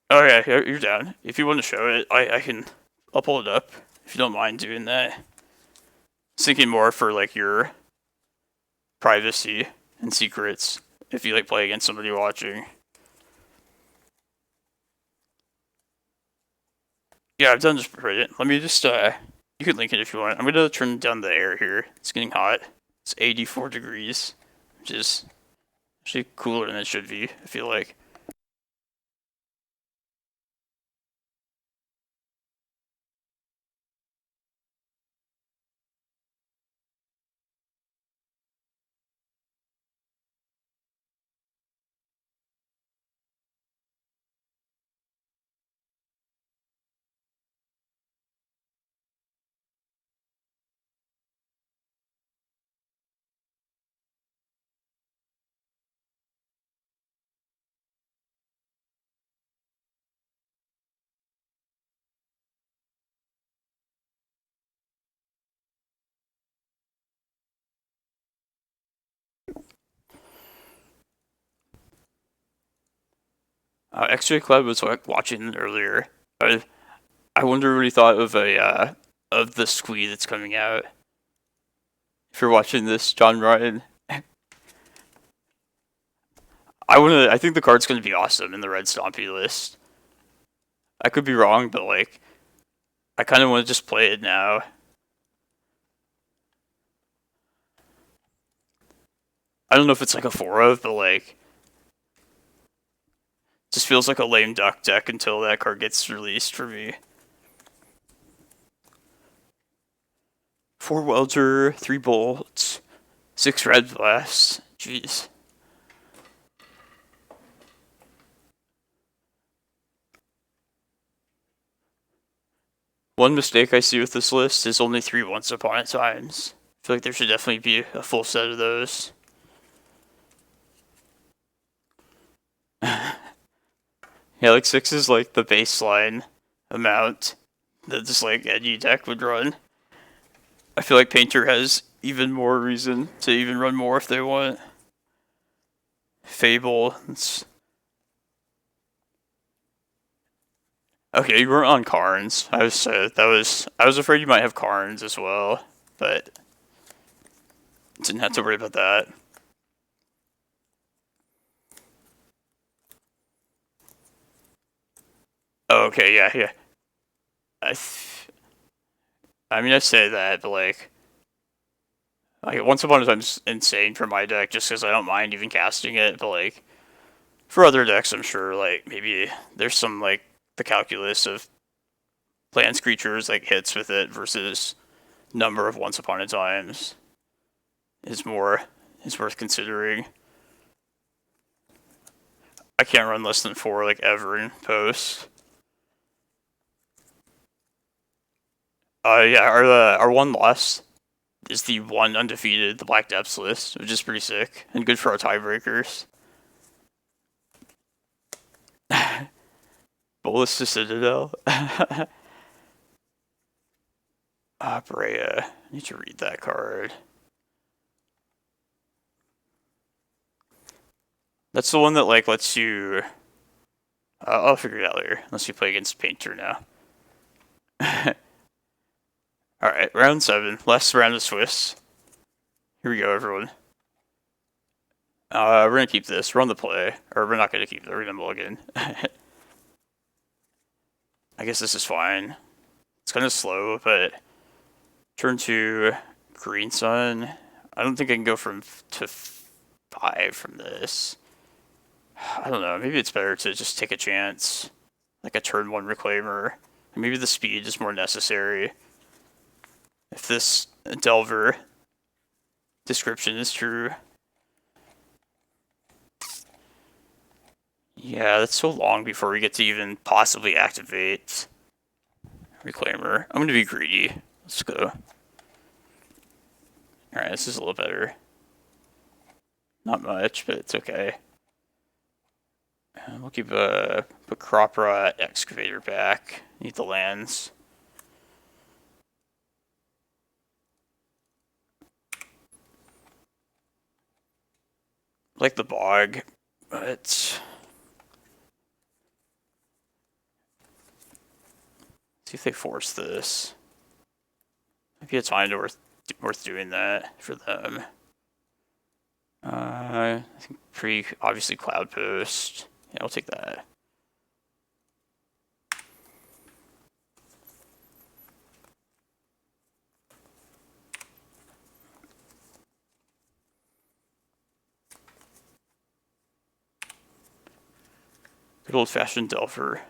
Speaker 1: Oh yeah, you're down. If you want to show it, I'll pull it up if you don't mind doing that. I was thinking more for like your privacy and secrets if you like play against somebody watching. Yeah, I've done just prepared it. Let me just you can link it if you want. I'm gonna turn down the air here. It's getting hot. It's 84 degrees, which is actually cooler than it should be, I feel like. X-Ray Club was watching earlier. I wonder what he thought of of the squee that's coming out. If you're watching this, John Ryan, I think the card's gonna be awesome in the Red Stompy list. I could be wrong, but like, I kind of want to just play it now. I don't know if it's like a 4 of, but like, just feels like a lame duck deck until that card gets released for me. 4 Welder, 3 Bolts, 6 Red Blasts. Jeez. One mistake I see with this list is only 3 Once Upon a Times. I feel like there should definitely be a full set of those. Yeah, like 6 is like the baseline amount that just like any deck would run. I feel like Painter has even more reason to even run more if they want. Fable. Okay, you weren't on Karns. I was afraid you might have Karns as well, but didn't have to worry about that. Oh, okay, yeah. I mean, I say that, but like Once Upon a Time's insane for my deck just because I don't mind even casting it, but like for other decks, I'm sure like maybe there's some like the calculus of lands creatures like hits with it versus number of Once Upon a Times is worth considering. I can't run less than 4 like ever in post. Yeah, our one loss is the one undefeated, the Black Depths list, which is pretty sick and good for our tiebreakers. Bolus to Citadel. Brea. I need to read that card. That's the one that like lets you. I'll figure it out later. Unless you play against Painter now. All right, round 7. Last round of Swiss. Here we go, everyone. We're gonna keep this. We're on the play, or we're not gonna keep it. We're gonna mulligan. I guess this is fine. It's kind of slow, but turn 2, Green Sun. I don't think I can go to 5 from this. I don't know. Maybe it's better to just take a chance, like a turn 1 Reclaimer. Maybe the speed is more necessary. If this Delver description is true. Yeah, that's so long before we get to even possibly activate Reclaimer. I'm gonna be greedy. Let's go. Alright, this is a little better. Not much, but it's okay. We'll keep put Cropra Excavator back. Need the lands. Like the bog, but see if they force this. Maybe it's kind of worth doing that for them. I think pretty obviously Cloudpost. Yeah, I'll take that. Good old-fashioned Delver.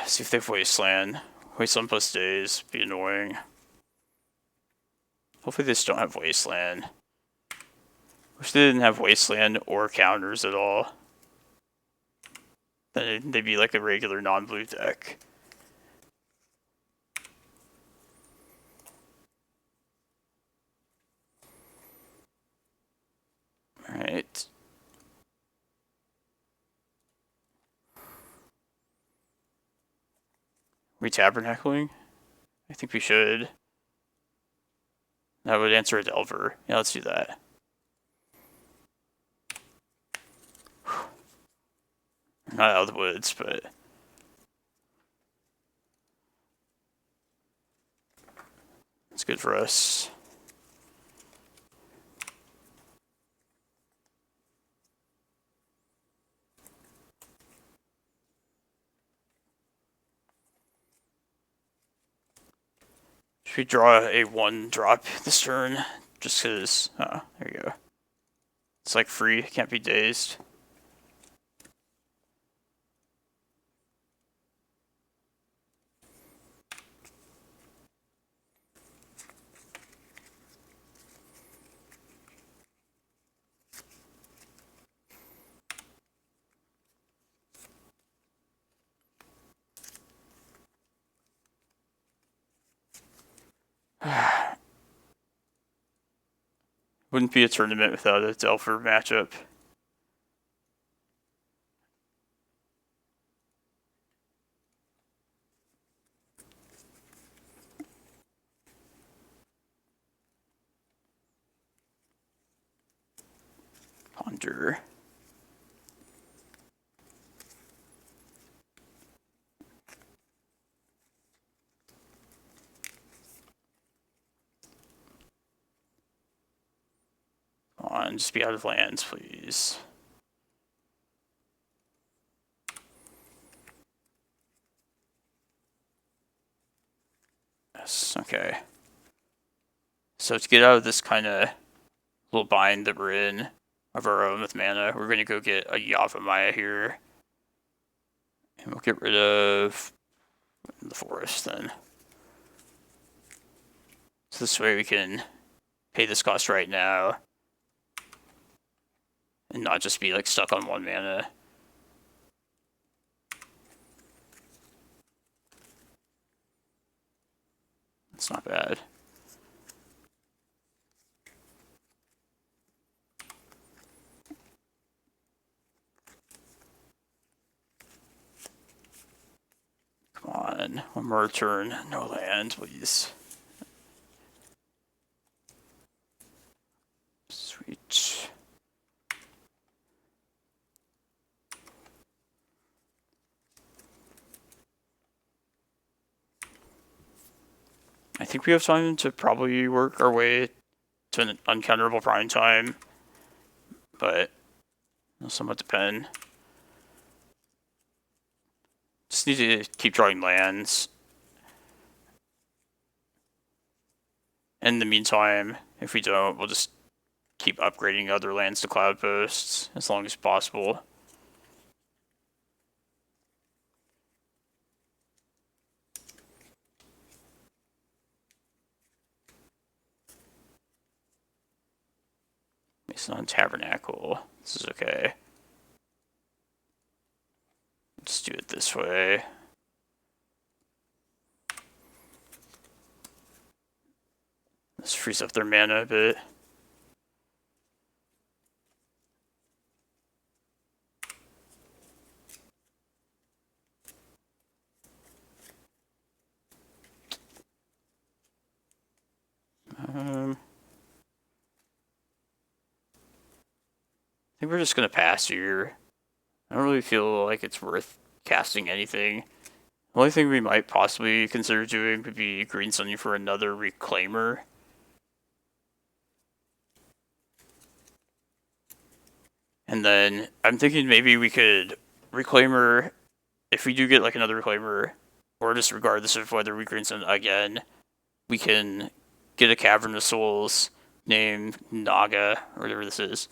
Speaker 1: See if they have Wasteland. Wasteland plus days. Be annoying. Hopefully they just don't have Wasteland. Wish they didn't have Wasteland or counters at all. Then they'd be like a regular non-blue deck. Alright. We tabernacling? I think we should. That would answer a Delver. Yeah, let's do that. Not out of the woods, but it's good for us. Should we draw a 1-drop this turn? Just because, there you go. It's like free, can't be dazed. Wouldn't be a tournament without a Delver matchup. Ponder. Come on, just be out of lands, please. Yes, okay. So to get out of this kind of little bind that we're in of our own with mana, we're going to go get a Yavimaya here. And we'll get rid of the forest then. So this way we can pay this cost right now. And not just be like stuck on 1 mana. It's not bad. Come on, one more turn, no land, please. Sweet. I think we have time to probably work our way to an uncounterable prime time, but it'll somewhat depend. Just need to keep drawing lands. In the meantime, if we don't, we'll just keep upgrading other lands to Cloudposts as long as possible. It's on Tabernacle. This is okay. Let's do it this way. Let's freeze up their mana a bit. I think we're just gonna pass here. I don't really feel like it's worth casting anything. The only thing we might possibly consider doing would be green sunning for another Reclaimer. And then I'm thinking maybe we could Reclaimer, if we do get like another Reclaimer, or just regardless of whether we green sun again, we can get a Cavern of Souls named Naga, or whatever this is,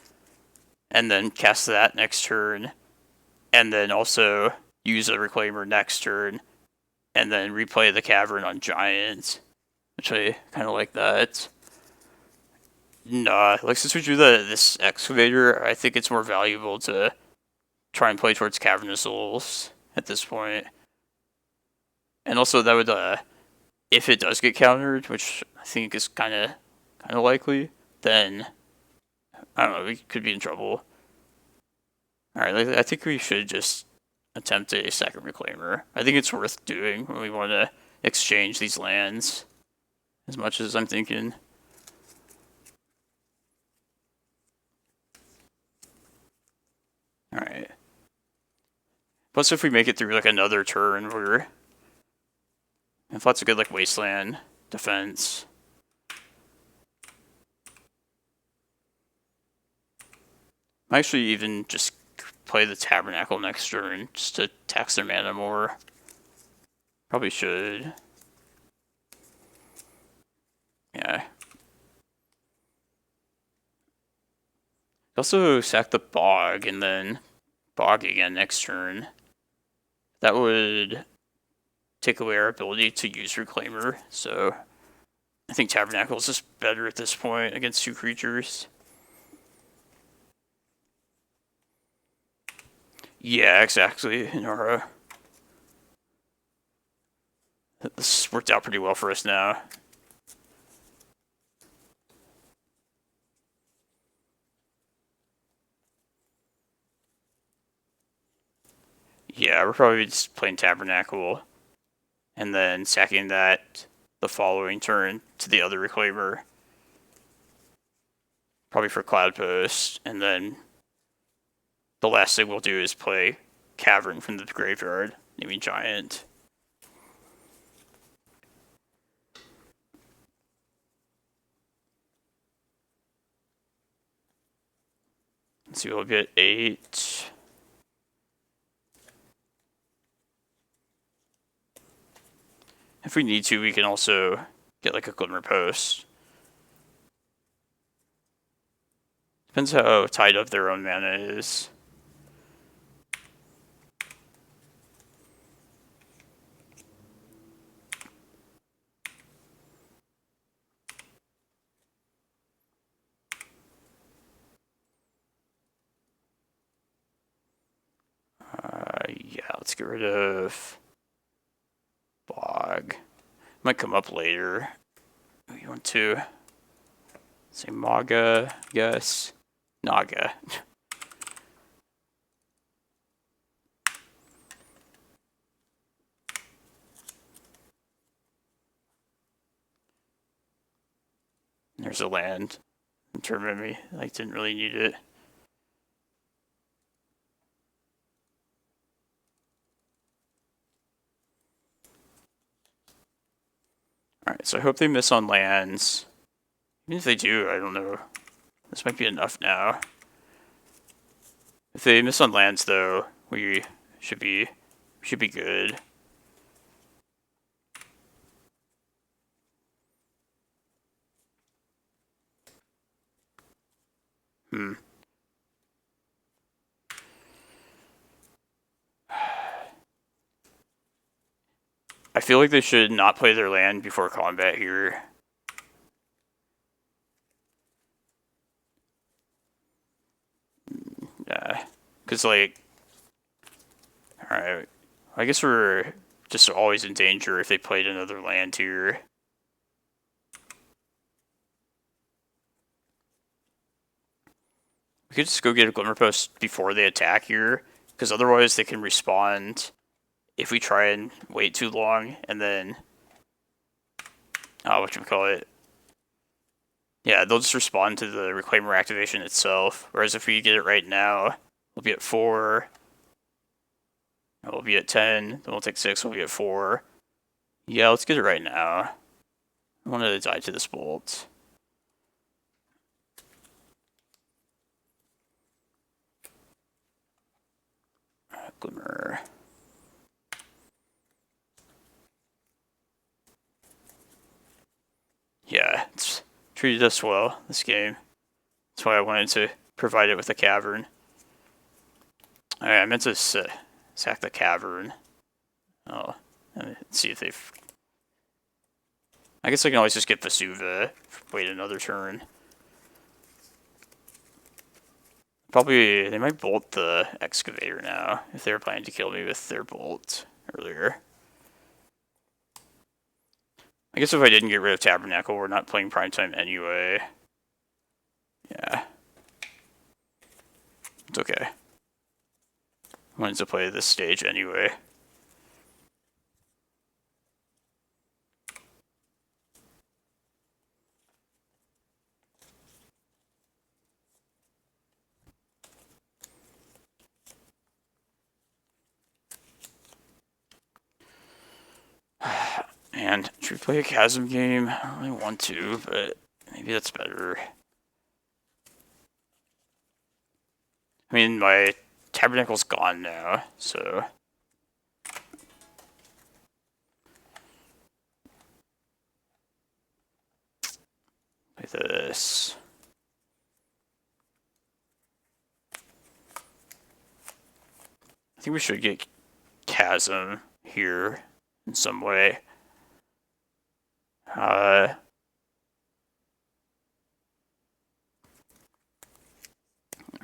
Speaker 1: and then cast that next turn, and then also use a Reclaimer next turn, and then replay the Cavern on Giant, which I kind of like that. Nah, like since we drew this Excavator, I think it's more valuable to try and play towards Cavern of Souls at this point. And also that would, if it does get countered, which I think is kind of likely, then I don't know, we could be in trouble. Alright, I think we should just attempt a second Reclaimer. I think it's worth doing when we want to exchange these lands, as much as I'm thinking. Alright. Plus if we make it through like another turn, we're... If lots of good like Wasteland defense. I actually even just play the Tabernacle next turn just to tax their mana more. Probably should. Yeah. Also sack the Bog and then Bog again next turn. That would take away our ability to use Reclaimer, so I think Tabernacle is just better at this point against two creatures. Yeah, exactly, Nora. This worked out pretty well for us now. Yeah, we're probably just playing Tabernacle, and then sacking that the following turn to the other Reclaimer. Probably for Cloudpost, and then the last thing we'll do is play Cavern from the graveyard, naming Giant. Let's see, we'll get 8. If we need to, we can also get like a Glimmerpost. Depends how tied up their own mana is. Yeah, let's get rid of Bog. Might come up later. We want to say Maga, yes. Naga. There's a land. Interment me. I didn't really need it. Alright, so I hope they miss on lands. Even if they do, I don't know. This might be enough now. If they miss on lands, though, we should be good. I feel like they should not play their land before combat here. Because, like, alright, I guess we're just always in danger if they played another land here. We could just go get a Glimmerpost before they attack here, because otherwise they can respond if we try and wait too long, and then... whatchamacallit. Yeah, they'll just respond to the Reclaimer activation itself, whereas if we get it right now, we'll be at 4, we'll be at 10, then we'll take 6, we'll be at 4. Yeah, let's get it right now. I wanted to die to this bolt. Glimmer. Yeah, it's treated us well, this game. That's why I wanted to provide it with a cavern. Alright, I meant to sack the cavern. Oh, let's see if they've... I guess I can always just get Vesuva, wait another turn. Probably, they might bolt the Excavator now, if they were planning to kill me with their bolt earlier. I guess if I didn't get rid of Tabernacle, we're not playing Primetime anyway. Yeah. It's okay. I wanted to play this stage anyway. And should we play a Chasm game? I don't really want to, but maybe that's better. I mean, my Tabernacle's gone now, so... Play this. I think we should get Chasm here in some way. Alright.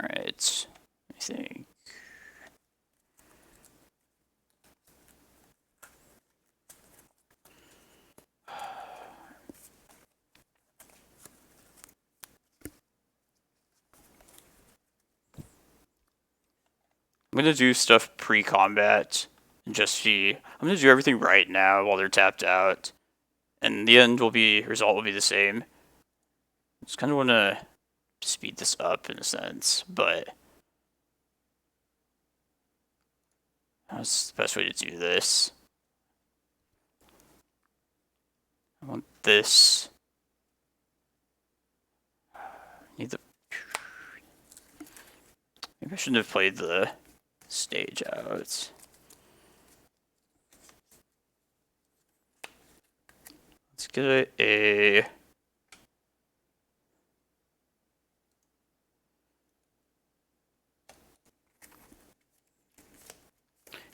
Speaker 1: I think. I'm gonna do stuff pre-combat and just see. I'm gonna do everything right now while they're tapped out. And the end result will be the same. Just kind of want to speed this up in a sense, but that's the best way to do this. I want this. Need the. Maybe I shouldn't have played the stage out. Let's get a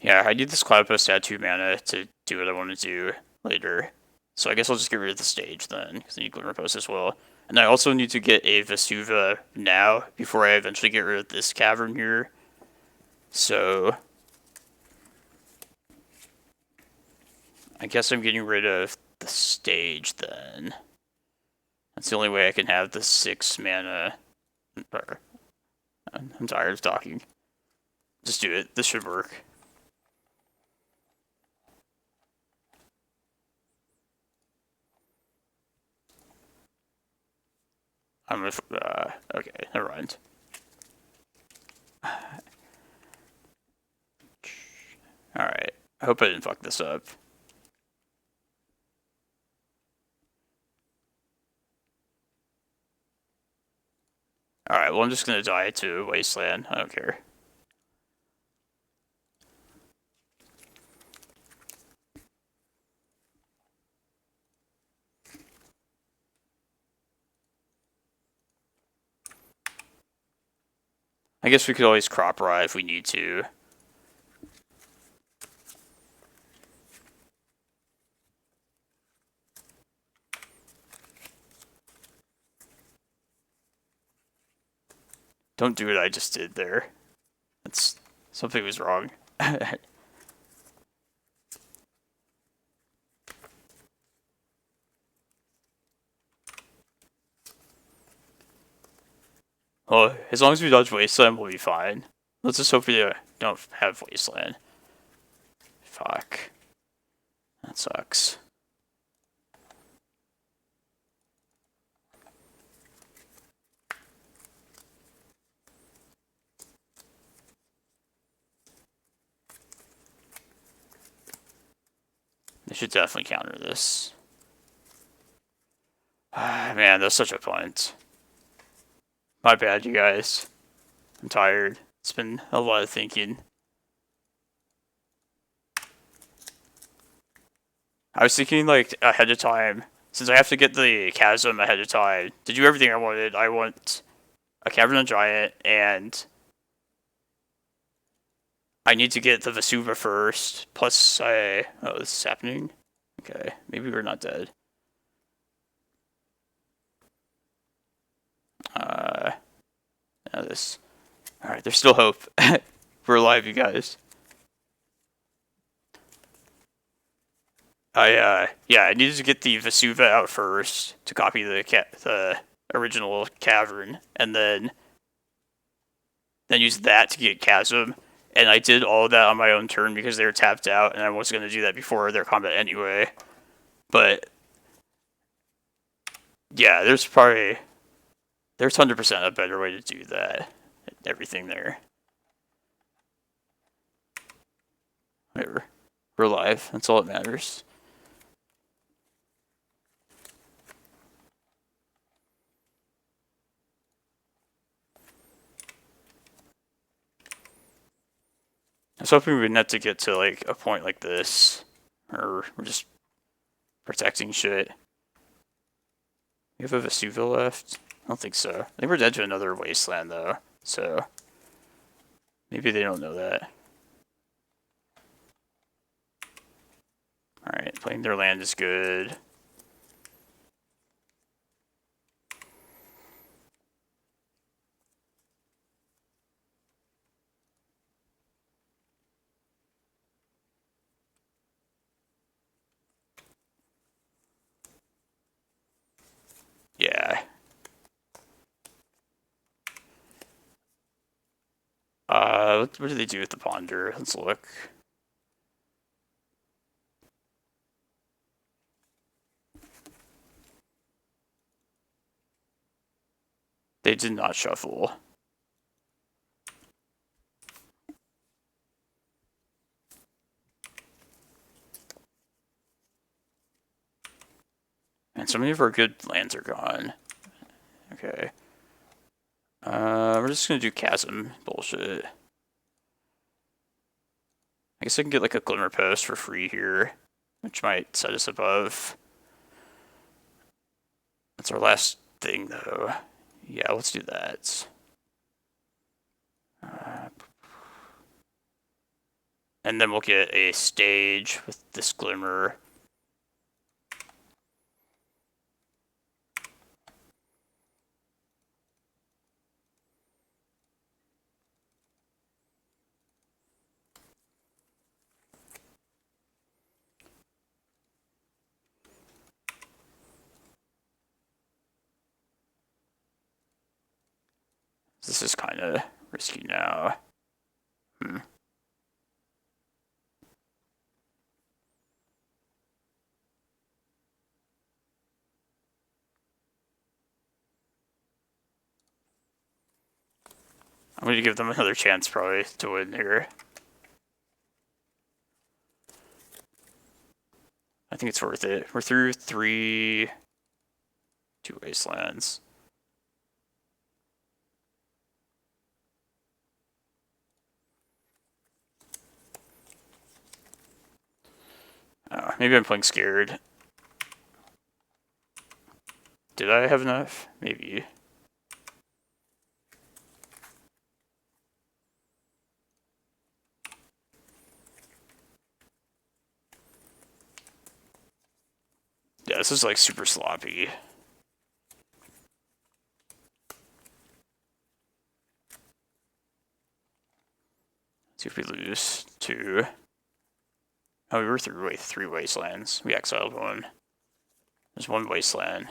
Speaker 1: yeah, I need this Cloudpost to add 2 mana to do what I want to do later. So I guess I'll just get rid of the stage then, because I need Glimmerpost as well. And I also need to get a Vesuva now, before I eventually get rid of this cavern here. So I guess I'm getting rid of the stage then. That's the only way I can have the 6 mana. I'm tired of talking. Just do it. This should work. Okay, never mind. Alright, I hope I didn't fuck this up. Alright, well I'm just gonna die to Wasteland, I don't care. I guess we could always crop rot if we need to. Don't do what I just did there. That's Something was wrong. Well, as long as we dodge Wasteland, we'll be fine. Let's just hope we don't have Wasteland. Fuck. That sucks. They should definitely counter this. Man, that's such a punt. My bad, you guys. I'm tired. It's been a lot of thinking. I was thinking, like, ahead of time. Since I have to get the Chasm ahead of time to do everything I wanted, I want a Cavern of Giant, and I need to get the Vesuva first. Plus, oh, this is happening? Okay, maybe we're not dead. This. Alright, there's still hope. We're alive, you guys. Yeah, I needed to get the Vesuva out first to copy the original Cavern, and then use that to get Chasm. And I did all of that on my own turn because they were tapped out, and I was going to do that before their combat anyway. But yeah, there's 100% a better way to do that. Everything there. Whatever. We're alive. That's all that matters. I was hoping we'd not to get to like a point like this, or we're just protecting shit. We have a Vesuva left? I don't think so. I think we're dead to another Wasteland though, so maybe they don't know that. Alright, playing their land is good. Yeah. What do they do with the Ponder? Let's look. They did not shuffle. And so many of our good lands are gone. Okay. We're just gonna do Chasm bullshit. I guess I can get like a Glimmerpost for free here, which might set us above. That's our last thing though. Yeah, let's do that. And then we'll get a stage with this Glimmer. This is kind of risky now. I'm going to give them another chance probably to win here. I think it's worth it. We're through 2 Wastelands. Maybe I'm playing scared. Did I have enough? Maybe. Yeah, this is like super sloppy. Let's See if we lose 2. Oh, we were through 3 wastelands. We exiled 1. There's 1 wasteland.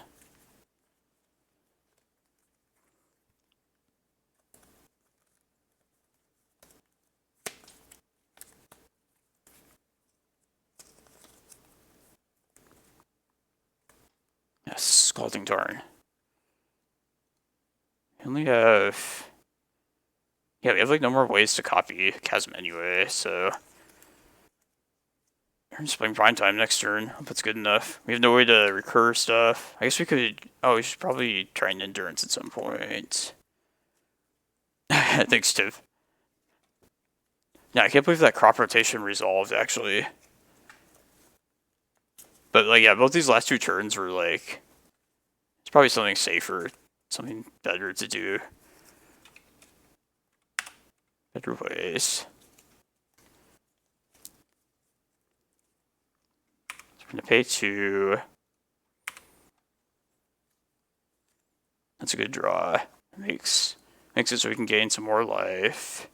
Speaker 1: Yes, Scalding Tarn. We only have... Yeah, we have like no more ways to copy Chasm anyway, so... We're just playing Prime Time next turn. Hope that's good enough. We have no way to recur stuff. I guess we could... Oh, we should probably try an Endurance at some point. Thanks, Tiv. Yeah, I can't believe that crop rotation resolved, actually. But, like, yeah, both these last 2 turns were, like... It's probably something safer. Something better to do. Better ways. So we're going to pay 2. That's a good draw. Makes it so we can gain some more life.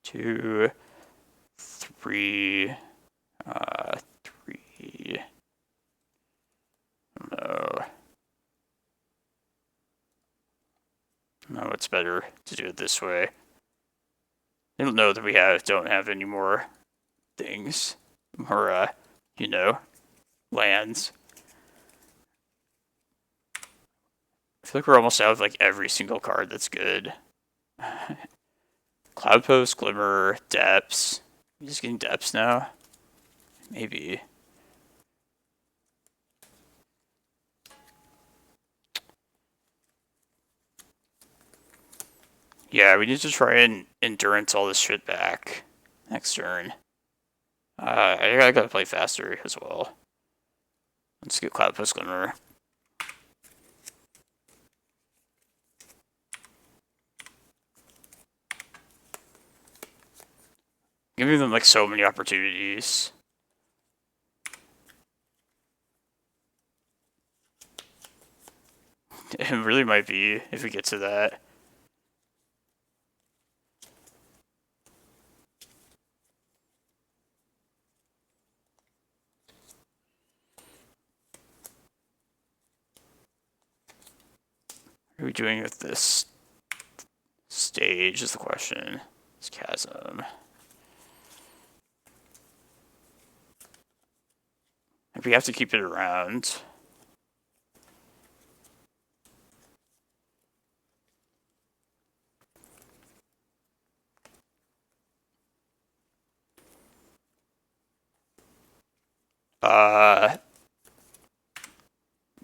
Speaker 1: 2, 3, 3. No. No, it's better to do it this way. I don't know that we don't have any more things. Or, you know, lands. I feel like we're almost out of, like, every single card that's good. Cloudpost, Glimmer, Depths. Are you just getting Depths now? Maybe. Yeah, we need to try and endurance all this shit back next turn. I gotta play faster as well. Let's get Cloudpost Glimmer. Giving them like so many opportunities. It really might be if we get to that. What are we doing with this stage is the question. This chasm. If we have to keep it around.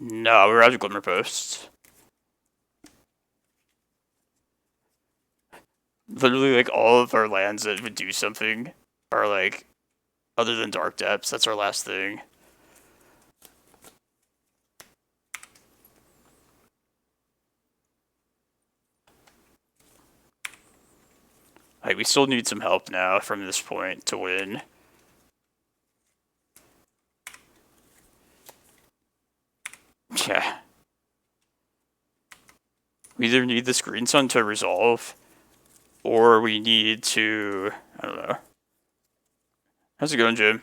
Speaker 1: No, we're out of Glimmerpost. Literally, like, all of our lands that would do something are, like, other than Dark Depths. That's our last thing. Like, we still need some help now from this point to win. Yeah. We either need this Green Sun to resolve, or we need to... I don't know. How's it going, Jim?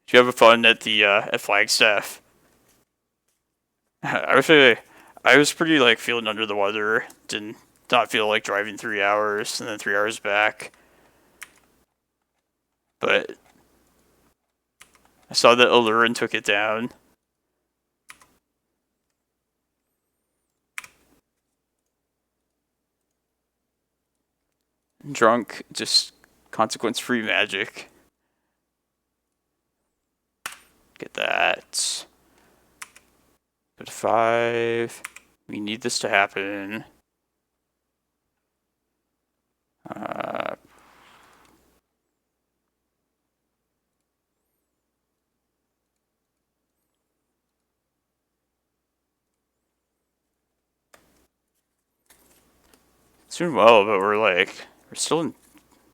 Speaker 1: Did you have fun at the at Flagstaff? I was pretty like feeling under the weather. Did not feel like driving 3 hours and then 3 hours back. But I saw that Allurin took it down. Drunk, just consequence-free magic. Get that. Go to 5. We need this to happen. It's doing well, but we're still in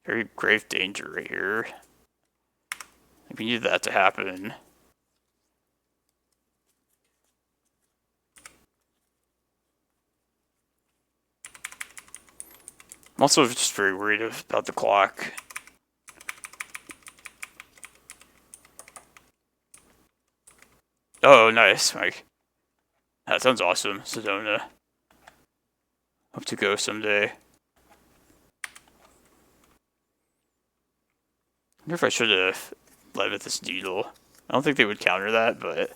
Speaker 1: very grave danger right here. We need that to happen. also just very worried about the clock. Oh, nice, Mike. That sounds awesome, Sedona. Hope to go someday. I wonder if I should have led with this needle. I don't think they would counter that, but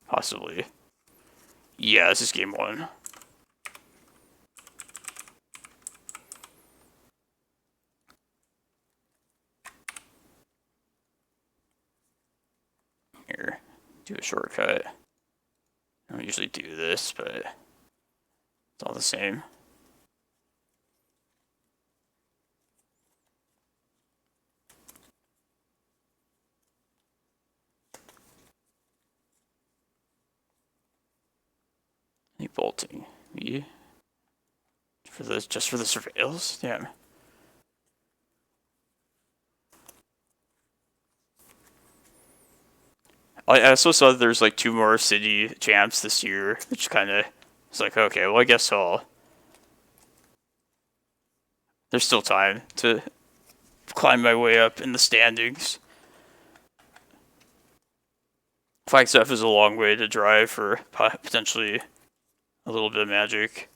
Speaker 1: possibly. Yeah, this is game 1. Here, do a shortcut. I don't usually do this, but it's all the same. Any bolting? Me? For this, just for the surveils? Damn. I also saw that there's like 2 more city champs this year, which kind of is like, okay, well, I guess there's still time to climb my way up in the standings. Flagstaff is a long way to drive for potentially a little bit of magic.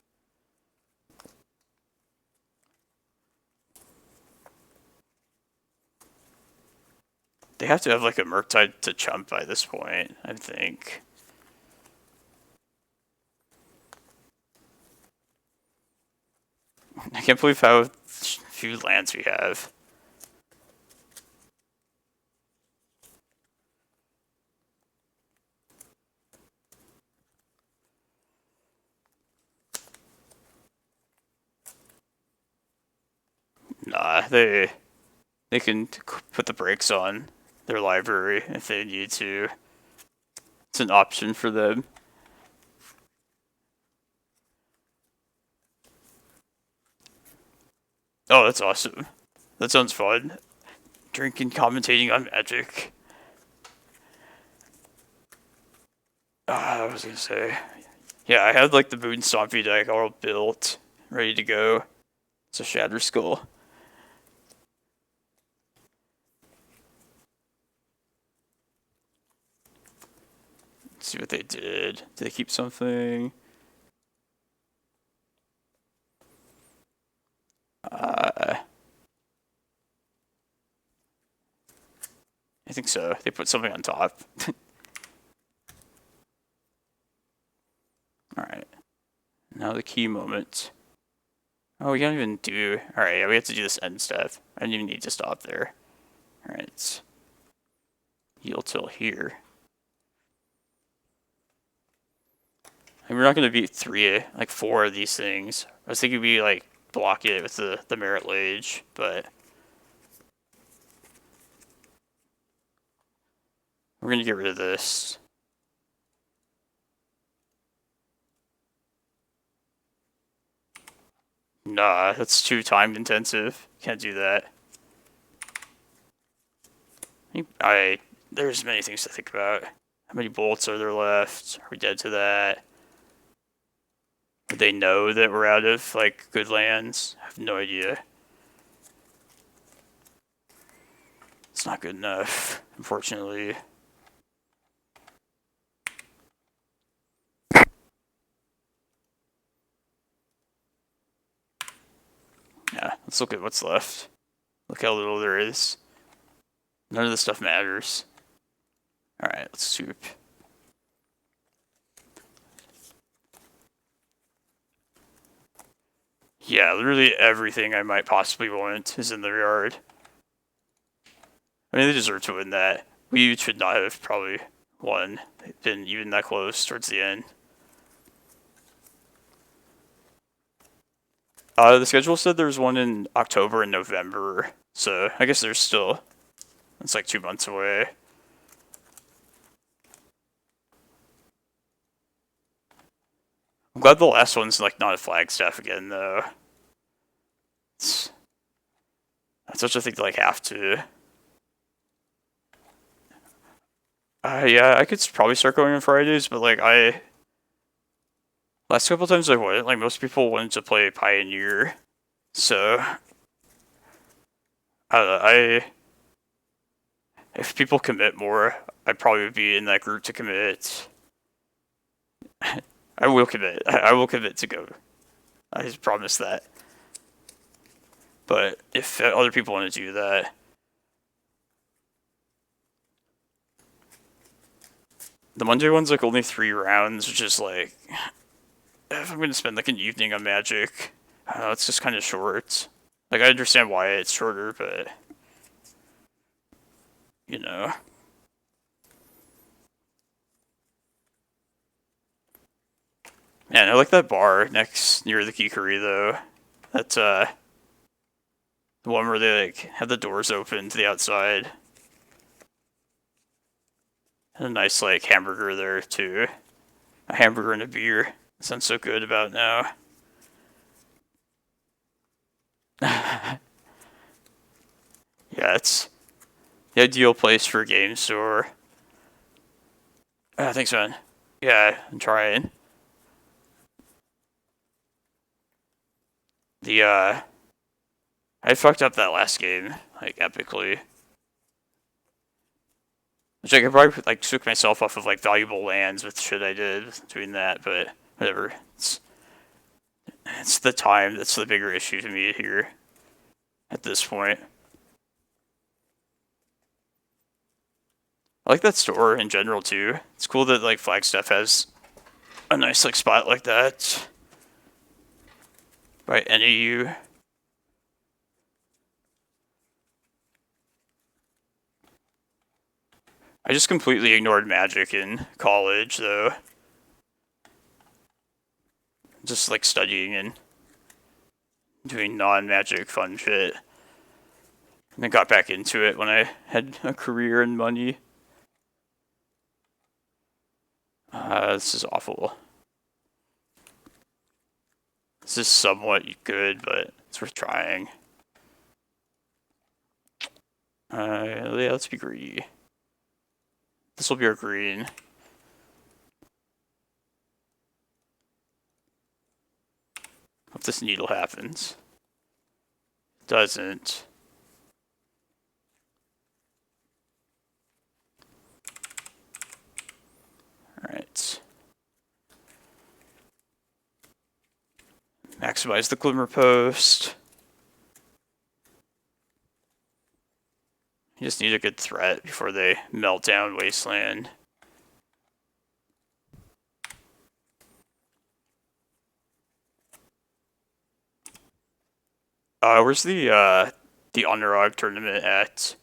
Speaker 1: They have to have like a Murktide to chump by this point, I think. I can't believe how few lands we have. Nah, they can put the brakes on their library if they need to. It's an option for them. Oh, that's awesome. That sounds fun. Drinking, commentating on Magic. I was gonna say. Yeah, I had like the Moon Stompy deck all built, ready to go. It's a Shatter Skull. Let's see what they did. Did they keep something? I think so. They put something on top. Alright. Now the key moment. Oh, we can't even do... Alright, yeah, we have to do this end step. I didn't even need to stop there. Alright. Heal till here. And we're not going to beat 4 of these things. I was thinking we, like, block it with the Merit Lage, but... We're going to get rid of this. Nah, that's too time intensive. Can't do that. There's many things to think about. How many bolts are there left? Are we dead to that? Would they know that we're out of, like, good lands? I have no idea. It's not good enough, unfortunately. Yeah, let's look at what's left. Look how little there is. None of this stuff matters. Alright, let's swoop. Yeah, literally everything I might possibly want is in the yard. I mean, they deserve to win that. We should not have probably won. They've been even that close towards the end. The schedule said there's one in October and November, so I guess there's still... It's like 2 months away. I'm glad the last one's like not a Flagstaff again, though. That's such a thing to like have to. Yeah, I could probably start going on Fridays, but like Last couple times I went, like most people wanted to play Pioneer, so I don't know, if people commit more, I'd probably be in that group to commit. I will commit. I will commit to go. I just promise that. But if other people want to do that, the Monday one's like only 3 rounds, which is like, if I'm gonna spend like an evening on Magic, it's just kind of short. Like I understand why it's shorter, but you know. Man, I like that bar near the Kikuri though. That's the one where they like have the doors open to the outside. And a nice like hamburger there too. A hamburger and a beer. Sounds so good about now. Yeah, it's the ideal place for a game store. Thanks, man. Yeah, I'm trying. I fucked up that last game, like, epically. Which I could probably, like, took myself off of, like, valuable lands with shit I did doing that, but whatever. It's the time that's the bigger issue to me here at this point. I like that store in general, too. It's cool that, like, Flagstaff has a nice, like, spot like that. By NAU. I just completely ignored Magic in college, though. Just like studying and doing non-Magic fun shit. And then got back into it when I had a career and money. This is awful. This is somewhat good, but it's worth trying. Yeah, let's be greedy. This will be our green. Hope this needle happens. It doesn't. Alright. Maximize the Glimmerpost. You just need a good threat before they melt down Wasteland. Where's the Underdog tournament at?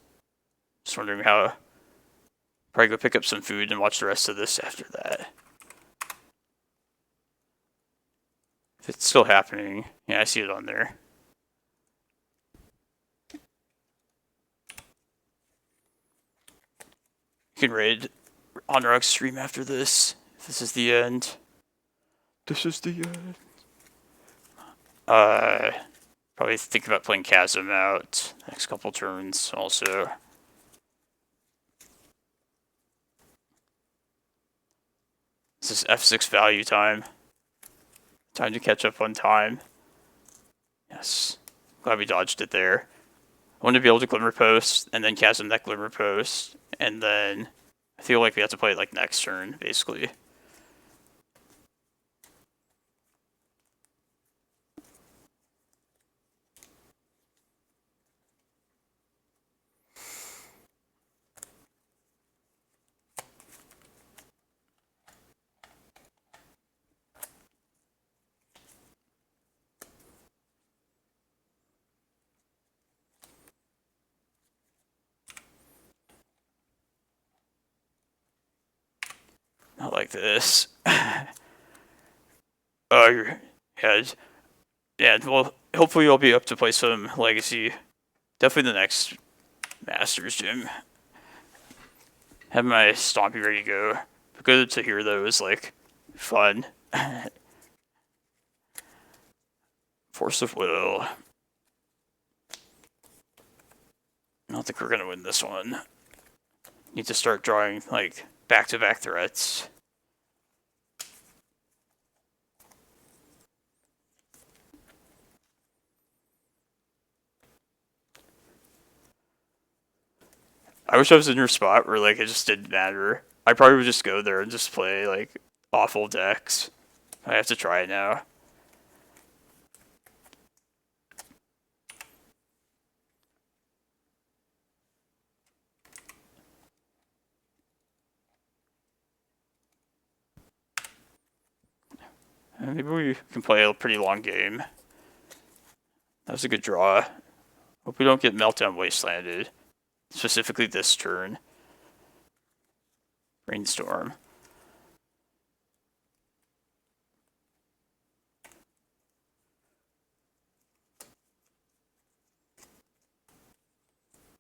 Speaker 1: Just wondering how. Probably go pick up some food and watch the rest of this after that. If it's still happening. Yeah, I see it on there. You can raid Underdog stream after this. If this is the end. This is the end. Probably think about playing Chasm out next couple turns also. This is F6 value time. Time to catch up on time. Yes. Glad we dodged it there. I want to be able to Glimmerpost and then Chasm that Glimmerpost. And then I feel like we have to play it like next turn, basically. Not like this. Yeah, well, hopefully you'll be up to play some Legacy. Definitely the next Masters Gym. Have my Stompy ready to go. But good to hear though is like fun. Force of Will. I don't think we're gonna win this one. Need to start drawing like back-to-back threats. I wish I was in your spot where like it just didn't matter. I probably would just go there and just play like awful decks. I have to try it now. Maybe we can play a pretty long game. That was a good draw. Hope we don't get Meltdown Wastelanded. Specifically this turn. Brainstorm.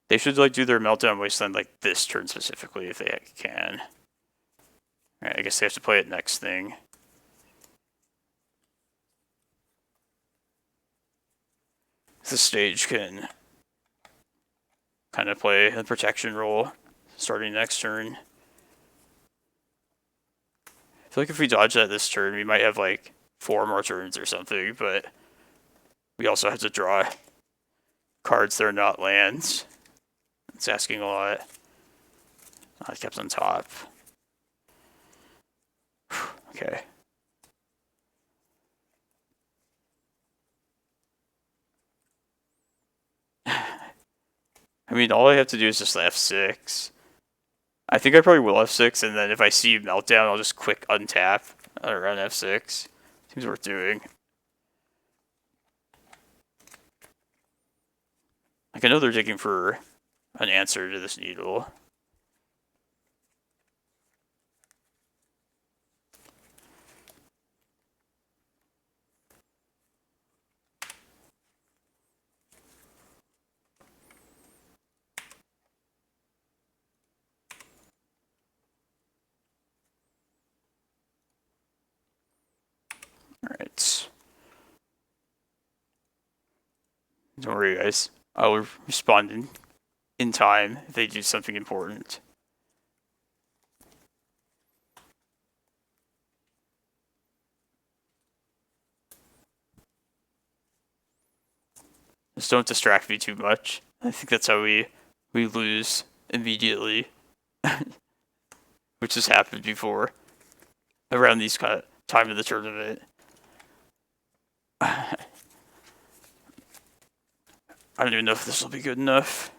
Speaker 1: They should like do their Meltdown Wasteland like this turn specifically if they can. Alright, I guess they have to play it next thing. The stage can kind of play a protection role starting next turn. I feel like if we dodge that this turn, we might have like 4 more turns or something, but we also have to draw cards that are not lands. It's asking a lot. I kept on top. Okay. I mean, all I have to do is just F6. I think I probably will F6, and then if I see Meltdown, I'll just quick untap around F6. Seems worth doing. Like, I know they're digging for an answer to this needle. Alright. Don't worry, guys. I'll respond in time if they do something important. Just don't distract me too much. I think that's how we lose immediately. Which has happened before. Around these kind of time of the tournament. I don't even know if this will be good enough.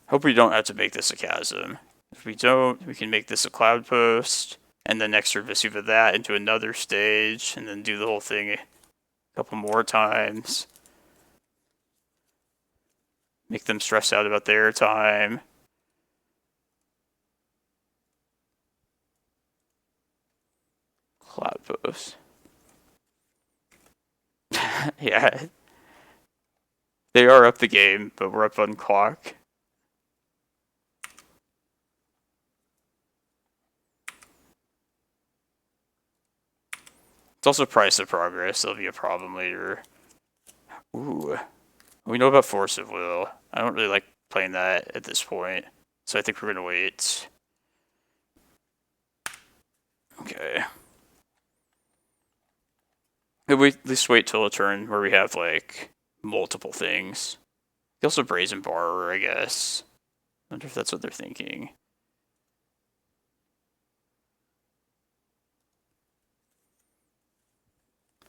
Speaker 1: Hope we don't have to make this a chasm. If we don't, we can make this a Cloudpost, and then extra Vesuva that into another stage, and then do the whole thing a couple more times. Make them stress out about their time. Cloudpost. Yeah. They are up the game, but we're up on clock. It's also price of progress. That'll be a problem later. Ooh. We know about Force of Will. I don't really like playing that at this point. So I think we're going to wait. Okay. We at least wait till a turn where we have, like, multiple things. They also Brazen Borrower, I guess. I wonder if that's what they're thinking.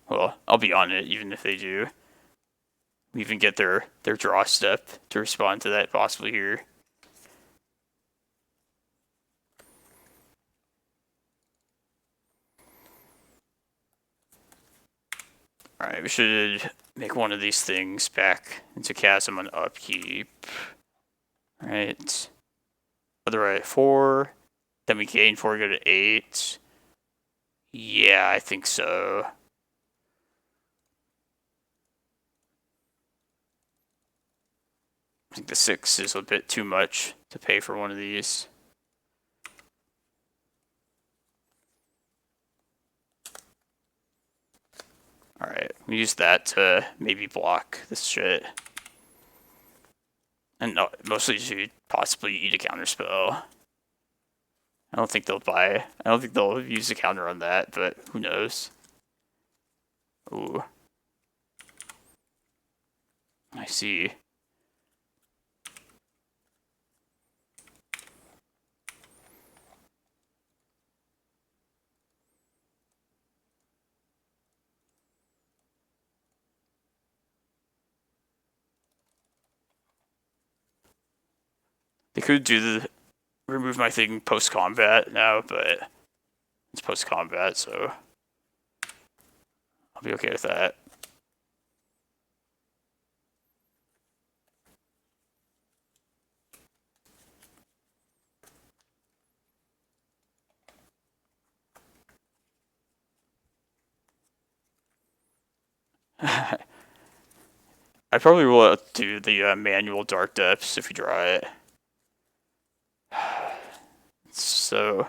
Speaker 1: Well, I'll be on it, even if they do. We even get their draw step to respond to that possibly here. Alright, we should make one of these things back into Chasm on upkeep. Alright. Other at 4. Then we gain 4, go to 8. Yeah, I think so. I think the 6 is a bit too much to pay for one of these. Alright, we use that to maybe block this shit. And no, mostly to possibly eat a counterspell. I don't think they'll use a counter on that, but who knows. Ooh. I see. They could do the remove my thing post-combat now, but it's post-combat, so I'll be okay with that. I probably will do the manual Dark Depths if we draw it. It's so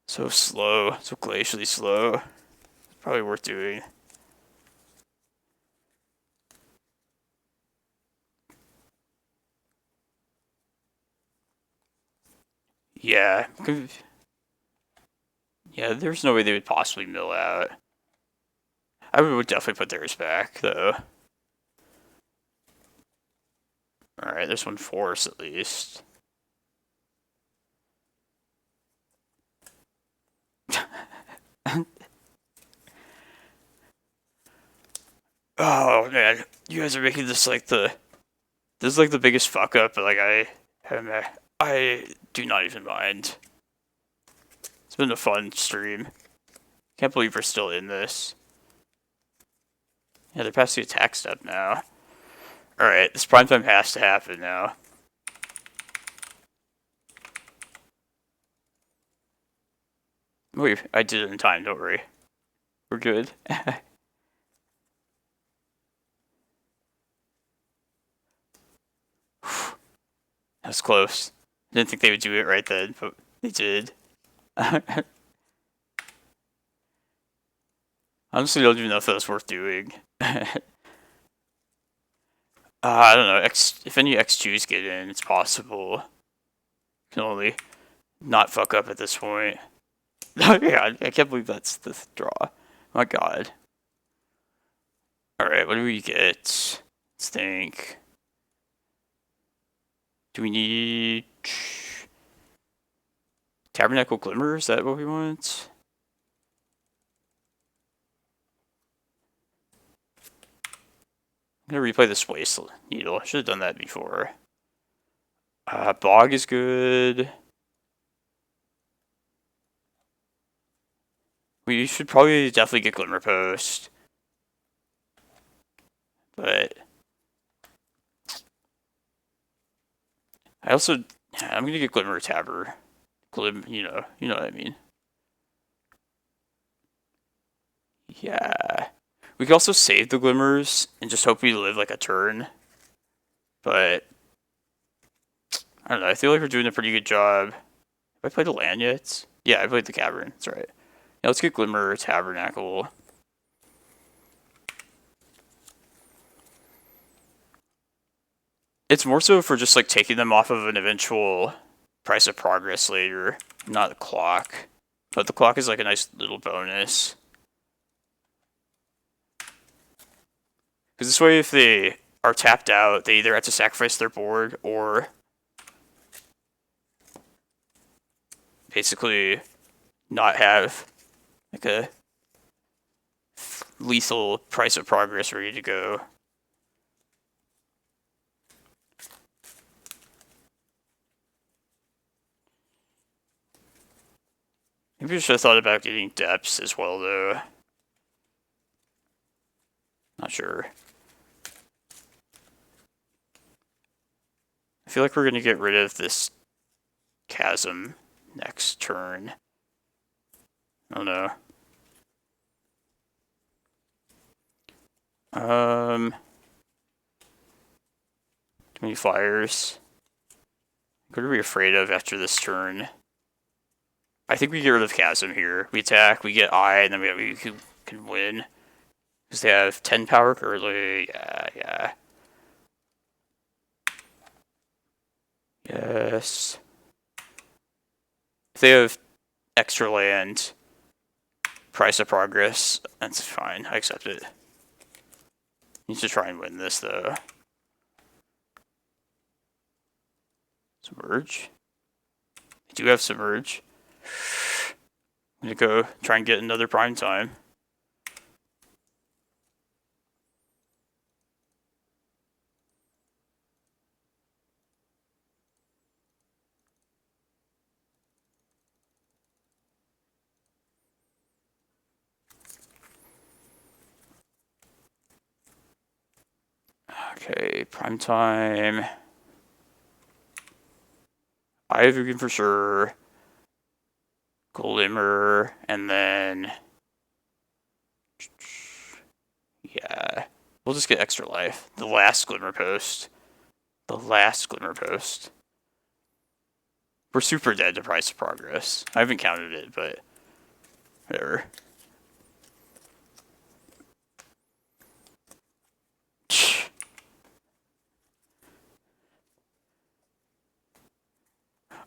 Speaker 1: slow, so glacially slow. It's probably worth doing. Yeah. Yeah, there's no way they would possibly mill out. I would definitely put theirs back, though. Alright, there's one force at least. Oh man, you guys are making this like this is like the biggest fuck up, but like I do not even mind. It's been a fun stream. Can't believe we're still in this. Yeah, they're past the attack step now. Alright, this prime time has to happen now. Wait, I did it in time, don't worry. We're good. That's close. Didn't think they would do it right then, but they did. Honestly, I don't even know if that was worth doing. I don't know. If any X2s get in, it's possible. Can only not fuck up at this point. Oh yeah, I can't believe that's the draw. My god. Alright, what do we get? Let's think. Do we need Tabernacle Glimmer? Is that what we want? I'm gonna replay this Waste Needle. I should have done that before. Bog is good. We should probably definitely get Glimmerpost. But I also I'm gonna get Glimmer Tabber. You know what I mean. Yeah. We could also save the Glimmers and just hope we live like a turn. But I don't know, I feel like we're doing a pretty good job. Have I played the land yet? Yeah, I played the Cavern, that's right. Yeah, let's get Glimmer Tabernacle. It's more so for just like taking them off of an eventual price of progress later, not the clock. But the clock is like a nice little bonus. Because this way, if they are tapped out, they either have to sacrifice their board or basically not have like a lethal price of progress ready to go. Maybe I should have thought about getting depths as well, though. Not sure. I feel like we're going to get rid of this chasm next turn. I don't know. Too many flyers. What are we afraid of after this turn? I think we get rid of Chasm here. We attack, we get Eye, and then we can win. Because they have 10 power currently. Yeah. Yes. If they have extra land, price of progress, that's fine. I accept it. Needs to try and win this though. Submerge. I do have Submerge. I'm gonna go try and get another prime time. Okay, prime time. Eye of Ugin for sure. Glimmer, and then yeah, we'll just get extra life. The last Glimmerpost. The last Glimmerpost. We're super dead to Price of Progress. I haven't counted it, but whatever.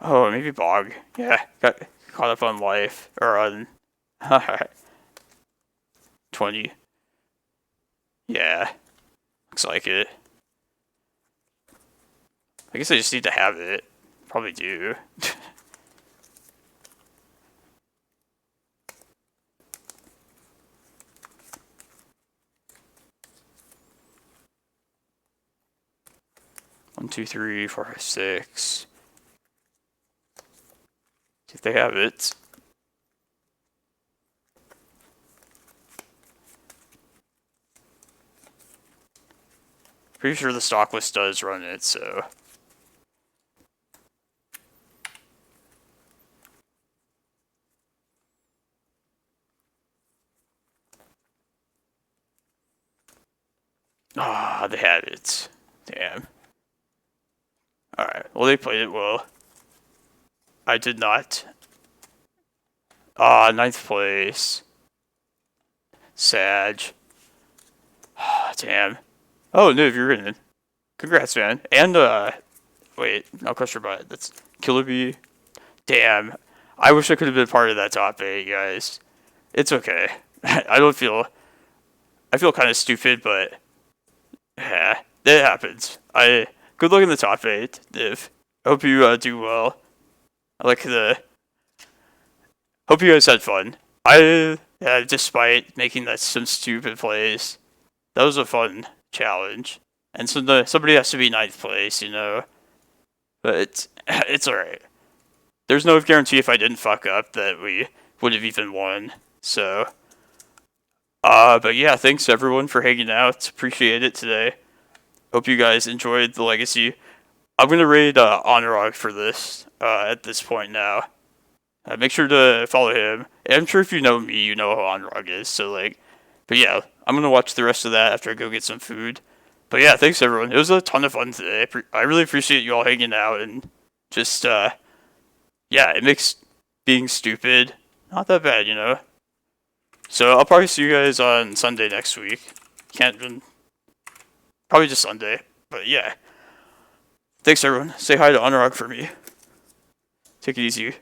Speaker 1: Oh, maybe Bog. Yeah, got caught up on life. Or on... 20. Yeah. Looks like it. I guess I just need to have it. Probably do. One, two, three, four, five, six. See if they have it. Pretty sure the stock list does run it, so. Ah, they had it. Damn. Alright, well they played it well. I did not. Ah, 9th place. Sag. Damn. Oh, Niv, you're in. Congrats, man. And, wait, I'll crush your butt. That's Killer Bee. Damn. I wish I could have been part of that top 8, guys. It's okay. I feel kind of stupid, but yeah, it happens. Good luck in the top 8, Niv. I hope you do well. Hope you guys had fun. Despite making some stupid plays, that was a fun challenge. And so somebody has to be 9th place, you know. But it's alright. There's no guarantee if I didn't fuck up that we would have even won. So, but yeah, thanks everyone for hanging out. Appreciate it today. Hope you guys enjoyed the Legacy. I'm gonna raid Honorog for this at this point now. Make sure to follow him. And I'm sure if you know me, you know who Honorog is. So but yeah, I'm gonna watch the rest of that after I go get some food. But yeah, thanks everyone. It was a ton of fun today. I really appreciate you all hanging out and just yeah, it makes being stupid not that bad, you know. So I'll probably see you guys on Sunday next week. Probably just Sunday. But yeah. Thanks everyone. Say hi to Honorog for me. Take it easy.